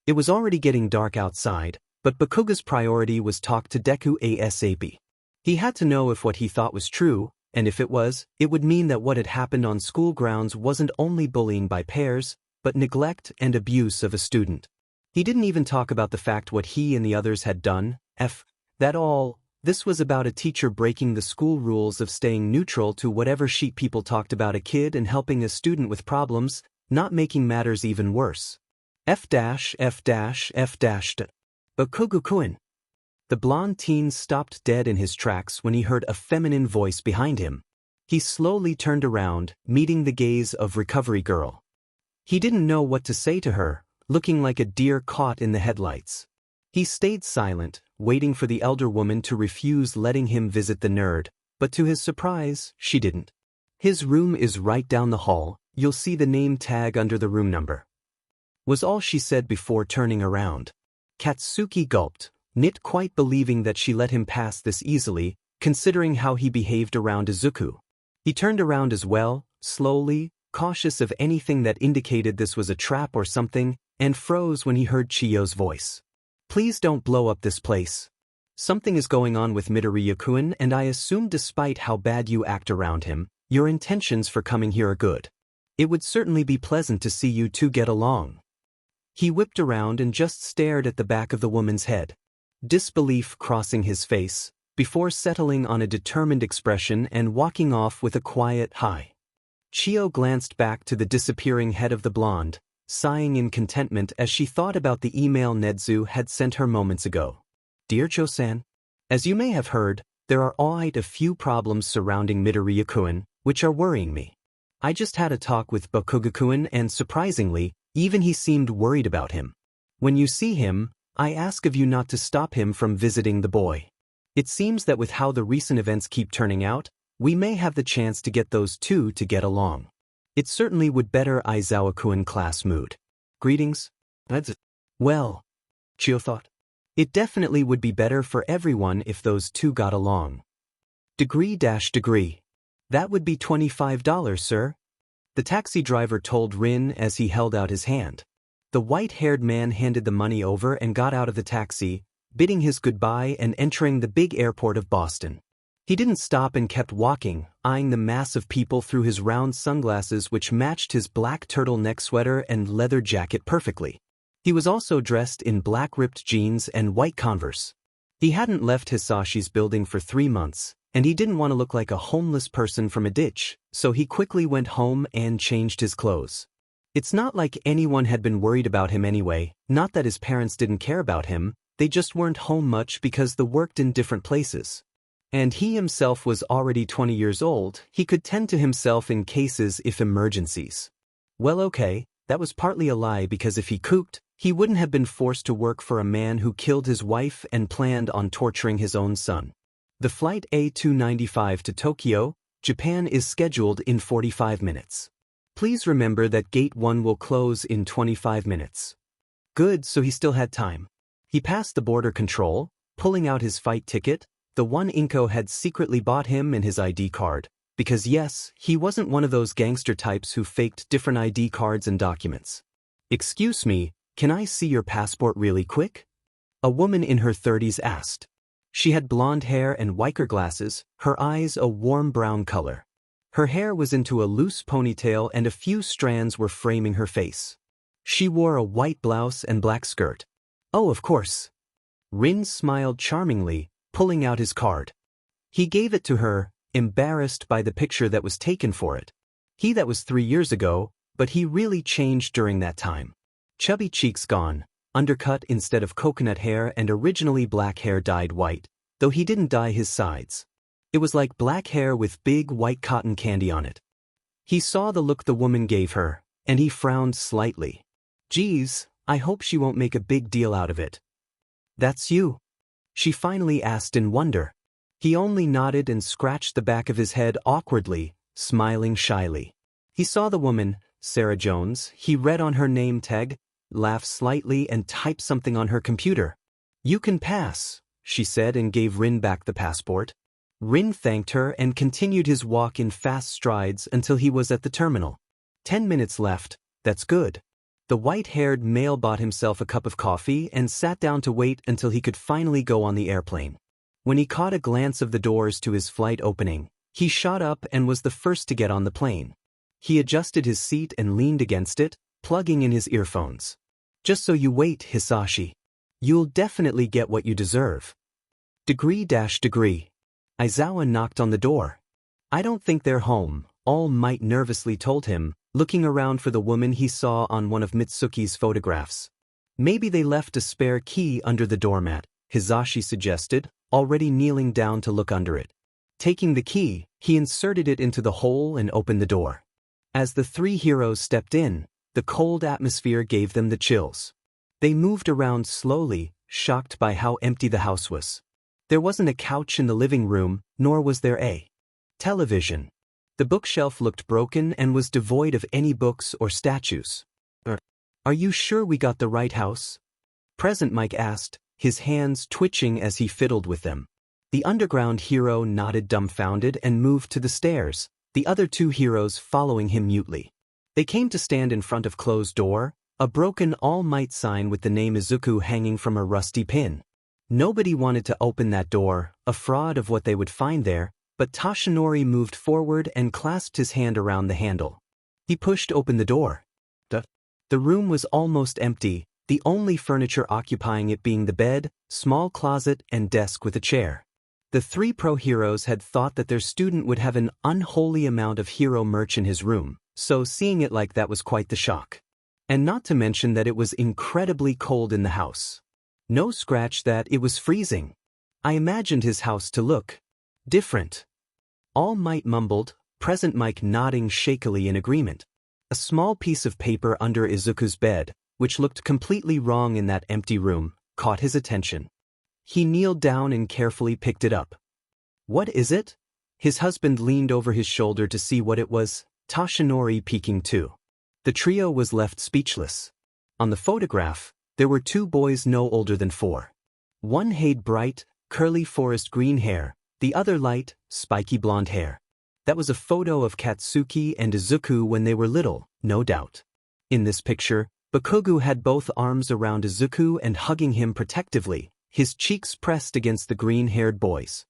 S1: It was already getting dark outside, but Bakuga's priority was talk to Deku ASAP. He had to know if what he thought was true, and if it was, it would mean that what had happened on school grounds wasn't only bullying by pairs, but neglect and abuse of a student. He didn't even talk about the fact what he and the others had done, that all This was about a teacher breaking the school rules of staying neutral to whatever sheep people talked about a kid and helping a student with problems, not making matters even worse. Bakugu-kun. The blonde teen stopped dead in his tracks when he heard a feminine voice behind him. He slowly turned around, meeting the gaze of Recovery Girl. He didn't know what to say to her, looking like a deer caught in the headlights. He stayed silent, waiting for the elder woman to refuse letting him visit the nerd, but to his surprise, she didn't. His room is right down the hall, you'll see the name tag under the room number, was all she said before turning around. Katsuki gulped, not quite believing that she let him pass this easily, considering how he behaved around Izuku. He turned around as well, slowly, cautious of anything that indicated this was a trap or something, and froze when he heard Chiyo's voice. Please don't blow up this place. Something is going on with Midoriya-kun, and I assume despite how bad you act around him, your intentions for coming here are good. It would certainly be pleasant to see you two get along. He whipped around and just stared at the back of the woman's head, disbelief crossing his face, before settling on a determined expression and walking off with a quiet hi. Chiyo glanced back to the disappearing head of the blonde, sighing in contentment as she thought about the email Nedzu had sent her moments ago. Dear Cho-san, as you may have heard, there are a few problems surrounding Midoriya-kun, which are worrying me. I just had a talk with Bakugo-kun and surprisingly, even he seemed worried about him. When you see him, I ask of you not to stop him from visiting the boy. It seems that with how the recent events keep turning out, we may have the chance to get those two to get along. It certainly would better Aizawa-kun class mood. Greetings? Well, Chiyo thought. It definitely would be better for everyone if those two got along. Degree. That would be $25, sir. The taxi driver told Rin as he held out his hand. The white-haired man handed the money over and got out of the taxi, bidding his goodbye and entering the big airport of Boston. He didn't stop and kept walking, eyeing the mass of people through his round sunglasses which matched his black turtleneck sweater and leather jacket perfectly. He was also dressed in black ripped jeans and white Converse. He hadn't left Hisashi's building for 3 months, and he didn't want to look like a homeless person from a ditch, so he quickly went home and changed his clothes. It's not like anyone had been worried about him anyway, not that his parents didn't care about him, they just weren't home much because they worked in different places. And he himself was already 20 years old, he could tend to himself in cases if emergencies. Well okay, that was partly a lie because if he cooked, he wouldn't have been forced to work for a man who killed his wife and planned on torturing his own son. The flight A295 to Tokyo, Japan is scheduled in 45 minutes. Please remember that Gate 1 will close in 25 minutes. Good, so he still had time. He passed the border control, pulling out his fight ticket, the one Inko had secretly bought him and his ID card, because yes, he wasn't one of those gangster types who faked different ID cards and documents. Excuse me, can I see your passport really quick? A woman in her 30s asked. She had blonde hair and wicker glasses, her eyes a warm brown color. Her hair was into a loose ponytail and a few strands were framing her face. She wore a white blouse and black skirt. Oh, of course. Rin smiled charmingly, pulling out his card. He gave it to her, embarrassed by the picture that was taken for it. That was 3 years ago, but he really changed during that time. Chubby cheeks gone, undercut instead of coconut hair and originally black hair dyed white, though he didn't dye his sides. It was like black hair with big white cotton candy on it. He saw the look the woman gave her, and he frowned slightly. Geez, I hope she won't make a big deal out of it. That's you? She finally asked in wonder. He only nodded and scratched the back of his head awkwardly, smiling shyly. He saw the woman, Sarah Jones, he read on her name tag, laughed slightly and typed something on her computer. You can pass, she said and gave Rin back the passport. Rin thanked her and continued his walk in fast strides until he was at the terminal. 10 minutes left, that's good. The white-haired male bought himself a cup of coffee and sat down to wait until he could finally go on the airplane. When he caught a glance of the doors to his flight opening, he shot up and was the first to get on the plane. He adjusted his seat and leaned against it, plugging in his earphones. Just so you wait, Hisashi. You'll definitely get what you deserve. Degree. Aizawa knocked on the door. I don't think they're home, All Might nervously told him, looking around for the woman he saw on one of Mitsuki's photographs. Maybe they left a spare key under the doormat, Hizashi suggested, already kneeling down to look under it. Taking the key, he inserted it into the hole and opened the door. As the three heroes stepped in, the cold atmosphere gave them the chills. They moved around slowly, shocked by how empty the house was. There wasn't a couch in the living room, nor was there a television. The bookshelf looked broken and was devoid of any books or statues. Are you sure we got the right house? Present Mike asked, his hands twitching as he fiddled with them. The underground hero nodded dumbfounded and moved to the stairs, the other two heroes following him mutely. They came to stand in front of closed door, a broken All Might sign with the name Izuku hanging from a rusty pin. Nobody wanted to open that door, a fraud of what they would find there, but Toshinori moved forward and clasped his hand around the handle. He pushed open the door. The room was almost empty, the only furniture occupying it being the bed, small closet, and desk with a chair. The three pro-heroes had thought that their student would have an unholy amount of hero merch in his room, so seeing it like that was quite the shock. And not to mention that it was incredibly cold in the house. No scratch that it was freezing. I imagined his house to look different. All Might mumbled, Present Mike nodding shakily in agreement. A small piece of paper under Izuku's bed, which looked completely wrong in that empty room, caught his attention. He kneeled down and carefully picked it up. What is it? His husband leaned over his shoulder to see what it was, Toshinori peeking too. The trio was left speechless. On the photograph, there were two boys no older than 4. One had bright, curly forest green hair, the other light, spiky blonde hair. That was a photo of Katsuki and Izuku when they were little, no doubt. In this picture, Bakugo had both arms around Izuku and hugging him protectively, his cheeks pressed against the green-haired boys.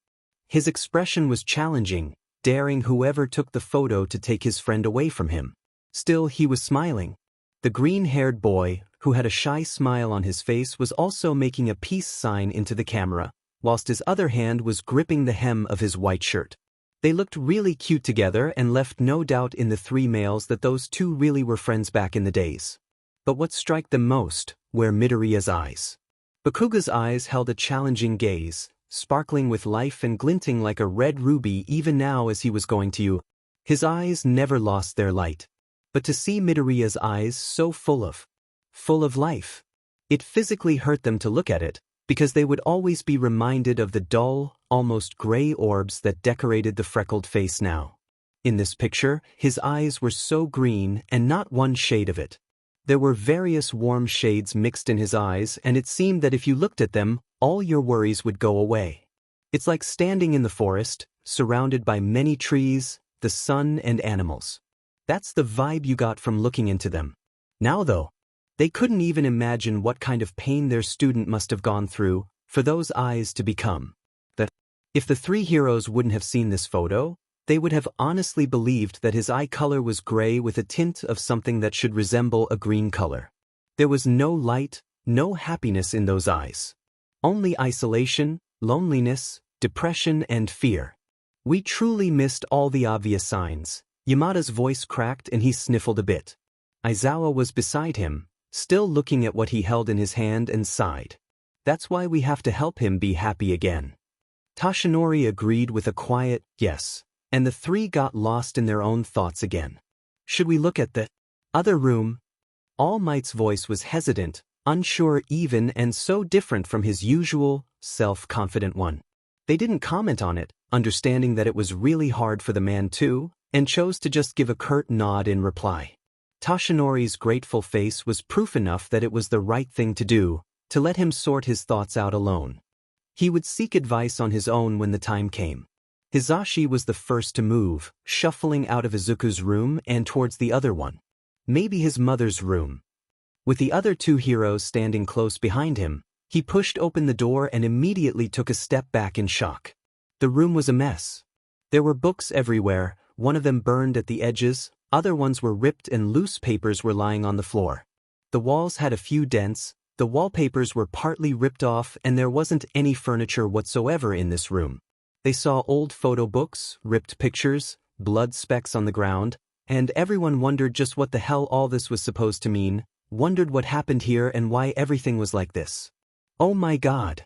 S1: His expression was challenging, daring whoever took the photo to take his friend away from him. Still, he was smiling. The green-haired boy, who had a shy smile on his face, was also making a peace sign into the camera, whilst his other hand was gripping the hem of his white shirt. They looked really cute together and left no doubt in the three males that those two really were friends back in the days. But what struck them most were Midoriya's eyes. Bakugo's eyes held a challenging gaze, sparkling with life and glinting like a red ruby even now as he was going to you. His eyes never lost their light. But to see Midoriya's eyes so full of life, it physically hurt them to look at it, because they would always be reminded of the dull, almost gray orbs that decorated the freckled face now. In this picture, his eyes were so green and not one shade of it. There were various warm shades mixed in his eyes, and it seemed that if you looked at them, all your worries would go away. It's like standing in the forest, surrounded by many trees, the sun and animals. That's the vibe you got from looking into them. Now though, they couldn't even imagine what kind of pain their student must have gone through for those eyes to become that. If the three heroes wouldn't have seen this photo, they would have honestly believed that his eye color was gray with a tint of something that should resemble a green color. There was no light, no happiness in those eyes. Only isolation, loneliness, depression, and fear. We truly missed all the obvious signs. Yamada's voice cracked and he sniffled a bit. Aizawa was beside him, still looking at what he held in his hand, and sighed. That's why we have to help him be happy again. Toshinori agreed with a quiet yes, and the three got lost in their own thoughts again. Should we look at the other room? All Might's voice was hesitant, unsure even, and so different from his usual, self-confident one. They didn't comment on it, understanding that it was really hard for the man too, and chose to just give a curt nod in reply. Toshinori's grateful face was proof enough that it was the right thing to do, to let him sort his thoughts out alone. He would seek advice on his own when the time came. Hizashi was the first to move, shuffling out of Izuku's room and towards the other one. Maybe his mother's room. With the other two heroes standing close behind him, he pushed open the door and immediately took a step back in shock. The room was a mess. There were books everywhere, one of them burned at the edges, other ones were ripped and loose papers were lying on the floor. The walls had a few dents, The wallpapers were partly ripped off and there wasn't any furniture whatsoever in this room. They saw old photo books, ripped pictures, blood specks on the ground, and everyone wondered just what the hell all this was supposed to mean, wondered what happened here and why everything was like this. Oh my god.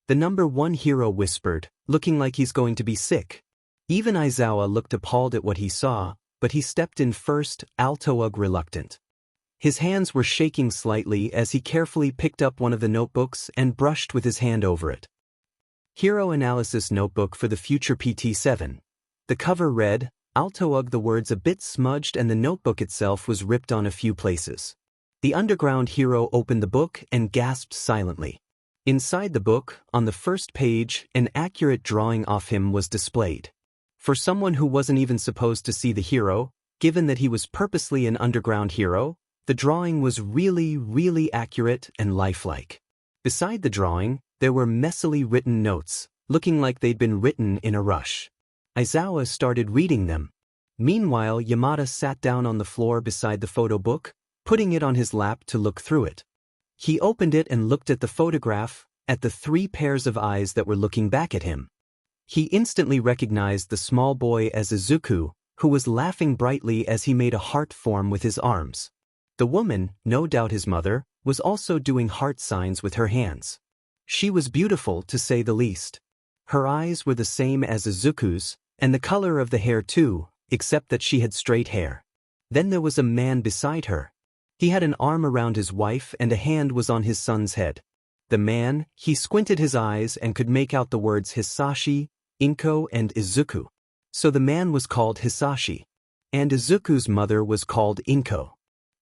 S1: The number one hero whispered, looking like he's going to be sick. Even Aizawa looked appalled at what he saw, but he stepped in first, Altoug reluctant. His hands were shaking slightly as he carefully picked up one of the notebooks and brushed with his hand over it. Hero Analysis Notebook for the Future PT7. The cover read, Altoug, the words a bit smudged and the notebook itself was ripped on a few places. The underground hero opened the book and gasped silently. Inside the book, on the first page, an accurate drawing of him was displayed. For someone who wasn't even supposed to see the hero, given that he was purposely an underground hero, the drawing was really accurate and lifelike. Beside the drawing, there were messily written notes, looking like they'd been written in a rush. Aizawa started reading them. Meanwhile, Yamada sat down on the floor beside the photo book, putting it on his lap to look through it. He opened it and looked at the photograph, at the 3 pairs of eyes that were looking back at him. He instantly recognized the small boy as Izuku, who was laughing brightly as he made a heart form with his arms. The woman, no doubt his mother, was also doing heart signs with her hands. She was beautiful, to say the least. Her eyes were the same as Izuku's, and the color of the hair too, except that she had straight hair. Then there was a man beside her. He had an arm around his wife and a hand was on his son's head. The man, he squinted his eyes and could make out the words Hisashi, Inko and Izuku. So the man was called Hisashi. And Izuku's mother was called Inko.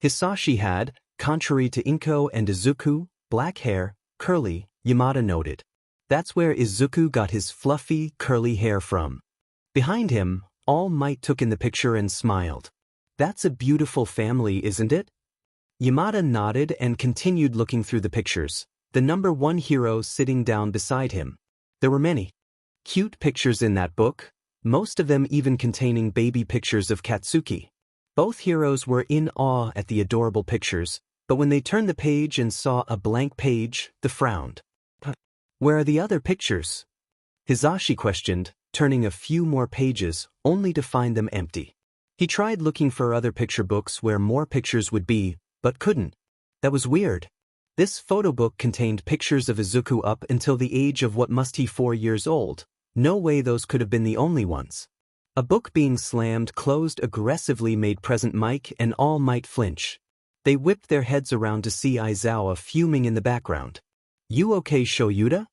S1: Hisashi had, contrary to Inko and Izuku, black hair, curly, Yamada noted. That's where Izuku got his fluffy, curly hair from. Behind him, All Might took in the picture and smiled. That's a beautiful family, isn't it? Yamada nodded and continued looking through the pictures, the number one hero sitting down beside him. There were many cute pictures in that book, most of them even containing baby pictures of Katsuki. Both heroes were in awe at the adorable pictures, but when they turned the page and saw a blank page, they frowned. Where are the other pictures? Hisashi questioned, turning a few more pages, only to find them empty. He tried looking for other picture books where more pictures would be, but couldn't. That was weird. This photo book contained pictures of Izuku up until the age of what must he 4 years old. No way those could have been the only ones. A book being slammed closed aggressively made Present Mike and All Might flinch. They whipped their heads around to see Aizawa fuming in the background. You okay, Shoyuta?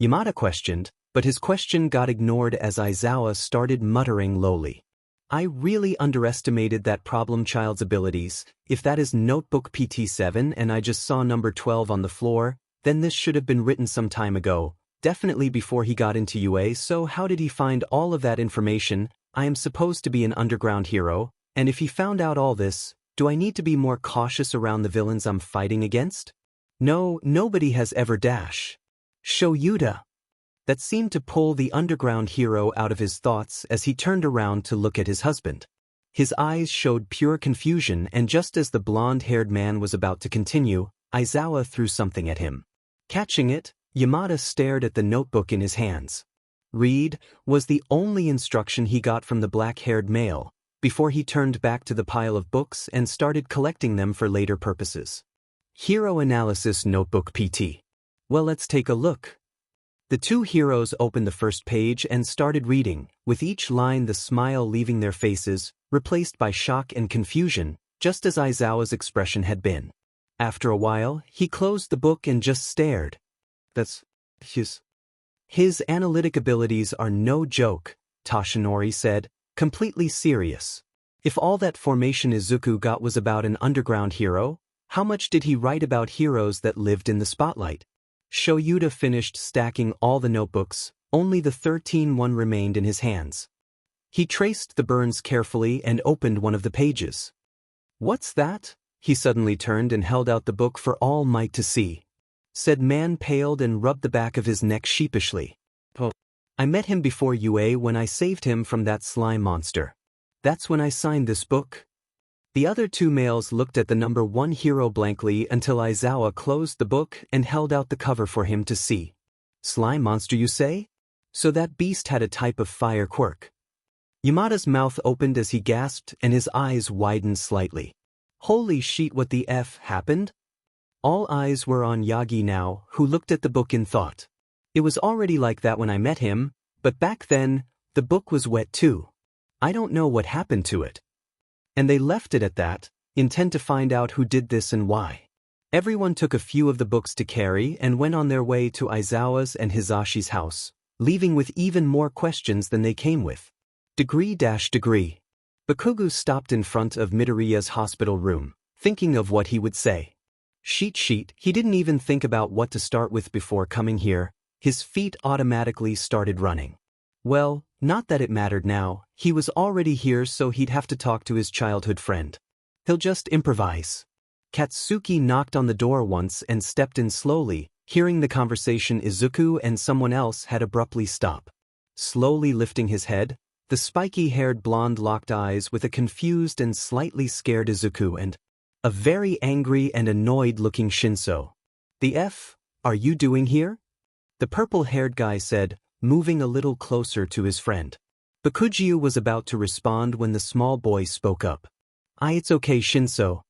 S1: Yamada questioned, but his question got ignored as Aizawa started muttering lowly. I really underestimated that problem child's abilities. If that is Notebook PT7 and I just saw number 12 on the floor, then this should have been written some time ago, definitely before he got into UA, so how did he find all of that information? I am supposed to be an underground hero, and if he found out all this, do I need to be more cautious around the villains I'm fighting against? No, nobody has ever dash. Shoyuta. That seemed to pull the underground hero out of his thoughts as he turned around to look at his husband. His eyes showed pure confusion, and just as the blonde-haired man was about to continue, Aizawa threw something at him. Catching it, Yamada stared at the notebook in his hands. Read was the only instruction he got from the black-haired male, before he turned back to the pile of books and started collecting them for later purposes. Hero Analysis Notebook PT. Well, let's take a look. The two heroes opened the first page and started reading, with each line the smile leaving their faces, replaced by shock and confusion, just as Aizawa's expression had been. After a while, he closed the book and just stared. That's His analytic abilities are no joke, Toshinori said, completely serious. If all that formation Izuku got was about an underground hero, how much did he write about heroes that lived in the spotlight? Shoyuta finished stacking all the notebooks, only the 13th one remained in his hands. He traced the burns carefully and opened one of the pages. What's that? He suddenly turned and held out the book for All Might to see. Said man paled and rubbed the back of his neck sheepishly. I met him before UA when I saved him from that slime monster. That's when I signed this book. The other two males looked at the number 1 hero blankly until Aizawa closed the book and held out the cover for him to see. Slime monster, you say? So that beast had a type of fire quirk. Yamada's mouth opened as he gasped and his eyes widened slightly. Holy shit, what the F happened? All eyes were on Yagi now, who looked at the book in thought. It was already like that when I met him, but back then, the book was wet too. I don't know what happened to it. And they left it at that, intent to find out who did this and why. Everyone took a few of the books to carry and went on their way to Aizawa's and Hisashi's house, leaving with even more questions than they came with. Degree. Bakugu stopped in front of Midoriya's hospital room, thinking of what he would say. Sheet, he didn't even think about what to start with before coming here. His feet automatically started running. Well, not that it mattered now, he was already here so he'd have to talk to his childhood friend. He'll just improvise. Katsuki knocked on the door once and stepped in slowly, hearing the conversation Izuku and someone else had abruptly stop. Slowly lifting his head, the spiky-haired blonde locked eyes with a confused and slightly scared Izuku and a very angry and annoyed-looking Shinso. The F are you doing here? The purple-haired guy said, moving a little closer to his friend. Bakujiu was about to respond when the small boy spoke up. It's okay, Shinso.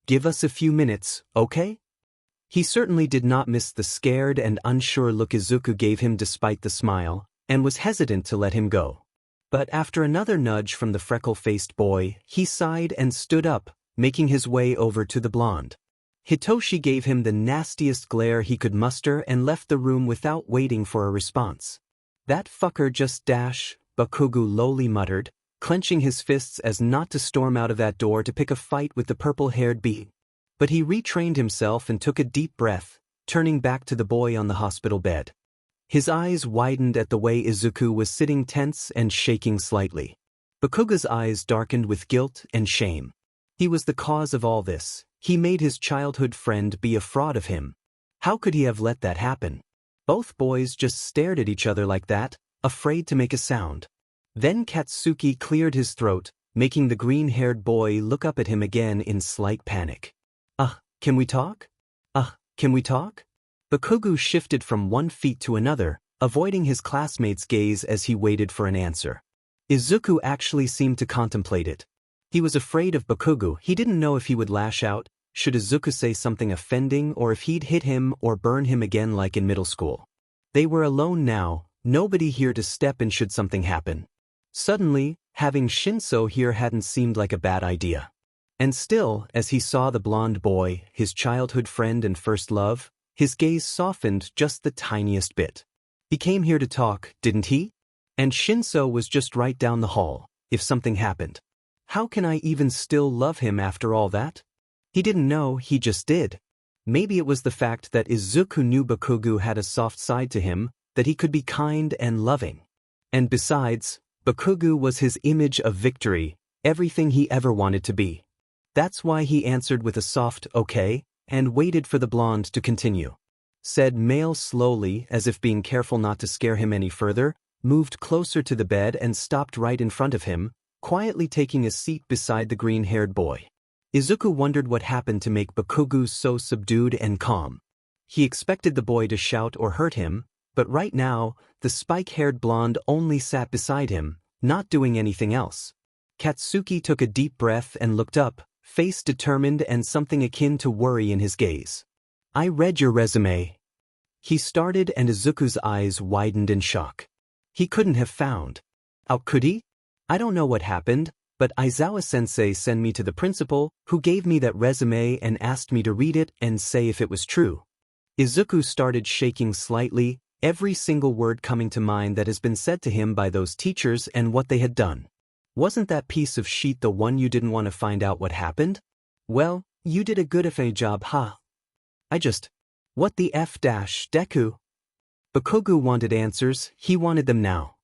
S1: Give us a few minutes, okay? He certainly did not miss the scared and unsure look Izuku gave him despite the smile, and was hesitant to let him go. But after another nudge from the freckle-faced boy, he sighed and stood up, making his way over to the blonde. Hitoshi gave him the nastiest glare he could muster and left the room without waiting for a response. That fucker just Bakugu lowly muttered, clenching his fists as not to storm out of that door to pick a fight with the purple-haired bee. But he retrained himself and took a deep breath, turning back to the boy on the hospital bed. His eyes widened at the way Izuku was sitting tense and shaking slightly. Bakuga's eyes darkened with guilt and shame. He was the cause of all this. He made his childhood friend be a fraud of him. How could he have let that happen? Both boys just stared at each other like that, afraid to make a sound. Then Katsuki cleared his throat, making the green-haired boy look up at him again in slight panic. Can we talk? Can we talk? Bakugu shifted from one feet to another, avoiding his classmate's gaze as he waited for an answer. Izuku actually seemed to contemplate it. He was afraid of Bakugu. He didn't know if he would lash out, should Izuku say something offending, or if he'd hit him or burn him again like in middle school. They were alone now, nobody here to step in should something happen. Suddenly, having Shinso here hadn't seemed like a bad idea. And still, as he saw the blonde boy, his childhood friend and first love, his gaze softened just the tiniest bit. He came here to talk, didn't he? And Shinso was just right down the hall, if something happened. How can I even still love him after all that? He didn't know, he just did. Maybe it was the fact that Izuku knew Bakugu had a soft side to him, that he could be kind and loving. And besides, Bakugu was his image of victory, everything he ever wanted to be. That's why he answered with a soft okay, and waited for the blonde to continue. Said male slowly, as if being careful not to scare him any further, moved closer to the bed and stopped right in front of him, quietly taking a seat beside the green-haired boy. Izuku wondered what happened to make Bakugu so subdued and calm. He expected the boy to shout or hurt him, but right now, the spike-haired blonde only sat beside him, not doing anything else. Katsuki took a deep breath and looked up, face determined and something akin to worry in his gaze. I read your resume. He started and Izuku's eyes widened in shock. He couldn't have found out, could he? I don't know what happened, but Aizawa-sensei sent me to the principal, who gave me that resume and asked me to read it and say if it was true. Izuku started shaking slightly, every single word coming to mind that has been said to him by those teachers and what they had done. Wasn't that piece of shit the one you didn't want to find out what happened? Well, you did a good job, huh? What the F Deku? Bakugu wanted answers, he wanted them now.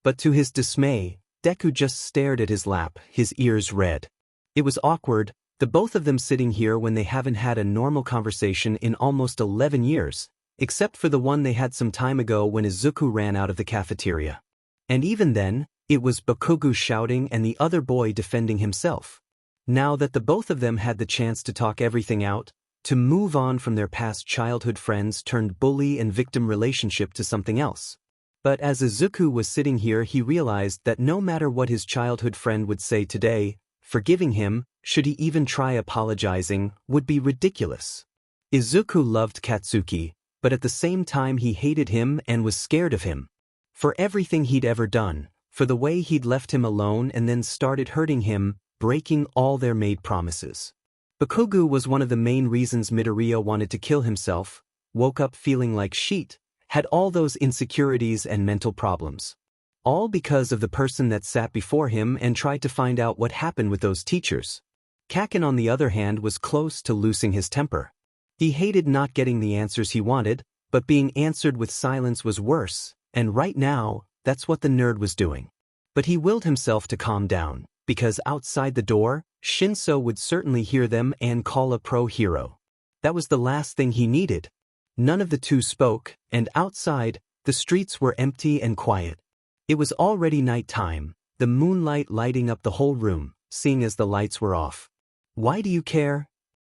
S1: But to his dismay, Deku just stared at his lap, his ears red. It was awkward, the both of them sitting here when they haven't had a normal conversation in almost 11 years, except for the one they had some time ago when Izuku ran out of the cafeteria. And even then, it was Bakugu shouting and the other boy defending himself. Now that the both of them had the chance to talk everything out, to move on from their past childhood friends turned bully and victim relationship to something else. But as Izuku was sitting here, he realized that no matter what his childhood friend would say today, forgiving him, should he even try apologizing, would be ridiculous. Izuku loved Katsuki, but at the same time he hated him and was scared of him. For everything he'd ever done, for the way he'd left him alone and then started hurting him, breaking all their made promises. Bakugo was one of the main reasons Midoriya wanted to kill himself, woke up feeling like shit, had all those insecurities and mental problems. All because of the person that sat before him and tried to find out what happened with those teachers. Kaken, on the other hand, was close to losing his temper. He hated not getting the answers he wanted, but being answered with silence was worse, and right now, that's what the nerd was doing. But he willed himself to calm down, because outside the door, Shinso would certainly hear them and call a pro-hero. That was the last thing he needed. None of the two spoke, and outside, the streets were empty and quiet. It was already night time, the moonlight lighting up the whole room, seeing as the lights were off. Why do you care?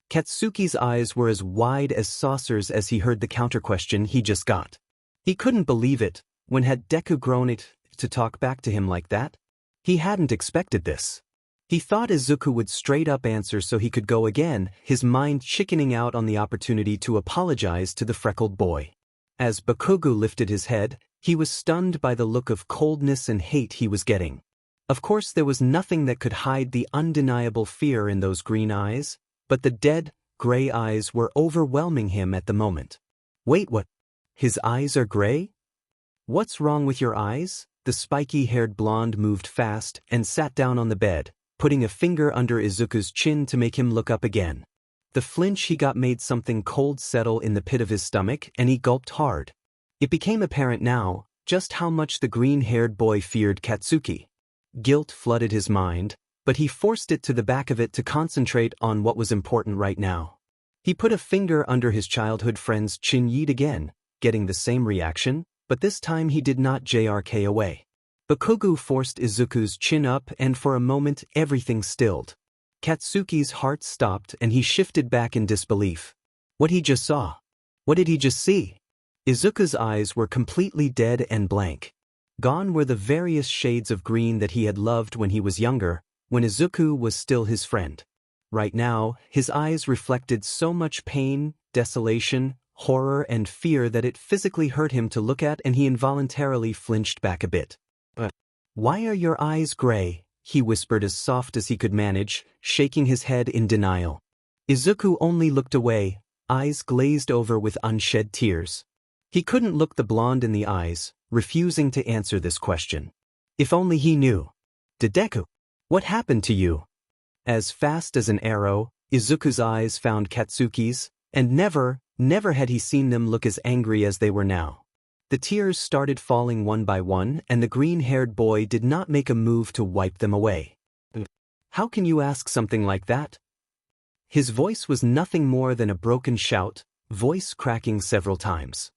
S1: Katsuki's eyes were as wide as saucers as he heard the counter-question he just got. He couldn't believe it. When had Deku grown it to talk back to him like that? He hadn't expected this. He thought Izuku would straight up answer so he could go again, his mind chickening out on the opportunity to apologize to the freckled boy. As Bakugo lifted his head, he was stunned by the look of coldness and hate he was getting. Of course, there was nothing that could hide the undeniable fear in those green eyes, but the dead, gray eyes were overwhelming him at the moment. Wait, what? His eyes are gray? What's wrong with your eyes? The spiky-haired blonde moved fast and sat down on the bed, putting a finger under Izuku's chin to make him look up again. The flinch he got made something cold settle in the pit of his stomach, and he gulped hard. It became apparent now just how much the green-haired boy feared Katsuki. Guilt flooded his mind, but he forced it to the back of it to concentrate on what was important right now. He put a finger under his childhood friend's chin yet again, getting the same reaction, but this time he did not JRK away. Bakugo forced Izuku's chin up, and for a moment everything stilled. Katsuki's heart stopped and he shifted back in disbelief. What he just saw? What did he just see? Izuku's eyes were completely dead and blank. Gone were the various shades of green that he had loved when he was younger, when Izuku was still his friend. Right now, his eyes reflected so much pain, desolation, horror and fear that it physically hurt him to look at, and he involuntarily flinched back a bit. Why are your eyes gray? He whispered as soft as he could manage, shaking his head in denial. Izuku only looked away, eyes glazed over with unshed tears. He couldn't look the blonde in the eyes, refusing to answer this question. If only he knew. Deku, what happened to you? As fast as an arrow, Izuku's eyes found Katsuki's, and never had he seen them look as angry as they were now. The tears started falling one by one, and the green-haired boy did not make a move to wipe them away. How can you ask something like that? His voice was nothing more than a broken shout, voice cracking several times.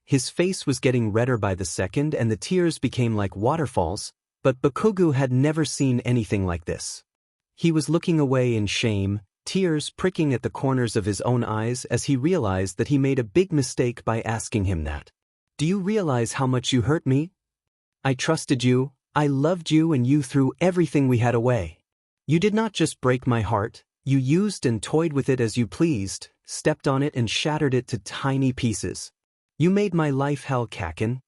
S1: His face was getting redder by the second and the tears became like waterfalls, but Bakugo had never seen anything like this. He was looking away in shame, tears pricking at the corners of his own eyes as he realized that he made a big mistake by asking him that. Do you realize how much you hurt me? I trusted you, I loved you, and you threw everything we had away. You did not just break my heart, you used and toyed with it as you pleased, stepped on it and shattered it to tiny pieces. You made my life hell, Kaken.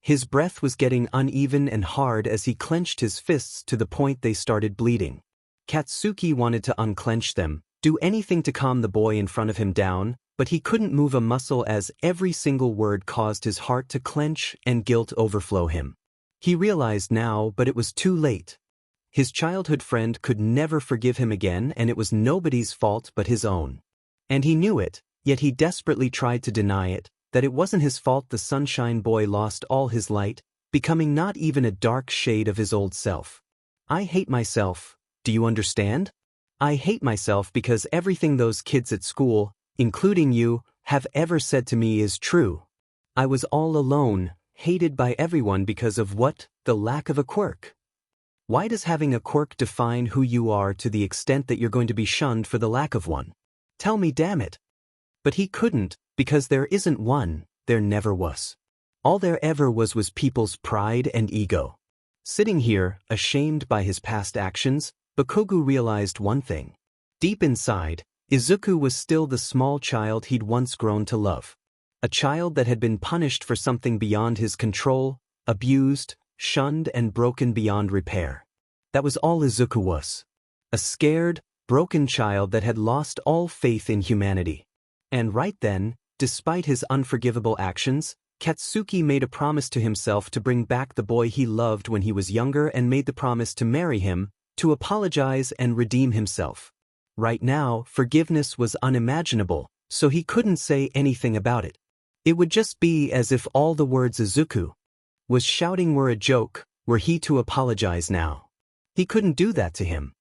S1: His breath was getting uneven and hard as he clenched his fists to the point they started bleeding. Katsuki wanted to unclench them, do anything to calm the boy in front of him down, but he couldn't move a muscle as every single word caused his heart to clench and guilt overflow him. He realized now, but it was too late. His childhood friend could never forgive him again, and it was nobody's fault but his own. And he knew it, yet he desperately tried to deny it, that it wasn't his fault the sunshine boy lost all his light, becoming not even a dark shade of his old self. I hate myself, do you understand? I hate myself because everything those kids at school, including you, have ever said to me is true. I was all alone, hated by everyone because of what? The lack of a quirk. Why does having a quirk define who you are to the extent that you're going to be shunned for the lack of one? Tell me, damn it. But he couldn't, because there isn't one, there never was. All there ever was people's pride and ego. Sitting here, ashamed by his past actions, Bakugo realized one thing. Deep inside, Izuku was still the small child he'd once grown to love. A child that had been punished for something beyond his control, abused, shunned and broken beyond repair. That was all Izuku was. A scared, broken child that had lost all faith in humanity. And right then, despite his unforgivable actions, Katsuki made a promise to himself to bring back the boy he loved when he was younger and made the promise to marry him, to apologize and redeem himself. Right now, forgiveness was unimaginable, so he couldn't say anything about it. It would just be as if all the words Izuku was shouting were a joke, were he to apologize now. He couldn't do that to him.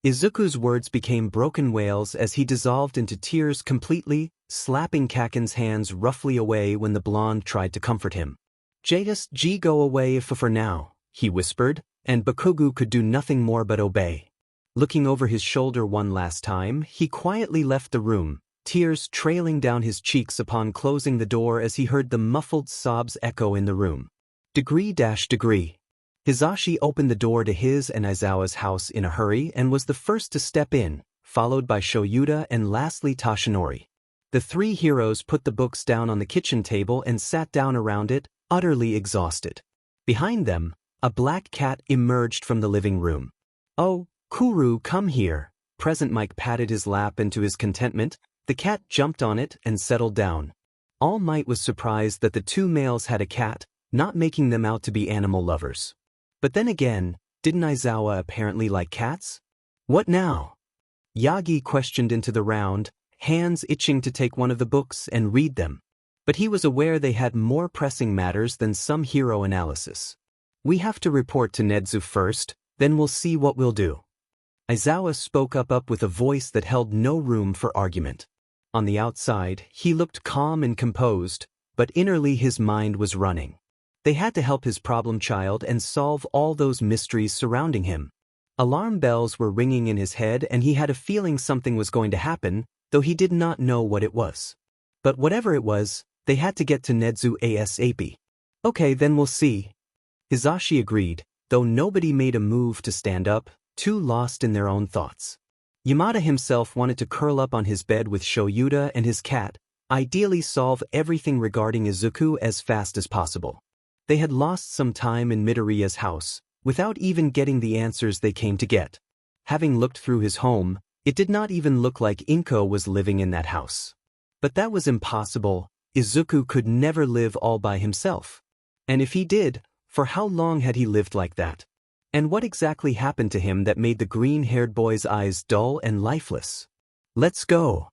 S1: Izuku's words became broken wails as he dissolved into tears completely, slapping Kaken's hands roughly away when the blonde tried to comfort him. "Just go away for now," he whispered, and Bakugo could do nothing more but obey. Looking over his shoulder one last time, he quietly left the room, tears trailing down his cheeks upon closing the door as he heard the muffled sobs echo in the room. Degree. Hisashi opened the door to his and Aizawa's house in a hurry and was the first to step in, followed by Shoyuta and lastly Tashinori. The three heroes put the books down on the kitchen table and sat down around it, utterly exhausted. Behind them, a black cat emerged from the living room. "Oh, Kuru, come here." Present Mike patted his lap, and to his contentment, the cat jumped on it and settled down. All Might was surprised that the two males had a cat, not making them out to be animal lovers. But then again, didn't Aizawa apparently like cats? What now? Yagi questioned into the round, hands itching to take one of the books and read them. But he was aware they had more pressing matters than some hero analysis. "We have to report to Nedzu first, then we'll see what we'll do." Aizawa spoke up with a voice that held no room for argument. On the outside, he looked calm and composed, but innerly his mind was running. They had to help his problem child and solve all those mysteries surrounding him. Alarm bells were ringing in his head and he had a feeling something was going to happen, though he did not know what it was. But whatever it was, they had to get to Nedzu ASAP. "Okay, then we'll see." Hisashi agreed, though nobody made a move to stand up, too lost in their own thoughts. Yamada himself wanted to curl up on his bed with Shoyuta and his cat, ideally solve everything regarding Izuku as fast as possible. They had lost some time in Midoriya's house, without even getting the answers they came to get. Having looked through his home, it did not even look like Inko was living in that house. But that was impossible. Izuku could never live all by himself. And if he did, for how long had he lived like that? And what exactly happened to him that made the green-haired boy's eyes dull and lifeless? "Let's go."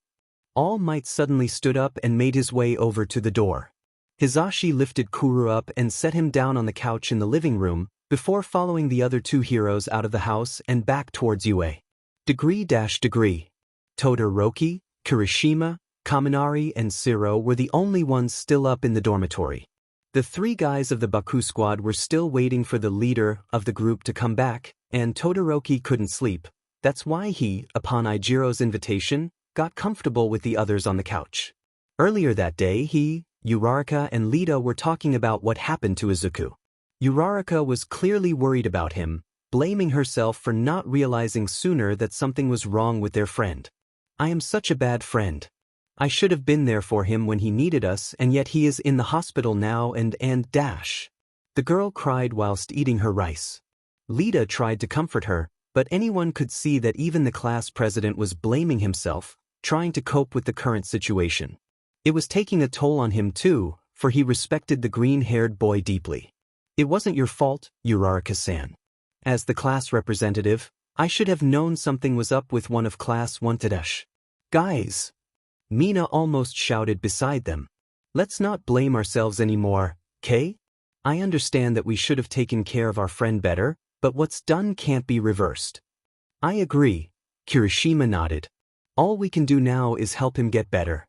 S1: All Might suddenly stood up and made his way over to the door. Hisashi lifted Kuru up and set him down on the couch in the living room, before following the other two heroes out of the house and back towards Ue. Degree. Todoroki, Kirishima, Kaminari and Siro were the only ones still up in the dormitory. The three guys of the Baku squad were still waiting for the leader of the group to come back, and Todoroki couldn't sleep. That's why he, upon Eijiro's invitation, got comfortable with the others on the couch. Earlier that day he, Uraraka and Lita were talking about what happened to Izuku. Uraraka was clearly worried about him, blaming herself for not realizing sooner that something was wrong with their friend. "I am such a bad friend. I should have been there for him when he needed us, and yet he is in the hospital now and dash." The girl cried whilst eating her rice. Lita tried to comfort her, but anyone could see that even the class president was blaming himself, trying to cope with the current situation. It was taking a toll on him too, for he respected the green-haired boy deeply. "It wasn't your fault, Uraraka-san. As the class representative, I should have known something was up with one of class 1-. Guys!" Mina almost shouted beside them. "Let's not blame ourselves anymore, okay? I understand that we should have taken care of our friend better, but what's done can't be reversed." "I agree," Kirishima nodded. "All we can do now is help him get better."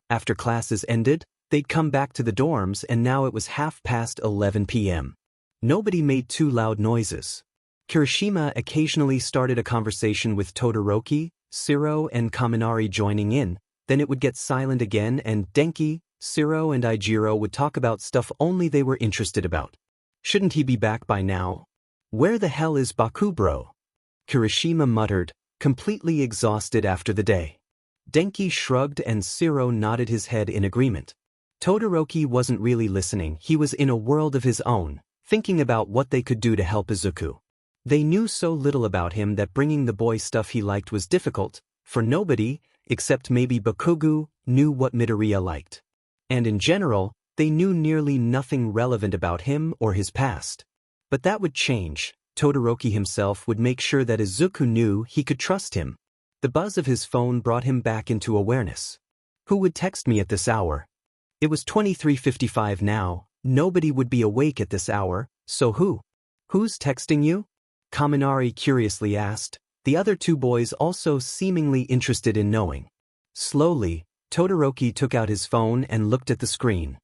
S1: After classes ended, they'd come back to the dorms and now it was 11:30 p.m. Nobody made too loud noises. Kirishima occasionally started a conversation with Todoroki, Shiro and Kaminari joining in, then it would get silent again and Denki, Shiro and Ijiro would talk about stuff only they were interested about. Shouldn't he be back by now? Where the hell is Bakubro? Kirishima muttered, completely exhausted after the day. Denki shrugged and Shiro nodded his head in agreement. Todoroki wasn't really listening, he was in a world of his own, thinking about what they could do to help Izuku. They knew so little about him that bringing the boy stuff he liked was difficult, for nobody, except maybe Bakugo, knew what Midoriya liked. And in general, they knew nearly nothing relevant about him or his past. But that would change. Todoroki himself would make sure that Izuku knew he could trust him. The buzz of his phone brought him back into awareness. Who would text me at this hour? It was 23:55 now, nobody would be awake at this hour, so who? Who's texting you? Kaminari curiously asked, the other two boys also seemingly interested in knowing. Slowly, Todoroki took out his phone and looked at the screen.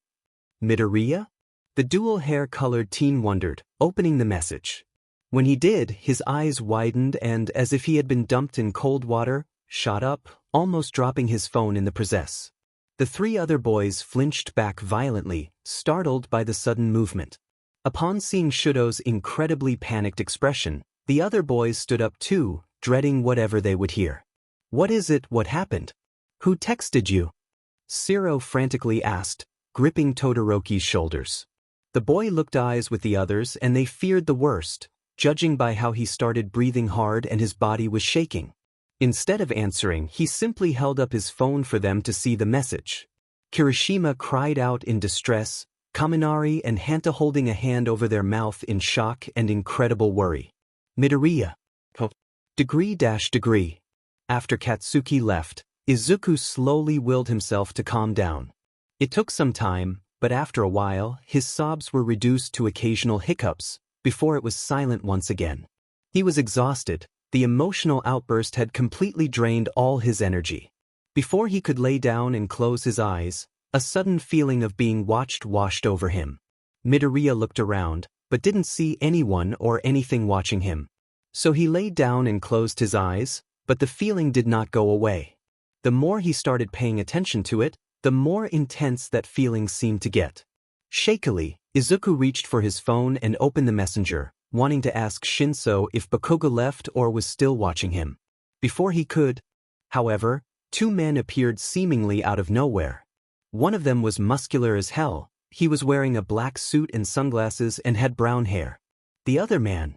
S1: Midoriya? The dual-hair-colored teen wondered, opening the message. When he did, his eyes widened and, as if he had been dumped in cold water, shot up, almost dropping his phone in the process. The three other boys flinched back violently, startled by the sudden movement. Upon seeing Shudo's incredibly panicked expression, the other boys stood up too, dreading whatever they would hear. What is it? What happened? Who texted you? Shiro frantically asked, gripping Todoroki's shoulders. The boy looked eyes with the others and they feared the worst, judging by how he started breathing hard and his body was shaking. Instead of answering, he simply held up his phone for them to see the message. Kirishima cried out in distress, Kaminari and Hanta holding a hand over their mouth in shock and incredible worry. Midoriya. Degree. After Katsuki left, Izuku slowly willed himself to calm down. It took some time, but after a while, his sobs were reduced to occasional hiccups, before it was silent once again. He was exhausted, the emotional outburst had completely drained all his energy. Before he could lay down and close his eyes, a sudden feeling of being watched washed over him. Midoriya looked around, but didn't see anyone or anything watching him. So he laid down and closed his eyes, but the feeling did not go away. The more he started paying attention to it, the more intense that feeling seemed to get. Shakily, Izuku reached for his phone and opened the messenger, wanting to ask Shinso if Bakugo left or was still watching him. Before he could, however, two men appeared seemingly out of nowhere. One of them was muscular as hell, he was wearing a black suit and sunglasses and had brown hair. The other man.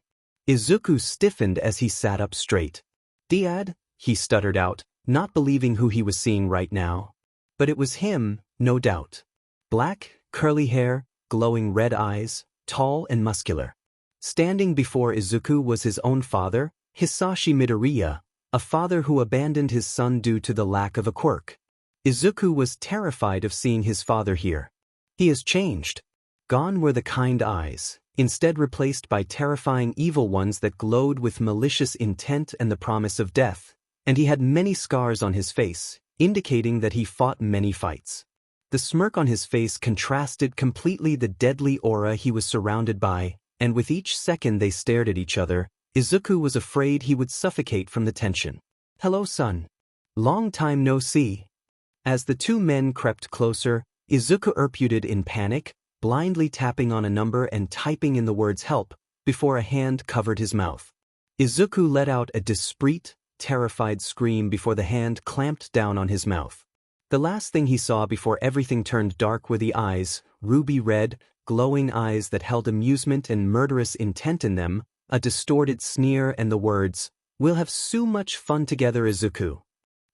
S1: Izuku stiffened as he sat up straight. Dad, he stuttered out, not believing who he was seeing right now. But it was him, no doubt. Black, curly hair, glowing red eyes, tall and muscular. Standing before Izuku was his own father, Hisashi Midoriya, a father who abandoned his son due to the lack of a quirk. Izuku was terrified of seeing his father here. He has changed. Gone were the kind eyes, instead replaced by terrifying evil ones that glowed with malicious intent and the promise of death, and he had many scars on his face, indicating that he fought many fights. The smirk on his face contrasted completely the deadly aura he was surrounded by, and with each second they stared at each other, Izuku was afraid he would suffocate from the tension. Hello, son. Long time no see. As the two men crept closer, Izuku repeated in panic, blindly tapping on a number and typing in the words help, before a hand covered his mouth. Izuku let out a discreet, terrified scream before the hand clamped down on his mouth. The last thing he saw before everything turned dark were the eyes, ruby red, glowing eyes that held amusement and murderous intent in them, a distorted sneer and the words, "We'll have so much fun together, Izuku."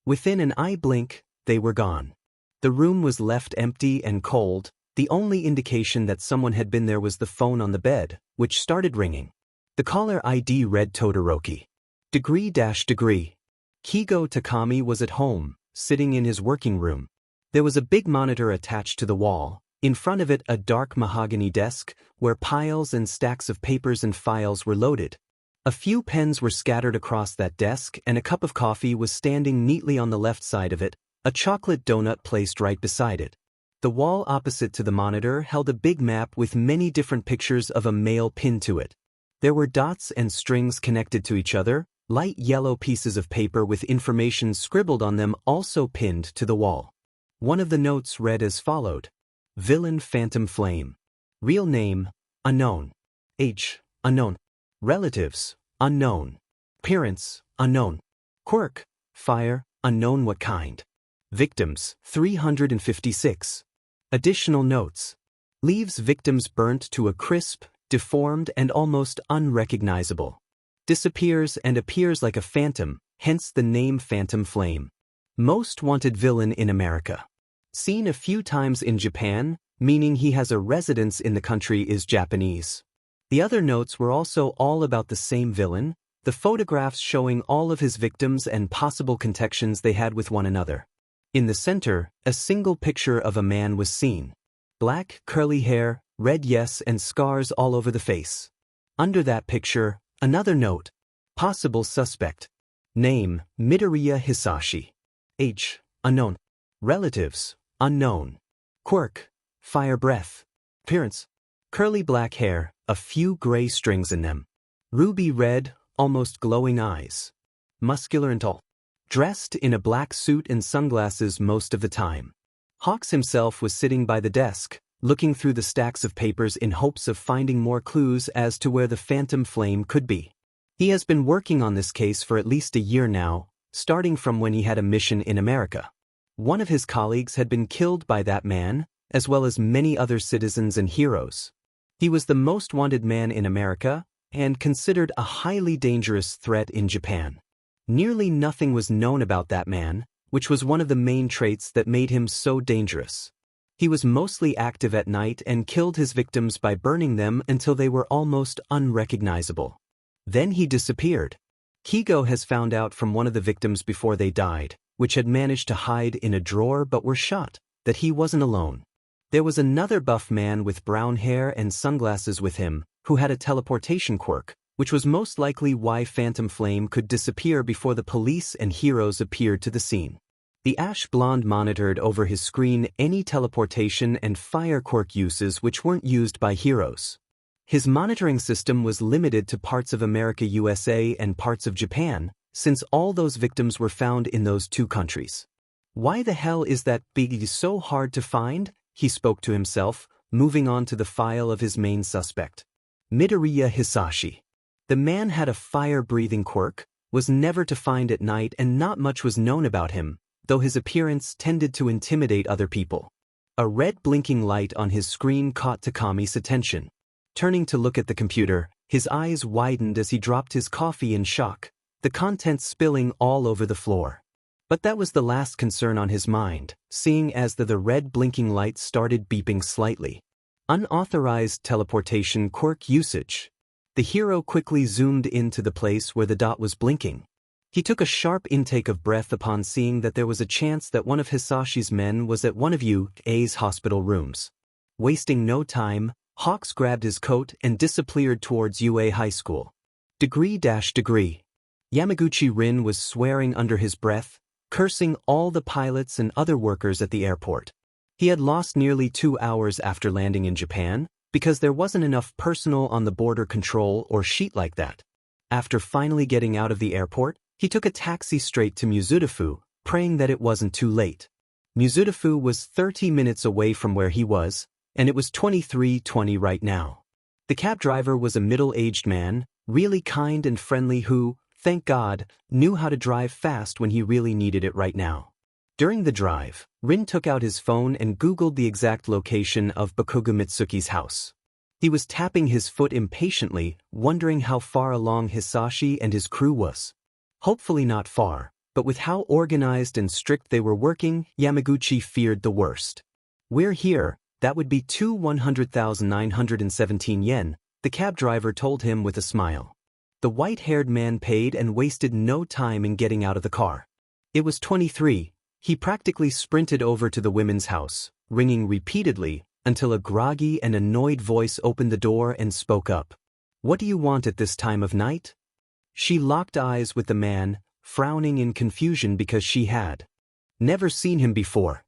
S1: Within an eye blink, they were gone. The room was left empty and cold, the only indication that someone had been there was the phone on the bed, which started ringing. The caller ID read Todoroki. Degree. Kigo Takami was at home, sitting in his working room. There was a big monitor attached to the wall, in front of it a dark mahogany desk, where piles and stacks of papers and files were loaded. A few pens were scattered across that desk and a cup of coffee was standing neatly on the left side of it, a chocolate donut placed right beside it. The wall opposite to the monitor held a big map with many different pictures of a male pinned to it. There were dots and strings connected to each other, light yellow pieces of paper with information scribbled on them also pinned to the wall. One of the notes read as followed: Villain Phantom Flame. Real name, unknown. Age, unknown. Relatives, unknown. Appearance, unknown. Quirk, fire, unknown what kind. Victims, 356. Additional notes. Leaves victims burnt to a crisp, deformed and almost unrecognizable. Disappears and appears like a phantom, hence the name Phantom Flame. Most wanted villain in America. Seen a few times in Japan, meaning he has a residence in the country is Japanese. The other notes were also all about the same villain, the photographs showing all of his victims and possible connections they had with one another. In the center, a single picture of a man was seen. Black, curly hair, red yes and scars all over the face. Under that picture, another note. Possible suspect. Name, Midoriya Hisashi. Age, unknown. Relatives, unknown. Quirk, fire breath. Appearance, curly black hair, a few gray strings in them. Ruby red, almost glowing eyes. Muscular and tall. Dressed in a black suit and sunglasses most of the time. Hawks himself was sitting by the desk, looking through the stacks of papers in hopes of finding more clues as to where the Phantom Flame could be. He has been working on this case for at least a year now, starting from when he had a mission in America. One of his colleagues had been killed by that man, as well as many other citizens and heroes. He was the most wanted man in America, and considered a highly dangerous threat in Japan. Nearly nothing was known about that man, which was one of the main traits that made him so dangerous. He was mostly active at night and killed his victims by burning them until they were almost unrecognizable. Then he disappeared. Kigo has found out from one of the victims before they died, which had managed to hide in a drawer but were shot, that he wasn't alone. There was another buff man with brown hair and sunglasses with him, who had a teleportation quirk, which was most likely why Phantom Flame could disappear before the police and heroes appeared to the scene. The ash blonde monitored over his screen any teleportation and fire quirk uses which weren't used by heroes. His monitoring system was limited to parts of America, USA and parts of Japan, since all those victims were found in those two countries. Why the hell is that big so hard to find? He spoke to himself, moving on to the file of his main suspect. Midoriya Hisashi. The man had a fire-breathing quirk, was never to find at night and not much was known about him, though his appearance tended to intimidate other people. A red blinking light on his screen caught Takami's attention. Turning to look at the computer, his eyes widened as he dropped his coffee in shock, the contents spilling all over the floor. But that was the last concern on his mind, seeing as the red blinking light started beeping slightly. Unauthorized teleportation quirk usage. The hero quickly zoomed into the place where the dot was blinking. He took a sharp intake of breath upon seeing that there was a chance that one of Hisashi's men was at one of UA's hospital rooms. Wasting no time, Hawks grabbed his coat and disappeared towards UA High School. Degree. Yamaguchi Rin was swearing under his breath, cursing all the pilots and other workers at the airport. He had lost nearly 2 hours after landing in Japan, because there wasn't enough personnel on the border control or sheet like that. After finally getting out of the airport, he took a taxi straight to Mizudafu, praying that it wasn't too late. Mizudafu was 30 minutes away from where he was, and it was 23:20 right now. The cab driver was a middle-aged man, really kind and friendly who, thank God, knew how to drive fast when he really needed it right now. During the drive, Rin took out his phone and Googled the exact location of Bakugo Mitsuki's house. He was tapping his foot impatiently, wondering how far along Hisashi and his crew was. Hopefully not far, but with how organized and strict they were working, Yamaguchi feared the worst. We're here, that would be 100,917 yen, the cab driver told him with a smile. The white-haired man paid and wasted no time in getting out of the car. It was 23. He practically sprinted over to the women's house, ringing repeatedly, until a groggy and annoyed voice opened the door and spoke up. "What do you want at this time of night?" She locked eyes with the man, frowning in confusion because she had never seen him before.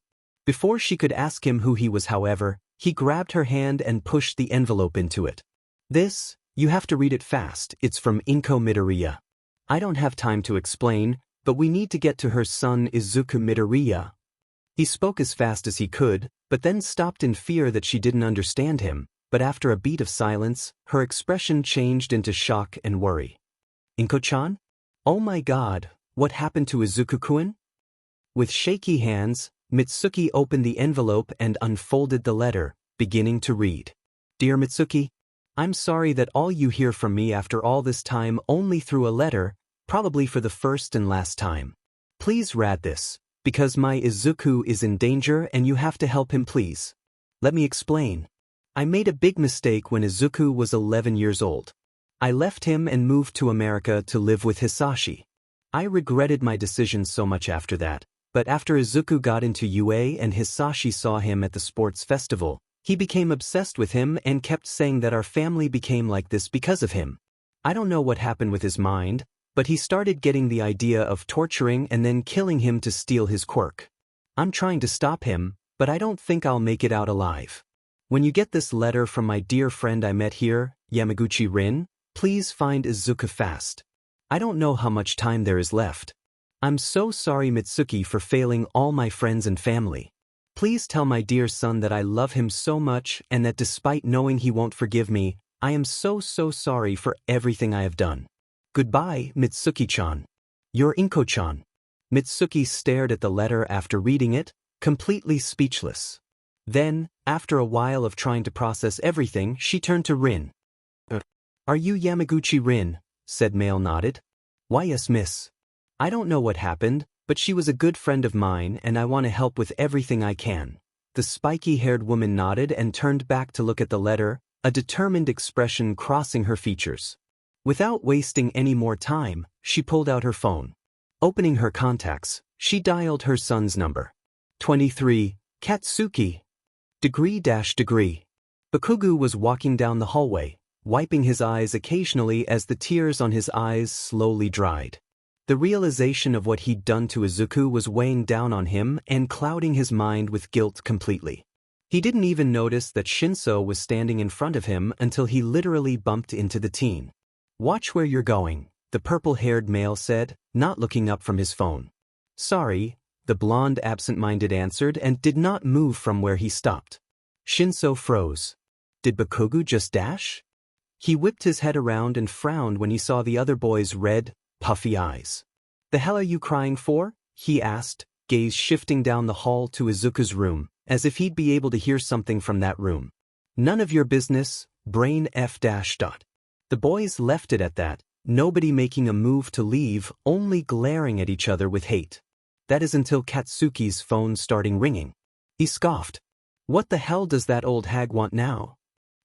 S1: Before she could ask him who he was, however, he grabbed her hand and pushed the envelope into it. "This, You have to read it fast, it's from Inko Midoriya. I don't have time to explain, but we need to get to her son Izuku Midoriya. He spoke as fast as he could, but then stopped in fear that she didn't understand him, but after a beat of silence, her expression changed into shock and worry. Inko-chan? Oh my god, what happened to Izuku-kun? With shaky hands, Mitsuki opened the envelope and unfolded the letter, beginning to read. Dear Mitsuki, I'm sorry that all you hear from me after all this time only through a letter, probably for the first and last time. Please read this, because my Izuku is in danger and you have to help him please. Let me explain. I made a big mistake when Izuku was 11 years old. I left him and moved to America to live with Hisashi. I regretted my decision so much after that, but after Izuku got into UA and Hisashi saw him at the sports festival, he became obsessed with him and kept saying that our family became like this because of him. I don't know what happened with his mind, but he started getting the idea of torturing and then killing him to steal his quirk. I'm trying to stop him, but I don't think I'll make it out alive. When you get this letter from my dear friend I met here, Yamaguchi Rin, please find Izuku fast. I don't know how much time there is left. I'm so sorry Mitsuki for failing all my friends and family. Please tell my dear son that I love him so much and that despite knowing he won't forgive me, I am so sorry for everything I have done. Goodbye, Mitsuki-chan. Your Inko-chan. Mitsuki stared at the letter after reading it, completely speechless. Then, after a while of trying to process everything, she turned to Rin. Are you Yamaguchi Rin? Said Male nodded. Why yes miss. I don't know what happened, but she was a good friend of mine and I want to help with everything I can. The spiky-haired woman nodded and turned back to look at the letter, a determined expression crossing her features. Without wasting any more time, she pulled out her phone. Opening her contacts, she dialed her son's number. 23, Katsuki. Degree. Bakugo was walking down the hallway, wiping his eyes occasionally as the tears on his eyes slowly dried. The realization of what he'd done to Izuku was weighing down on him and clouding his mind with guilt completely. He didn't even notice that Shinso was standing in front of him until he literally bumped into the teen. Watch where you're going, the purple-haired male said, not looking up from his phone. Sorry, the blonde absent-minded answered and did not move from where he stopped. Shinso froze. Did Bakugo just dash? He whipped his head around and frowned when he saw the other boy's red, puffy eyes. The hell are you crying for? He asked, gaze shifting down the hall to Izuku's room, as if he'd be able to hear something from that room. None of your business, brain f-. The boys left it at that, nobody making a move to leave, only glaring at each other with hate. That is until Katsuki's phone starting ringing. He scoffed. What the hell does that old hag want now?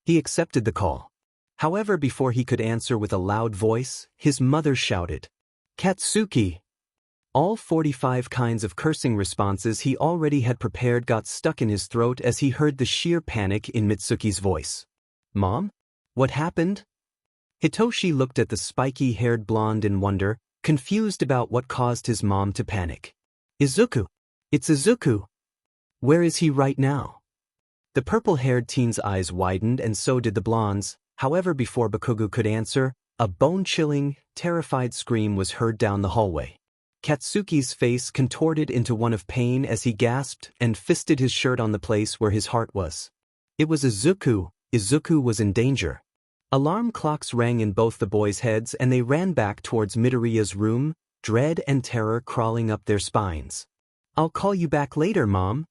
S1: He accepted the call. However, before he could answer with a loud voice, his mother shouted, Katsuki! All 45 kinds of cursing responses he already had prepared got stuck in his throat as he heard the sheer panic in Mitsuki's voice. Mom? What happened? Hitoshi looked at the spiky-haired blonde in wonder, confused about what caused his mom to panic. Izuku! It's Izuku! Where is he right now? The purple-haired teen's eyes widened and so did the blonde's. However, before Bakugo could answer, a bone-chilling, terrified scream was heard down the hallway. Katsuki's face contorted into one of pain as he gasped and fisted his shirt on the place where his heart was. It was Izuku. Izuku was in danger. Alarm clocks rang in both the boys' heads and they ran back towards Midoriya's room, dread and terror crawling up their spines. I'll call you back later, Mom.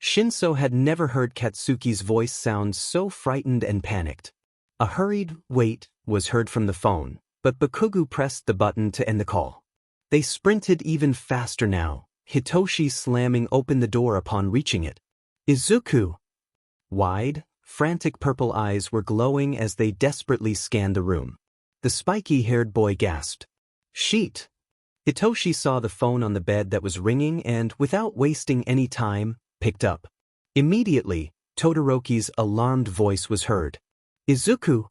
S1: Shinso had never heard Katsuki's voice sound so frightened and panicked. A hurried wait was heard from the phone, but Bakugo pressed the button to end the call. They sprinted even faster now, Hitoshi slamming open the door upon reaching it. Izuku! Wide, frantic purple eyes were glowing as they desperately scanned the room. The spiky-haired boy gasped. Sheet! Hitoshi saw the phone on the bed that was ringing and, without wasting any time, picked up. Immediately, Todoroki's alarmed voice was heard. Izuku!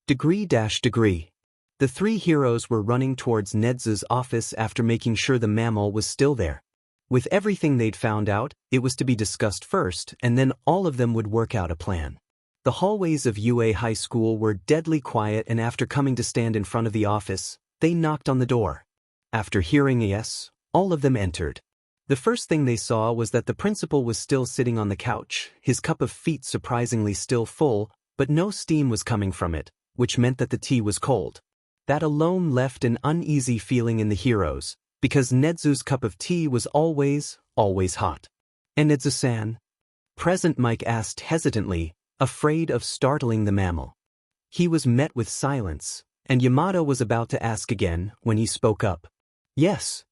S1: Degree. The three heroes were running towards Nedza's office after making sure the mammal was still there. With everything they'd found out, it was to be discussed first and then all of them would work out a plan. The hallways of UA High School were deadly quiet, and after coming to stand in front of the office, they knocked on the door. After hearing a yes, all of them entered. The first thing they saw was that the principal was still sitting on the couch, his cup of tea surprisingly still full, but no steam was coming from it, which meant that the tea was cold. That alone left an uneasy feeling in the heroes, because Nedzu's cup of tea was always hot. "And Nedzu-san?" Present Mike asked hesitantly, afraid of startling the mammal. He was met with silence, and Yamada was about to ask again when he spoke up. "Yes."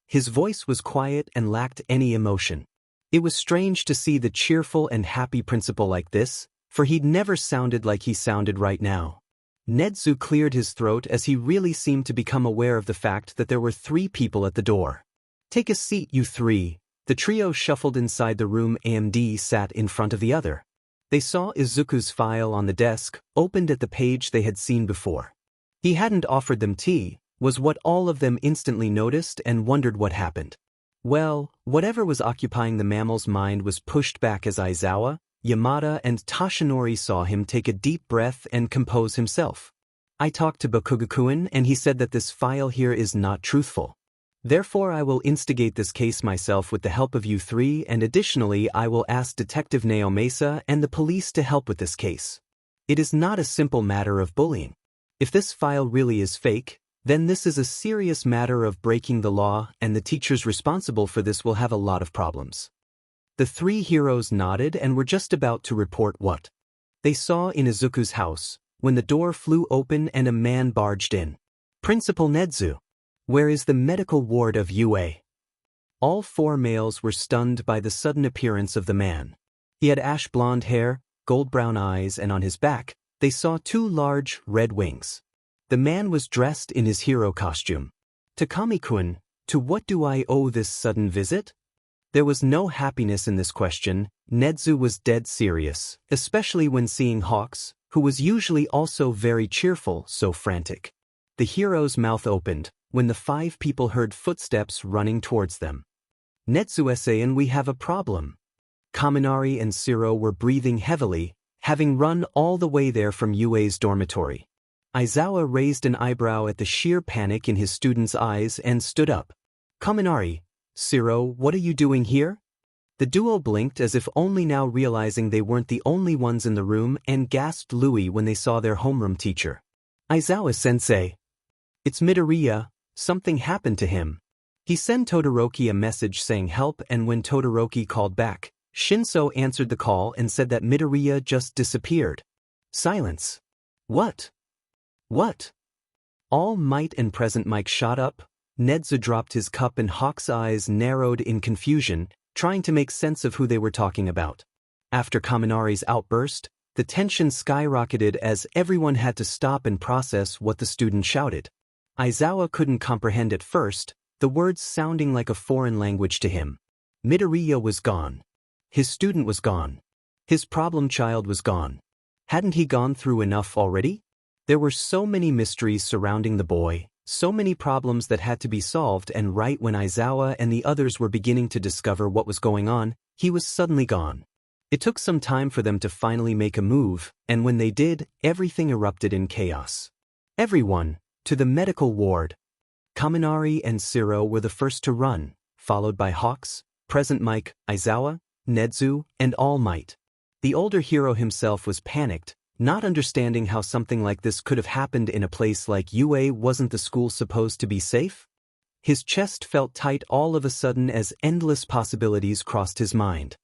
S1: His voice was quiet and lacked any emotion. It was strange to see the cheerful and happy principal like this, for he'd never sounded like he sounded right now. Nedzu cleared his throat as he really seemed to become aware of the fact that there were 3 people at the door. "Take a seat, you 3. The trio shuffled inside the room. AMD sat in front of the other. They saw Izuku's file on the desk, opened at the page they had seen before. He hadn't offered them tea, was what all of them instantly noticed and wondered what happened. Well, whatever was occupying the mammal's mind was pushed back as Aizawa, Yamada and Toshinori saw him take a deep breath and compose himself. "I talked to Bakuga-kun and he said that this file here is not truthful. Therefore I will instigate this case myself with the help of you 3, and additionally I will ask Detective Naomasa and the police to help with this case. It is not a simple matter of bullying. If this file really is fake, then this is a serious matter of breaking the law, and the teachers responsible for this will have a lot of problems." The 3 heroes nodded and were just about to report what they saw in Izuku's house, when the door flew open and a man barged in. "Principal Nedzu, where is the medical ward of UA?" All 4 males were stunned by the sudden appearance of the man. He had ash blonde hair, gold brown eyes, and on his back, they saw 2 large, red wings. The man was dressed in his hero costume. "Takami-kun, to what do I owe this sudden visit?" There was no happiness in this question. Nedzu was dead serious, especially when seeing Hawks, who was usually also very cheerful, so frantic. The hero's mouth opened when the 5 people heard footsteps running towards them. "Nedzu-san, we have a problem." Kaminari and Shiro were breathing heavily, having run all the way there from UA's dormitory. Aizawa raised an eyebrow at the sheer panic in his student's eyes and stood up. "Kaminari, Shiro, what are you doing here?" The duo blinked as if only now realizing they weren't the only ones in the room, and gasped Louis when they saw their homeroom teacher. "Aizawa-sensei. It's Midoriya, something happened to him." He sent Todoroki a message saying help, and when Todoroki called back, Shinso answered the call and said that Midoriya just disappeared. Silence. "What? What?" All Might and Present Mike shot up. Nedzu dropped his cup and Hawk's eyes narrowed in confusion, trying to make sense of who they were talking about. After Kaminari's outburst, the tension skyrocketed as everyone had to stop and process what the student shouted. Aizawa couldn't comprehend at first, the words sounding like a foreign language to him. Midoriya was gone. His student was gone. His problem child was gone. Hadn't he gone through enough already? There were so many mysteries surrounding the boy, so many problems that had to be solved, and right when Aizawa and the others were beginning to discover what was going on, he was suddenly gone. It took some time for them to finally make a move, and when they did, everything erupted in chaos. "Everyone, to the medical ward." Kaminari and Shiro were the first to run, followed by Hawks, Present Mike, Aizawa, Nedzu, and All Might. The older hero himself was panicked, not understanding how something like this could have happened in a place like UA. Wasn't the school supposed to be safe? His chest felt tight all of a sudden as endless possibilities crossed his mind.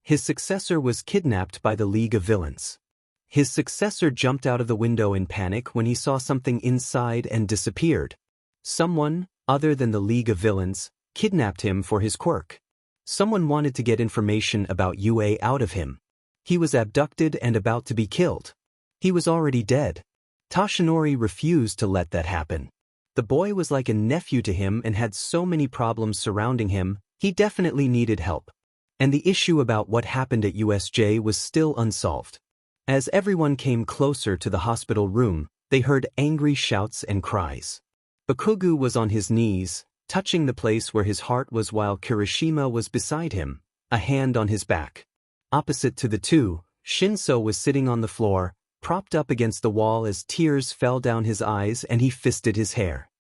S1: His successor was kidnapped by the League of Villains. His successor jumped out of the window in panic when he saw something inside and disappeared. Someone, other than the League of Villains, kidnapped him for his quirk. Someone wanted to get information about UA out of him. He was abducted and about to be killed. He was already dead. Toshinori refused to let that happen. The boy was like a nephew to him and had so many problems surrounding him, he definitely needed help. And the issue about what happened at USJ was still unsolved. As everyone came closer to the hospital room, they heard angry shouts and cries. Bakugu was on his knees, touching the place where his heart was, while Kirishima was beside him, a hand on his back. Opposite to the two, Shinso was sitting on the floor, propped up against the wall as tears fell down his eyes and he fisted his hair.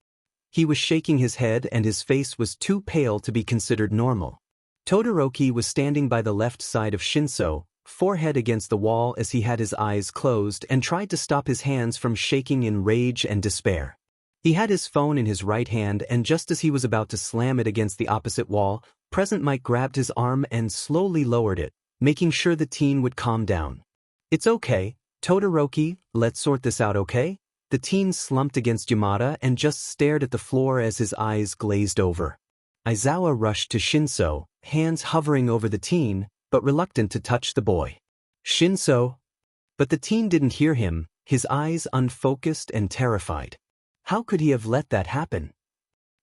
S1: He was shaking his head and his face was too pale to be considered normal. Todoroki was standing by the left side of Shinso, forehead against the wall as he had his eyes closed and tried to stop his hands from shaking in rage and despair. He had his phone in his right hand and just as he was about to slam it against the opposite wall, Present Mike grabbed his arm and slowly lowered it, making sure the teen would calm down. "It's okay, Todoroki, let's sort this out, okay?" The teen slumped against Yamada and just stared at the floor as his eyes glazed over. Aizawa rushed to Shinso, hands hovering over the teen, but reluctant to touch the boy. "Shinso!" But the teen didn't hear him, his eyes unfocused and terrified. How could he have let that happen?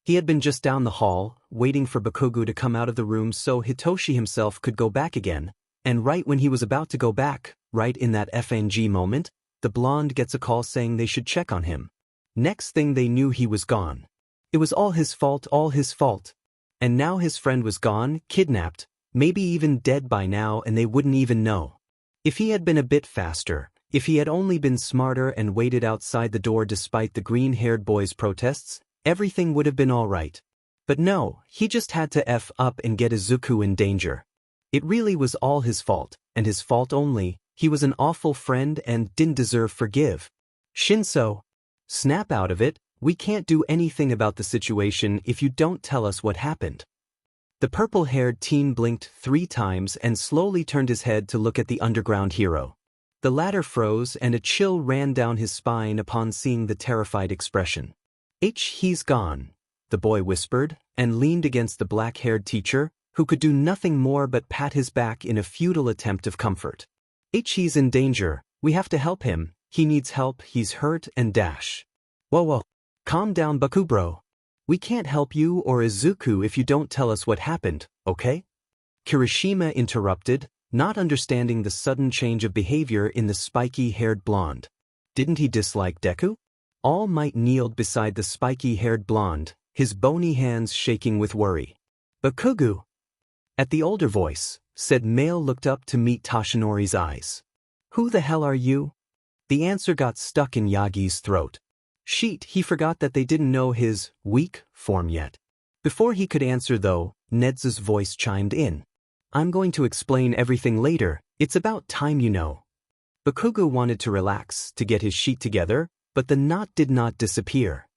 S1: He had been just down the hall, waiting for Bakugo to come out of the room so Hitoshi himself could go back again, and right when he was about to go back, right in that FNG moment, the blonde gets a call saying they should check on him. Next thing they knew he was gone. It was all his fault, all his fault. And now his friend was gone, kidnapped, maybe even dead by now and they wouldn't even know. If he had been a bit faster, if he had only been smarter and waited outside the door despite the green-haired boy's protests, everything would have been all right. But no, he just had to F up and get Izuku in danger. It really was all his fault, and his fault only. He was an awful friend and didn't deserve forgive. "Shinso, snap out of it, we can't do anything about the situation if you don't tell us what happened." The purple-haired teen blinked 3 times and slowly turned his head to look at the underground hero. The latter froze and a chill ran down his spine upon seeing the terrified expression. He's gone," the boy whispered, and leaned against the black-haired teacher, who could do nothing more but pat his back in a futile attempt of comfort. "He's in danger, we have to help him, he needs help, he's hurt and dash." Whoa, calm down Bakubro. "We can't help you or Izuku if you don't tell us what happened, okay?" Kirishima interrupted, not understanding the sudden change of behavior in the spiky-haired blonde. Didn't he dislike Deku? All Might kneeled beside the spiky-haired blonde, his bony hands shaking with worry. "Bakugo!" At the older voice, said male looked up to meet Toshinori's eyes. "Who the hell are you?" The answer got stuck in Yagi's throat. Sheet, he forgot that they didn't know his weak form yet. Before he could answer though, Ned's voice chimed in. "I'm going to explain everything later, it's about time you know." Bakugo wanted to relax, to get his sheet together, but the knot did not disappear.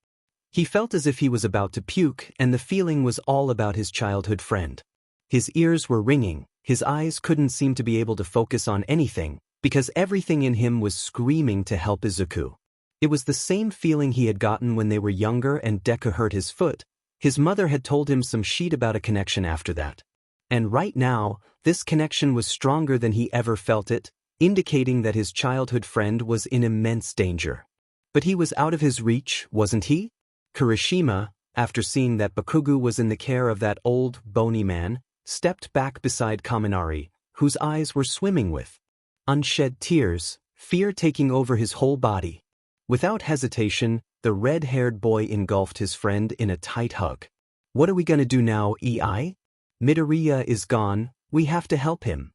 S1: He felt as if he was about to puke and the feeling was all about his childhood friend. His ears were ringing, his eyes couldn't seem to be able to focus on anything, because everything in him was screaming to help Izuku. It was the same feeling he had gotten when they were younger and Deku hurt his foot. His mother had told him some shit about a connection after that. And right now, this connection was stronger than he ever felt it, indicating that his childhood friend was in immense danger. But he was out of his reach, wasn't he? Kirishima, after seeing that Bakugo was in the care of that old, bony man, stepped back beside Kaminari, whose eyes were swimming with unshed tears, fear taking over his whole body. Without hesitation, the red-haired boy engulfed his friend in a tight hug. "What are we gonna do now, EI? Midoriya is gone, we have to help him."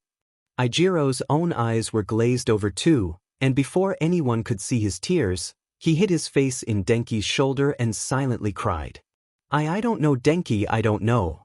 S1: Eijiro's own eyes were glazed over too, and before anyone could see his tears, he hid his face in Denki's shoulder and silently cried. I don't know Denki, I don't know."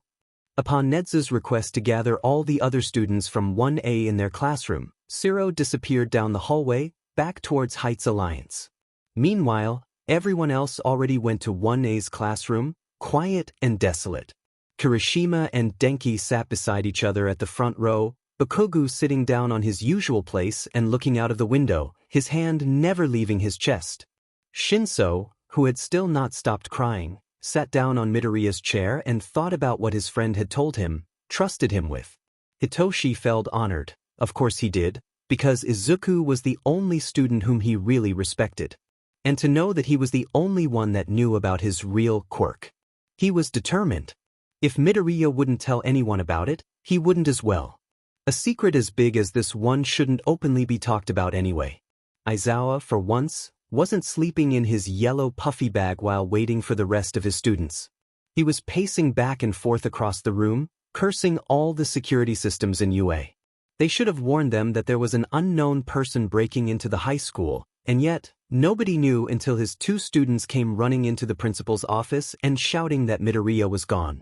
S1: Upon Ned's request to gather all the other students from 1A in their classroom, Siro disappeared down the hallway, back towards Heights Alliance. Meanwhile, everyone else already went to 1A's classroom, quiet and desolate. Kirishima and Denki sat beside each other at the front row, Bakugo sitting down on his usual place and looking out of the window, his hand never leaving his chest. Shinso, who had still not stopped crying, sat down on Midoriya's chair and thought about what his friend had told him, trusted him with. Hitoshi felt honored, of course he did, because Izuku was the only student whom he really respected. And to know that he was the only one that knew about his real quirk. He was determined. If Midoriya wouldn't tell anyone about it, he wouldn't as well. A secret as big as this one shouldn't openly be talked about anyway. Aizawa, for once, wasn't sleeping in his yellow puffy bag while waiting for the rest of his students. He was pacing back and forth across the room, cursing all the security systems in UA. They should have warned them that there was an unknown person breaking into the high school, and yet, nobody knew until his 2 students came running into the principal's office and shouting that Midoriya was gone.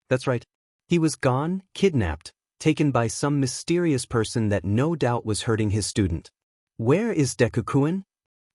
S1: That's right. He was gone, kidnapped, taken by some mysterious person that no doubt was hurting his student. Where is Deku-kun?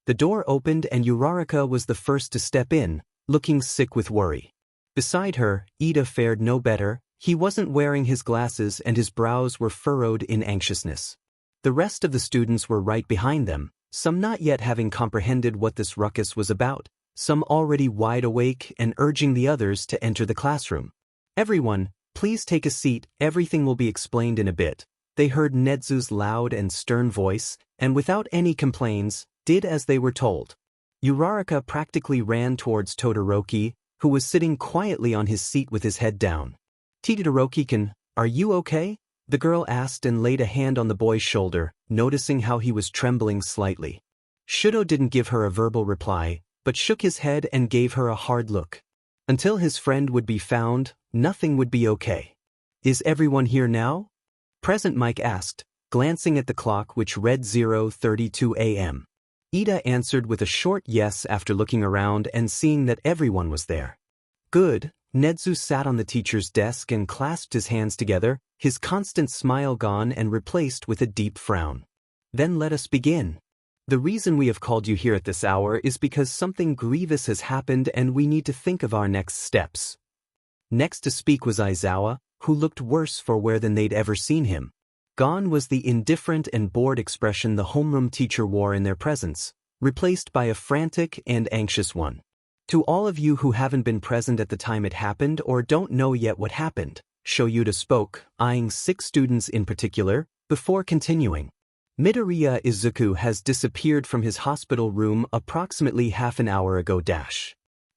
S1: The door opened and Uraraka was the first to step in, looking sick with worry. Beside her, Ida fared no better. He wasn't wearing his glasses and his brows were furrowed in anxiousness. The rest of the students were right behind them, some not yet having comprehended what this ruckus was about, some already wide awake and urging the others to enter the classroom. Everyone, please take a seat, everything will be explained in a bit. They heard Netsu's loud and stern voice, and without any complaints, did as they were told. Uraraka practically ran towards Todoroki, who was sitting quietly on his seat with his head down. Todoroki-kun, are you okay? The girl asked and laid a hand on the boy's shoulder, noticing how he was trembling slightly. Shudo didn't give her a verbal reply, but shook his head and gave her a hard look. Until his friend would be found, nothing would be okay. Is everyone here now? Present, Mike asked, glancing at the clock which read 0:32 a.m. Ida answered with a short yes after looking around and seeing that everyone was there. Good. Netsu sat on the teacher's desk and clasped his hands together, his constant smile gone and replaced with a deep frown. Then let us begin. The reason we have called you here at this hour is because something grievous has happened and we need to think of our next steps. Next to speak was Aizawa, who looked worse for wear than they'd ever seen him. Gone was the indifferent and bored expression the homeroom teacher wore in their presence, replaced by a frantic and anxious one. To all of you who haven't been present at the time it happened or don't know yet what happened, Shoyuta spoke, eyeing 6 students in particular, before continuing. Midoriya Izuku has disappeared from his hospital room approximately half an hour ago.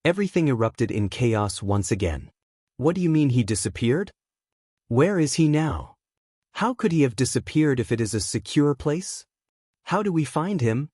S1: Everything erupted in chaos once again. What do you mean he disappeared? Where is he now? How could he have disappeared if it is a secure place? How do we find him?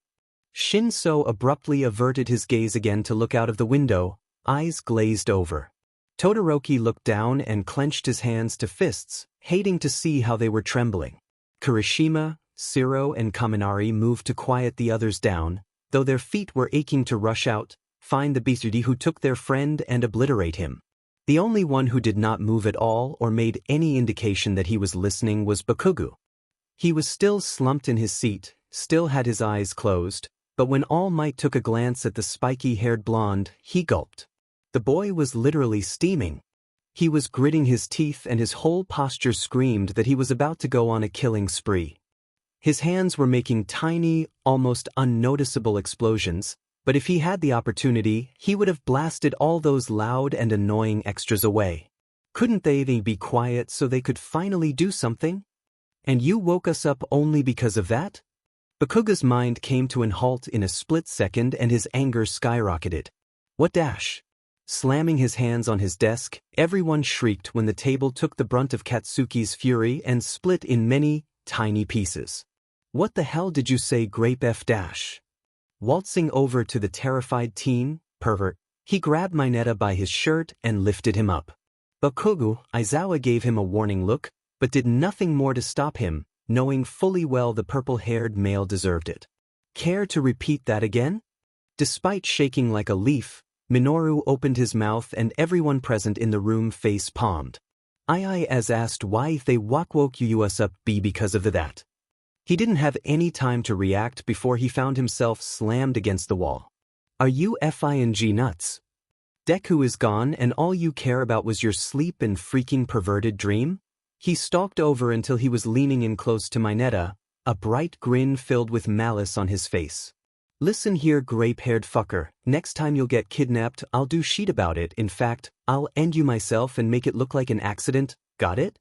S1: Shinso abruptly averted his gaze again to look out of the window, eyes glazed over. Todoroki looked down and clenched his hands to fists, hating to see how they were trembling. Kirishima, Shiro and Kaminari moved to quiet the others down, though their feet were aching to rush out, find the Bisudi who took their friend and obliterate him. The only one who did not move at all or made any indication that he was listening was Bakugo. He was still slumped in his seat, still had his eyes closed, but when All Might took a glance at the spiky-haired blonde, he gulped. The boy was literally steaming. He was gritting his teeth and his whole posture screamed that he was about to go on a killing spree. His hands were making tiny, almost unnoticeable explosions, but if he had the opportunity, he would have blasted all those loud and annoying extras away. Couldn't they be quiet so they could finally do something? And you woke us up only because of that? Bakuga's mind came to an halt in a split second and his anger skyrocketed. What dash? Slamming his hands on his desk, everyone shrieked when the table took the brunt of Katsuki's fury and split in many, tiny pieces. What the hell did you say, Grape F dash? Waltzing over to the terrified teen, pervert, he grabbed Mineta by his shirt and lifted him up. Bakugo, Aizawa gave him a warning look, but did nothing more to stop him, knowing fully well the purple-haired male deserved it. Care to repeat that again? Despite shaking like a leaf, Minoru opened his mouth and everyone present in the room face-palmed. I as asked why they woke you us up because of that. He didn't have any time to react before he found himself slammed against the wall. Are you f***ing nuts? Deku is gone and all you care about was your sleep and freaking perverted dream? He stalked over until he was leaning in close to Mineta, a bright grin filled with malice on his face. Listen here, grape-haired fucker, next time you'll get kidnapped, I'll do shit about it. In fact, I'll end you myself and make it look like an accident, got it?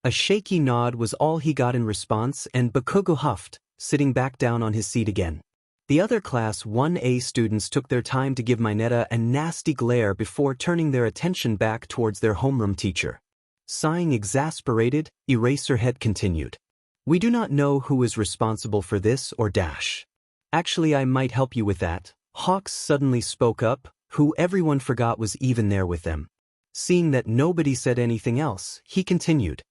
S1: A shaky nod was all he got in response and Bakugo huffed, sitting back down on his seat again. The other Class 1A students took their time to give Mineta a nasty glare before turning their attention back towards their homeroom teacher. Sighing exasperated, Eraserhead continued. We do not know who is responsible for this or dash. Actually, I might help you with that. Hawks suddenly spoke up, who everyone forgot was even there with them. Seeing that nobody said anything else, he continued.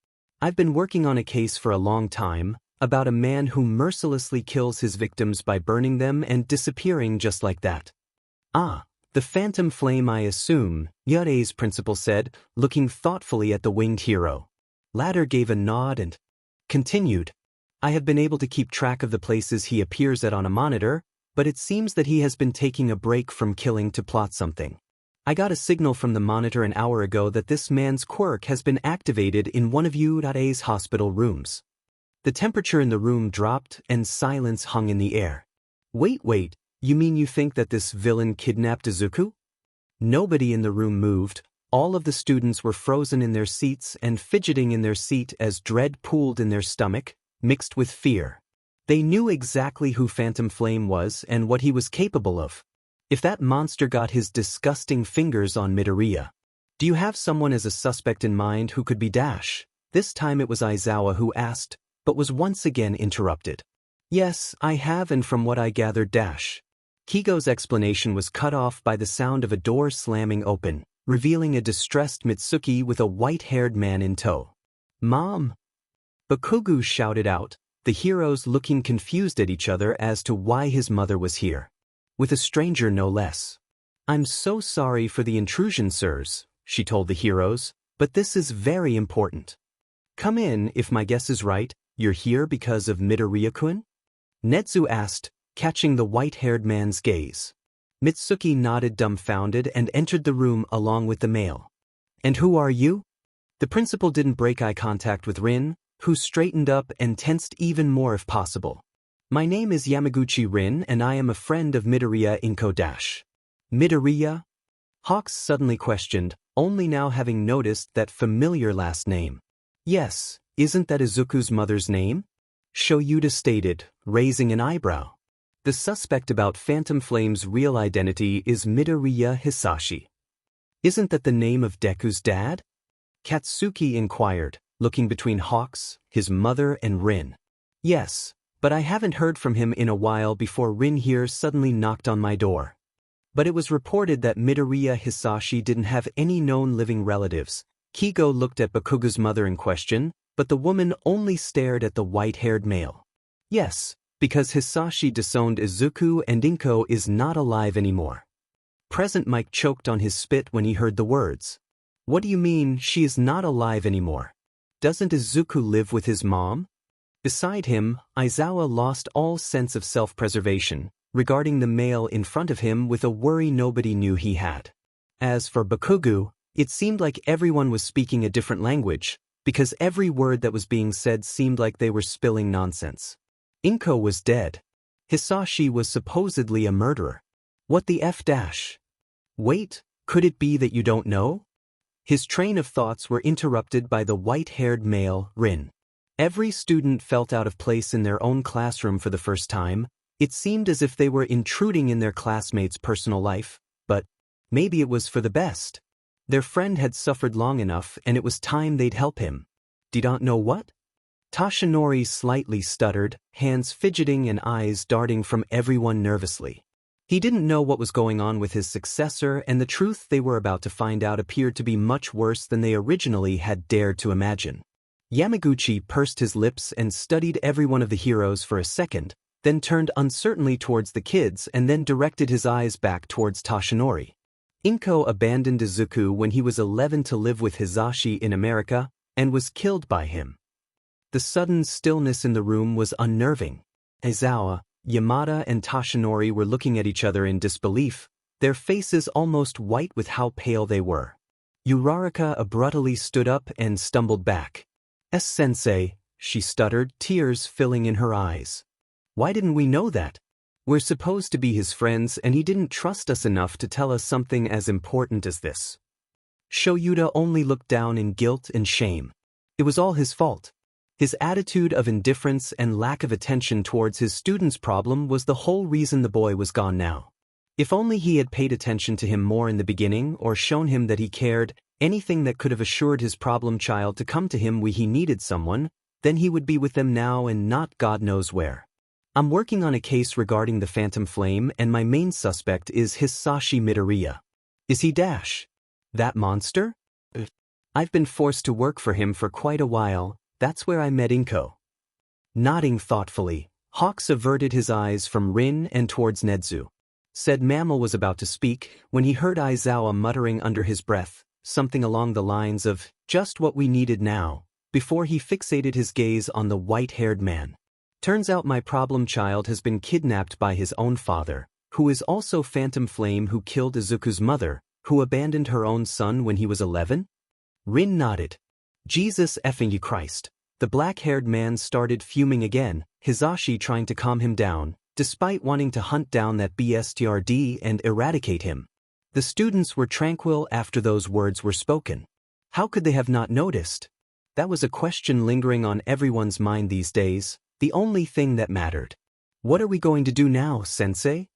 S1: I've been working on a case for a long time, about a man who mercilessly kills his victims by burning them and disappearing just like that. Ah, the phantom flame, I assume, Yurei's principal said, looking thoughtfully at the winged hero. Latter gave a nod and continued. I have been able to keep track of the places he appears at on a monitor, but it seems that he has been taking a break from killing to plot something. I got a signal from the monitor an hour ago that this man's quirk has been activated in one of Yurei's hospital rooms. The temperature in the room dropped and silence hung in the air. Wait, you mean you think that this villain kidnapped Izuku? Nobody in the room moved. All of the students were frozen in their seats and fidgeting in their seat as dread pooled in their stomach, mixed with fear. They knew exactly who Phantom Flame was and what he was capable of. If that monster got his disgusting fingers on Midoriya. Do you have someone as a suspect in mind who could be Dash? This time it was Aizawa who asked, but was once again interrupted. Yes, I have, and from what I gathered, Dash. Kigo's explanation was cut off by the sound of a door slamming open, revealing a distressed Mitsuki with a white-haired man in tow. Mom! Bakugo shouted out, the heroes looking confused at each other as to why his mother was here. With a stranger no less. I'm so sorry for the intrusion, sirs, she told the heroes, but this is very important. Come in, if my guess is right, you're here because of Midoriya-kun? Netsu asked, catching the white-haired man's gaze. Mitsuki nodded dumbfounded and entered the room along with the male. And who are you? The principal didn't break eye contact with Rin, who straightened up and tensed even more if possible. My name is Yamaguchi Rin and I am a friend of Midoriya Inko Dash. Midoriya? Hawks suddenly questioned, only now having noticed that familiar last name. Yes, isn't that Izuku's mother's name? Shoyuta stated, raising an eyebrow. The suspect about Phantom Flame's real identity is Midoriya Hisashi. Isn't that the name of Deku's dad? Katsuki inquired, looking between Hawks, his mother and Rin. Yes, but I haven't heard from him in a while before Rin here suddenly knocked on my door. But it was reported that Midoriya Hisashi didn't have any known living relatives. Kigo looked at Bakugo's mother in question, but the woman only stared at the white-haired male. Yes, because Hisashi disowned Izuku and Inko is not alive anymore. Present Mike choked on his spit when he heard the words. What do you mean, she is not alive anymore? Doesn't Izuku live with his mom? Beside him, Aizawa lost all sense of self-preservation, regarding the male in front of him with a worry nobody knew he had. As for Bakugo, it seemed like everyone was speaking a different language, because every word that was being said seemed like they were spilling nonsense. Inko was dead. Hisashi was supposedly a murderer. What the F dash? Wait, could it be that you don't know? His train of thoughts were interrupted by the white-haired male, Rin. Every student felt out of place in their own classroom for the first time. It seemed as if they were intruding in their classmates' personal life, but maybe it was for the best. Their friend had suffered long enough and it was time they'd help him. Did not know what? Tashinori slightly stuttered, hands fidgeting and eyes darting from everyone nervously. He didn't know what was going on with his successor, and the truth they were about to find out appeared to be much worse than they originally had dared to imagine. Yamaguchi pursed his lips and studied every one of the heroes for a second, then turned uncertainly towards the kids and then directed his eyes back towards Tashinori. Inko abandoned Izuku when he was 11 to live with Hisashi in America, and was killed by him. The sudden stillness in the room was unnerving. Aizawa, Yamada and Tashinori were looking at each other in disbelief, their faces almost white with how pale they were. Uraraka abruptly stood up and stumbled back. "S-sensei," she stuttered, tears filling in her eyes. "Why didn't we know that? We're supposed to be his friends and he didn't trust us enough to tell us something as important as this." Shoyuta only looked down in guilt and shame. It was all his fault. His attitude of indifference and lack of attention towards his student's problem was the whole reason the boy was gone now. If only he had paid attention to him more in the beginning or shown him that he cared, anything that could have assured his problem child to come to him when he needed someone, then he would be with them now and not God knows where. I'm working on a case regarding the Phantom Flame and my main suspect is Hisashi Midoriya. Is he Dash? That monster? I've been forced to work for him for quite a while, that's where I met Inko. Nodding thoughtfully, Hawks averted his eyes from Rin and towards Nedzu. Said Mammal was about to speak when he heard Aizawa muttering under his breath, something along the lines of, just what we needed now, before he fixated his gaze on the white-haired man. Turns out my problem child has been kidnapped by his own father, who is also Phantom Flame who killed Izuku's mother, who abandoned her own son when he was 11? Rin nodded. Jesus effing you Christ. The black-haired man started fuming again, Hisashi trying to calm him down, despite wanting to hunt down that BSTRD and eradicate him. The students were tranquil after those words were spoken. How could they have not noticed? That was a question lingering on everyone's mind these days, the only thing that mattered. What are we going to do now, sensei?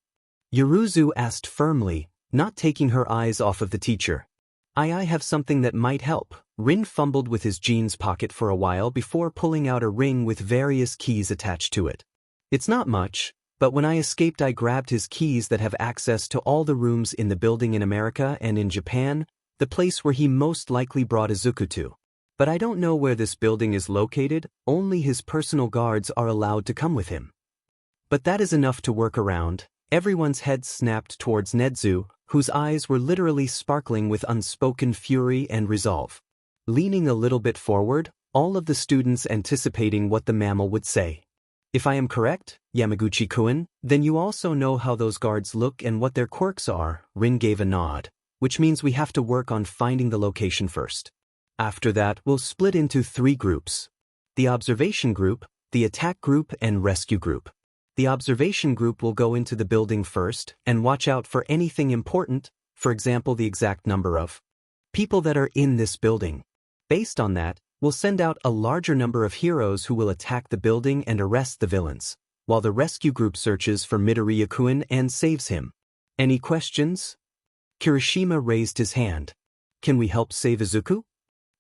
S1: Yuruzu asked firmly, not taking her eyes off of the teacher. I have something that might help. Rin fumbled with his jeans pocket for a while before pulling out a ring with various keys attached to it. It's not much, but when I escaped I grabbed his keys that have access to all the rooms in the building in America and in Japan, the place where he most likely brought Izuku to. But I don't know where this building is located, only his personal guards are allowed to come with him. But that is enough to work around. Everyone's head snapped towards Nedzu, whose eyes were literally sparkling with unspoken fury and resolve. Leaning a little bit forward, all of the students anticipating what the mammal would say. If I am correct, Yamaguchi-kun, then you also know how those guards look and what their quirks are. Rin gave a nod, which means we have to work on finding the location first. After that, we'll split into 3 groups. The observation group, the attack group, and rescue group. The observation group will go into the building first and watch out for anything important, for example the exact number of people that are in this building. Based on that, we'll send out a larger number of heroes who will attack the building and arrest the villains, while the rescue group searches for Midoriya-kun and saves him. Any questions? Kirishima raised his hand. Can we help save Izuku?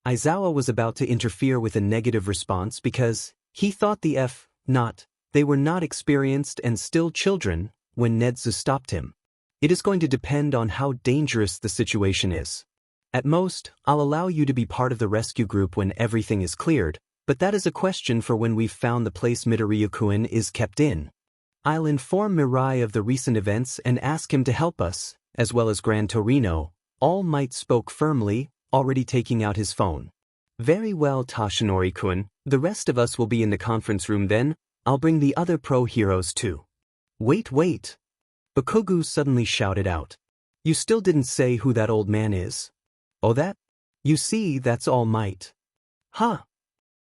S1: Aizawa was about to interfere with a negative response because he thought they were not experienced and still children when Nedzu stopped him. It is going to depend on how dangerous the situation is. At most, I'll allow you to be part of the rescue group when everything is cleared, but that is a question for when we've found the place Midoriya-kun is kept in. I'll inform Mirai of the recent events and ask him to help us, as well as Gran Torino. All Might spoke firmly, already taking out his phone. Very well, Tashinori-kun, the rest of us will be in the conference room then. I'll bring the other pro heroes too. Wait. Bakugu suddenly shouted out. You still didn't say who that old man is? Oh that? You see, that's All Might. Huh,